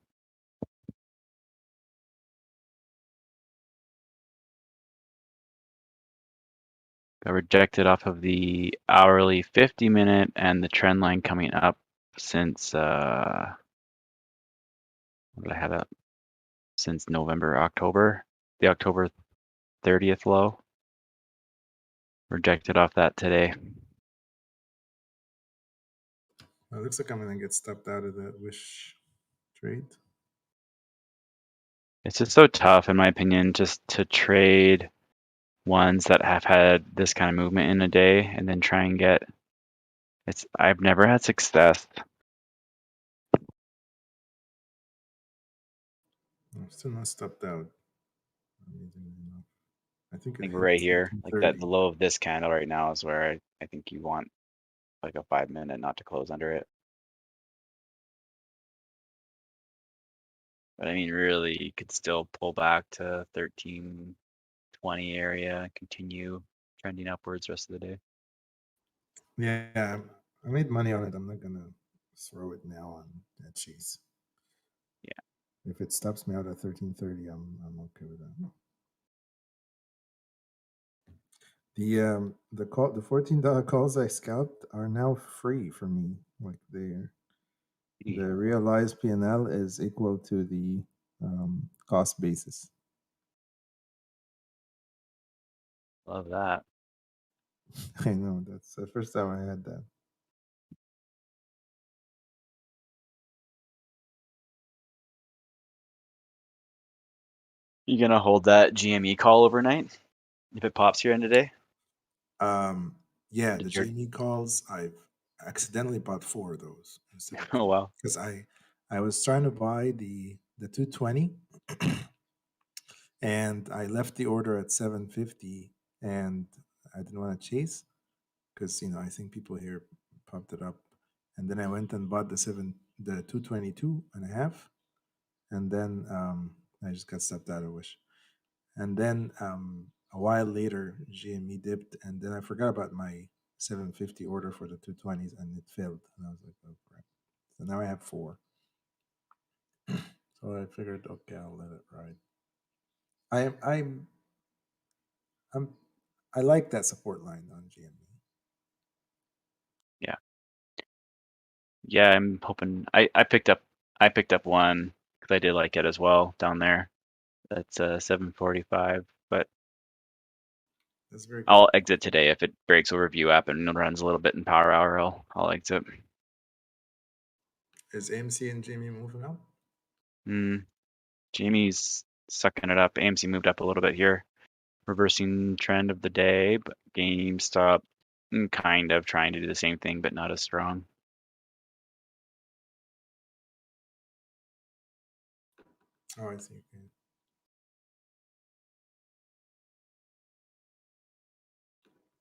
Got rejected off of the hourly 50-minute and the trend line coming up since what did I have up? Since November, October, the October 30th low. Rejected off that today. Well, it looks like I'm gonna get stopped out of that wish trade. It's just so tough, in my opinion, just to trade ones that have had this kind of movement in a day and then try and get. I've never had success. I'm still not stopped out. I think I think it right hit here, like that, 1330. the low of this candle right now is where I think you want like a 5-minute not to close under it. But I mean, really, you could still pull back to 1320 area and continue trending upwards the rest of the day. Yeah, I made money on it. I'm not gonna throw it now on that cheese. Yeah. If it stops me out at 1330, I'm okay with that. The $14 calls I scalped are now free for me. Like the realized P&L is equal to the cost basis. Love that. I know, that's the first time I had that. You gonna hold that GME call overnight if it pops here in today? Yeah, the Did your- GME calls, I've accidentally bought 4 of those. Oh wow. Because I was trying to buy the 220 and I left the order at 750 and I didn't want to chase because I think people here popped it up. And then I went and bought the 222 and a half. And then I just got stopped out of Wish. And then a while later, GME dipped, and then I forgot about my 750 order for the 220s, and it failed. And I was like, oh crap! So now I have 4. So I figured, okay, I'll let it ride. I like that support line on GME. Yeah. Yeah, I'm hoping I picked up one because I did like it as well down there. That's 745, but That's very good. I'll exit today if it breaks over view app and runs a little bit in power hour. I'll exit. Is AMC and GME moving up? Jamie's sucking it up. AMC moved up a little bit here, reversing trend of the day, but GameStop kind of trying to do the same thing, but not as strong. Oh, I see. Okay.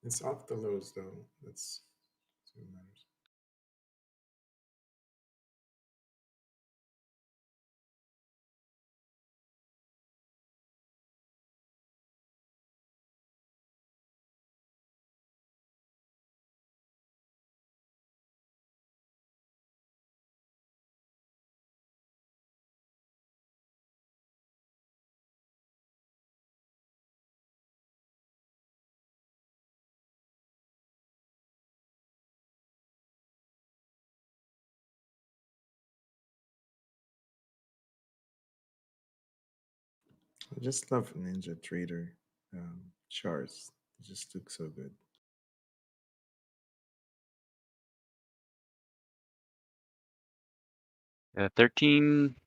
It's off the lows though. That's what matters. I just love Ninja Trader charts. It just looks so good.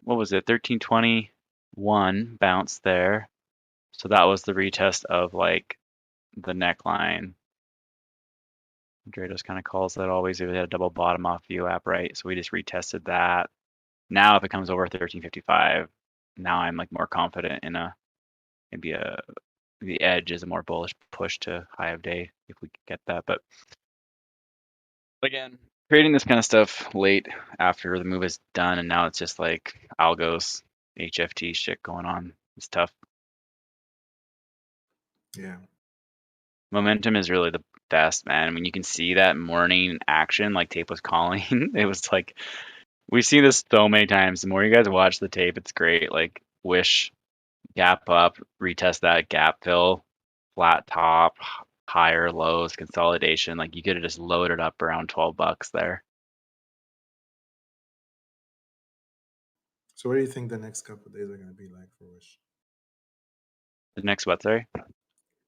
What was it? 1321 bounce there. So that was the retest of like the neckline. Drados kind of calls that always. It had a double bottom off view app, right? So we just retested that. Now if it comes over 1355, now I'm like more confident in maybe the edge is a more bullish push to high of day if we could get that. But again, creating this kind of stuff late after the move is done, and now it's just like algos, HFT shit going on. It's tough. Yeah. Momentum is really best, man. When you can see that morning action, like tape was calling, it was like we've seen this so many times. The more you guys watch the tape, it's great. Like Wish, gap up, retest that gap fill, flat top, higher lows, consolidation. Like you could have just loaded up around $12 there. So what do you think the next couple of days are going to be like for Wish? The next what, sorry?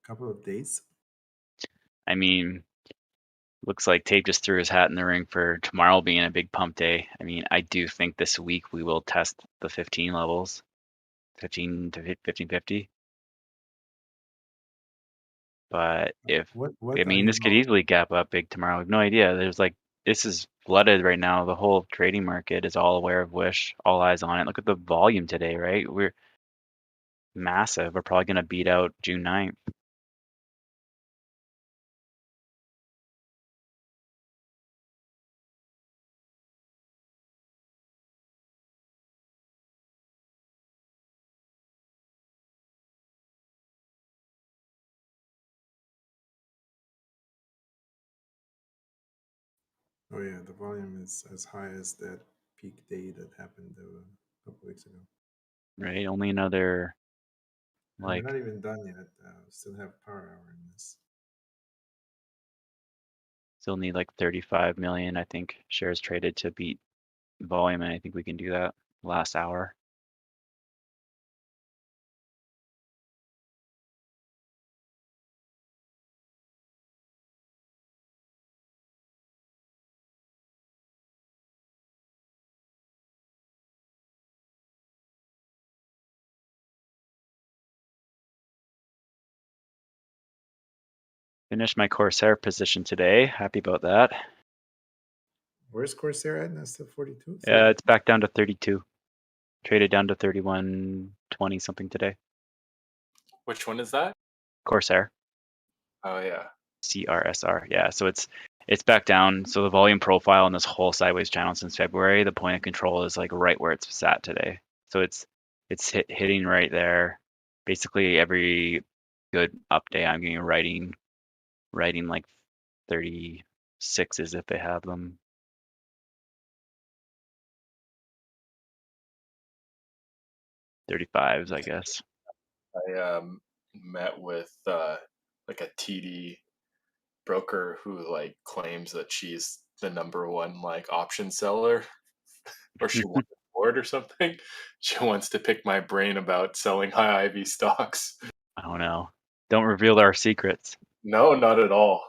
Couple of days? I mean, looks like Tape just threw his hat in the ring for tomorrow being a big pump day. I mean, I do think this week we will test the 15 levels, 15 to 1550. But if What I are mean, you this could easily gap up big tomorrow. I have no idea. There's like this is flooded right now. The whole trading market is all aware of Wish, all eyes on it. Look at the volume today, right? We're massive. We're probably going to beat out June 9th. Oh yeah, the volume is as high as that peak day that happened a couple weeks ago. Right? Only another And we're like not even done yet. We still have power hour in this. still need like 35 million, I think, shares traded to beat volume, and I think we can do that last hour. Finished my Corsair position today. Happy about that. Where's Corsair at? That's still 42? Yeah, it's back down to 32. Traded down to 31.20 something today. Which one is that? Corsair. Oh yeah. CRSR. Yeah, so it's back down. So the volume profile in this whole sideways channel since February, the point of control is like right where it's sat today. So it's hitting right there. Basically every good up day I'm getting writing like 36s if they have them. 35s, I guess. I met with like a TD broker who like claims that she's the #1 like option seller, or she won the board or something. She wants to pick my brain about selling high IV stocks. I don't know. Don't reveal our secrets. No, not at all.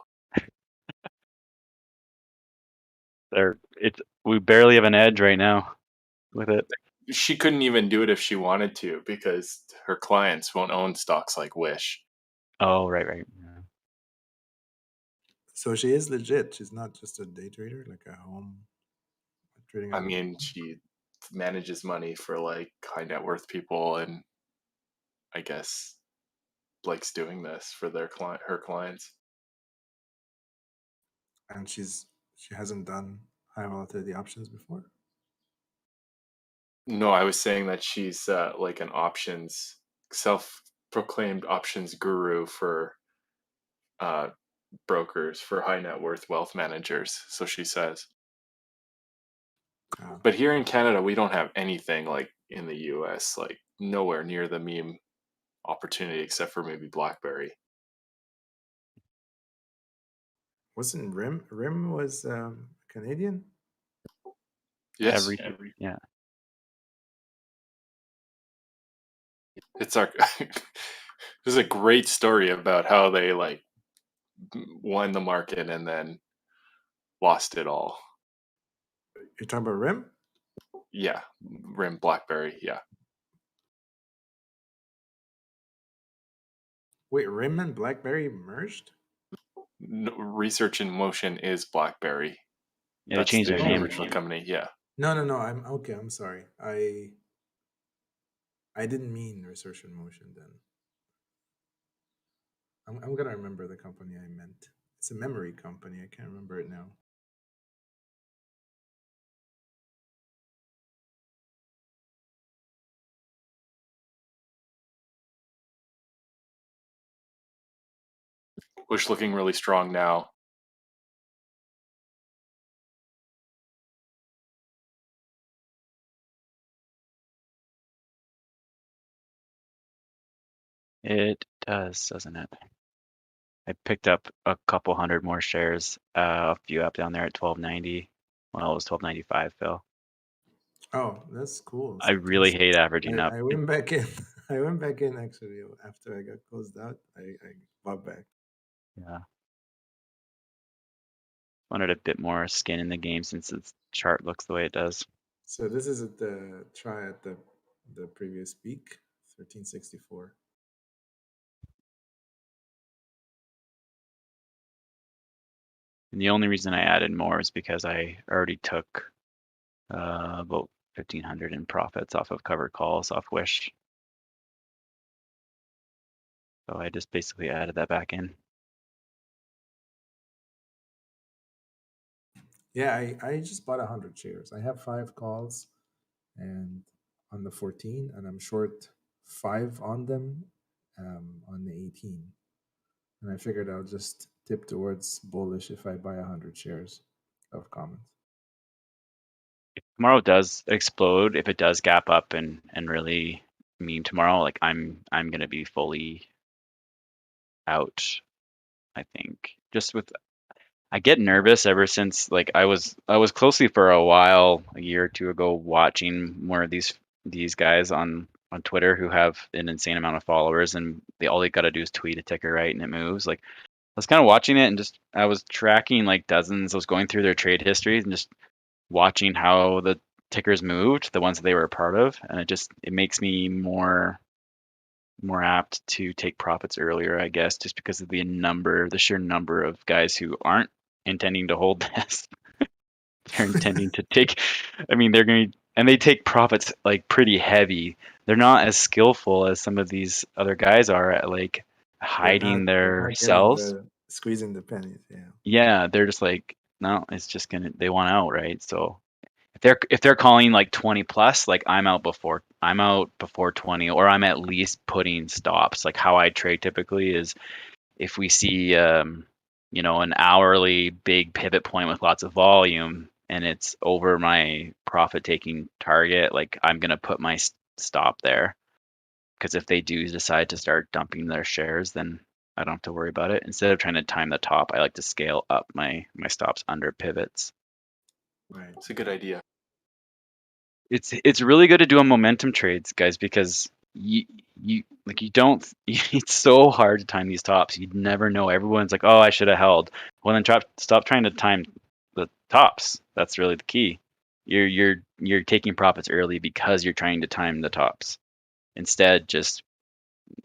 We barely have an edge right now with it. She couldn't even do it if she wanted to because her clients won't own stocks like Wish. Oh, right. Yeah. So she is legit. She's not just a day trader, like a home trading. I mean, she manages money for like high net worth people, and I guess likes doing this for her clients. And she hasn't done high volatility options before. No, I was saying that she's like an options self-proclaimed options guru for brokers, for high net worth wealth managers. So she says. But here in Canada, we don't have anything like in the US, like nowhere near the meme opportunity except for maybe BlackBerry. Wasn't Rim? Rim was Canadian. Yes. Yeah. It's our there's a great story about how they like won the market and then lost it all. You're talking about Rim? Yeah, Rim BlackBerry, yeah. Wait, Rim and BlackBerry merged? Research in Motion is BlackBerry. Yeah, they changed their the name. original company, yeah. No. I'm okay. I'm sorry. I didn't mean Research in Motion then. I'm gonna remember the company I meant. It's a memory company. I can't remember it now. Wish looking really strong now. It does, doesn't it? I picked up a couple hundred more shares, a few up down there at 1290. Well, it was 1295, Phil. Oh, that's cool. I really hate averaging up. I went back in. I went back in actually after I got closed out. I bought back. Yeah. Wanted a bit more skin in the game since its chart looks the way it does. So this is at the try at the previous peak, 1364. And the only reason I added more is because I already took about 1,500 in profits off of covered calls off Wish. So I just basically added that back in. Yeah, I just bought 100 shares. I have 5 calls, and on the 14, and I'm short 5 on them, on the 18. And I figured I'll just tip towards bullish if I buy 100 shares of Commons. If tomorrow does explode, if it does gap up and really meme tomorrow, like I'm gonna be fully out. I think just with I get nervous ever since like I was closely for a while a year or two ago watching more of these guys on Twitter who have an insane amount of followers and all they gotta do is tweet a ticker right and it moves. Like I was kind of watching it and just I was tracking like dozens. I was going through their trade histories and just watching how the tickers moved, the ones that they were a part of, and it makes me more apt to take profits earlier, I guess, just because of the sheer number of guys who aren't intending to hold this. They're intending to take, I mean, they take profits like pretty heavy. They're not as skillful as some of these other guys are at like hiding They're their not sells. squeezing the pennies. Yeah. Yeah, they're just like, no, it's just they want out, right? So if they're calling like 20 plus, like I'm out before 20, or I'm at least putting stops. Like how I trade typically is if we see an hourly big pivot point with lots of volume and it's over my profit taking target, like I'm gonna put my stop there. Because if they do decide to start dumping their shares, then I don't have to worry about it. Instead of trying to time the top, I like to scale up my stops under pivots. Right. It's a good idea. It's really good to do on momentum trades, guys, because you don't it's so hard to time these tops. You'd never know. Everyone's like, oh, I should have held. Well, then stop trying to time the tops. That's really the key. You're taking profits early because you're trying to time the tops. Instead, just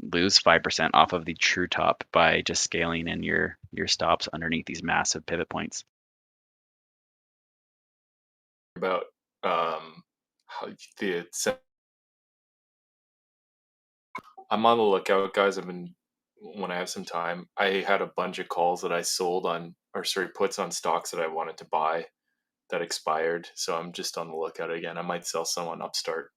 lose 5% off of the true top by just scaling in your stops underneath these massive pivot points. About how I'm on the lookout, guys. When I have some time, I had a bunch of calls that I sold puts on stocks that I wanted to buy that expired. So I'm just on the lookout again. I might sell some on Upstart.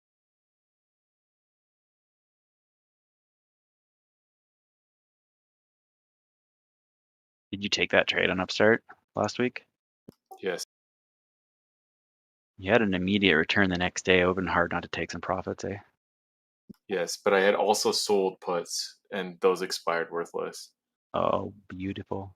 Did you take that trade on Upstart last week? Yes. You had an immediate return the next day. It would have been hard not to take some profits, eh? Yes, but I had also sold puts and those expired worthless. Oh, beautiful.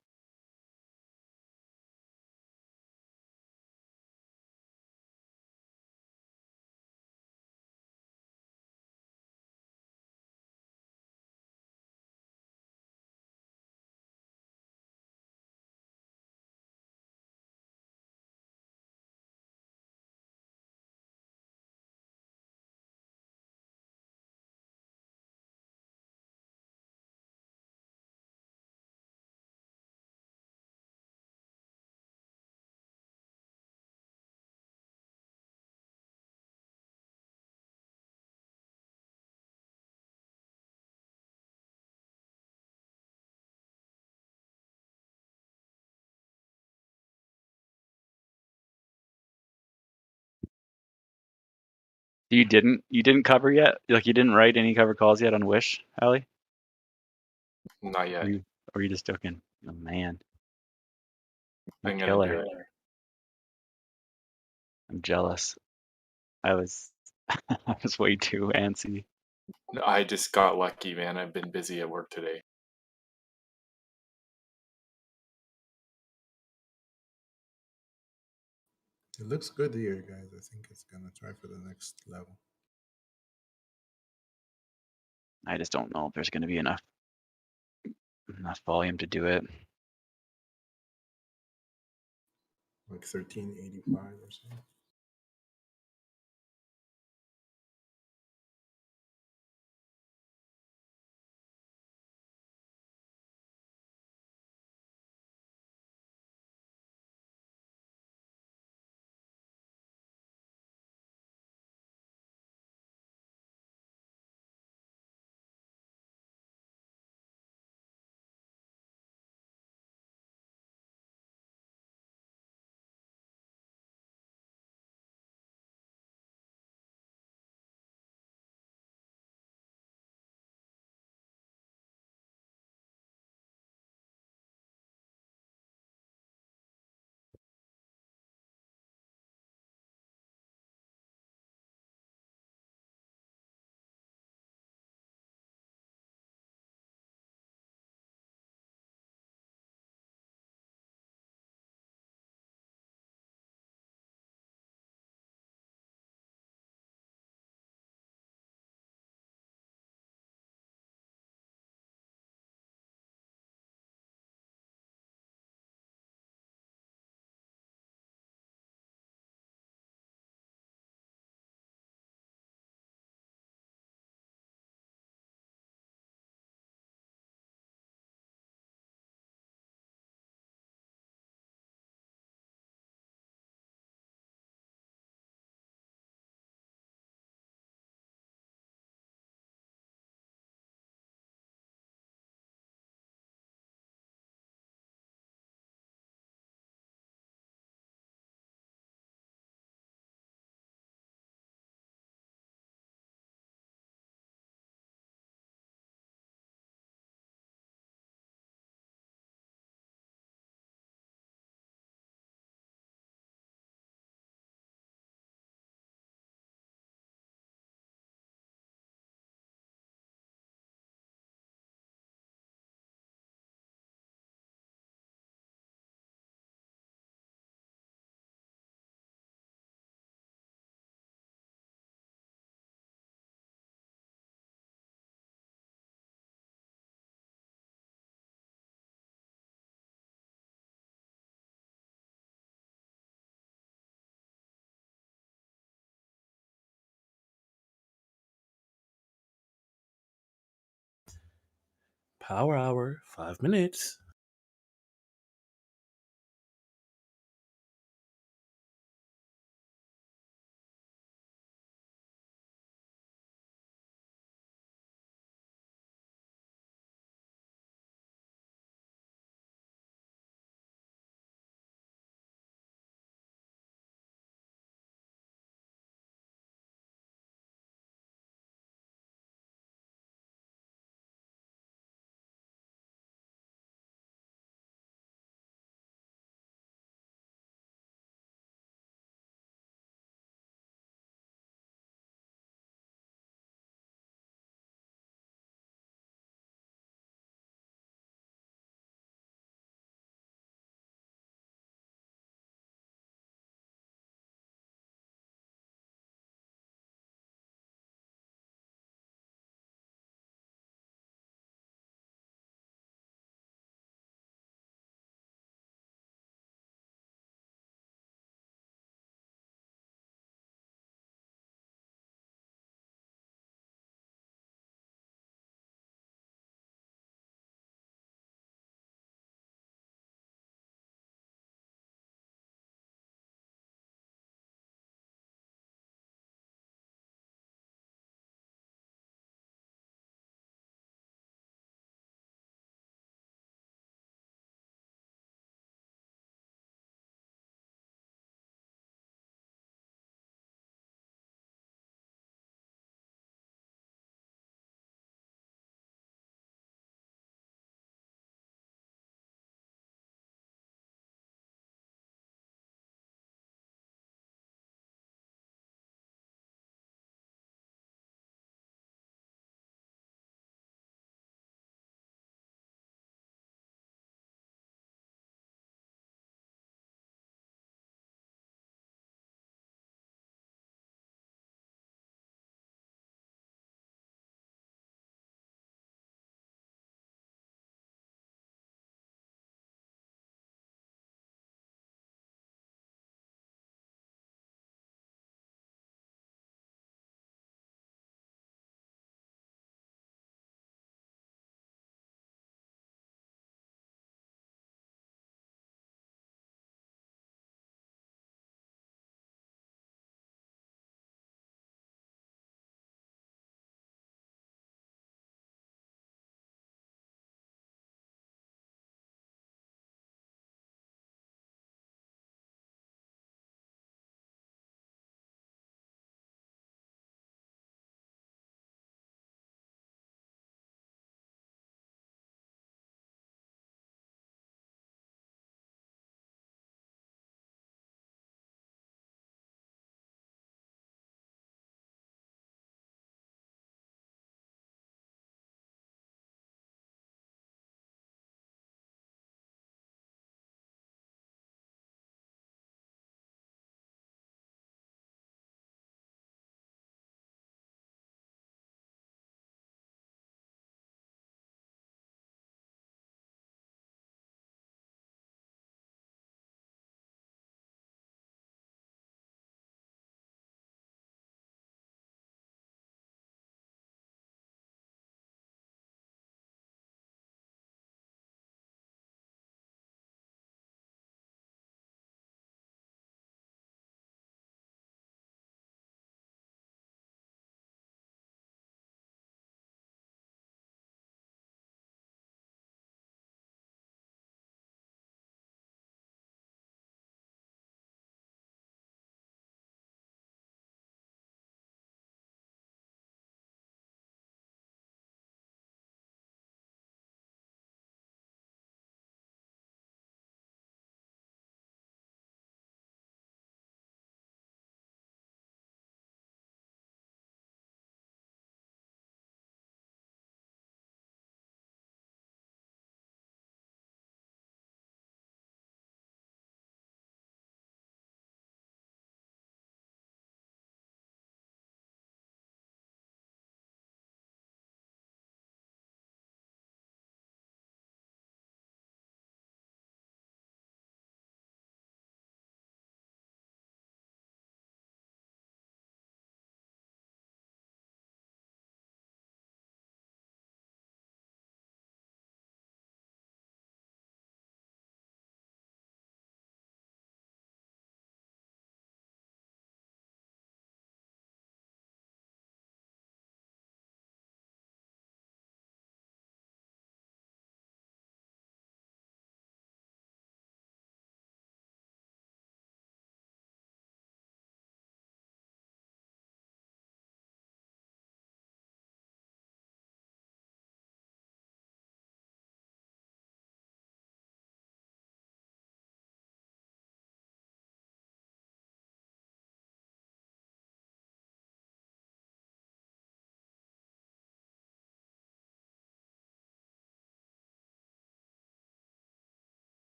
You didn't cover yet? Like you didn't write any cover calls yet on Wish, Ali? Not yet. Or are you just joking? Oh man, you're I'm a gonna do killer. it. I'm jealous. I was I was way too antsy. No, I just got lucky, man. I've been busy at work today. It looks good here, guys. I think it's gonna try for the next level. I just don't know if there's gonna be enough volume to do it. Like 1385 or something. Power hour, 5 minutes.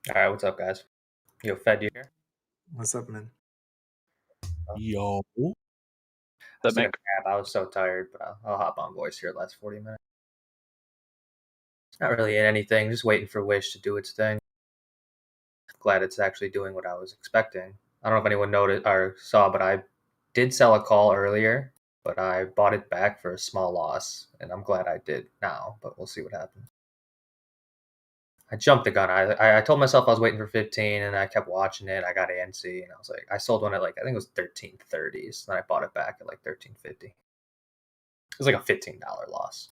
All right, what's up, guys? Yo, Fed, you here? What's up, man? Yo. Just took a nap. I was so tired, but I'll hop on voice here the last 40 minutes. It's not really in anything. Just waiting for Wish to do its thing. Glad it's actually doing what I was expecting. I don't know if anyone noticed or saw, but I did sell a call earlier, but I bought it back for a small loss, and I'm glad I did now, but we'll see what happens. I jumped the gun. I told myself I was waiting for 15, and I kept watching it. I got antsy, and I was like, I sold one at like, I think it was 13.30s, and I bought it back at like 13.50. It was like a $15 loss.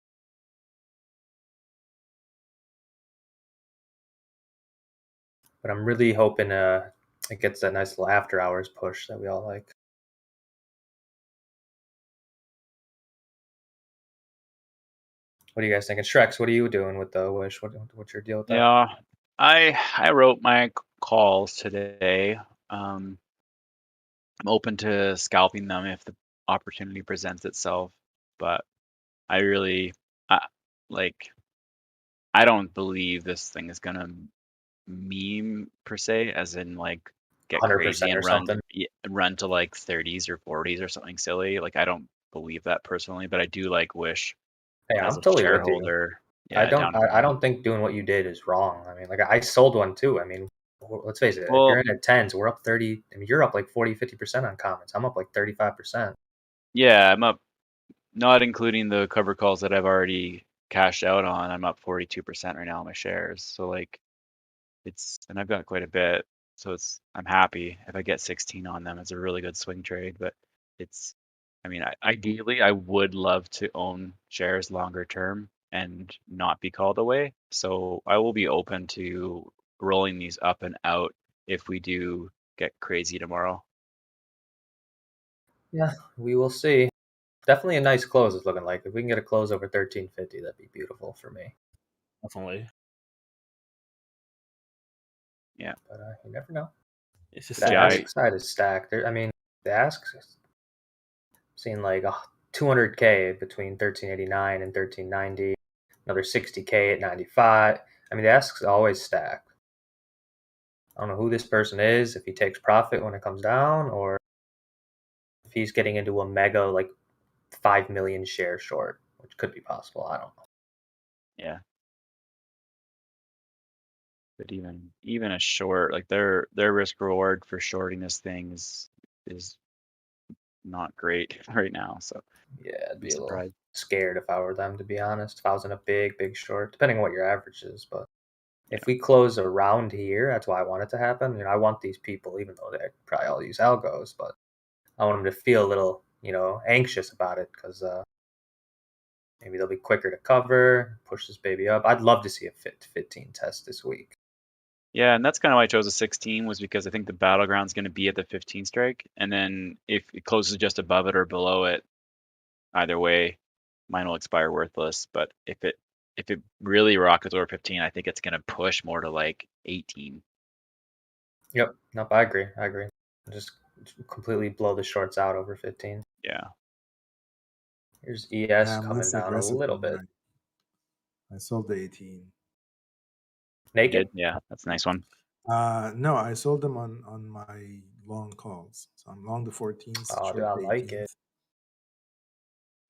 But I'm really hoping it gets that nice little after hours push that we all like. What are you guys thinking? Shrex, what are you doing with the Wish? What's your deal with that? Yeah, I wrote my calls today. I'm open to scalping them if the opportunity presents itself, but I really, like, I don't believe this thing is gonna meme per se, as in like get 100% crazy or and something. run to like 30s or 40s or something silly. Like I don't believe that personally, but I do like Wish Hey, as I'm a totally with you. shareholder. Yeah, I don't think doing what you did is wrong. I mean, like I sold one too. I mean, let's face it. If Well, you're in at 10s, we're up 30. I mean, you're up like 40, 50% on comments. I'm up like 35%. yeah, I'm up, not including the cover calls that I've already cashed out on. I'm up 42% right now on my shares. So like and I've got quite a bit. So I'm happy if I get 16 on them. It's a really good swing trade, but I mean, ideally, I would love to own shares longer term and not be called away. So I will be open to rolling these up and out if we do get crazy tomorrow. Yeah, we will see. Definitely a nice close. It's looking like if we can get a close over 13.50, that'd be beautiful for me. Definitely. Yeah, but you never know. It's just The Yeah, ask side is stacked. I mean, the ask's seen like 200K between 1389 and 1390, another 60K at 95. I mean, the ask's always stacked. I don't know who this person is, if he takes profit when it comes down, or if he's getting into a mega like 5 million share short, which could be possible. I don't know. yeah. But even a short, like their risk reward for shorting this thing is not great right now. So Yeah, I'd be be a little surprised. scared if I were them, to be honest. If I was in a big short, depending on what your average is. But if we close around here, that's why I want it to happen. You know, I want these people, even though they probably all use algos, but I want them to feel a little, anxious about it because maybe they'll be quicker to cover, push this baby up. I'd love to see a 15 test this week. Yeah, and that's kind of why I chose a 16 was because I think the battleground's going to be at the 15 strike, and then if it closes just above it or below it, either way, mine will expire worthless. But if it really rockets over 15, I think it's going to push more to like 18. Yep. Nope, I agree. Just completely blow the shorts out over 15. Yeah. Here's ES Yeah, I'm coming less down a aggressive little than bit. I sold the 18. Naked? Yeah, that's a nice one. No, I sold them on my long calls. So I'm long the 14s, Oh, short dude, I the like 18s. it.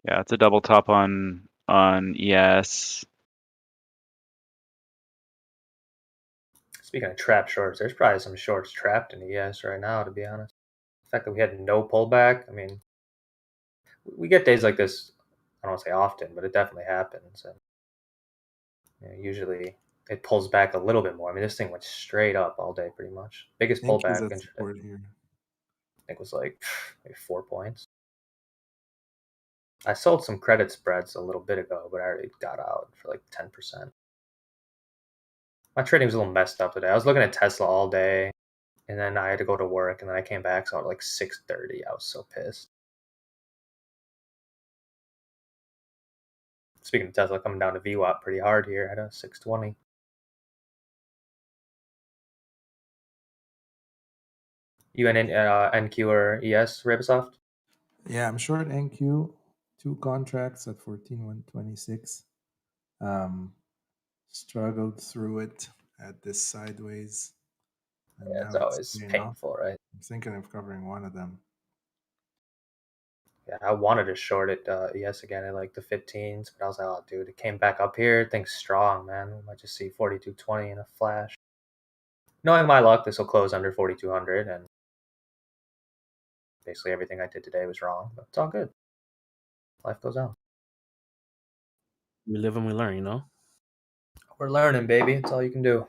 Yeah, it's a double top on ES. Speaking of trap shorts, there's probably some shorts trapped in ES right now, to be honest. The fact that we had no pullback, I mean, we get days like this, I don't want to say often, but it definitely happens. And usually it pulls back a little bit more. I mean, this thing went straight up all day pretty much. Biggest Thank you pullback for in support here. I think was like maybe 4 points. I sold some credit spreads a little bit ago, but I already got out for like 10%. My trading was a little messed up today. I was looking at Tesla all day, and then I had to go to work, and then I came back, so at like 6:30. I was so pissed. Speaking of Tesla, coming down to VWAP pretty hard here at a 620. You in NQ or ES, Ribisoft? Yeah, I'm short NQ, 2 contracts at 14,126. Struggled through it. at this sideways, and Yeah, now it's it's always paying off. painful, right? I'm thinking of covering one of them. Yeah, I wanted to short it yes again at like the 15s, but I was like, oh, dude, it came back up here. Thing's strong, man. We might just see 42.20 in a flash. Knowing my luck, this will close under 4,200, and basically everything I did today was wrong, but it's all good. Life goes on. We live and we learn, you know? We're learning, baby. It's all you can do.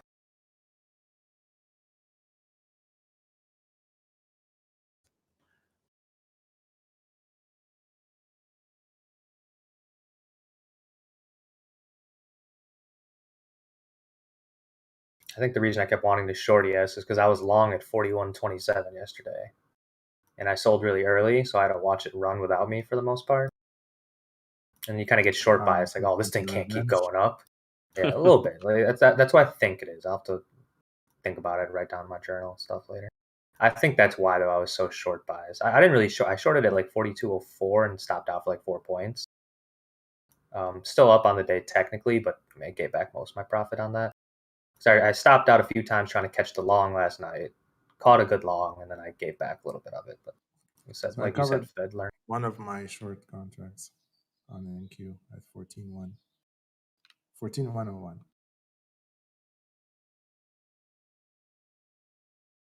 I think the reason I kept wanting to short ES is because I was long at 41.27 yesterday. And I sold really early, so I had to watch it run without me for the most part. And you kind of get short bias, like, oh, this thing can't keep going up. Yeah, a little bit. Like, that's what I think it is. I'll have to think about it, write down my journal and stuff later. I think that's why, though, I was so short biased. I didn't really short. I shorted at like 42.04 and stopped out for like 4 points. Still up on the day technically, but I gave back most of my profit on that. So I stopped out a few times trying to catch the long last night. Caught a good long, and then I gave back a little bit of it. But you said, So like I you said, covered Fed learn. one of my short contracts on NQ at 14.1. 14.101.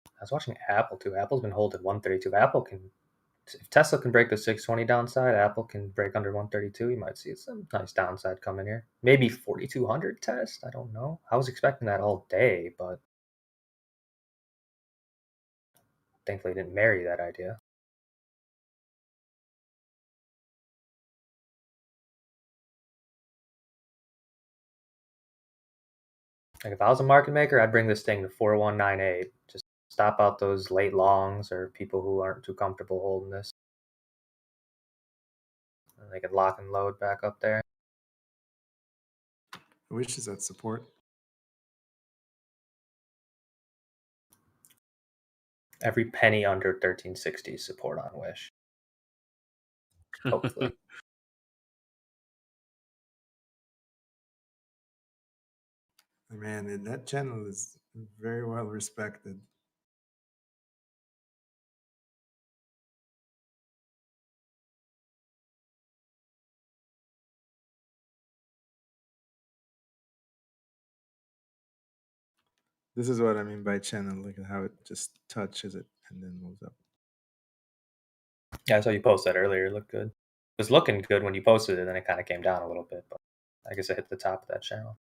I was watching Apple too. Apple's been holding 132. Apple can, if Tesla can break the 620 downside, Apple can break under 132. You might see some nice downside coming here. Maybe 4,200 test. I don't know. I was expecting that all day, but thankfully didn't marry that idea. Like if I was a market maker, I'd bring this thing to 4198. Just stop out those late longs or people who aren't too comfortable holding this. And they could lock and load back up there. Which is at support. Every penny under 1360 support on Wish. Hopefully. Man, and that channel is very well respected. This is what I mean by channel. Look at how it just touches it and then moves up. Yeah, I saw you post that earlier. It looked good. It was looking good when you posted it, then it kind of came down a little bit. But I guess it hit the top of that channel.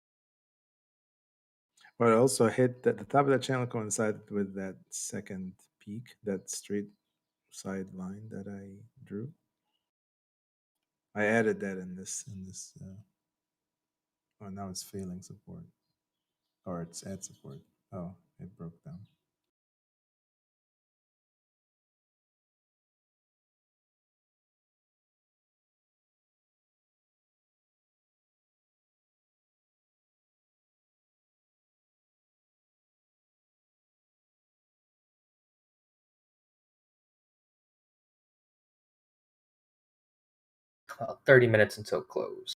But it also hit that the top of that channel coincided with that second peak, that straight side line that I drew. I added that in this. Oh, now it's failing support, or it's at support. Oh, it broke down. About 30 minutes until close.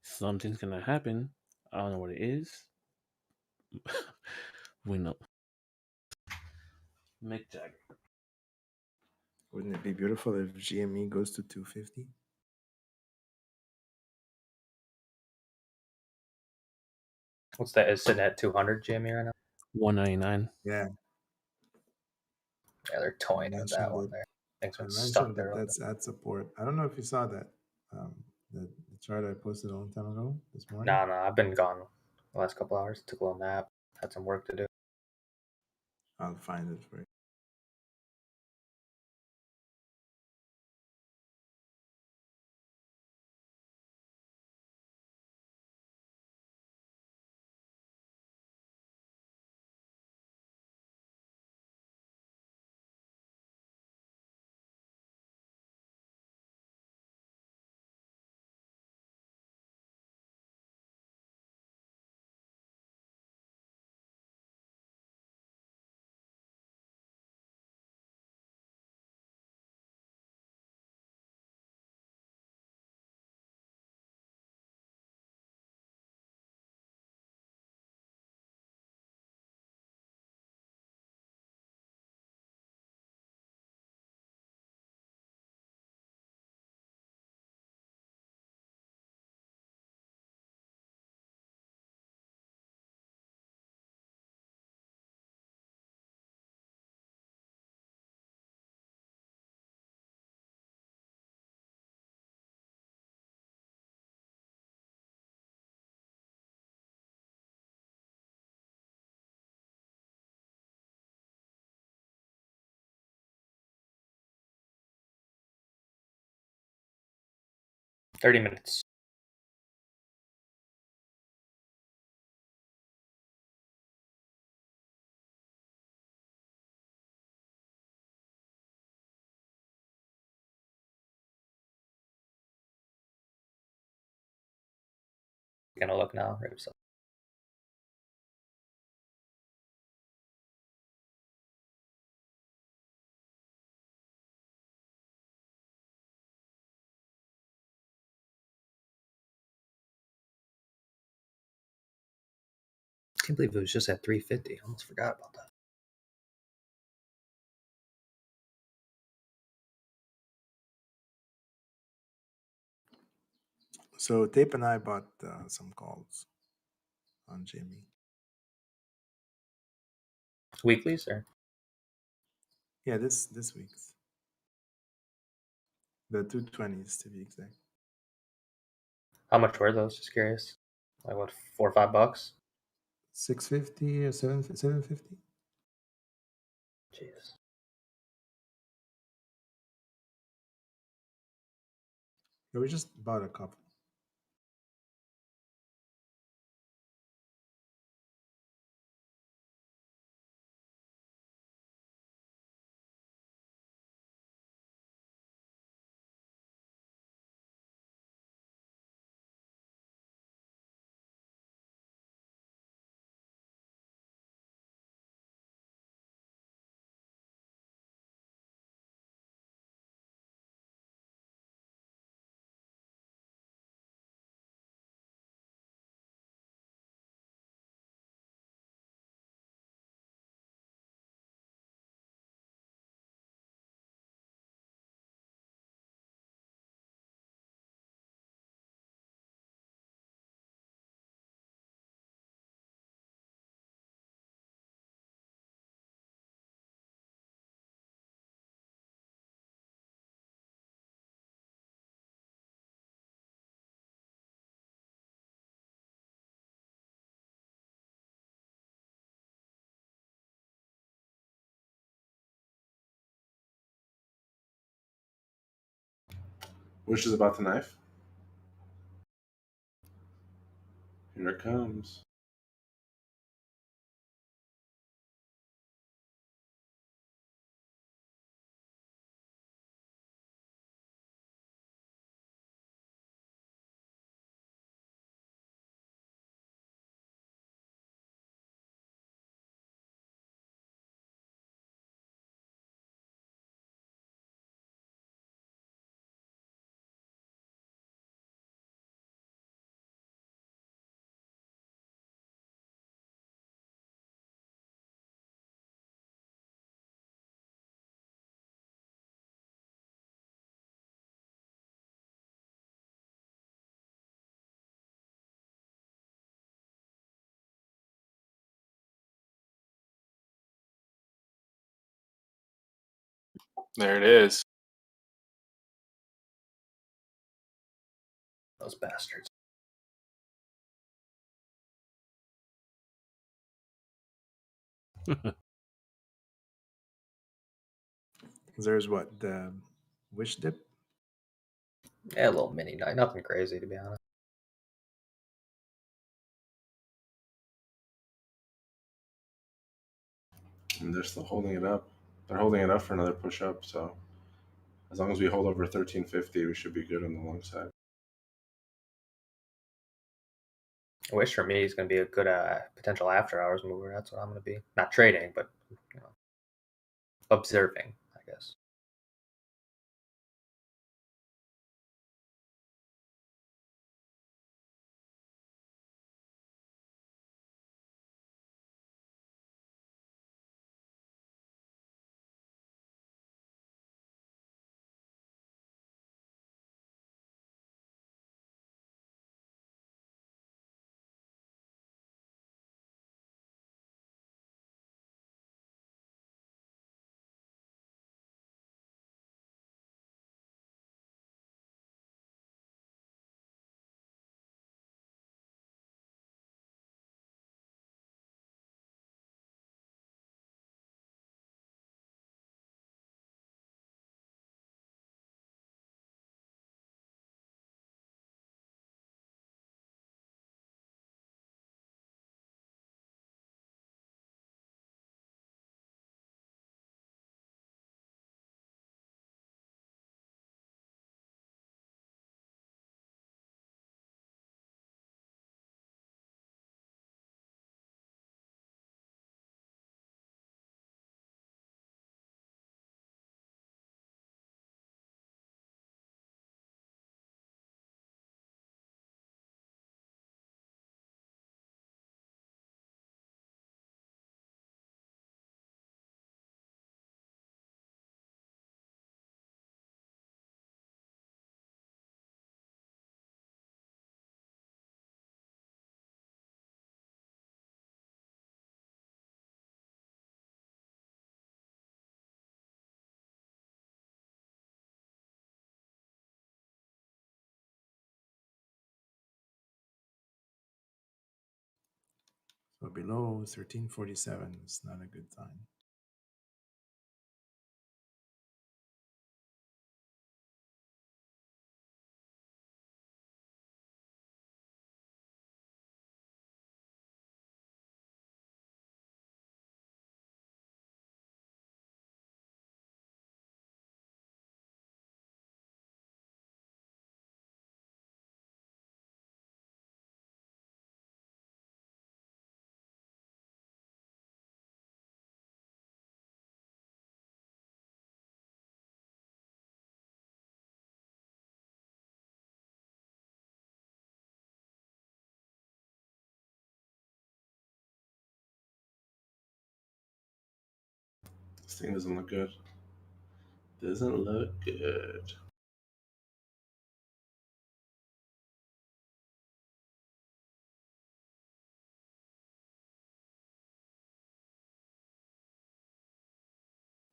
Something's gonna happen. I don't know what it is. We know. Mick Jagger. Wouldn't it be beautiful if GME goes to 250? What's that? Is sitting at 200 GME right now? 199. Yeah. Yeah, they're toying with that one there. Thanks I for stuck mentioned there. that that's at support. I don't know if you saw that. The chart I posted a long time ago this morning. No, I've been gone the last couple hours. Took a little nap. Had some work to do. I'll find it for you. 30 minutes. Gonna look now. Right beside. Can't believe it was just at 350. I almost forgot about that. So Tape and I bought some calls on Jimmy. Weeklies, or? Yeah, this week's. The 220s to be exact. How much were those? Just curious. Like what, $4 or $5? 650 or 750. Jeez. Yeah, we just bought a couple. Wish is about the knife. Here it comes. There it is. Those bastards. There's what? The Wish dip? Yeah, a little mini night. Nothing crazy, to be honest. And they're still holding it up. They're holding it up for another push up, so as long as we hold over 1350, we should be good on the long side. Wish for me is going to be a good potential after hours mover. That's what I'm going to be. Not trading, but observing, I guess. So below 1347 is not a good time. This thing doesn't look good. Doesn't look good.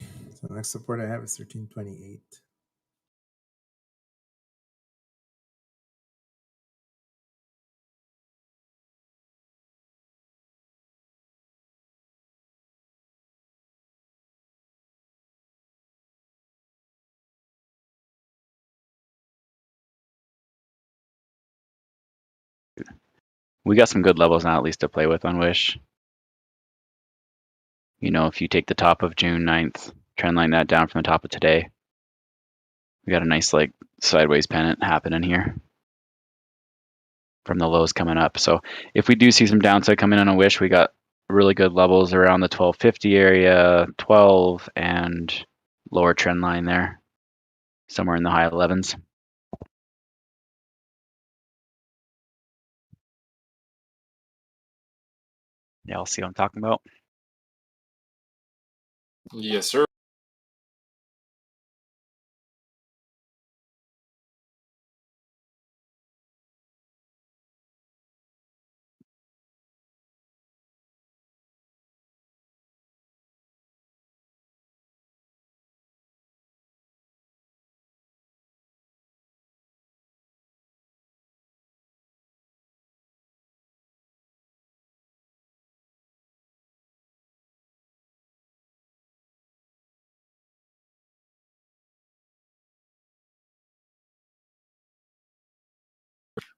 So the next support I have is 1328. We got some good levels now, at least to play with on Wish. You know, if you take the top of June 9th, trendline that down from the top of today, we got a nice like sideways pennant happening here from the lows coming up. So if we do see some downside coming on a Wish, we got really good levels around the 1250 area, 12, and lower trend line there, somewhere in the high 11s. Yeah, I'll see what I'm talking about. Yes, sir.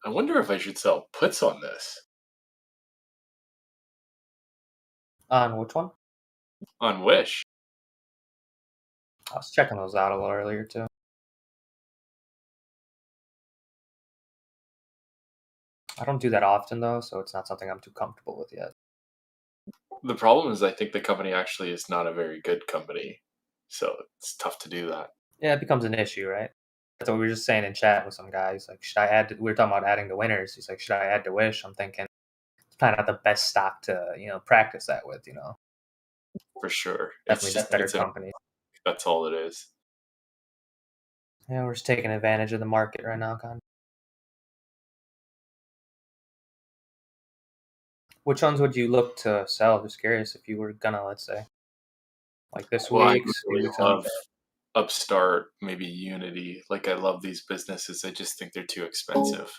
I wonder if I should sell puts on this. On which one? On Wish. I was checking those out a little earlier too. I don't do that often though, so it's not something I'm too comfortable with yet. The problem is I think the company actually is not a very good company. So it's tough to do that. Yeah, it becomes an issue, right? That's what we were just saying in chat with some guys. Like, should I add? We were talking about adding the winners. He's like, should I add to Wish? I'm thinking it's probably not the best stock to practice that with. For sure. Definitely better it's a, company. that's all it is. Yeah, we're just taking advantage of the market right now, kind of. Which ones would you look to sell? Just curious if you were gonna, let's say, like this Well, I week, really love Upstart, maybe Unity. Like I love these businesses. I just think they're too expensive.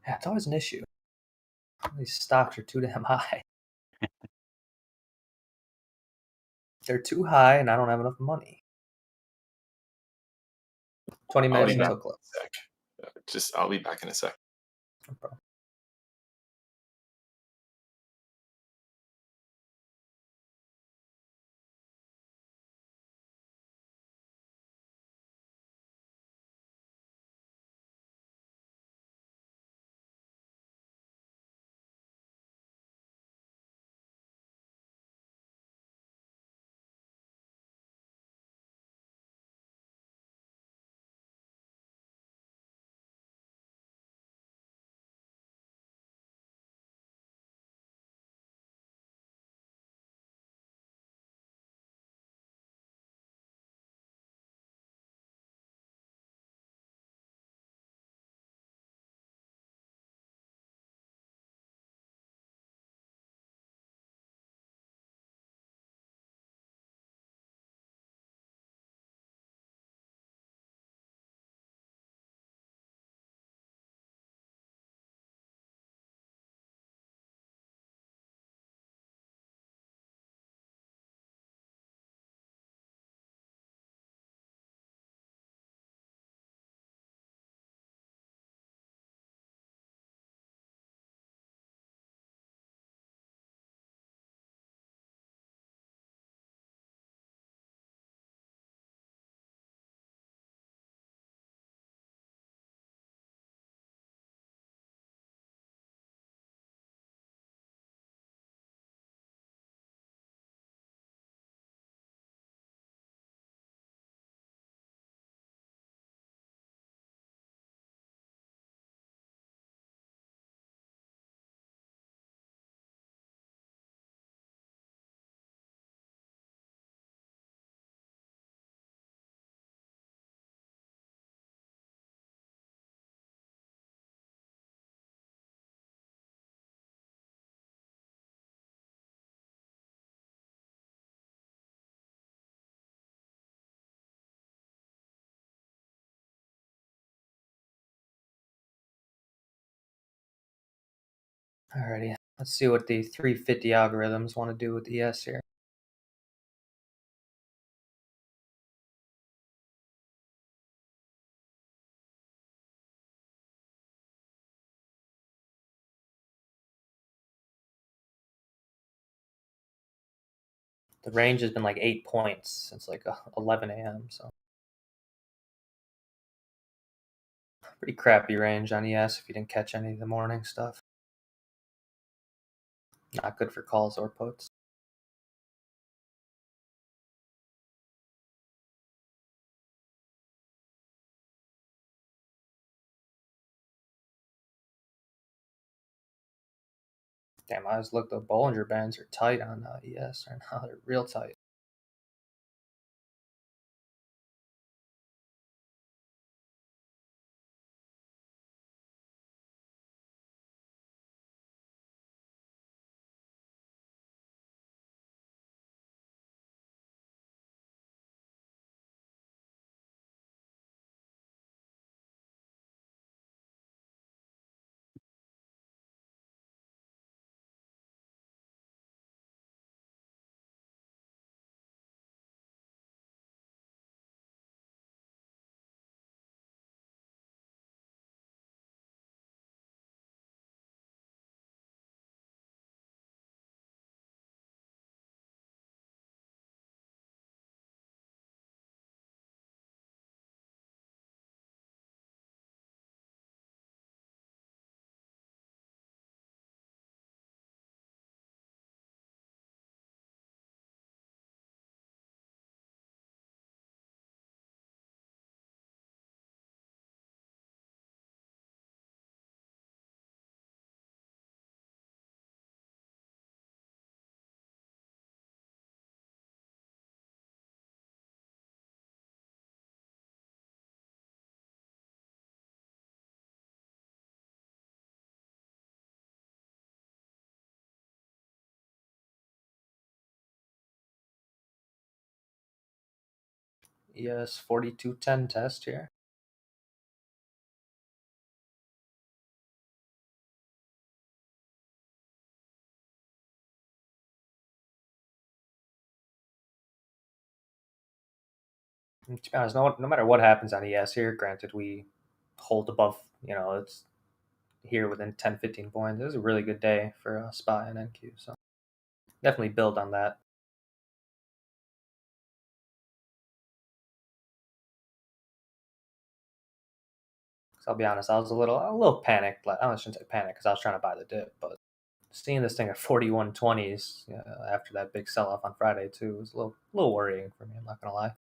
Yeah, it's always an issue. These stocks are too damn high. They're too high, and I don't have enough money. 20 minutes until close. I'll be back in a sec. No problem. Alrighty, let's see what the 350 algorithms want to do with ES here. The range has been like 8 points since like 11 a.m. So pretty crappy range on ES if you didn't catch any of the morning stuff. Not good for calls or puts. Damn, I just looked. The Bollinger Bands are tight on ES right now. They're real tight. ES 4210 test here. And to be honest, no matter what happens on ES here, granted we hold above, it's here within 10, 15 points. This is a really good day for SPY and NQ. So definitely build on that. So I'll be honest, I was a little panicked. I shouldn't say panicked because I was trying to buy the dip, but seeing this thing at 4120s after that big sell off on Friday too was a little worrying for me. I'm not gonna lie.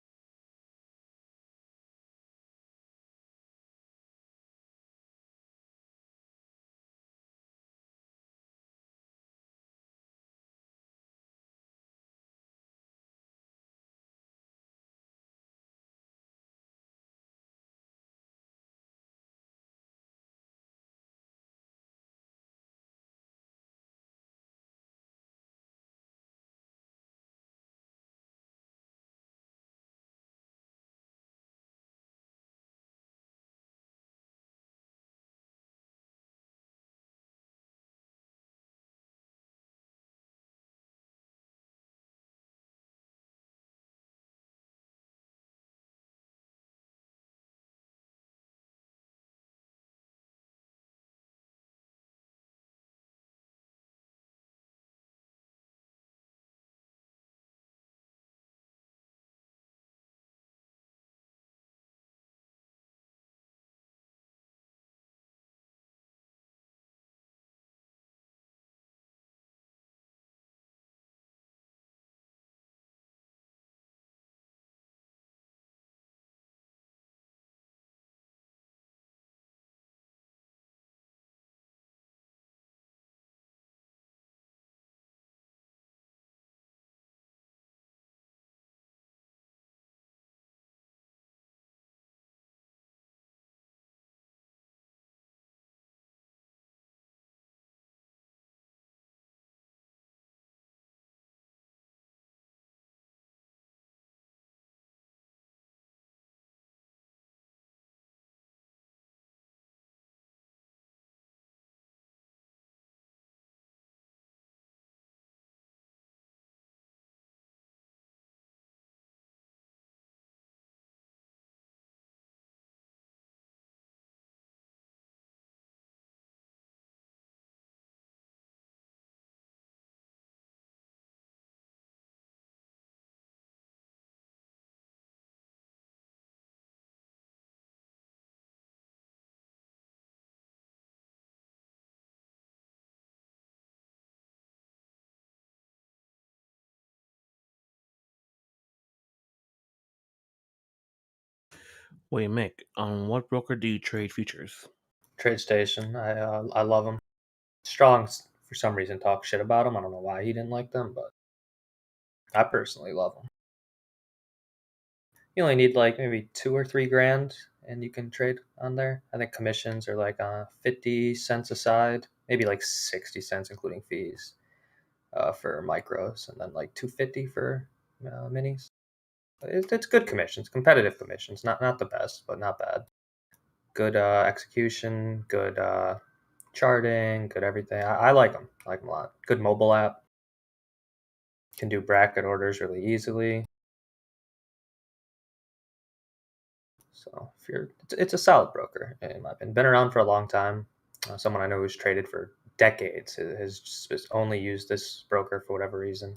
Wait, Mick, on what broker do you trade futures? TradeStation. I love them. Strong, for some reason, talk shit about them. I don't know why he didn't like them, but I personally love them. You only need like maybe 2 or 3 grand, and you can trade on there. I think commissions are like 50 cents a side, maybe like 60 cents including fees for micros, and then like 250 for minis. It's good commissions, competitive commissions. Not the best, but not bad. Good execution, good charting, good everything. I like them. I like them a lot. Good mobile app. Can do bracket orders really easily. So if you're, it's a solid broker in my opinion. Been around for a long time. Someone I know who's traded for decades has just only used this broker for whatever reason.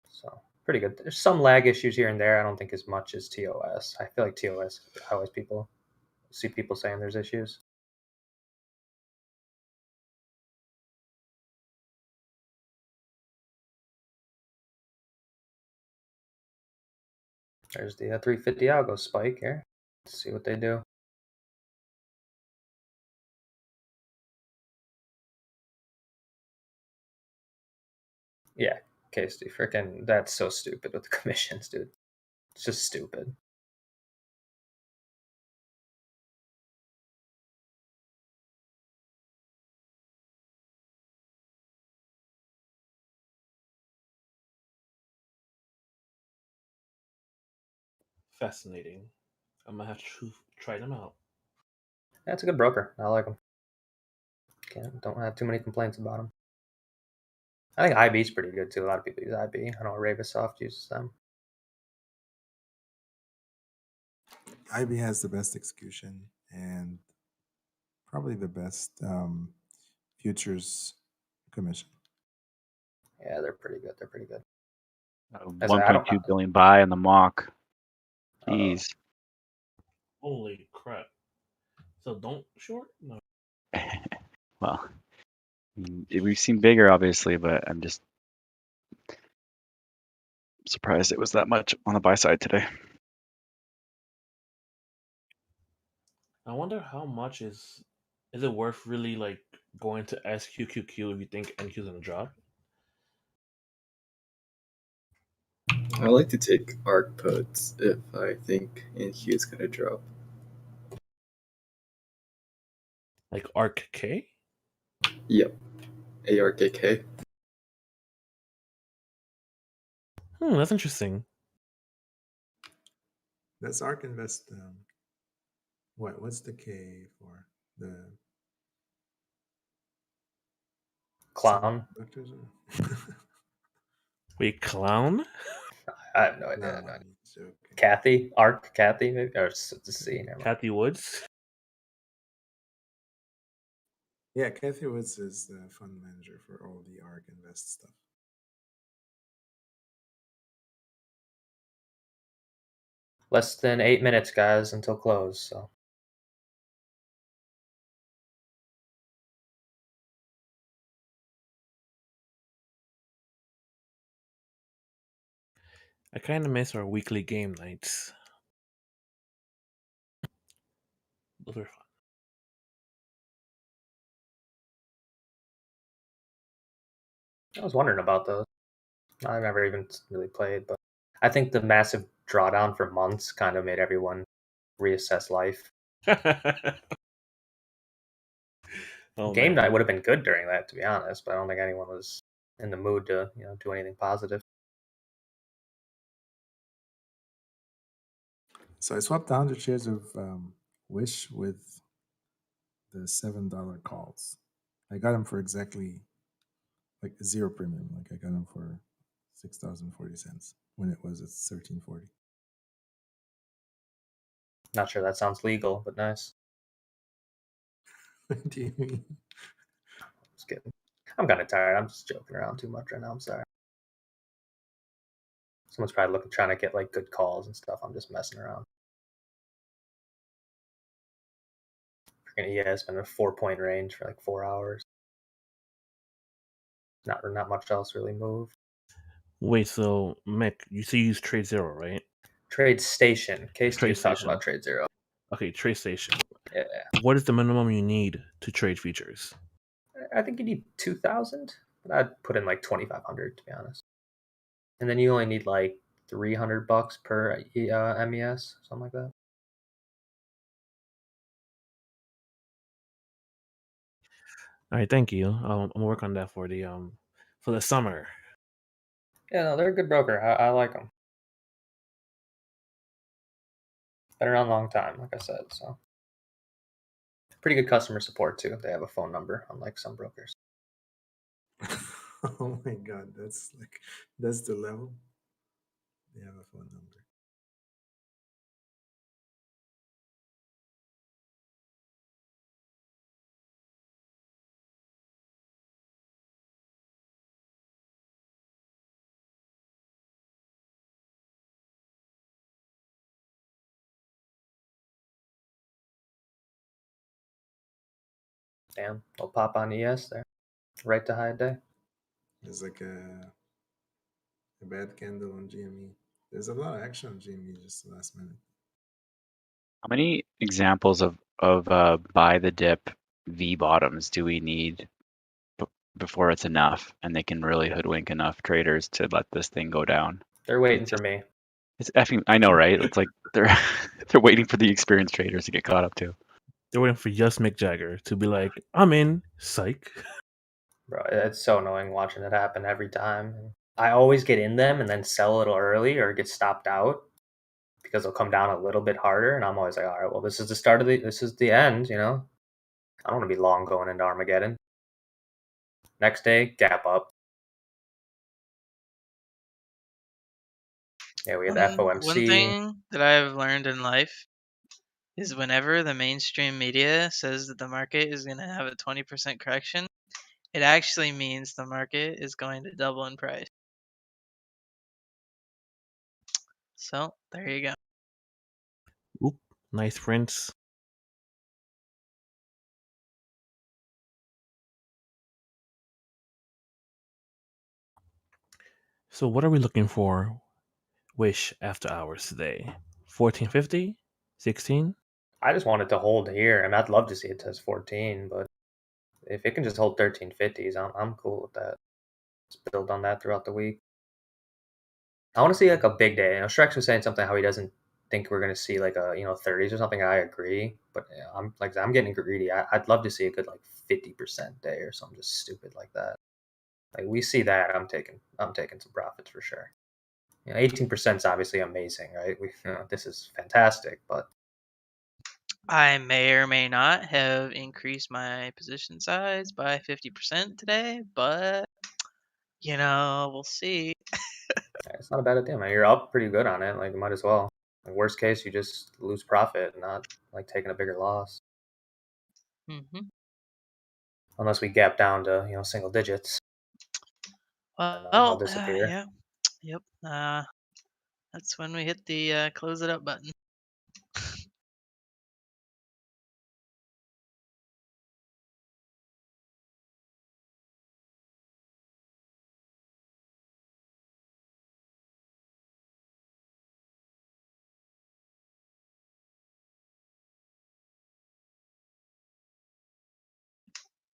So pretty good. There's some lag issues here and there. I don't think as much as TOS. I feel like TOS, I always see people saying there's issues. There's the 350 algo spike here. Let's see what they do. Yeah, Casey, freaking, that's so stupid with the commissions, dude. It's just stupid. Fascinating. I'm gonna have to try them out. That's a good broker. I like them. Don't have too many complaints about them. I think IB's pretty good too. A lot of people use IB. I know Ravisoft uses them. IB has the best execution and probably the best futures commission. Yeah, they're pretty good. They're pretty good. 1.2 billion buy on the mock. Jeez. Holy crap. So don't short? No. Well, we've seen bigger, obviously, but I'm just surprised it was that much on the buy side today. I wonder how much is it worth really like going to SQQQ if you think NQ is gonna drop? I like to take ARC puts if I think NQ is gonna drop. Like ARC K? Yep. ARKK. That's interesting. That's ARK Invest. What's the K for? The Clown. Wait, clown? I have no idea. Kathy? ARC Kathy? Maybe? Or C. Kathy Woods? Yeah, Kathy Woods is the fund manager for all the ARK Invest stuff. Less than 8 minutes, guys, until close. So I kind of miss our weekly game nights. Those were fun. I was wondering about those. I've never even really played, but I think the massive drawdown for months kind of made everyone reassess life. Game night would have been good during that, to be honest, but I don't think anyone was in the mood to do anything positive. So I swapped 100 shares of Wish with the $7 calls. I got them for exactly like zero premium. Like I got them for $6.40 when it was at $13.40. Not sure that sounds legal, but nice. What do you mean? Just kidding. I'm kind of tired. I'm just joking around too much right now. I'm sorry. Someone's probably trying to get like good calls and stuff. I'm just messing around. Yeah, it's been a 4-point range for like 4 hours. Not much else really moved. Wait, so Mick, you say you use TradeZero, right? Trade Station. Case Trade Steve's talking Station. about Trade Zero. Okay, Trade Station. Yeah. What is the minimum you need to trade futures? I think you need 2,000, but I'd put in like 2,500 to be honest. And then you only need like $300 per MES, something like that. All right, thank you. I'm gonna work on that for the summer. Yeah, no, they're a good broker. I like them. Been around a long time, like I said. So pretty good customer support too. They have a phone number, unlike some brokers. Oh my god, that's the level. They have a phone number. Damn, they'll pop on ES there, right to high day. There's like a bad candle on GME. There's a lot of action on GME just the last minute. How many examples of buy the dip V bottoms do we need before it's enough and they can really hoodwink enough traders to let this thing go down? They're waiting for me. It's effing. I know, right? It's like they're waiting for the experienced traders to get caught up too. They're waiting for just Mick Jagger to be like, "I'm in." Psych. Bro, it's so annoying watching it happen every time. I always get in them and then sell a little early or get stopped out because they'll come down a little bit harder, and I'm always like, all right, well, this is the start of this is the end, you know. I don't want to be long going into Armageddon. Next day, gap up. Yeah, we had the One FOMC. thing that I've learned in life is whenever the mainstream media says that the market is going to have a 20% correction, it actually means the market is going to double in price. So there you go. Oop, nice prints. So what are we looking for? Wish after hours today. 1450, 16. I just want it to hold here, and I'd love to see it test 14, but if it can just hold 1350s, I'm cool with that. Just build on that throughout the week. I want to see like a big day. You know, Shrek was saying something how he doesn't think we're going to see like a 30s or something. I agree, but I'm getting greedy. I'd love to see a good like 50% day or something just stupid like that. Like we see that, I'm taking some profits for sure. 18% is obviously amazing, right? This is fantastic, but I may or may not have increased my position size by 50% today, but we'll see. it's not a bad idea, man. You're up pretty good on it. Like you might as well. Like, worst case, you just lose profit, not like taking a bigger loss. Mm-hmm. Unless we gap down to single digits. Well, disappear. yeah, yep. That's when we hit the close it up button.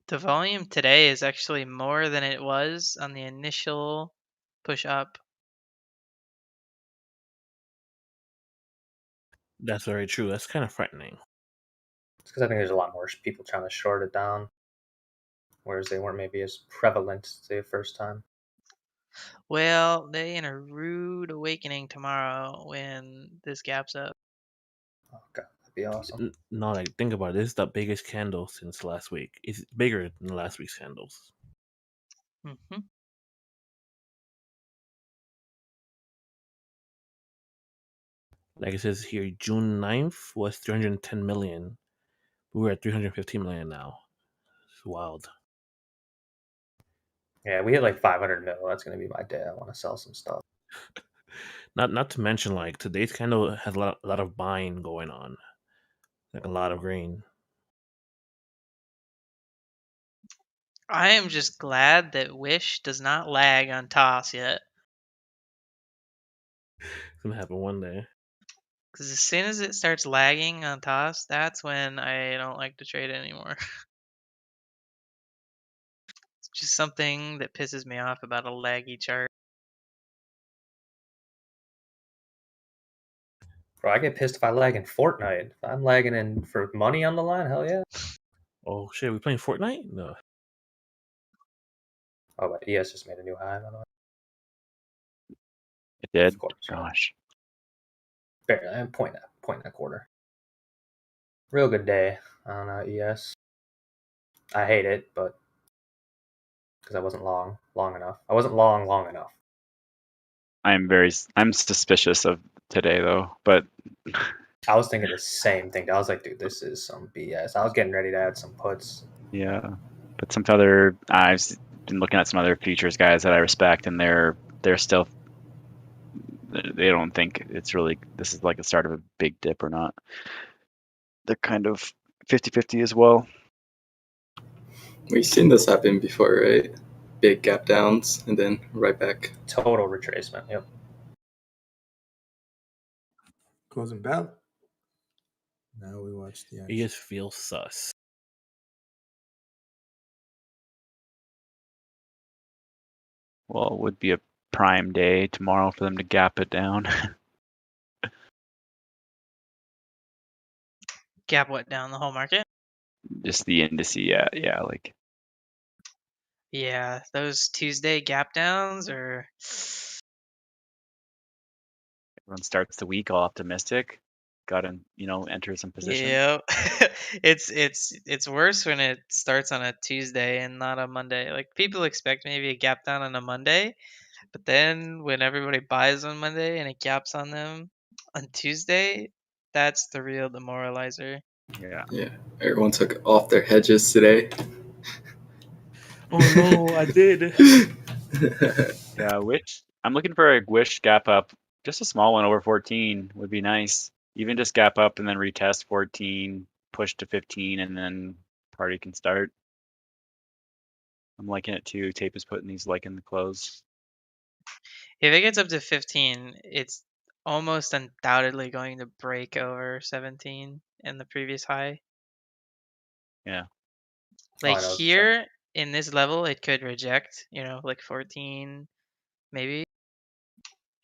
The volume today is actually more than it was on the initial push up. That's very true. That's kind of frightening. It's because I think there's a lot more people trying to short it down, whereas they weren't maybe as prevalent the first time. Well, they in a rude awakening tomorrow when this gaps up. Oh god, that'd be awesome. No, like think about it. This is the biggest candle since last week. It's bigger than last week's candles. Mm-hmm. Like it says here, June 9th was 310 million. We're at 315 million now. It's wild. Yeah, we hit like 500 mil. That's gonna be my day. I want to sell some stuff. Not to mention, like today's candle has a lot of buying going on, like a lot of green. I am just glad that Wish does not lag on toss yet. It's gonna happen one day. Because as soon as it starts lagging on toss, that's when I don't like to trade anymore. It's just something that pisses me off about a laggy chart. Bro, I get pissed if I lag in Fortnite. If I'm lagging in for money on the line, hell yeah. Oh shit, we playing Fortnite? No. Oh, but ES just made a new high, by the way. It did. Of course. Gosh. Barely. I'm point and a quarter. Real good day on ES. I hate it, but because I wasn't long enough. I wasn't long enough. I'm suspicious of today though, but I was thinking the same thing. I was like, dude, this is some BS. I was getting ready to add some puts. yeah. But some other I've been looking at some other futures guys that I respect, and they're still, they don't think it's really, this is like the start of a big dip or not. They're kind of 50-50 as well. We've seen this happen before, right? Big gap downs and then right back. Total retracement. Yep. Closing bell. Now we watch the action. He just feels sus. Well, it would be a prime day tomorrow for them to gap it down. Gap what down the whole market? Just the indice, yeah, like Yeah, those Tuesday gap downs are. everyone starts the week all optimistic. Gotta, enter some position. Yep. it's worse when it starts on a Tuesday and not a Monday. Like people expect maybe a gap down on a Monday, but then when everybody buys on Monday and it gaps on them on Tuesday, that's the real demoralizer. Yeah. Yeah. Everyone took off their hedges today. Oh no, I did. Yeah, I'm looking for a wish gap up. Just a small one over 14 would be nice. Even just gap up and then retest 14, push to 15, and then party can start. I'm liking it too. Tape is putting these in the close. If it gets up to 15, it's almost undoubtedly going to break over 17 in the previous high. Yeah. Like here in this level, it could reject, like 14 maybe,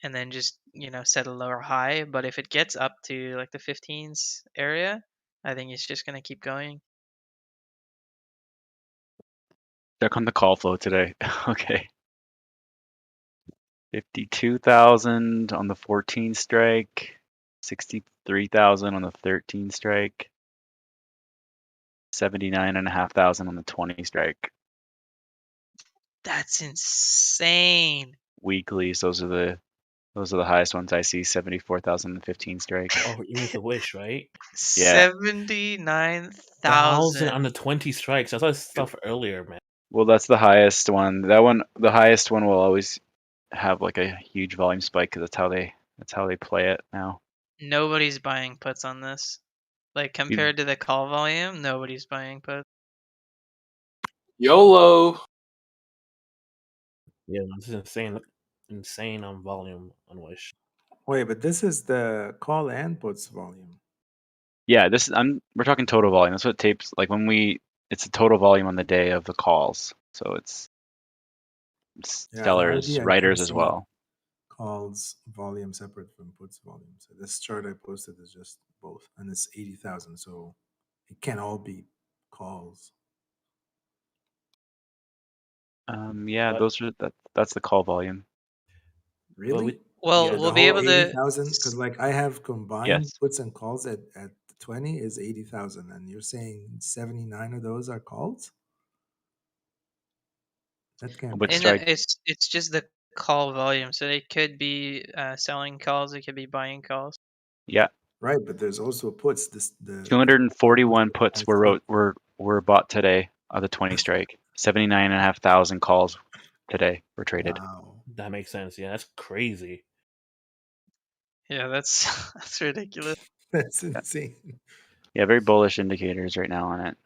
and then just, set a lower high. But if it gets up to like the 15s area, I think it's just going to keep going. Check on the call flow today. Okay. 52,000 on the 14 strike, 63,000 on the 13 strike, 79,500 on the 20 strike. That's insane. Weekly, so those are the highest ones I see. 74,000 on the 15 strike. Oh, you mean the wish, right? Yeah. 79,000 on the 20 strikes. I saw this stuff earlier, man. Well, that's the highest one. The highest one will always have like a huge volume spike because that's how they play it now. Nobody's buying puts on this. Like compared to the call volume, nobody's buying puts. YOLO. Yeah, this is insane on volume on Wish. Wait, but this is the call and puts volume. Yeah, we're talking total volume. That's what tapes like it's the total volume on the day of the calls. So it's sellers, Yeah, writers as well. Calls volume separate from puts volume. So this chart I posted is just both, and it's 80,000. So it can't all be calls. Yeah, that's the call volume. Really? We'll be able to 80,000 because I have combined Yes. puts and calls at 20 is 80,000, and you're saying 79 of those are calls. That can't. It's just the call volume, so they could be selling calls, it could be buying calls. Yeah. Right, but there's also puts. The 241 puts were bought today of the 20 strike. 79,500 calls today were traded. Wow. That makes sense. Yeah, that's crazy. Yeah, that's ridiculous. That's insane. Yeah, very bullish indicators right now on it.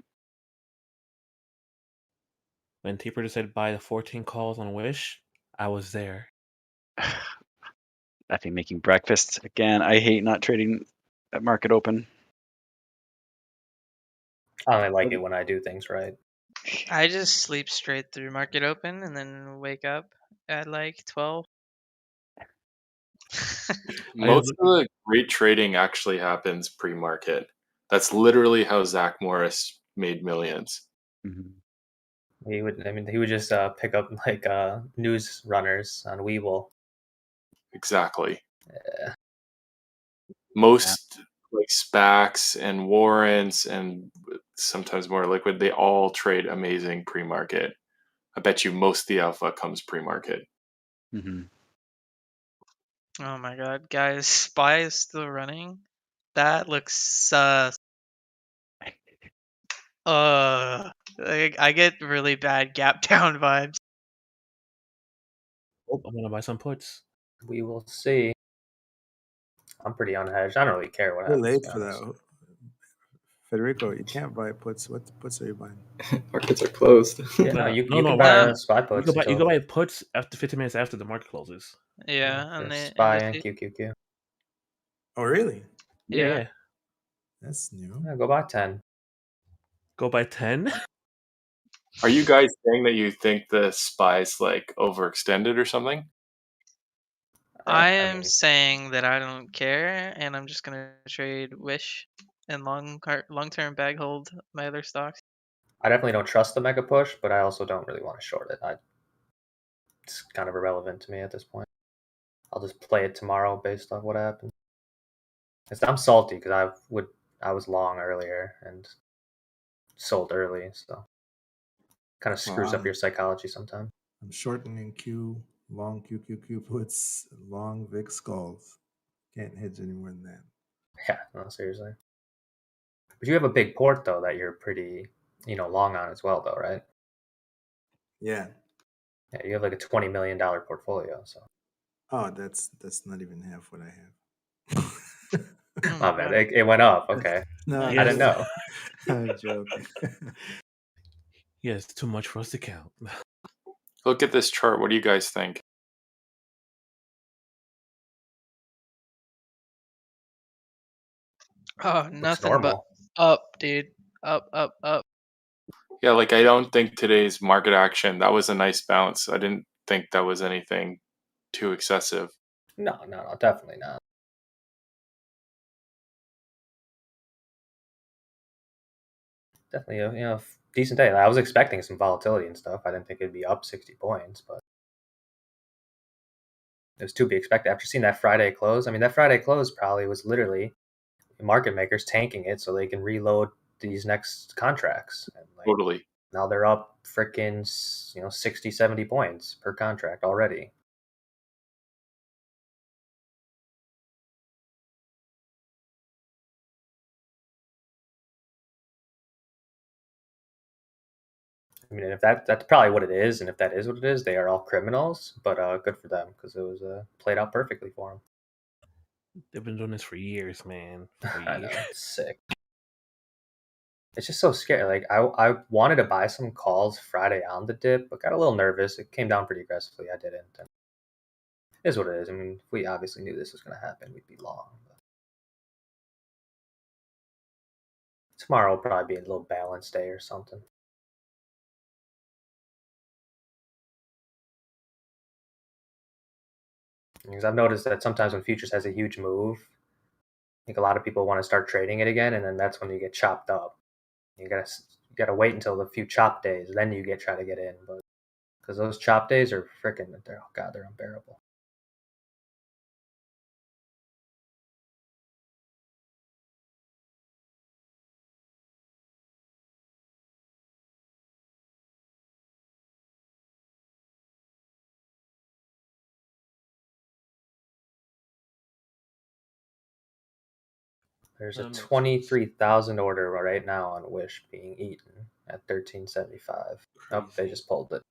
When Taper decided to buy the 14 calls on Wish, I was there. I think making breakfast again. I hate not trading at market open. I only like it when I do things right. I just sleep straight through market open and then wake up at like 12. Most of the great trading actually happens pre-market. That's literally how Zach Morris made millions. He would just pick up like news runners on Webull. Exactly. Yeah. Most like SPACs and warrants and sometimes more liquid, they all trade amazing pre-market. I bet you most of the alpha comes pre-market. Oh my god, guys, SPY is still running? That looks I get really bad gap down vibes. Oh, I'm gonna buy some puts. We will see. I'm pretty unhedged. I don't really care what You're happens. late to be for honest. that. Federico, you can't buy puts. What puts are you buying? Markets are closed. Yeah, no, you can why buy not? SPY puts. You can until buy puts after 15 minutes after the market closes. Yeah, and SPY and QQQ. Oh, really? Yeah. That's new. Yeah, go buy 10. Go buy 10? Are you guys saying that you think the SPY's like overextended or something? I am saying that I don't care, and I'm just gonna trade Wish and long-term bag hold my other stocks. I definitely don't trust the mega push, but I also don't really want to short it. It's kind of irrelevant to me at this point. I'll just play it tomorrow based on what happens. I'm salty because I was long earlier and sold early, so kind of screws up Wow. your psychology sometimes. I'm shortening Q, long QQQ puts, long VIX skulls. Can't hedge any more than that. Yeah, no, seriously. But you have a big port though that you're pretty, long on as well, though, right? Yeah. Yeah, you have like a $20 million portfolio, so. Oh, that's not even half what I have. Oh man, it went up. Okay, No, I didn't know. I'm joking. Yes, too much for us to count. Look at this chart. What do you guys think? Oh, nothing normal. but up, dude. Up, up, up. Yeah, like I don't think today's market action, that was a nice bounce. I didn't think that was anything too excessive. No, definitely not. Definitely a decent day. I was expecting some volatility and stuff. I didn't think it'd be up 60 points, but it was to be expected after seeing that Friday close. I mean, that Friday close probably was literally market makers tanking it so they can reload these next contracts. And Totally. Now they're up freaking 60, 70 points per contract already. I mean, if that's probably what it is, and if that is what it is, they are all criminals. But good for them because it was played out perfectly for them. They've been doing this for years, man. I know, it's sick. It's just so scary. Like I wanted to buy some calls Friday on the dip, but got a little nervous. It came down pretty aggressively. I didn't. And it is what it is. I mean, if we obviously knew this was going to happen, we'd be long. But tomorrow will probably be a little balanced day or something. Because I've noticed that sometimes when futures has a huge move, I think a lot of people want to start trading it again, and then that's when you get chopped up. You gotta wait until the few chop days, then you try to get in. But because those chop days are freaking, they're unbearable. There's a 23,000 order right now on Wish being eaten at 1375. Oh, they just pulled it.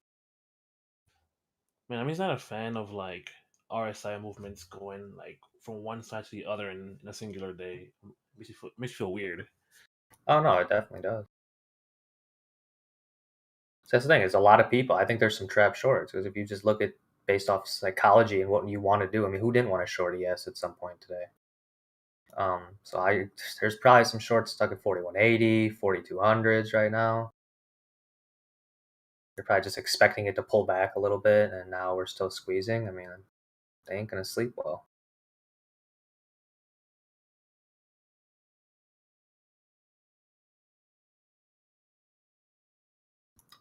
Man, I'm just not a fan of like RSI movements going like from one side to the other in a singular day. Makes me feel weird. Oh no, it definitely does. So that's the thing. Is a lot of people. I think there's some trap shorts because if you just look at based off psychology and what you want to do, I mean, who didn't want to short ES at some point today? So there's probably some shorts stuck at 4180, 4200s right now. You're probably just expecting it to pull back a little bit, and now we're still squeezing. I mean, they ain't gonna sleep well.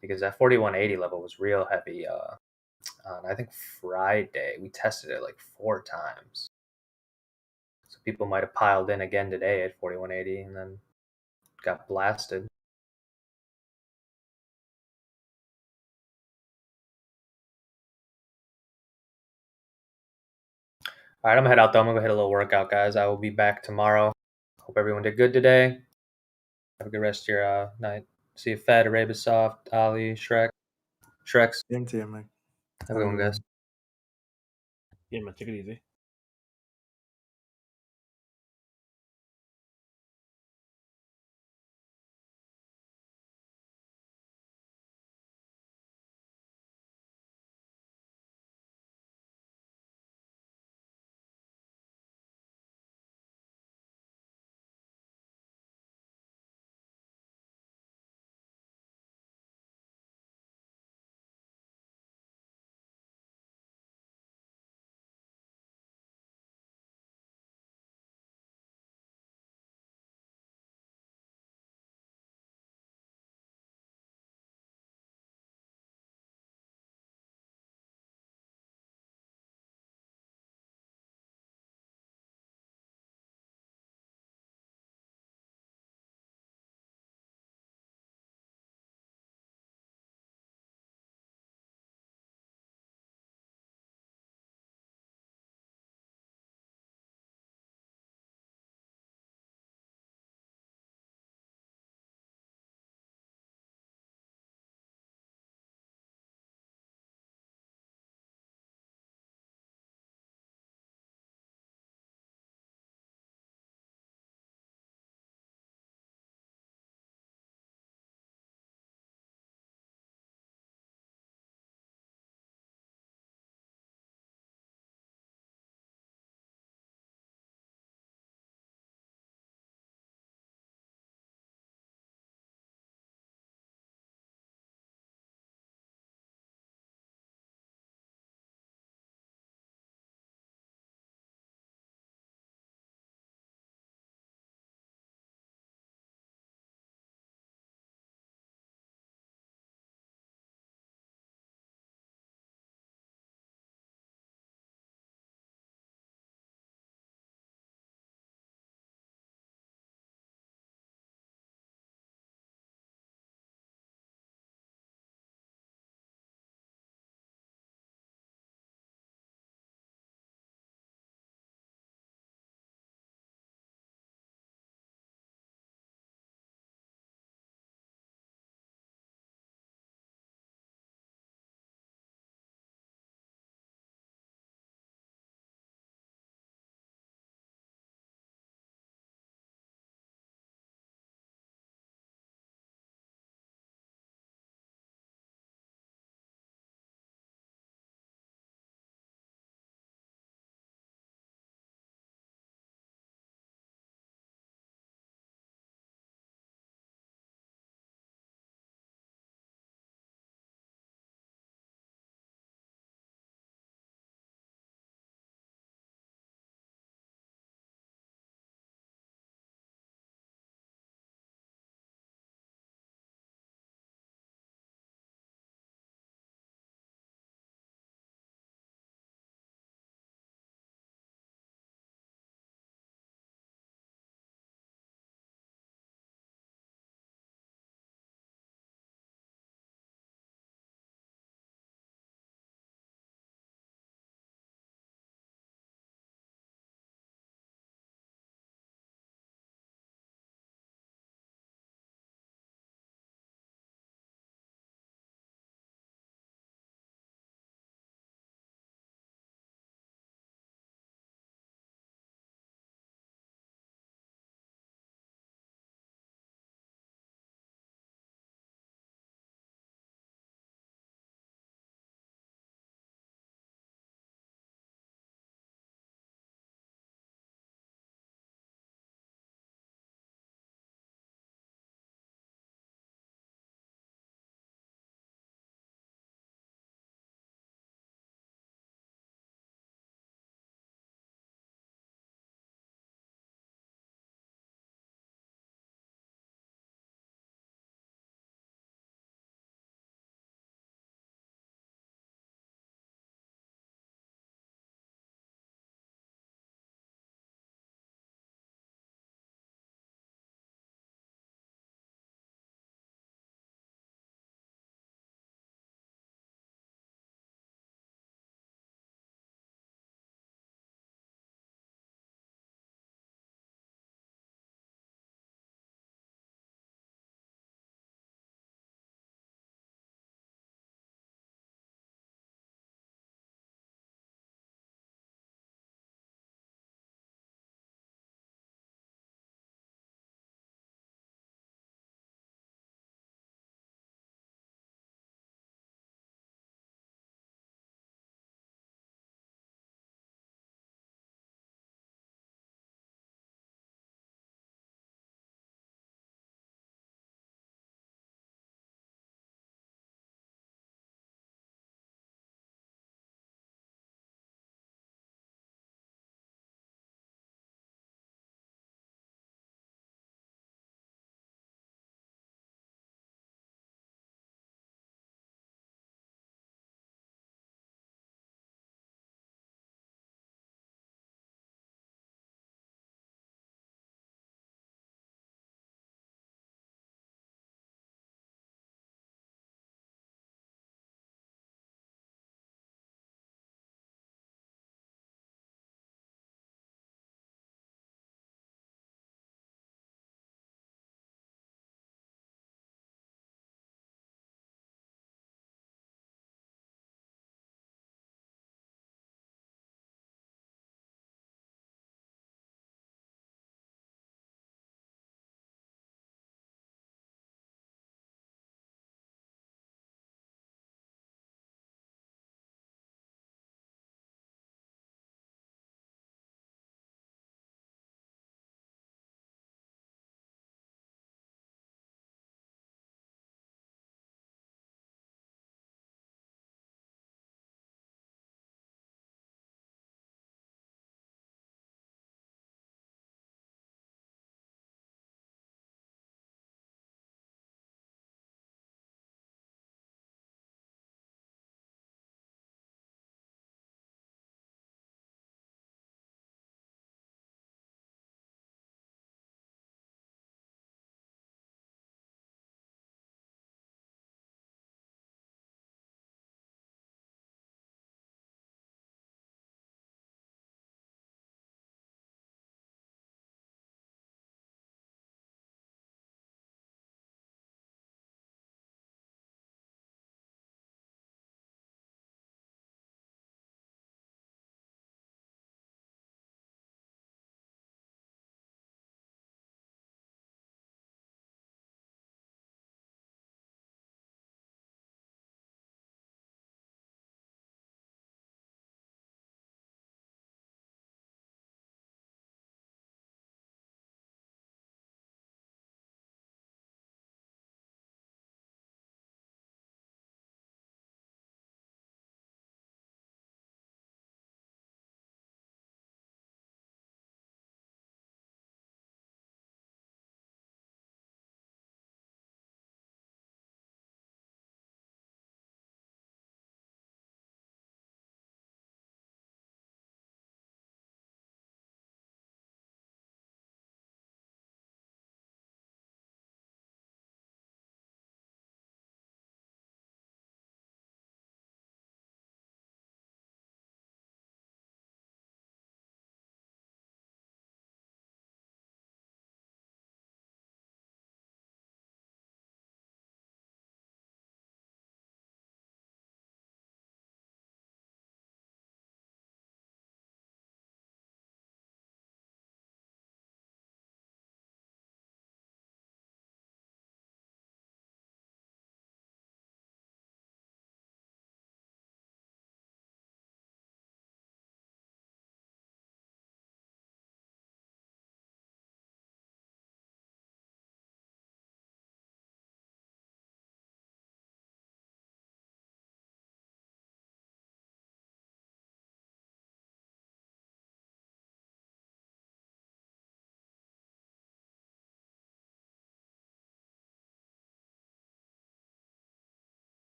Because that 4180 level was real heavy. On I think Friday, we tested it like 4 times. So people might have piled in again today at 4180 and then got blasted. All right, I'm gonna head out though. I'm gonna go hit a little workout, guys. I will be back tomorrow. Hope everyone did good today. Have a good rest of your night. See you, Fed, Arabisoft, Ali, Shrek. Shreks. Same to you, Mike. Have a good one, guys. Yeah, man, take it easy.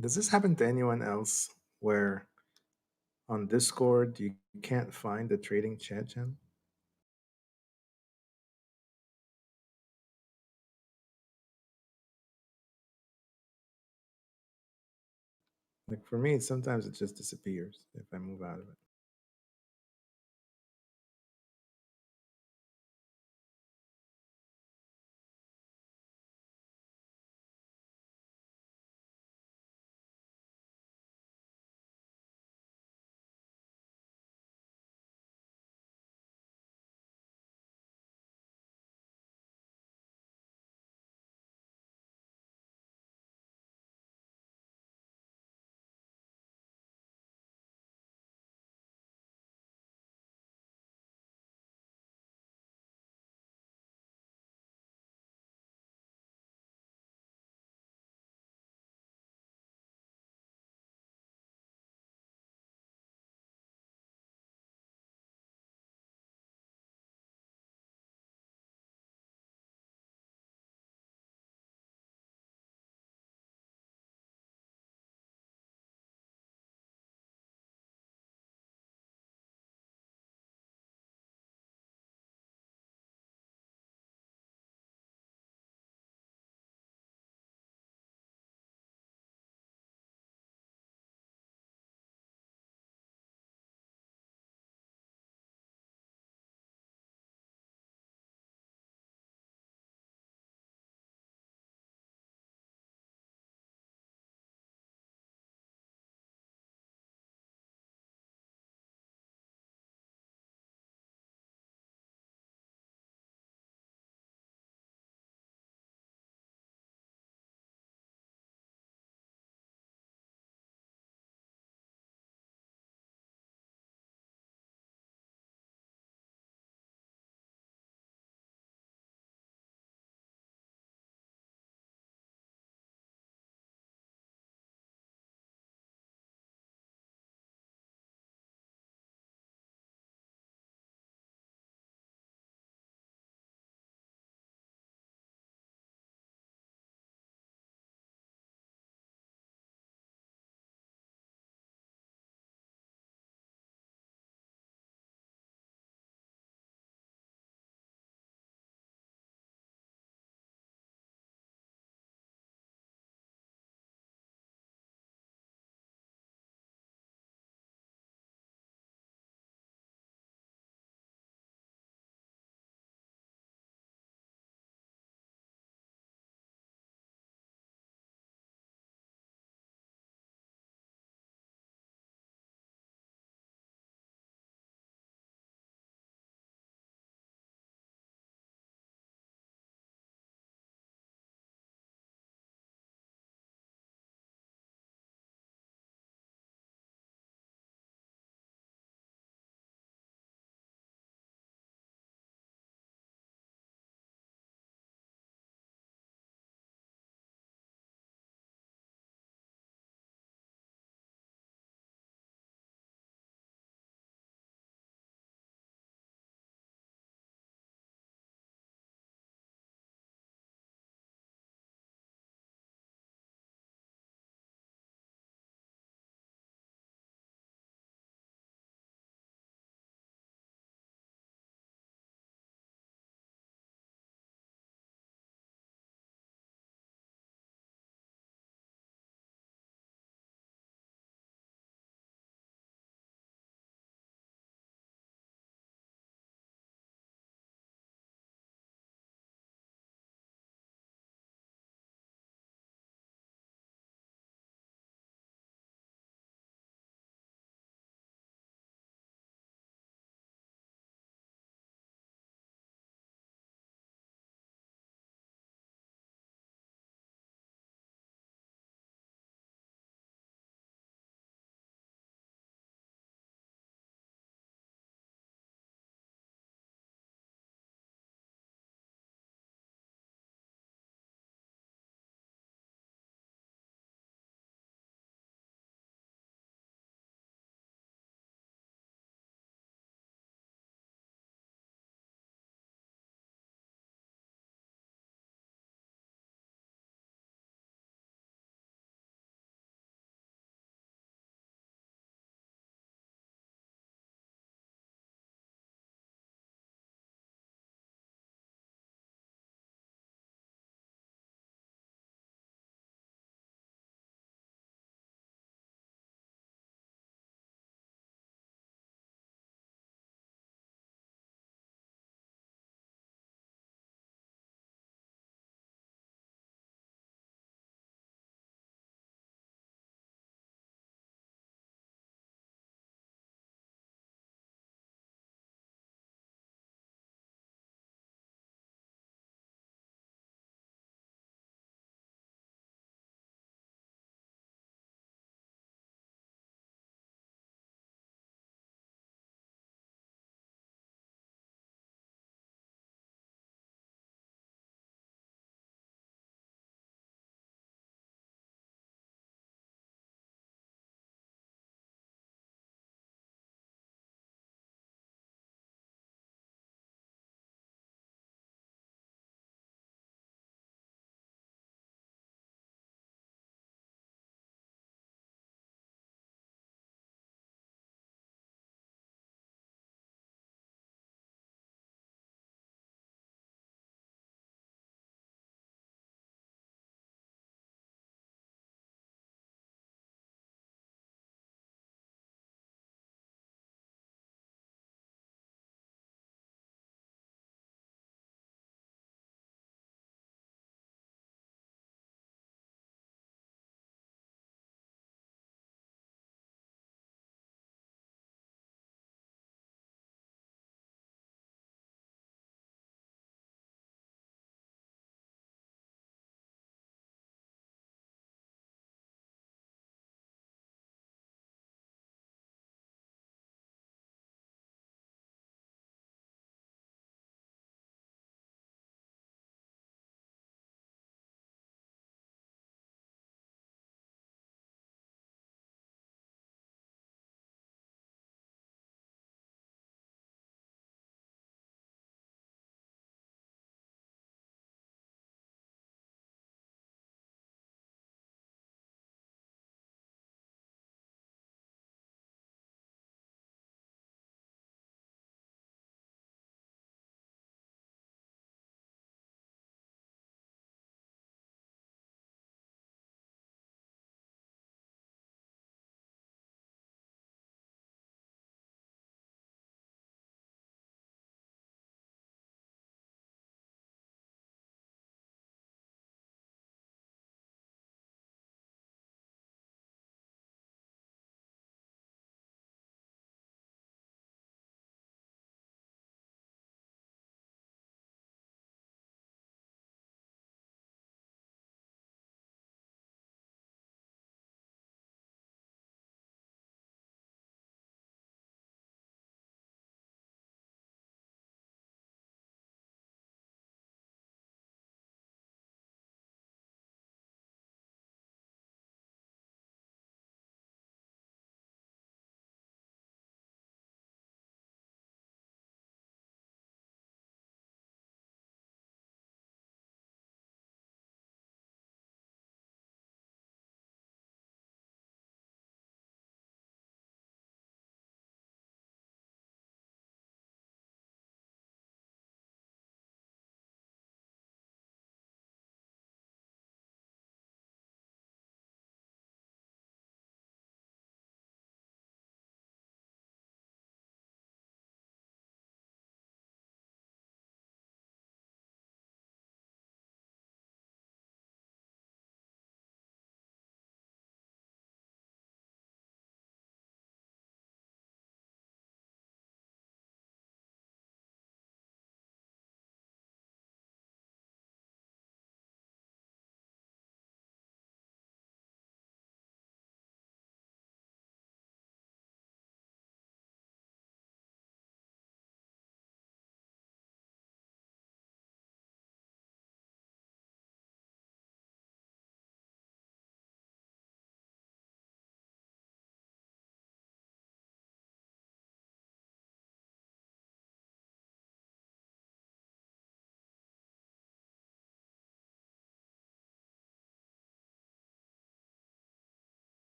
Does this happen to anyone else where on Discord you can't find the trading chat channel? Like for me, sometimes it just disappears if I move out of it.